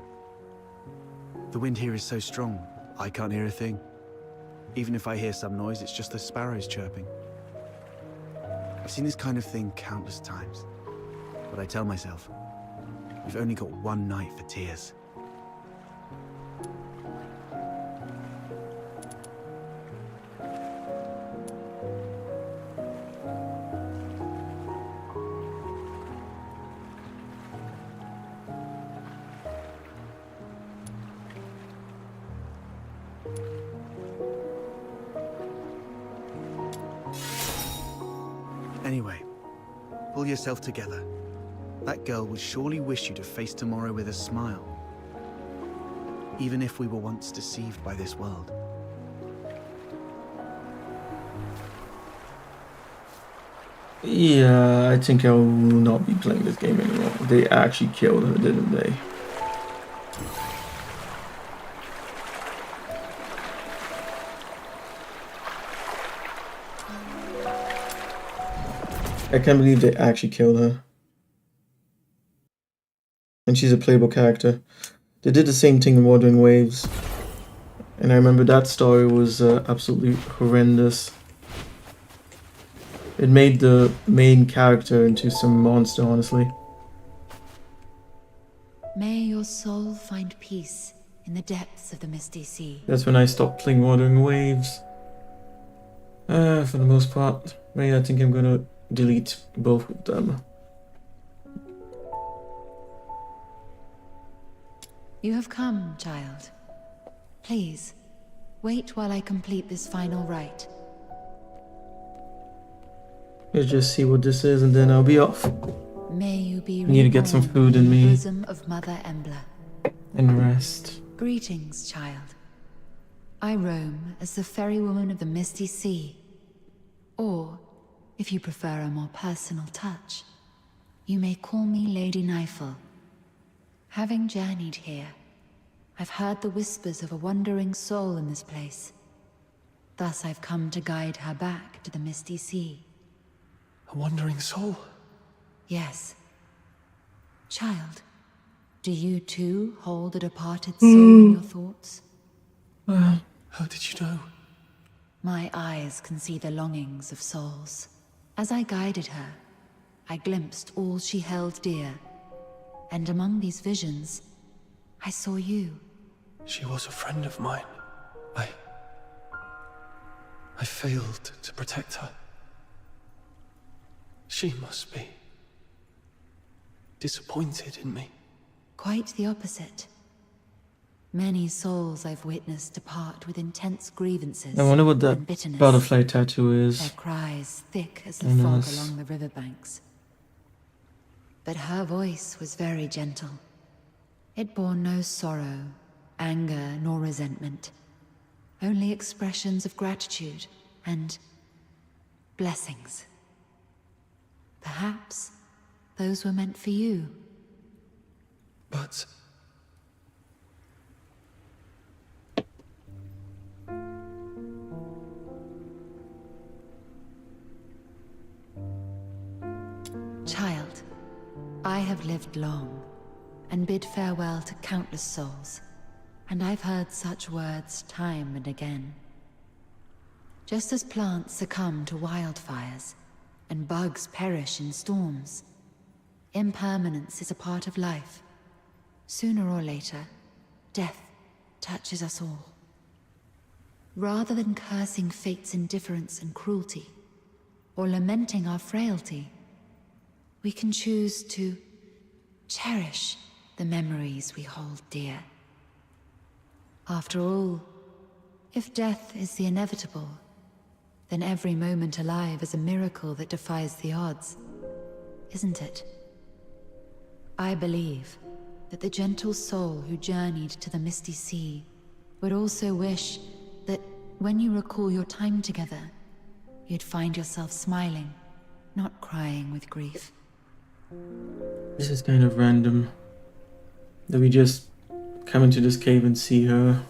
The wind here is so strong, I can't hear a thing. Even if I hear some noise, it's just the sparrows chirping. I've seen this kind of thing countless times, but I tell myself, we've only got one night for tears. Anyway, pull yourself together. That girl would surely wish you to face tomorrow with a smile. Even if we were once deceived by this world. Yeah, I think I will not be playing this game anymore. They actually killed her, didn't they? I can't believe they actually killed her. And she's a playable character. They did the same thing in Wuthering Waves. And I remember that story was absolutely horrendous. It made the main character into some monster, honestly. May your soul find peace in the depths of the misty sea. That's when I stopped playing Wuthering Waves. For the most part. But yeah, I think I'm gonna delete both of them. You have come, child. Please, wait while I complete this final rite. Let's just see what this is and then I'll be off. May you be I need to get some food in me. Bosom of Mother Embla. And rest. Greetings, child. I roam as the ferrywoman of the Misty Sea. Or, if you prefer a more personal touch, you may call me Lady Nifel. Having journeyed here, I've heard the whispers of a wandering soul in this place. Thus I've come to guide her back to the Misty Sea. A wandering soul? Yes. Child, do you too hold a departed soul in your thoughts? How did you know? My eyes can see the longings of souls. As I guided her, I glimpsed all she held dear. And among these visions, I saw you. She was a friend of mine. I failed to protect her. She must be disappointed in me. Quite the opposite. Many souls I've witnessed depart with intense grievances. I wonder what that and bitterness. butterfly tattoo is. Their cries thick as the And fog us. along the riverbanks. But her voice was very gentle. It bore no sorrow, anger, nor resentment. Only expressions of gratitude and blessings. Perhaps those were meant for you. But I have lived long and bid farewell to countless souls, and I've heard such words time and again. Just as plants succumb to wildfires and bugs perish in storms, impermanence is a part of life. Sooner or later, death touches us all. Rather than cursing fate's indifference and cruelty, or lamenting our frailty, we can choose to cherish the memories we hold dear. After all, if death is the inevitable, then every moment alive is a miracle that defies the odds, isn't it? I believe that the gentle soul who journeyed to the Misty Sea would also wish that when you recall your time together, you'd find yourself smiling, not crying with grief. This is kind of random that we just come into this cave and see her.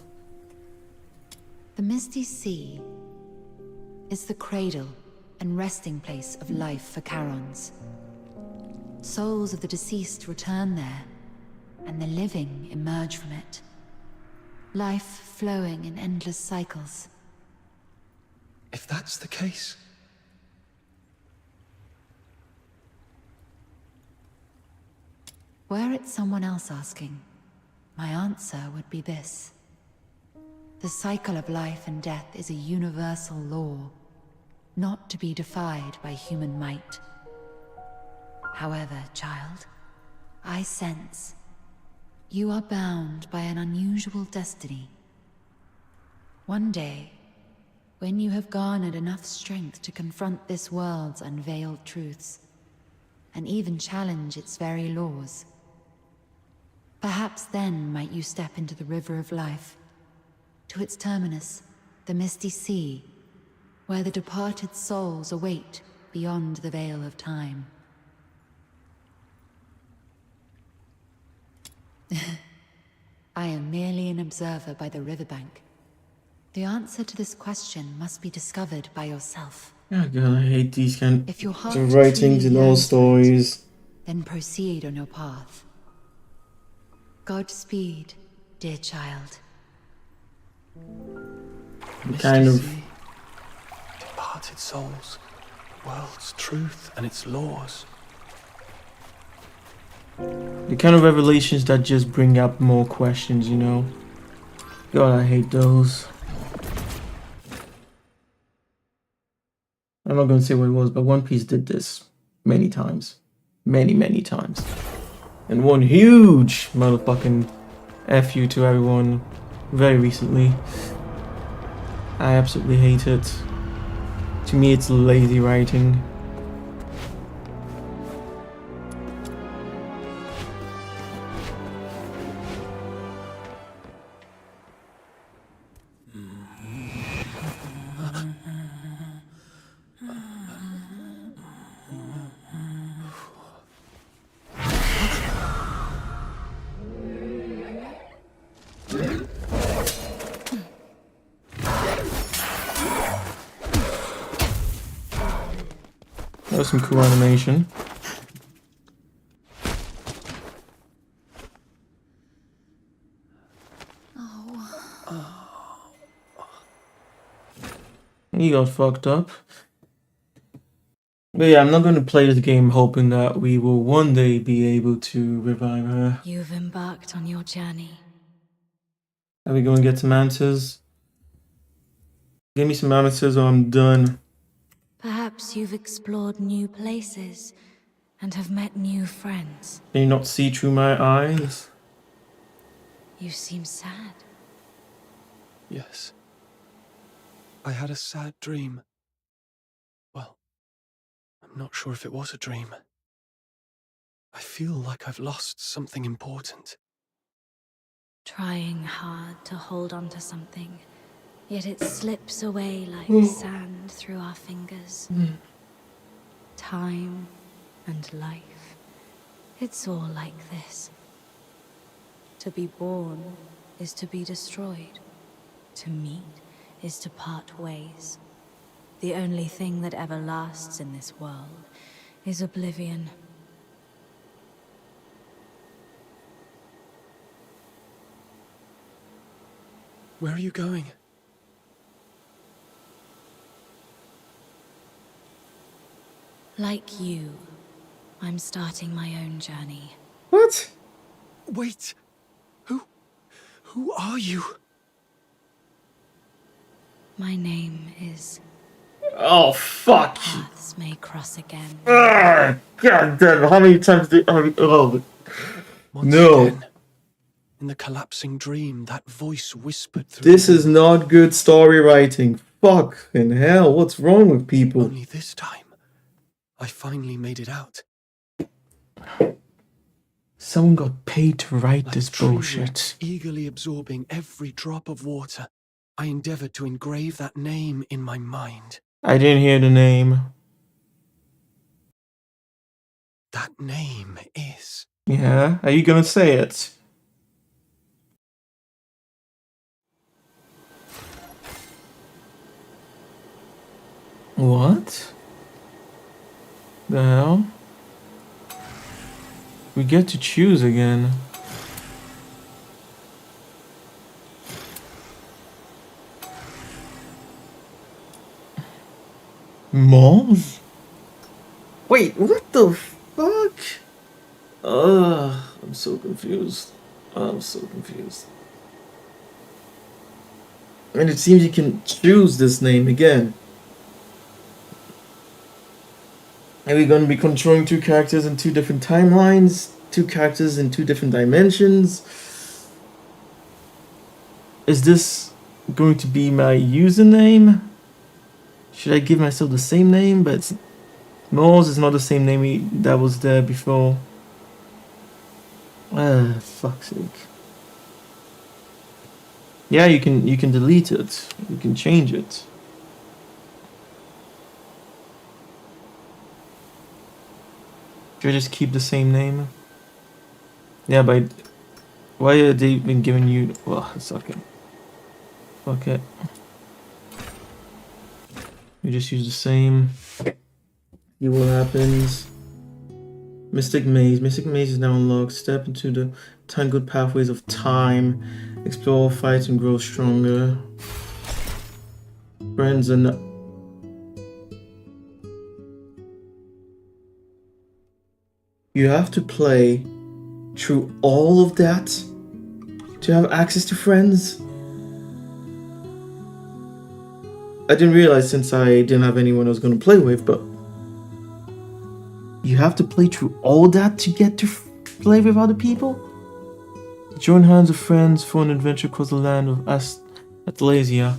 The Misty Sea is the cradle and resting place of life for Charons. Souls of the deceased return there, and the living emerge from it. Life flowing in endless cycles. If that's the case... Were it someone else asking, my answer would be this. The cycle of life and death is a universal law, not to be defied by human might. However, child, I sense you are bound by an unusual destiny. One day, when you have garnered enough strength to confront this world's unveiled truths, and even challenge its very laws, perhaps then might you step into the river of life, to its terminus, the Misty Sea, where the departed souls await beyond the veil of time. I am merely an observer by the riverbank. The answer to this question must be discovered by yourself. Yeah, God, I hate these kind If your heart of writings truly and all yearns for it, stories. then proceed on your path. Godspeed, dear child. Kind of Sea, departed souls, world's truth and its laws. the kind of revelations that just bring up more questions, you know. God, I hate those. I'm not going to say what it was, but One Piece did this many times. Many times. And one huge motherfucking F you to everyone very recently. I absolutely hate it. To me, it's lazy writing. That was some cool animation. He got fucked up. But yeah, I'm not going to play this game hoping that we will one day be able to revive her. You've embarked on your journey. Are we going to get some answers? Give me some answers or I'm done. Perhaps you've explored new places and have met new friends. Can you not see through my eyes? You seem sad. Yes. I had a sad dream. Well, I'm not sure if it was a dream. I feel like I've lost something important. Trying hard to hold on to something, yet it slips away like sand through our fingers. Time and life, it's all like this. To be born is to be destroyed. To meet is to part ways. The only thing that ever lasts in this world is oblivion. Where are you going? Like you, I'm starting my own journey. What? Wait. Who are you? My name is... Oh, fuck. Paths may cross again. God damn it. How many times did oh, Once no. again, in the collapsing dream, that voice whispered through This the is wall. not good story writing. Fucking hell. What's wrong with people? Only this time, I finally made it out. Someone got paid to write Like this a tree bullshit. root eagerly absorbing every drop of water, I endeavored to engrave that name in my mind. I didn't hear the name. That name is... Yeah? Are you gonna say it? What? The hell? We get to choose again. Moms? Wait, what the fuck? Ugh, I'm so confused. I'm so confused. And it seems you can choose this name again. Are we gonna be controlling two characters in two different timelines? Two characters in two different dimensions? Is this going to be my username? Should I give myself the same name? But Moles is not the same name that was there before. Fuck's sake. Yeah, you can delete it. You can change it. Should I just keep the same name? Yeah, but why are they even giving you... Well, it's okay. Fuck it. You just use the same. See what happens. Mystic Maze. Mystic Maze is now unlocked. Step into the tangled pathways of time. Explore, fight, and grow stronger. Friends and... You have to play through all of that to have access to friends? I didn't realize since I didn't have anyone I was going to play with, but you have to play through all that to get to play with other people? Join hands with friends for an adventure across the land of Atlasia.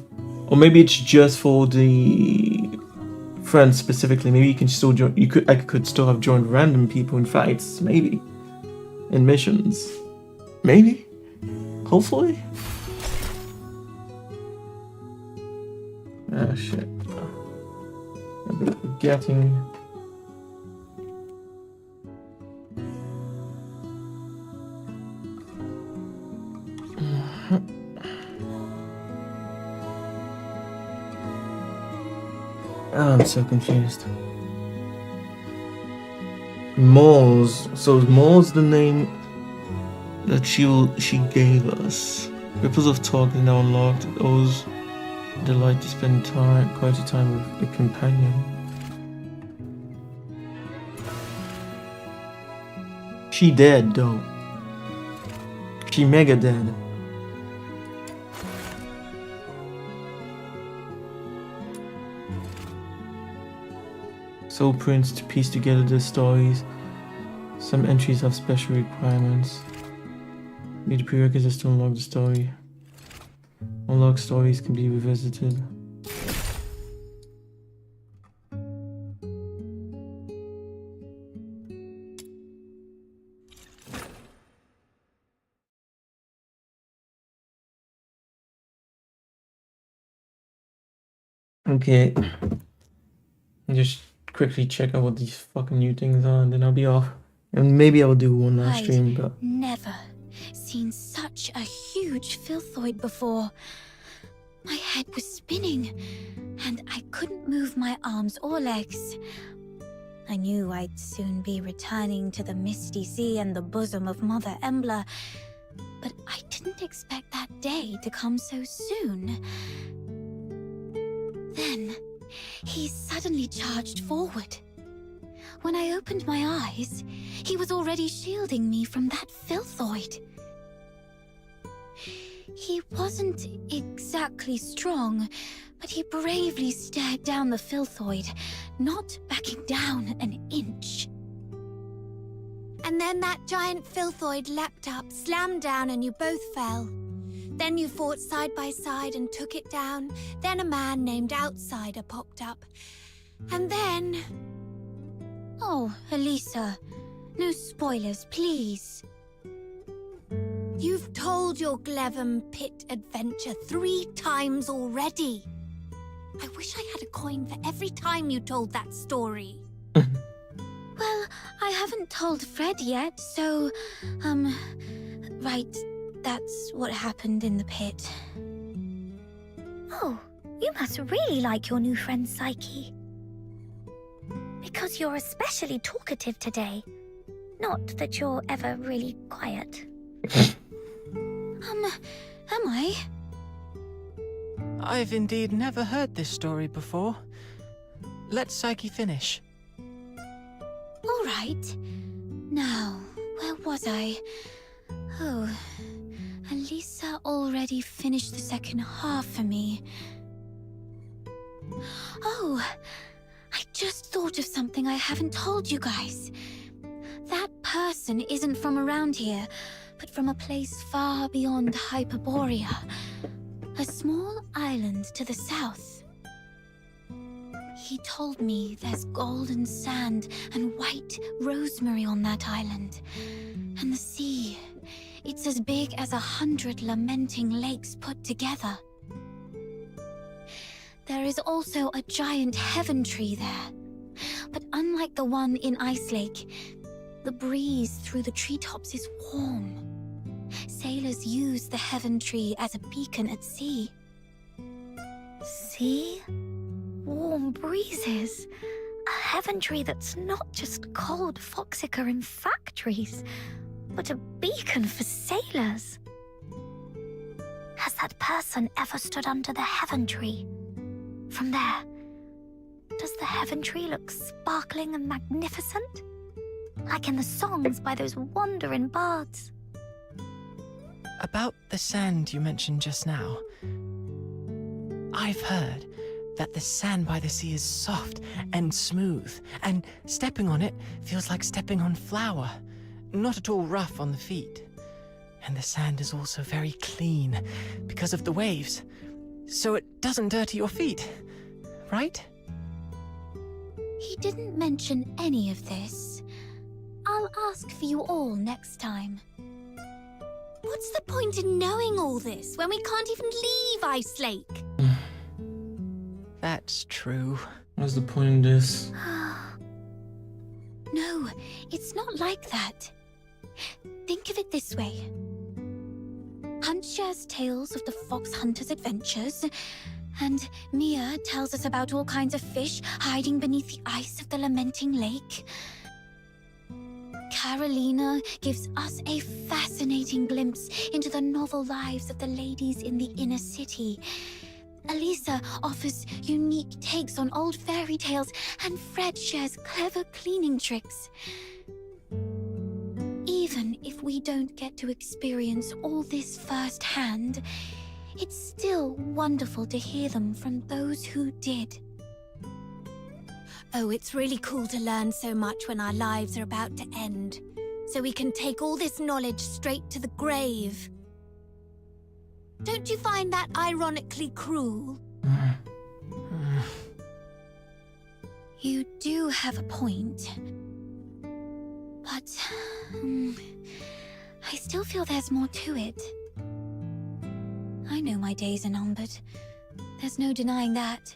Or maybe it's just for the friends specifically. Maybe you can still join. I could still have joined random people in fights. Maybe in missions. Maybe. Hopefully. Ah shit. I've been forgetting. Oh, I'm so confused. Moles. So is Moles the name that she gave us? Ripples of Talk is now unlocked. It owes delight to spend quality time with a companion. She dead though. She mega dead. Soul prints to piece together the stories. Some entries have special requirements. Need the prerequisites to unlock the story. Unlocked stories can be revisited. Okay. Just quickly check out what these fucking new things are and then I'll be off. And maybe I'll do one last stream, but... Never seen such a huge filthoid before. My head was spinning, and I couldn't move my arms or legs. I knew I'd soon be returning to the Misty Sea and the bosom of Mother Embla, but I didn't expect that day to come so soon. Then, he suddenly charged forward. When I opened my eyes, he was already shielding me from that filthoid. He wasn't exactly strong, but he bravely stared down the filthoid, not backing down an inch. And then that giant filthoid leapt up, slammed down, and you both fell. Then you fought side by side and took it down. Then a man named Outsider popped up. And then... Oh, Elisa, no spoilers, please. You've told your Glevum Pit adventure 3 times already. I wish I had a coin for every time you told that story. Well, I haven't told Fred yet, so, right, that's what happened in the pit. Oh, you must really like your new friend Psyche. Because you're especially talkative today. Not that you're ever really quiet. Am I? I've indeed never heard this story before. Let Psyche finish. All right. Now, where was I? Oh, Elisa already finished the second half for me. Oh, I just thought of something I haven't told you guys. That person isn't from around here, but from a place far beyond Hyperborea. A small island to the south. He told me there's golden sand and white rosemary on that island. And the sea, it's as big as 100 lamenting lakes put together. There is also a giant heaven tree there. But unlike the one in Ice Lake, the breeze through the treetops is warm. Sailors use the heaven tree as a beacon at sea. See? Warm breezes. A heaven tree that's not just cold foxica in factories, but a beacon for sailors. Has that person ever stood under the heaven tree? From there, does the heaven tree look sparkling and magnificent? Like in the songs by those wandering bards? About the sand you mentioned just now, I've heard that the sand by the sea is soft and smooth, and stepping on it feels like stepping on flour, not at all rough on the feet. And the sand is also very clean because of the waves, so it doesn't dirty your feet, right? He didn't mention any of this. I'll ask for you all next time. What's the point in knowing all this when we can't even leave Ice Lake? That's true. What's the point in this? No, it's not like that. Think of it this way. Hunt shares tales of the fox hunter's adventures, and Mia tells us about all kinds of fish hiding beneath the ice of the lamenting lake. Carolina gives us a fascinating glimpse into the novel lives of the ladies in the inner city. Elisa offers unique takes on old fairy tales, and Fred shares clever cleaning tricks. Even if we don't get to experience all this firsthand, it's still wonderful to hear them from those who did. Oh, it's really cool to learn so much when our lives are about to end, so we can take all this knowledge straight to the grave. Don't you find that ironically cruel? You do have a point. But, I still feel there's more to it. I know my days are numbered. There's no denying that.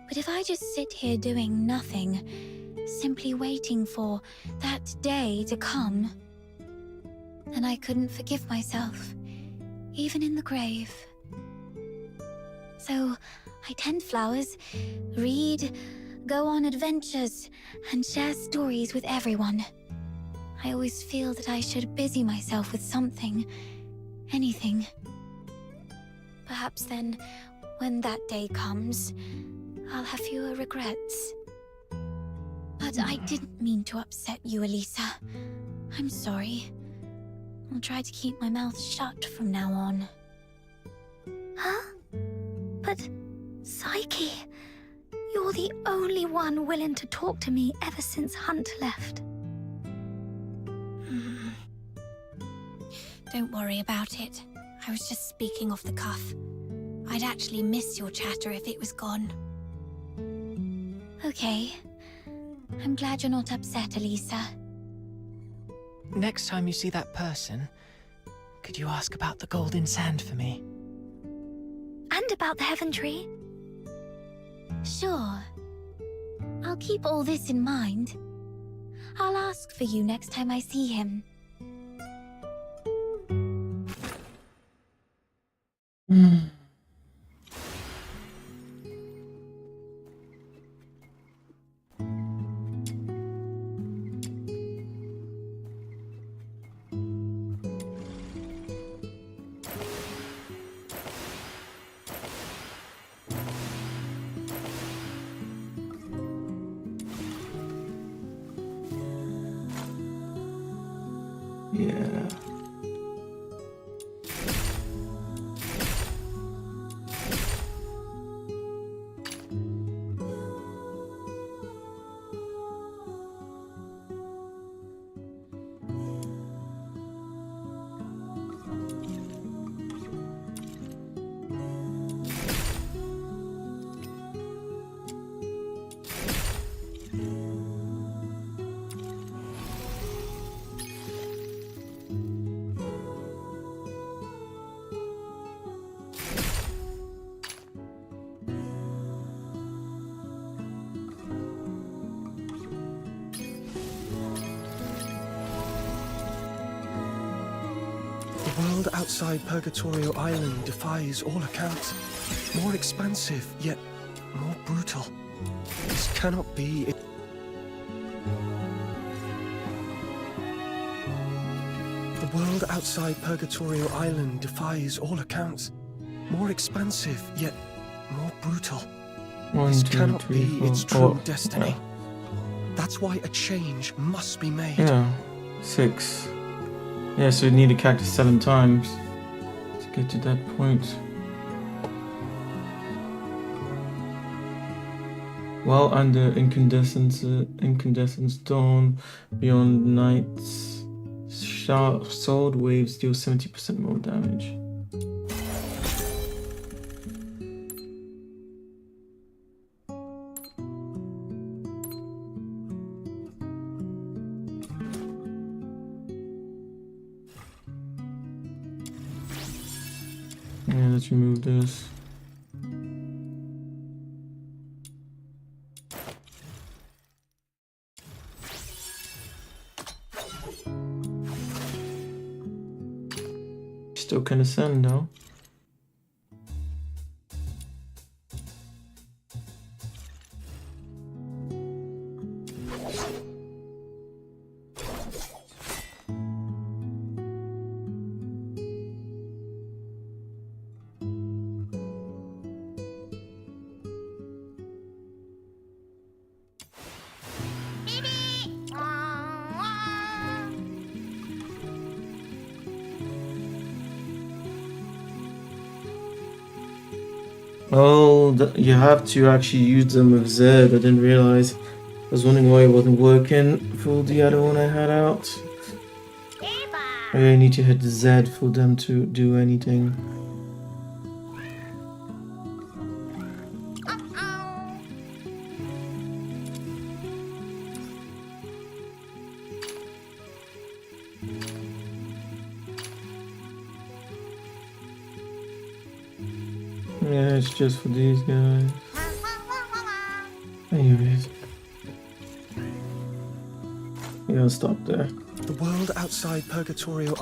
But if I just sit here doing nothing, simply waiting for that day to come, then I couldn't forgive myself, even in the grave. So, I tend flowers, read, go on adventures, and share stories with everyone. I always feel that I should busy myself with something, Anything. Perhaps then, when that day comes, I'll have fewer regrets. But I didn't mean to upset you, Elisa. I'm sorry. I'll try to keep my mouth shut from now on. Huh? But, Psyche, you're the only one willing to talk to me ever since Hunt left. Don't worry about it. I was just speaking off the cuff. I'd actually miss your chatter if it was gone. Okay. I'm glad you're not upset, Elisa. Next time you see that person, could you ask about the golden sand for me? And about the Heaven Tree? Sure. I'll keep all this in mind. I'll ask for you next time I see him. Yeah. The world outside Purgatorio Island defies all accounts. More expansive, yet more brutal. This cannot be. The world outside Purgatorio Island defies all accounts. More expansive, yet more brutal. This cannot be its true destiny. That's why a change must be made. Yeah. 6. Yeah, so you need a character 7 times to get to that point. While under incandescence dawn, beyond night's sharp sword waves deal 70% more damage. Yeah, let's remove this. Still can ascend though. Oh, you have to actually use them with Zed. I didn't realize. I was wondering why it wasn't working for the other one I had out. I really need to hit Z for them to do anything. Yeah, it's just for these guys. Anyways. Yeah, I'll stop there. The world outside Purgatorio.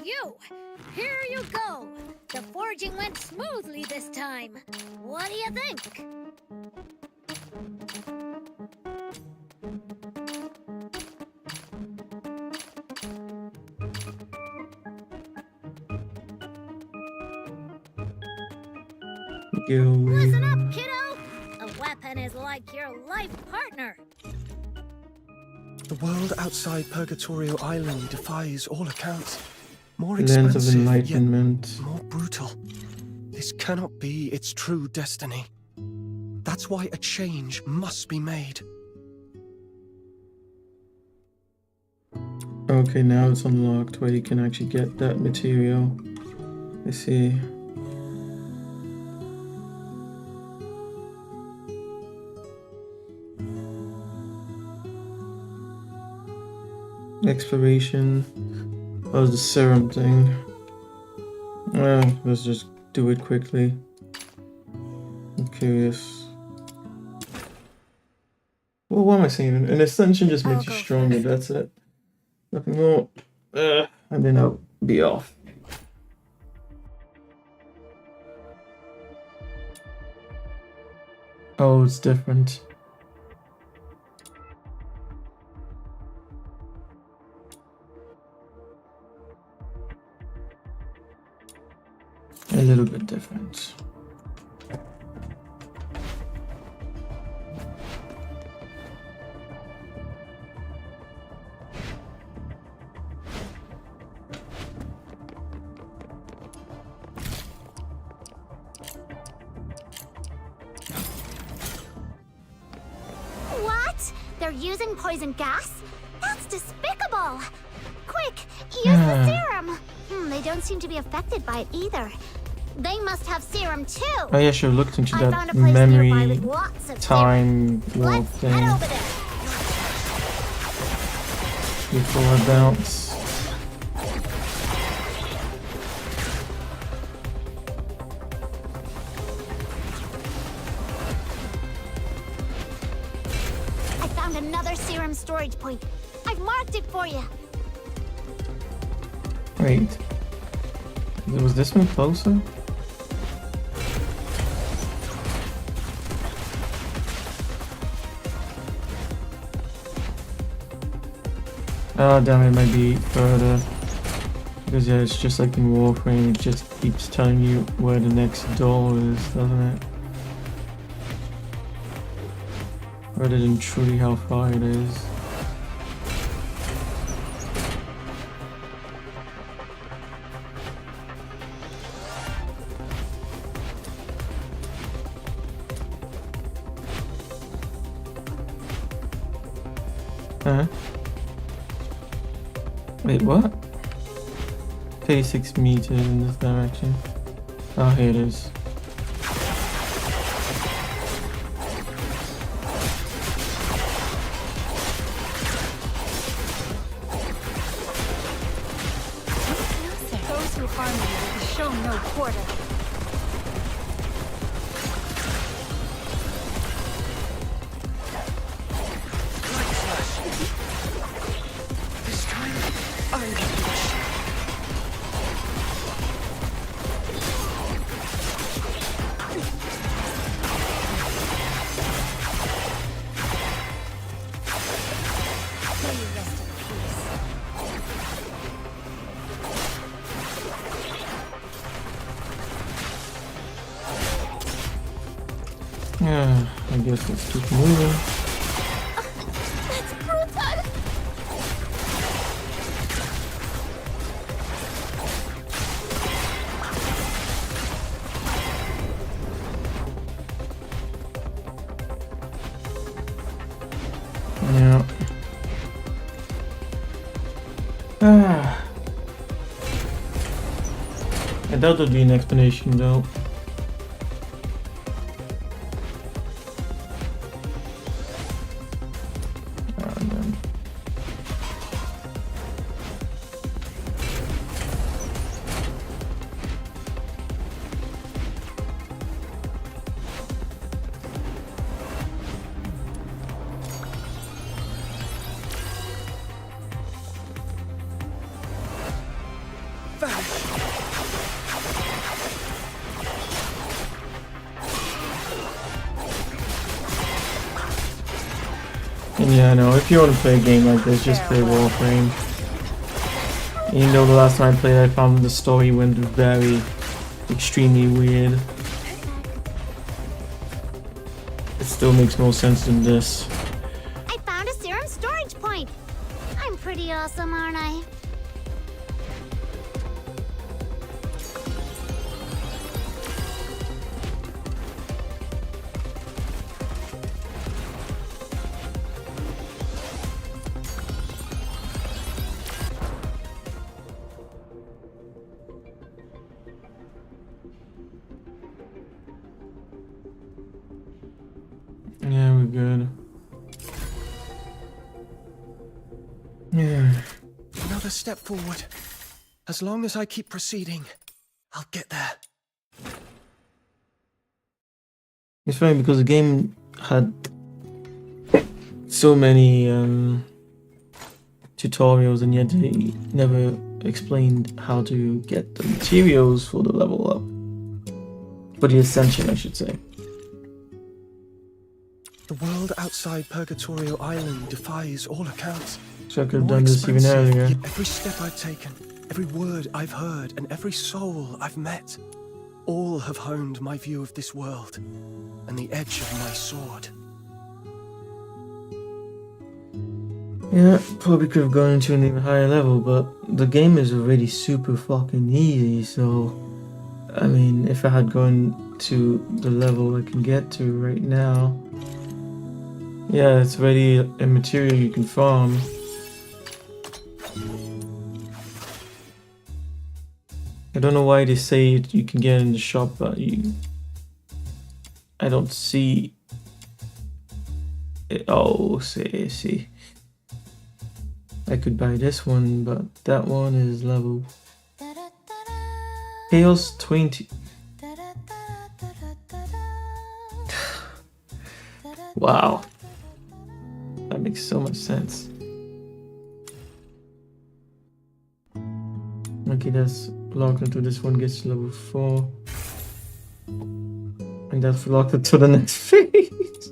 Phew! Here you go! The forging went smoothly this time. What do you think? Listen up, kiddo! A weapon is like your life partner. The world outside Purgatorio Island defies all accounts. More Lens of expansive, enlightenment. yet more brutal. This cannot be its true destiny. That's why a change must be made. Okay, now it's unlocked where you can actually get that material. I see. Exploration. Oh, the serum thing. Let's just do it quickly. I'm curious. Well, what am I saying? An ascension just makes you stronger, that's it. Nothing more. And then I'll be off. Oh, it's different. A little bit different. What? They're using poison gas? That's despicable! Quick, use the serum! They don't seem to be affected by it either. They must have serum too! Oh yeah, should have looked into I that found a place nearby memory with lots of time warp Let's thing head over there! before I bounce. I found another serum storage point. I've marked it for you. Wait. Was this one closer? Oh damn, it might be further. Because yeah, it's just like in Warframe, it just keeps telling you where the next door is, doesn't it? Rather than truly how far it is. Huh? Wait, what? 36 meters in this direction. Oh, here it is. Those who harm me will be shown no quarter. This time, I will Yeah, I guess let's keep moving. That's brutal! Yeah. I doubt there'd be an explanation though. Yeah, no, if you want to play a game like this, just play Warframe. Even though the last time I played, I found the story went very extremely weird. It still makes more sense than this. I found a serum storage point. I'm pretty awesome, aren't I? Yeah, we're good. Yeah. Another step forward. As long as I keep proceeding, I'll get there. It's funny because the game had so many tutorials and yet they never explained how to get the materials for the level up. For the ascension, I should say. The world outside Purgatorio Island defies all accounts. So I could have done this even earlier. Yet every step I've taken, every word I've heard, and every soul I've met, all have honed my view of this world and the edge of my sword. Yeah, probably could have gone into an even higher level, but the game is already super fucking easy, so... I mean, if I had gone to the level I can get to right now... Yeah, it's already a material you can farm. I don't know why they say you can get it in the shop, but I don't see it. Oh, see. I could buy this one, but that one is level Chaos 20. Wow. That makes so much sense. Okay, that's locked until this one gets to level 4. And that's locked until the next phase.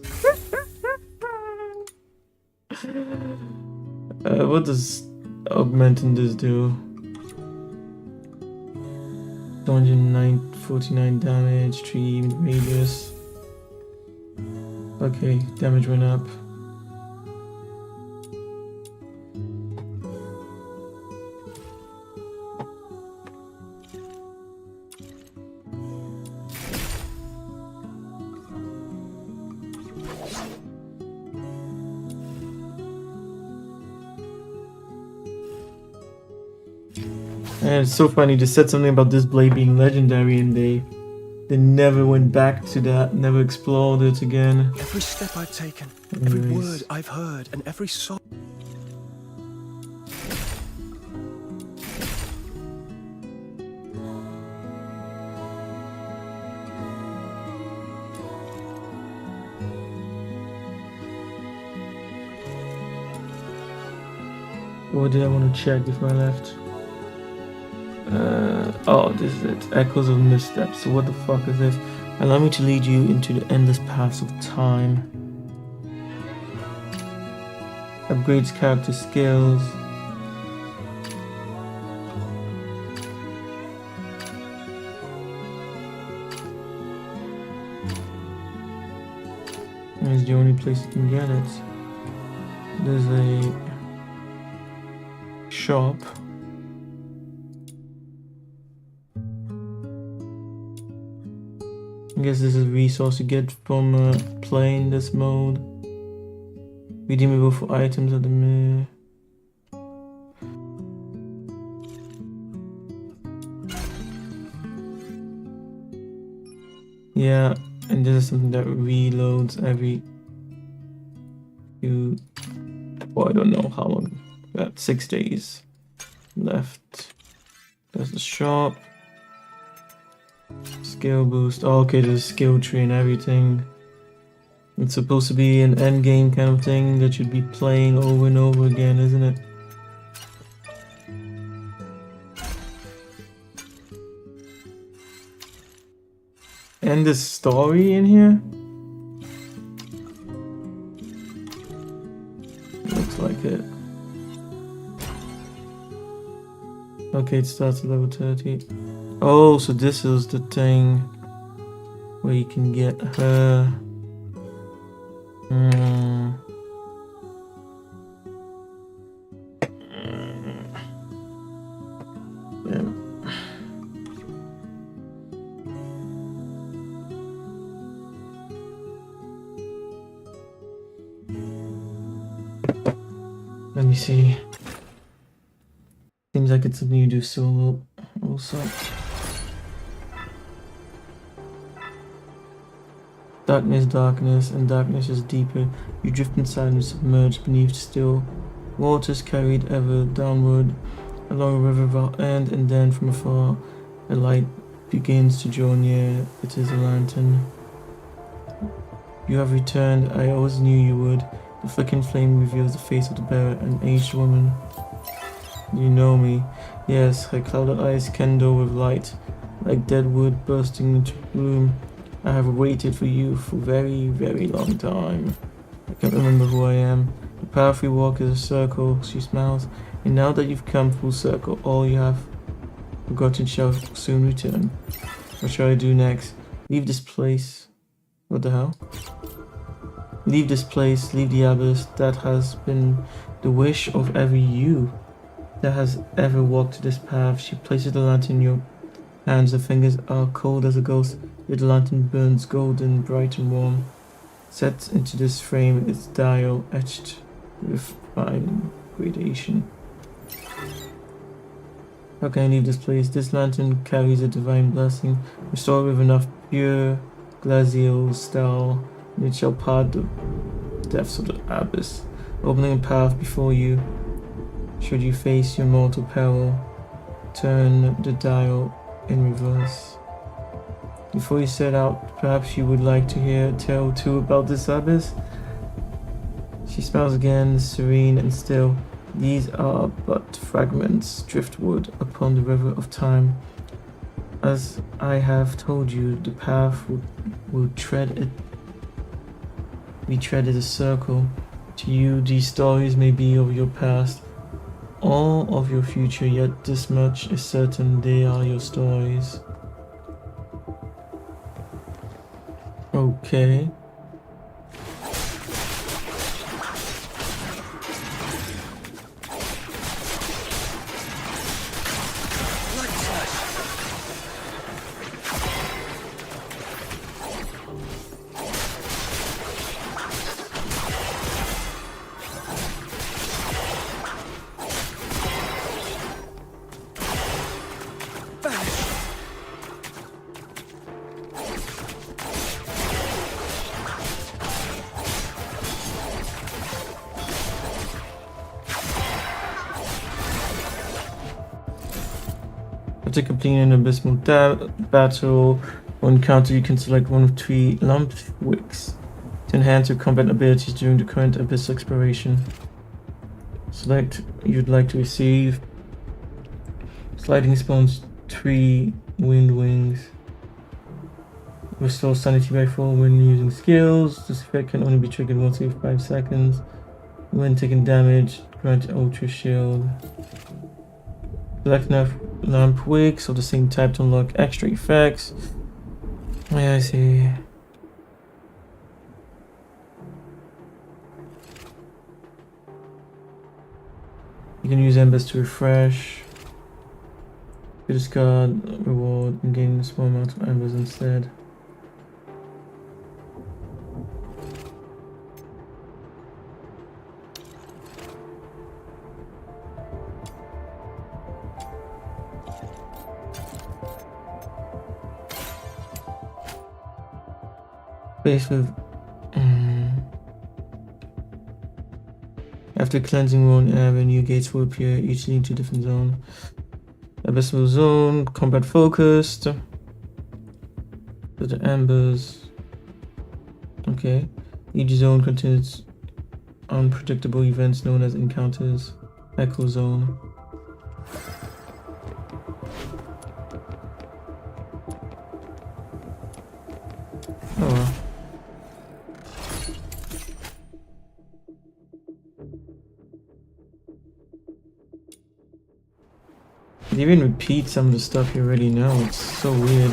What does augmenting this do? 249 damage, 3 radius. Okay, damage went up. And it's so funny, they said something about this blade being legendary and they never went back to that, never explored it again. Every step I've taken, Anyways. every word I've heard, and every soul. What did I want to check before I left? Oh, this is it. Echoes of missteps. So what the fuck is this? Allow me to lead you into the endless paths of time. Upgrades character skills. It's the only place you can get it. There's a shop. I guess this is a resource you get from playing this mode. Redeemable for items at the mirror. Yeah, and this is something that reloads every few... Well, I don't know how long. Got 6 days left. There's the shop. Skill boost. Oh, okay, there's a skill tree and everything. It's supposed to be an end game kind of thing that you'd be playing over and over again, isn't it? And the story in here? like it. Okay, it starts at level 30. Oh, so this is the thing where you can get her. Yeah. Let me see. Seems like it's something you do solo also. Darkness, darkness, and darkness is deeper. You drift inside and submerged beneath still waters, carried ever downward along a river end, and then from afar a light begins to draw near. It is a lantern. You have returned. I always knew you would. The flickering flame reveals the face of the bearer, an aged woman. You know me. Yes, her clouded eyes kindle with light, like dead wood bursting into bloom. I have waited for you for a very, very long time. I can't remember who I am. The path we walk is a circle, she smiles. And now that you've come full circle, all you have forgotten shall soon return. What shall I do next? Leave this place. What the hell? Leave this place, leave the abyss. That has been the wish of every you that has ever walked this path. She places the lantern in your hands. Her fingers are cold as a ghost, yet the lantern burns golden, bright and warm. Set into this frame, its dial etched with fine gradation. How can I leave this place? This lantern carries a divine blessing, restored with enough pure glacial style, and it shall part the depths of the abyss, opening a path before you. Should you face your mortal peril, turn the dial in reverse. Before you set out, perhaps you would like to hear a tale too about this abyss? She smiles again, serene and still. These are but fragments, driftwood upon the river of time. As I have told you, the path will tread it. We tread it a circle. To you, these stories may be of your past, all of your future, yet this much is certain: they are your stories. Okay. After completing an abysmal battle or encounter, you can select one of 3 lump wicks to enhance your combat abilities during the current abyss exploration. Select you'd like to receive. Sliding spawns 3 wind wings. Restore sanity by 4 when using skills. This effect can only be triggered once every 5 seconds. When taking damage, grant ultra shield. Select enough lamp wicks of the same type to unlock extra effects. Yeah, I see. You can use embers to refresh. You discard reward and gain a small amount of embers instead. Faced with after cleansing one area, new gates will appear, each leading to a different zone. Abyssal zone, combat focused. The embers. Okay. Each zone contains unpredictable events known as encounters. Echo zone. Oh well. They even repeat some of the stuff you already know. It's so weird.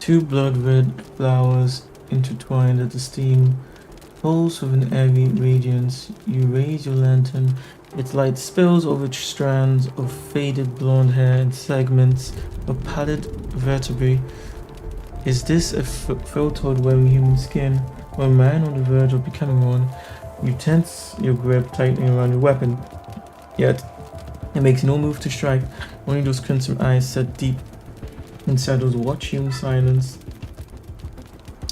Two blood-red flowers intertwined at the stem pulse with an airy radiance. You raise your lantern. Its light spills over strands of faded blonde hair and segments of pallid vertebrae. Is this a photoid wearing human skin, or a man on the verge of becoming one? You tense your grip tightly around your weapon, yet it makes no move to strike. Only those crimson eyes set deep inside those watching silence.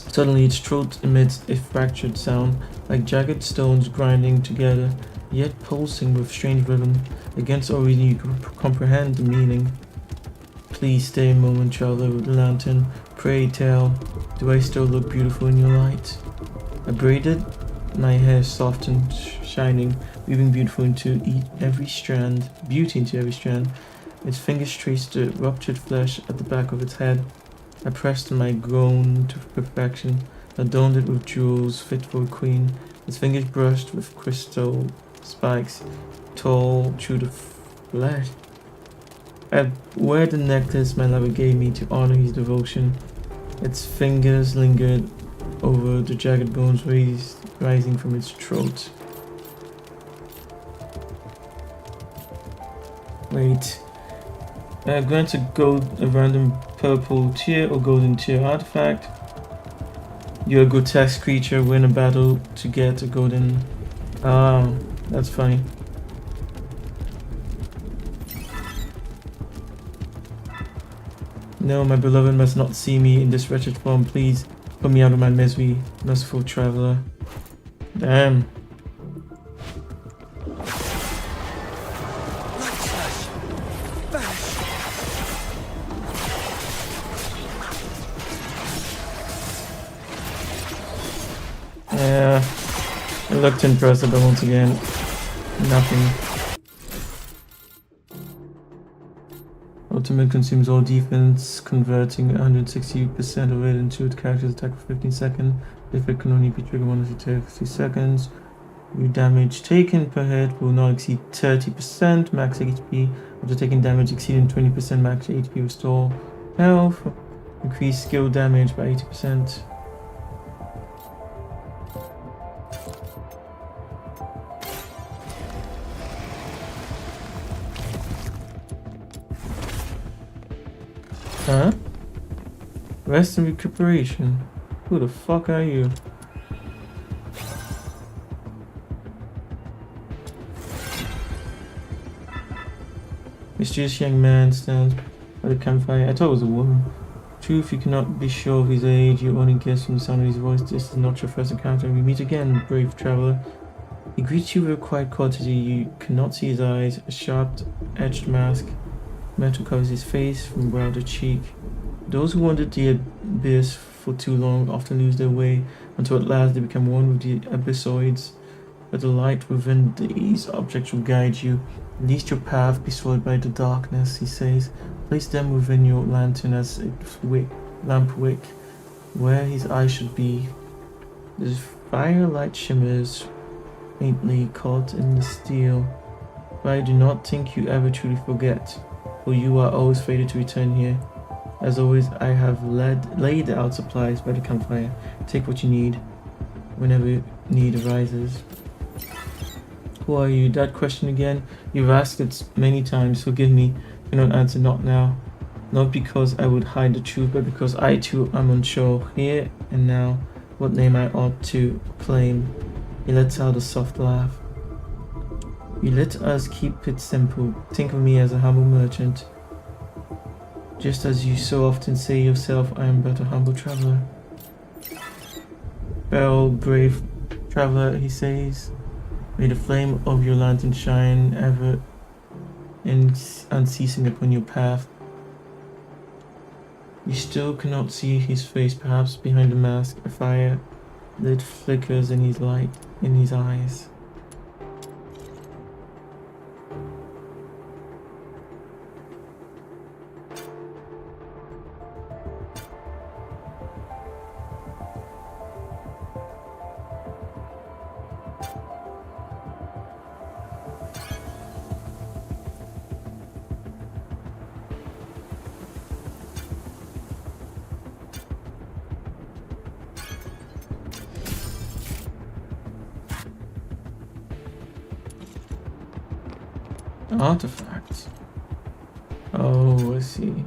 Suddenly its throat emits a fractured sound, like jagged stones grinding together, yet pulsing with strange rhythm. Against all reason you can comprehend the meaning. Please stay a moment, traveler with the lantern. Pray tell, do I still look beautiful in your light? I braided my hair soft and shining, weaving beauty into every strand. Its fingers traced the ruptured flesh at the back of its head. I pressed my gown to perfection, adorned it with jewels fit for a queen. Its fingers brushed with crystal spikes, tall through the flesh. I wear the necklace my lover gave me to honor his devotion. Its fingers lingered over the jagged bones rising from its throat. Wait. Grant a random purple tier or golden tier artifact. You're a grotesque creature. Win a battle to get a golden. Ah, that's funny. No, my beloved must not see me in this wretched form. Please put me out of my misery, merciful traveler. Damn. Yeah, I looked impressive, but once again, nothing. Ultimate consumes all defense, converting 160% of it into its character's attack for 15 seconds. If it can only be triggered once every 50 seconds. Your damage taken per hit will not exceed 30% max HP. After taking damage exceeding 20% max HP, restore health. Increase skill damage by 80%. Huh? Rest and recuperation. Who the fuck are you? Mysterious young man stands by the campfire. I thought it was a woman. Truth, you cannot be sure of his age. You only guess from the sound of his voice. This is not your first encounter. We meet again, brave traveler. He greets you with a quiet courtesy. You cannot see his eyes. A sharp-edged mask. Metal covers his face from brow to cheek. Those who wandered the abyss for too long often lose their way, until at last they become one with the abyssoids. But the light within these objects will guide you. Lest your path be soiled by the darkness, he says. Place them within your lantern as a lamp wick, where his eye should be. The firelight shimmers faintly caught in the steel. But I do not think you ever truly forget, for you are always fated to return here. As always, I have laid out supplies by the campfire. Take what you need. whenever need arises. Who are you? That question again? You've asked it many times. Forgive me. Cannot answer not now. Not because I would hide the truth, but because I too am unsure here and now what name I ought to claim. He lets out a soft laugh. You let us keep it simple. Think of me as a humble merchant. Just as you so often say yourself, I am but a humble traveler. Farewell, brave traveler, he says. May the flame of your lantern shine ever and unceasing upon your path. You still cannot see his face, perhaps behind the mask, a fire lit flickers in his light, in his eyes. Artifacts. Oh, I see.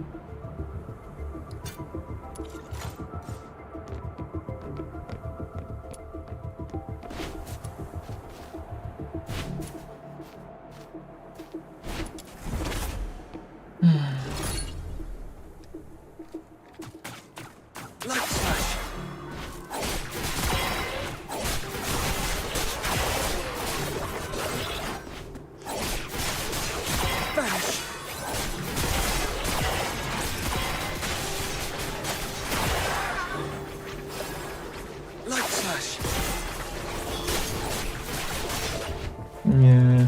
Yeah.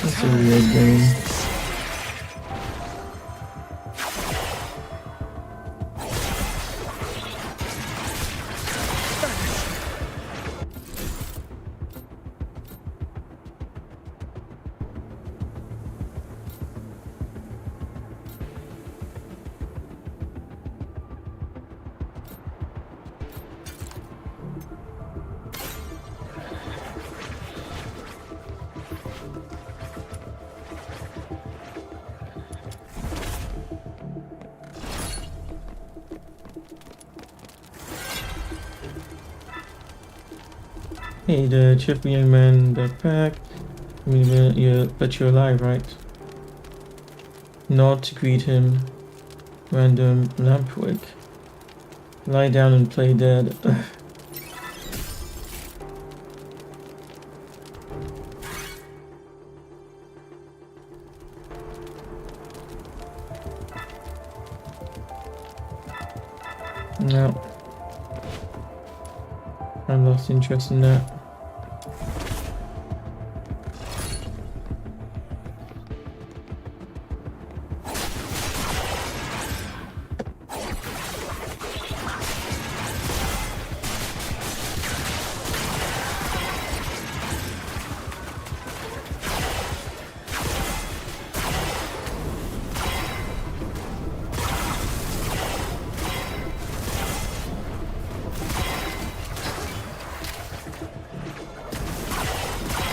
That's a weird game. Hey, the cheerful young man backpack. I mean, but you're alive, right? Not to greet him. Random lampwick. Lie down and play dead. No. I lost interest in that.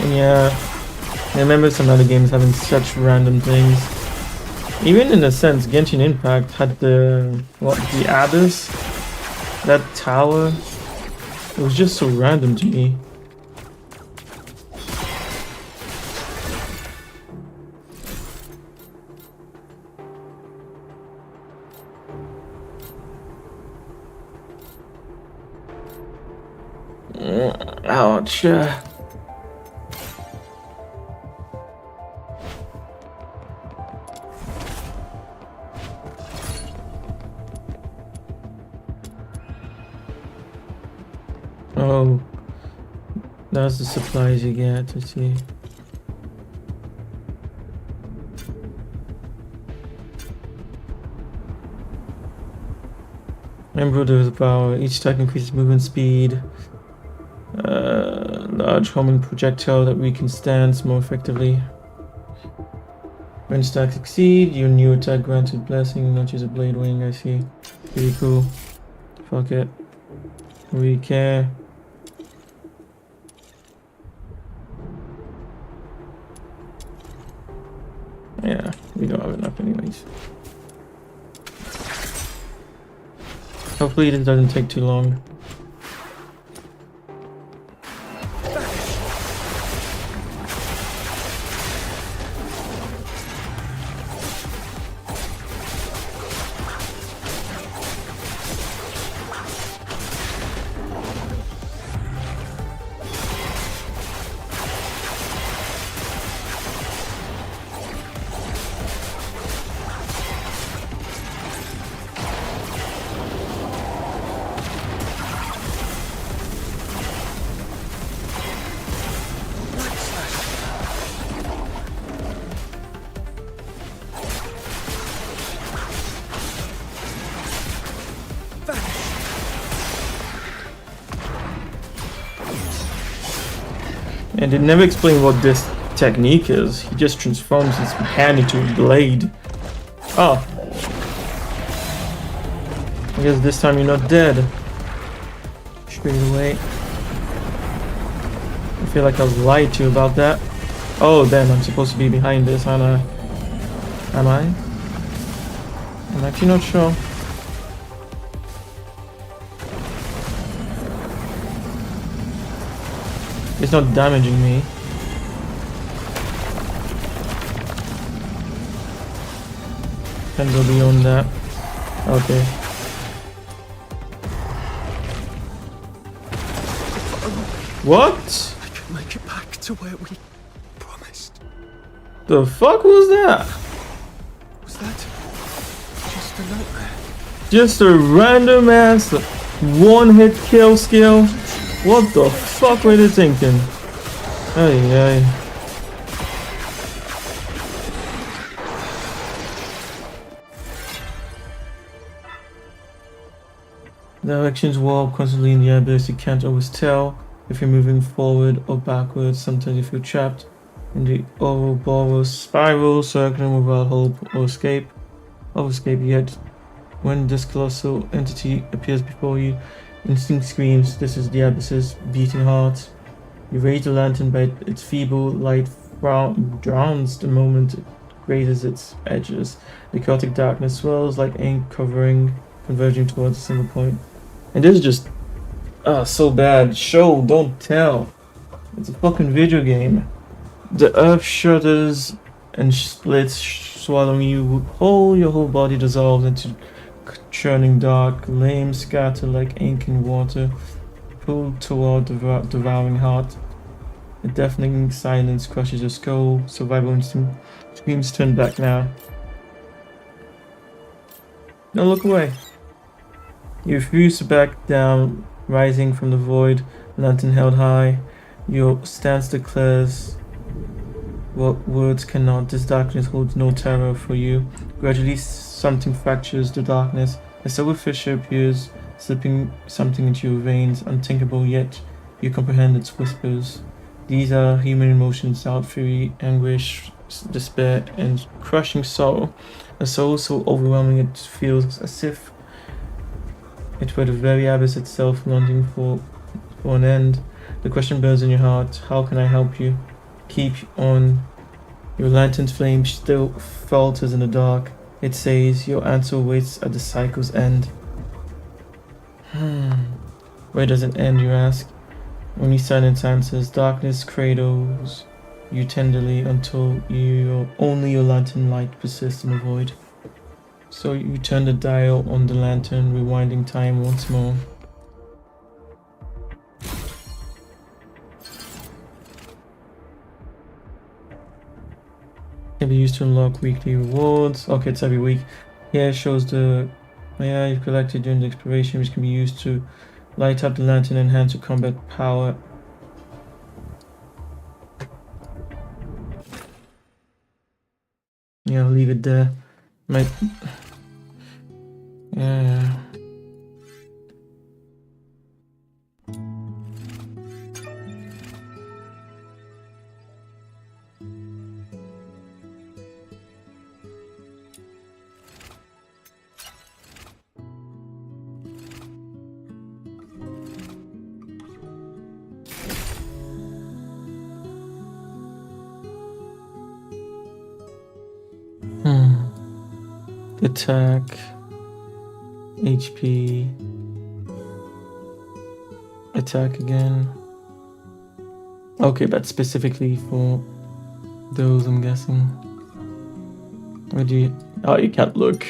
Yeah, I remember some other games having such random things. Even in a sense, Genshin Impact had the abyss, that tower. It was just so random to me. Ouch. Oh, that's the supplies you get, I see. Emerald with power. Each attack increases movement speed. Large homing projectile that we can stance more effectively. When stacks succeed, your new attack granted blessing, not use a blade wing, I see. Pretty cool. Fuck it. We care. Yeah, we don't have enough anyways. Hopefully this doesn't take too long. And they never explain what this technique is. He just transforms his hand into a blade. Oh. I guess this time you're not dead. Straight away. I feel like I was lied to about that. Oh, damn, I'm supposed to be behind this, aren't I? Am I? I'm actually not sure. It's not damaging me. Can go beyond that. Okay. What? I can make it back to where we promised. The fuck was that? Was that just a nightmare? Just a random ass one-hit kill skill? What the fuck were they thinking? Ay. Directions warp constantly in the abyss. You can't always tell if you're moving forward or backwards. Sometimes you feel trapped in the Ouroboros spiral, circling without hope or escape. Yet when this colossal entity appears before you, instinct screams, this is the abyss's beating heart. You raise the lantern, but its feeble light drowns the moment it grazes its edges. The chaotic darkness swirls like ink, converging towards a single point. And this is just so bad. Show, don't tell. It's a fucking video game. The earth shudders and splits, swallowing you whole. Your whole body dissolves into churning dark. Flames scatter like ink in water, pulled toward the devouring heart. A deafening silence crushes your skull. Survival instinct screams, turn back now. No, look away. You refuse to back down, rising from the void, lantern held high. Your stance declares what words cannot. This darkness holds no terror for you. Gradually, something fractures the darkness. A silver fissure appears, slipping something into your veins, unthinkable, yet you comprehend its whispers. These are human emotions: doubt, fury, anguish, despair, and crushing sorrow. A soul so overwhelming it feels as if it were the very abyss itself, longing for an end. The question burns in your heart: how can I help you? Keep on. Your lantern's flame still falters in the dark. It says your answer waits at the cycle's end. Where does it end, you ask? Only silence answers. Darkness cradles you tenderly until only your lantern light persists in the void. So you turn the dial on the lantern, rewinding time once more. Can be used to unlock weekly rewards. Okay, it's every week. Here it shows the you've collected during the exploration, which can be used to light up the lantern and enhance your combat power. Yeah, I'll leave it there. Yeah. Attack. HP. Attack again. Okay, that's specifically for those, I'm guessing. Where do you... Oh, you can't look.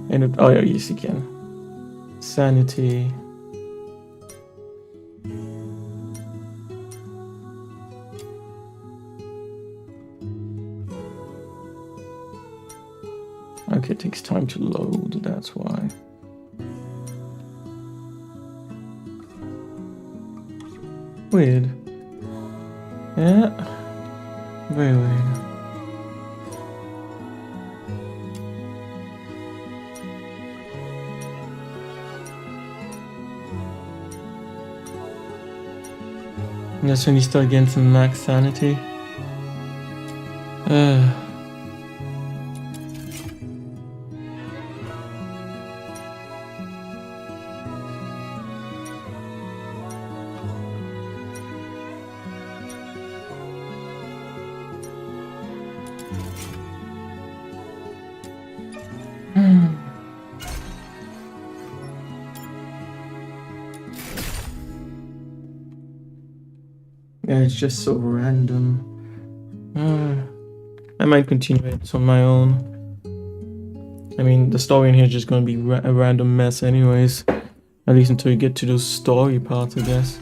And it... Oh, yeah, yes, you can. Sanity. Okay, it takes time to load, that's why. Weird. Yeah. Very weird. And that's when you start getting some max sanity. Yeah, it's just so random. I might continue it on my own. I mean, the story in here is just gonna be a random mess anyways. At least until you get to those story parts, I guess.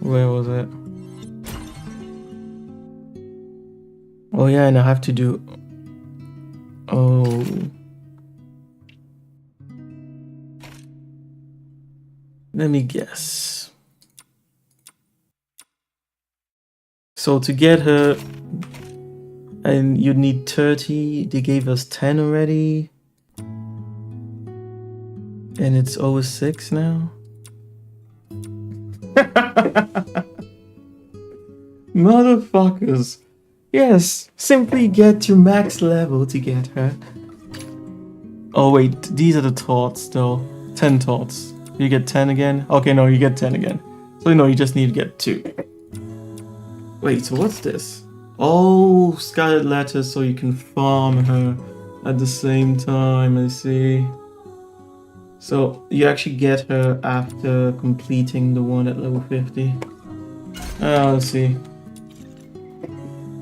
Where was it? Oh yeah, and I have to do... Oh... Let me guess. So to get her, and you'd need 30, they gave us 10 already. And it's over 6 now. Motherfuckers. Yes, simply get to max level to get her. Oh wait, these are the thoughts though. 10 thoughts. You get 10 again? Okay, no, you get 10 again. So no, you just need to get 2. Wait, so what's this? Oh, Scarlet Letters, so you can farm her at the same time, I see. So you actually get her after completing the one at level 50. Let's see.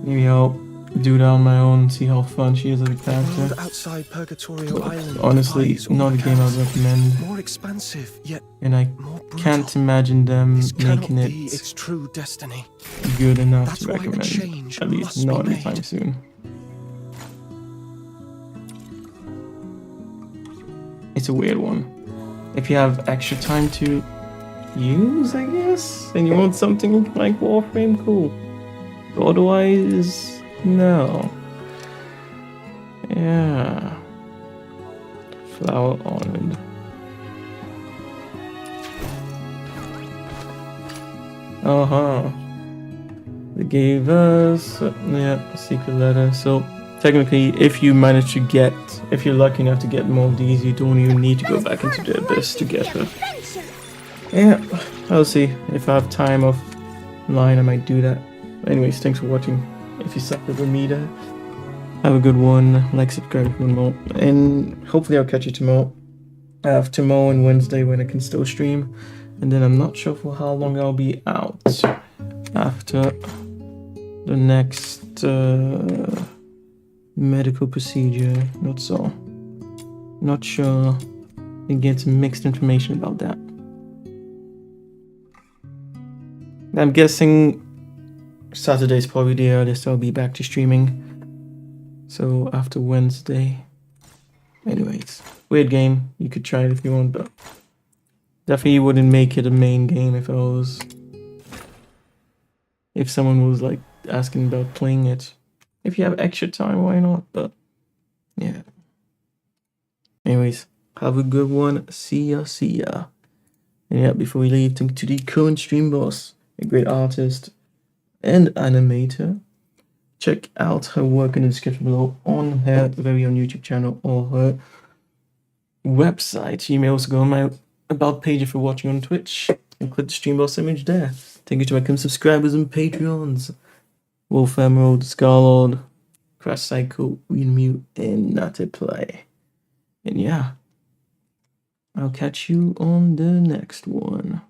Maybe I'll do that on my own, see how fun she is as a character. Outside Purgatorio Island, honestly, not a game I'd recommend. More expansive, yet and I can't imagine them making it its true destiny. Good enough That's to why a recommend. change At least must not be anytime made. soon. It's a weird one. If you have extra time to use, I guess, and you want something like Warframe, cool. But otherwise, no. Yeah. Flower Island. They gave us a secret letter. So technically, if you manage to get, if you're lucky enough to get more of these, you don't even need to go back into the abyss to get her. Yeah, I'll see. If I have time offline, I might do that. Anyways, thanks for watching. If you suck with me there, have a good one. Like, subscribe for more, and hopefully I'll catch you tomorrow. I have tomorrow and Wednesday when I can still stream, and then I'm not sure for how long I'll be out after the next medical procedure. Not sure. I get some mixed information about that. I'm guessing Saturday's probably the earliest I'll be back to streaming. So after Wednesday. Anyways, weird game. You could try it if you want, but definitely wouldn't make it a main game if someone was like asking about playing it. If you have extra time, why not? But yeah. Anyways, have a good one. See ya. And yeah, before we leave, thank you to the current stream boss, a great artist and animator. Check out her work in the description below on her very own YouTube channel or her website. You may also go on my about page if you're watching on Twitch and click the stream boss image there. Thank you to my current subscribers and Patreons. Wolf Emerald, Scarlord, Crash Psycho, Winmute, and Nutty Play. And yeah, I'll catch you on the next one.